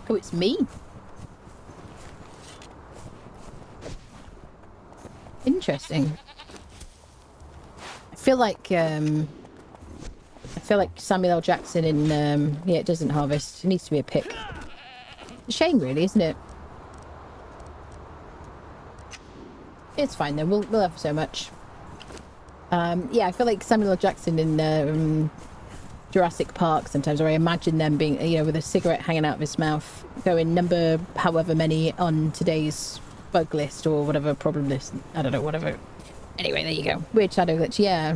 Oh, it's me. Interesting. I feel like Samuel L. Jackson in yeah, it doesn't harvest. It needs to be a pick. A shame, really, isn't it? It's fine though. We'll have so much. Yeah, I feel like Samuel L. Jackson in Jurassic Park sometimes, or I imagine them being, you know, with a cigarette hanging out of his mouth, going number however many on today's bug list or whatever problem list. I don't know, whatever. Anyway, there you go. Weird shadow glitch. Yeah.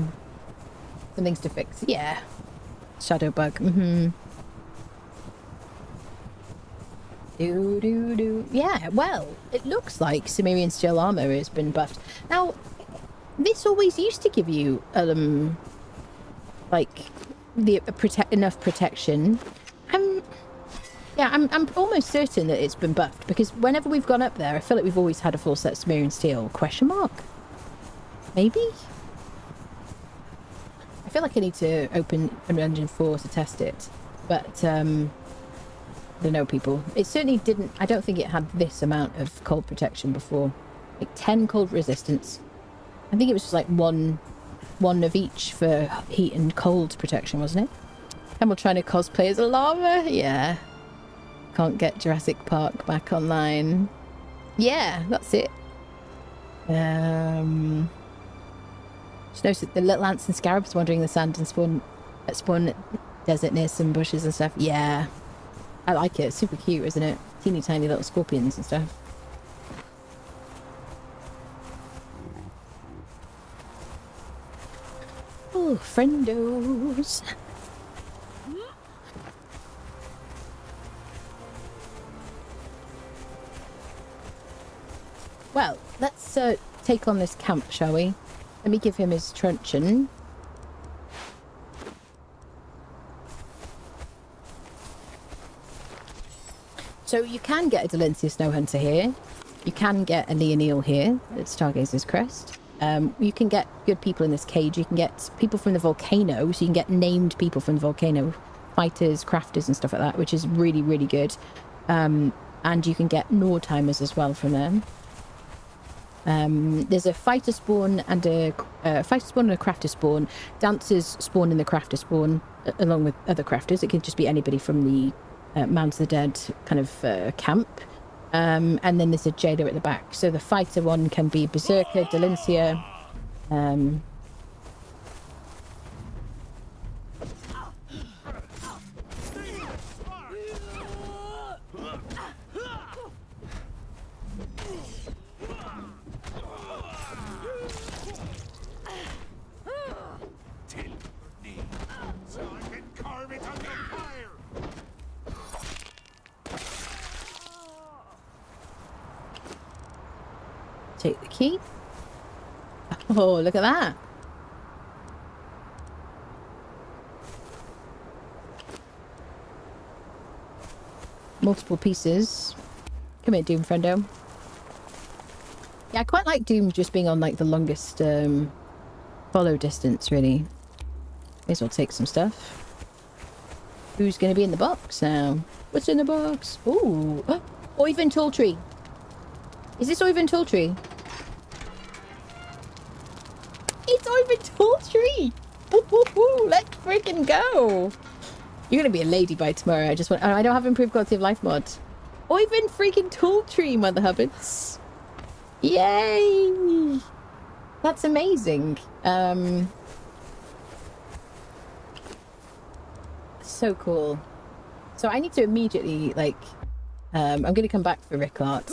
Some things to fix. Yeah. Shadow bug. Mm-hmm. Yeah, well, it looks like Cimmerian steel armor has been buffed. Now, this always used to give you, like, enough protection. I'm almost certain that it's been buffed, because whenever we've gone up there, I feel like we've always had a full set of Cimmerian steel. Question mark? Maybe? I feel like I need to open Unreal Engine 4 to test it, but, I don't know, people. It certainly didn't... I don't think it had this amount of cold protection before. Like 10 cold resistance. I think it was just like one of each for heat and cold protection, wasn't it? And we're trying to cosplay as a llama? Yeah. Can't get Jurassic Park back online. Yeah, that's it. Just noticed that the little ants and scarabs wandering the sand and spawn desert near some bushes and stuff. Yeah. I like it. It's super cute, isn't it? Teeny tiny little scorpions and stuff. Oh, friendos. Well, let's take on this camp, shall we? Let me give him his truncheon. So you can get a Delencia Snow Hunter here. You can get a Leonil here at Stargazer's Crest. You can get good people in this cage. You can get people from the volcano, so you can get named people from the volcano. Fighters, crafters and stuff like that, which is really, really good. And you can get Nordheimers as well from them. There's a fighter spawn and a crafter spawn. Dancers spawn in the crafter spawn along with other crafters. It can just be anybody from the Mounds of the Dead kind of camp. And then there's a jailer at the back. So the fighter one can be Berserker, Delencia. Take the key. Oh, look at that. Multiple pieces. Come here, Doom friendo. Yeah, I quite like Doom just being on like the longest follow distance, really. May as well take some stuff. Who's going to be in the box now? What's in the box? Ooh. Oivan Talltree. Is this Oivan Talltree? It's Oivan Talltree! Let's freaking go! You're going to be a lady by tomorrow. I don't have improved quality of life mod. Oivan freaking Talltree, mother hubbins. Yay! That's amazing. So cool. So I need to immediately, like, I'm going to come back for Rickart.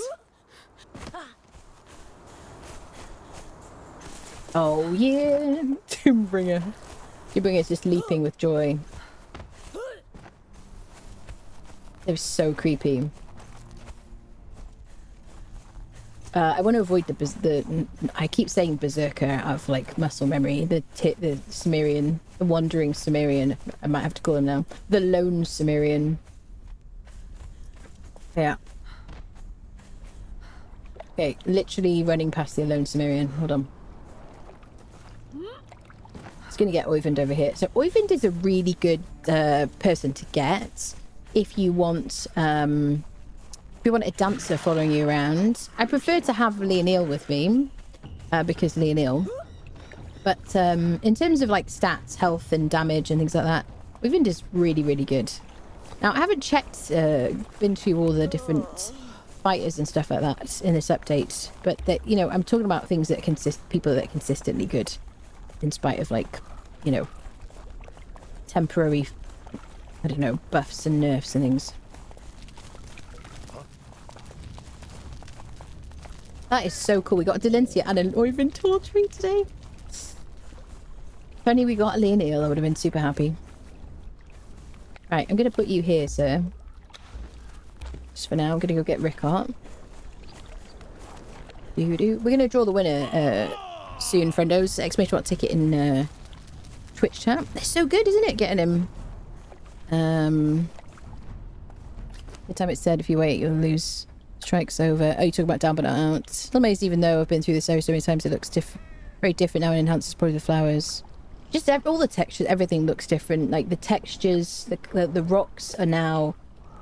Oh, yeah. Doombringer. Doombringer's just leaping with joy. It was so creepy. I want to avoid the I keep saying berserker out of like muscle memory. The Cimmerian, the wandering Cimmerian. I might have to call him now. The lone Cimmerian. Yeah. Okay, literally running past the lone Cimmerian. Hold on. It's gonna get Oyvind over here. So Oyvind is a really good person to get if you want a dancer following you around. I prefer to have Leonil with me because Leonil. But in terms of like stats, health and damage and things like that, Oyvind is really, really good. Now I haven't checked, been through all the different fighters and stuff like that in this update, but that, you know, I'm talking about things that people that are consistently good, in spite of like, you know, temporary, I don't know, buffs and nerfs and things. That is so cool. We got a Delencia and an Oyvind Talltree today. If only we got a Leonil, I would have been super happy. Right, I'm going to put you here, sir. Just for now, I'm going to go get Rickart. We're going to draw the winner soon, friendos. Exclamation mark ticket in Twitch chat. They're so good, isn't it, getting him? The time it said if you wait, you'll lose. Strikes over. Oh, you talk about down but not out. Still amazed, even though I've been through this so many times, it looks very different now and enhances probably the flowers. Just all the textures, everything looks different. Like the textures, the rocks are now,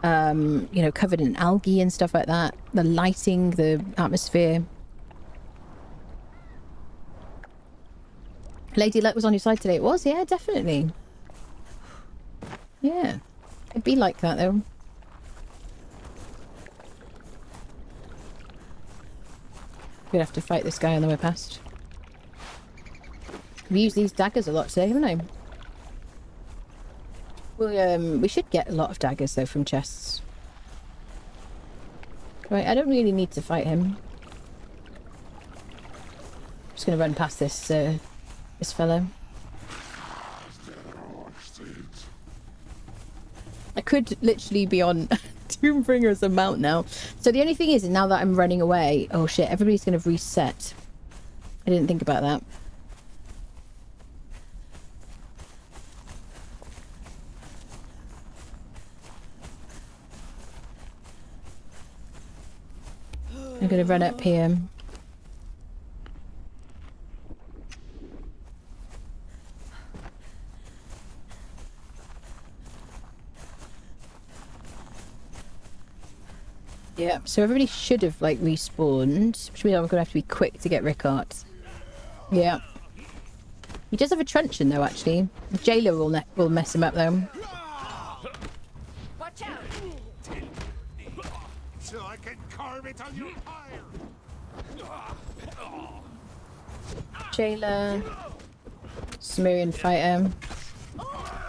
you know, covered in algae and stuff like that. The lighting, the atmosphere. Lady Luck was on your side today. It was, yeah, definitely. Yeah, it'd be like that though. We'd have to fight this guy on the way past. I've used these daggers a lot today, haven't I? Well, we should get a lot of daggers though from chests. Right, I don't really need to fight him. I'm just gonna run past this this fellow. I could literally be on Doombringer's amount now. So the only thing is, now that I'm running away, oh shit, everybody's gonna reset. I didn't think about that. I'm gonna run up here. Yeah, so everybody should have like respawned, which means I'm gonna have to be quick to get Rickart. Yeah. He does have a truncheon though, actually. The jailer will mess him up though. Watch out! So I can carve it on your fire. Jailer. Cimmerian fighter.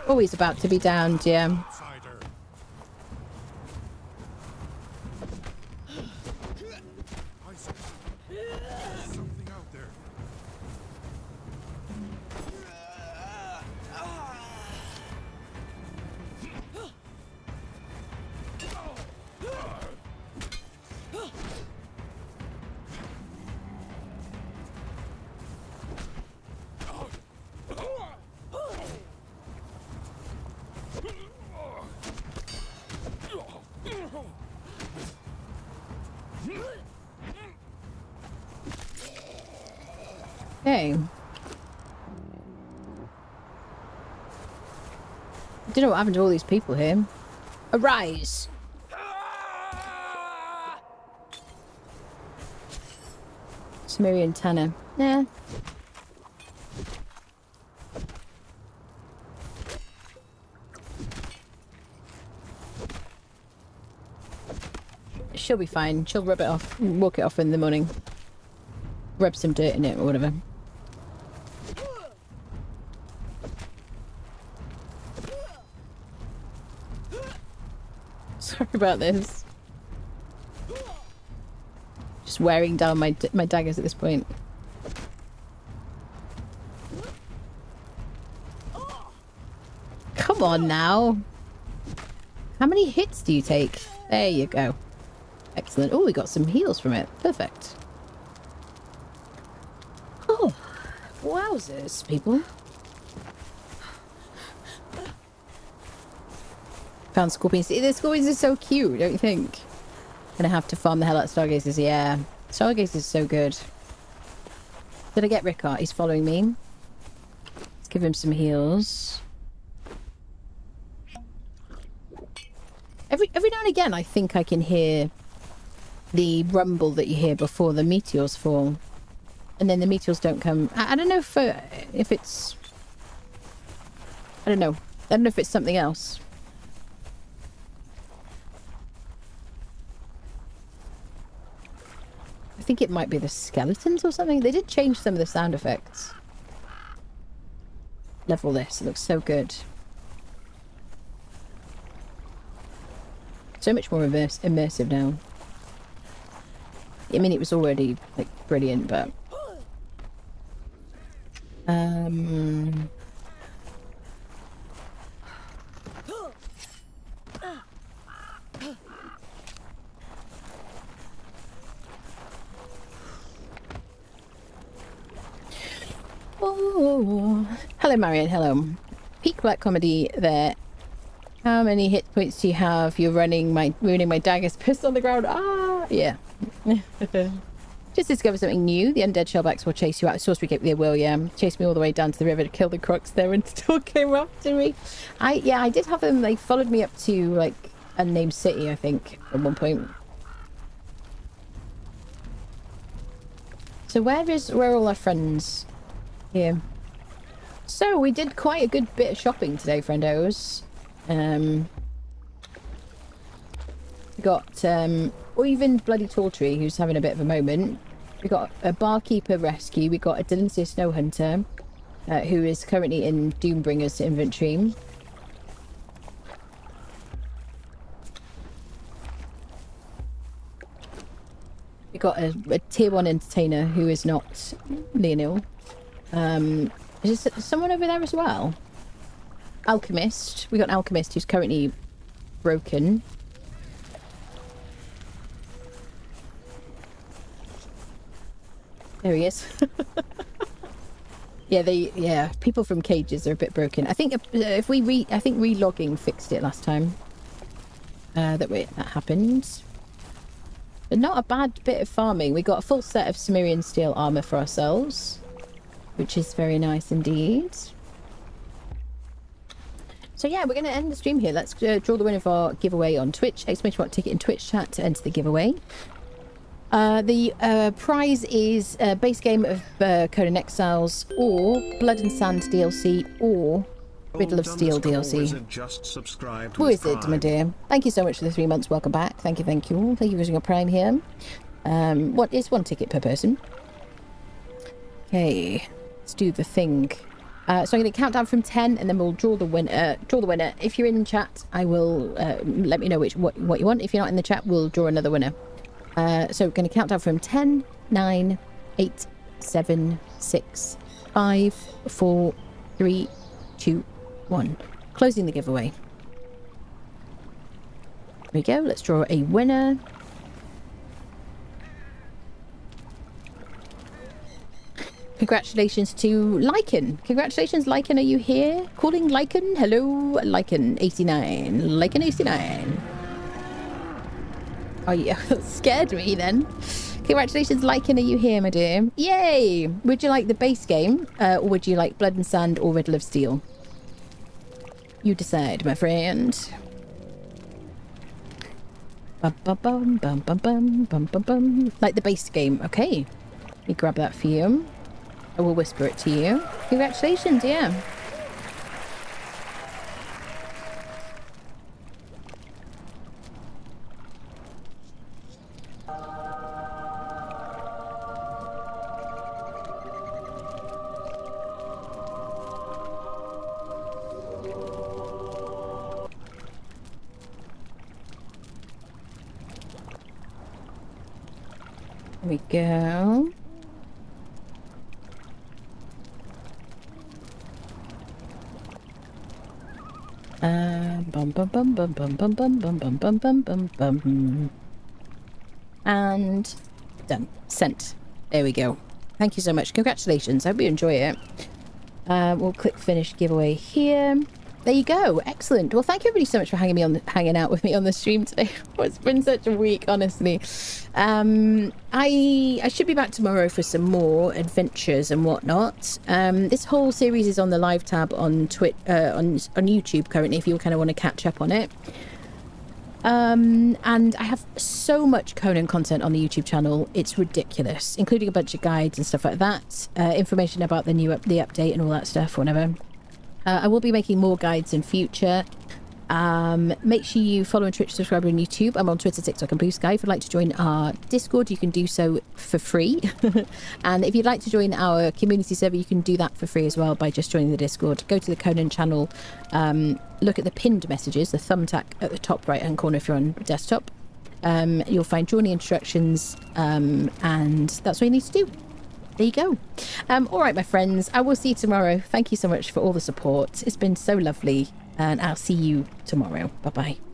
Oh, he's about to be downed, yeah. Outsider. I said something out there. Okay. I don't know what happened to all these people here. Arise! Sumerian Tanner. Nah. She'll be fine. She'll rub it off. Walk it off in the morning. Rub some dirt in it or whatever. Sorry about this. Just wearing down my daggers at this point. Come on now. How many hits do you take? There you go. Excellent. Oh, we got some heals from it. Perfect. Oh, wowzers, people. Found scorpions. The scorpions are so cute, don't you think? Gonna have to farm the hell out of stargazers. Yeah, stargazers is so good. Did I get Rickard? He's following me. Let's give him some heals. Every now and again, I think I can hear the rumble that you hear before the meteors fall, and then the meteors don't come. I don't know if it's. I don't know. I don't know if it's something else. I think it might be the skeletons or something. They did change some of the sound effects. Level this. It looks so good. So much more immersive now. I mean, it was already like brilliant, but oh, hello, Marion. Hello. Peak Black Comedy there. How many hit points do you have? You're ruining my daggers. Pissed on the ground. Ah, yeah. Just discovered something new. The undead shellbacks will chase you out. Source recap. They will, yeah. Chase me all the way down to the river to kill the crocs there, and still came after me. I did have them. They followed me up to like unnamed city, I think, at one point. So where are all our friends? Here. So we did quite a good bit of shopping today, friendos. We got Oyvind Bloody Tawtry, who's having a bit of a moment. We got a barkeeper rescue. We got a Delancey Snow Hunter, who is currently in Doombringer's inventory. We got a tier 1 entertainer who is not Leonil. Is there someone over there as well? Alchemist. We got an alchemist who's currently broken. There he is. Yeah, people from cages are a bit broken. I think if we I think relogging fixed it last time. That happened. But not a bad bit of farming. We got a full set of Sumerian steel armor for ourselves, which is very nice indeed. So yeah, we're going to end the stream here. Let's draw the winner of our giveaway on Twitch. Exclamation mark ticket in Twitch chat to enter the giveaway. The prize is a base game of Conan Exiles, or Blood and Sand DLC, or Riddle of Steel DLC. Who is it, my dear? Thank you so much for the 3 months. Welcome back. Thank you. Thank you for using your Prime here. What is 1 ticket per person? Okay, let's do the thing. So I'm going to count down from 10, and then we'll draw the winner. If you're in chat, I will let me know what you want. If you're not in the chat, we'll draw another winner. So we're going to count down from 10, 9, 8, 7, 6, 5, 4, 3, 2, 1. Closing the giveaway. There we go. Let's draw a winner. Congratulations to Lycan. Congratulations, Lycan. Are you here? Calling Lycan? Hello, Lycan89. Lycan89. Oh, yeah. Scared me then. Congratulations, Lycan. Are you here, my dear? Yay! Would you like the base game, or would you like Blood and Sand or Riddle of Steel? You decide, my friend. Bum, bum, bum, bum, bum, bum, bum, bum, bum. Like the base game. Okay. Let me grab that for you. I will whisper it to you. Congratulations, yeah. There we go. Bum bum bum bum bum bum bum bum bum bum bum bum bum. And done. Sent. There we go. Thank you so much. Congratulations. I hope you enjoy it. We'll click finish giveaway here. There you go. Excellent. Well, thank you everybody so much for hanging out with me on the stream today. It's been such a week, honestly. I should be back tomorrow for some more adventures and whatnot. This whole series is on the live tab on on YouTube currently, if you kind of want to catch up on it. And I have so much Conan content on the YouTube channel. It's ridiculous, including a bunch of guides and stuff like that. Information about the update and all that stuff, whatever. I will be making more guides in future. Make sure you follow on Twitch, subscribe on YouTube. I'm on Twitter, TikTok and Blue Sky. If you'd like to join our Discord, you can do so for free. And if you'd like to join our community server, you can do that for free as well by just joining the Discord. Go to the Conan channel, look at the pinned messages, the thumbtack at the top right hand corner if you're on desktop. You'll find joining instructions, and that's what you need to do. There you go. All right, my friends, I will see you tomorrow. Thank you so much for all the support. It's been so lovely, and I'll see you tomorrow. Bye-bye.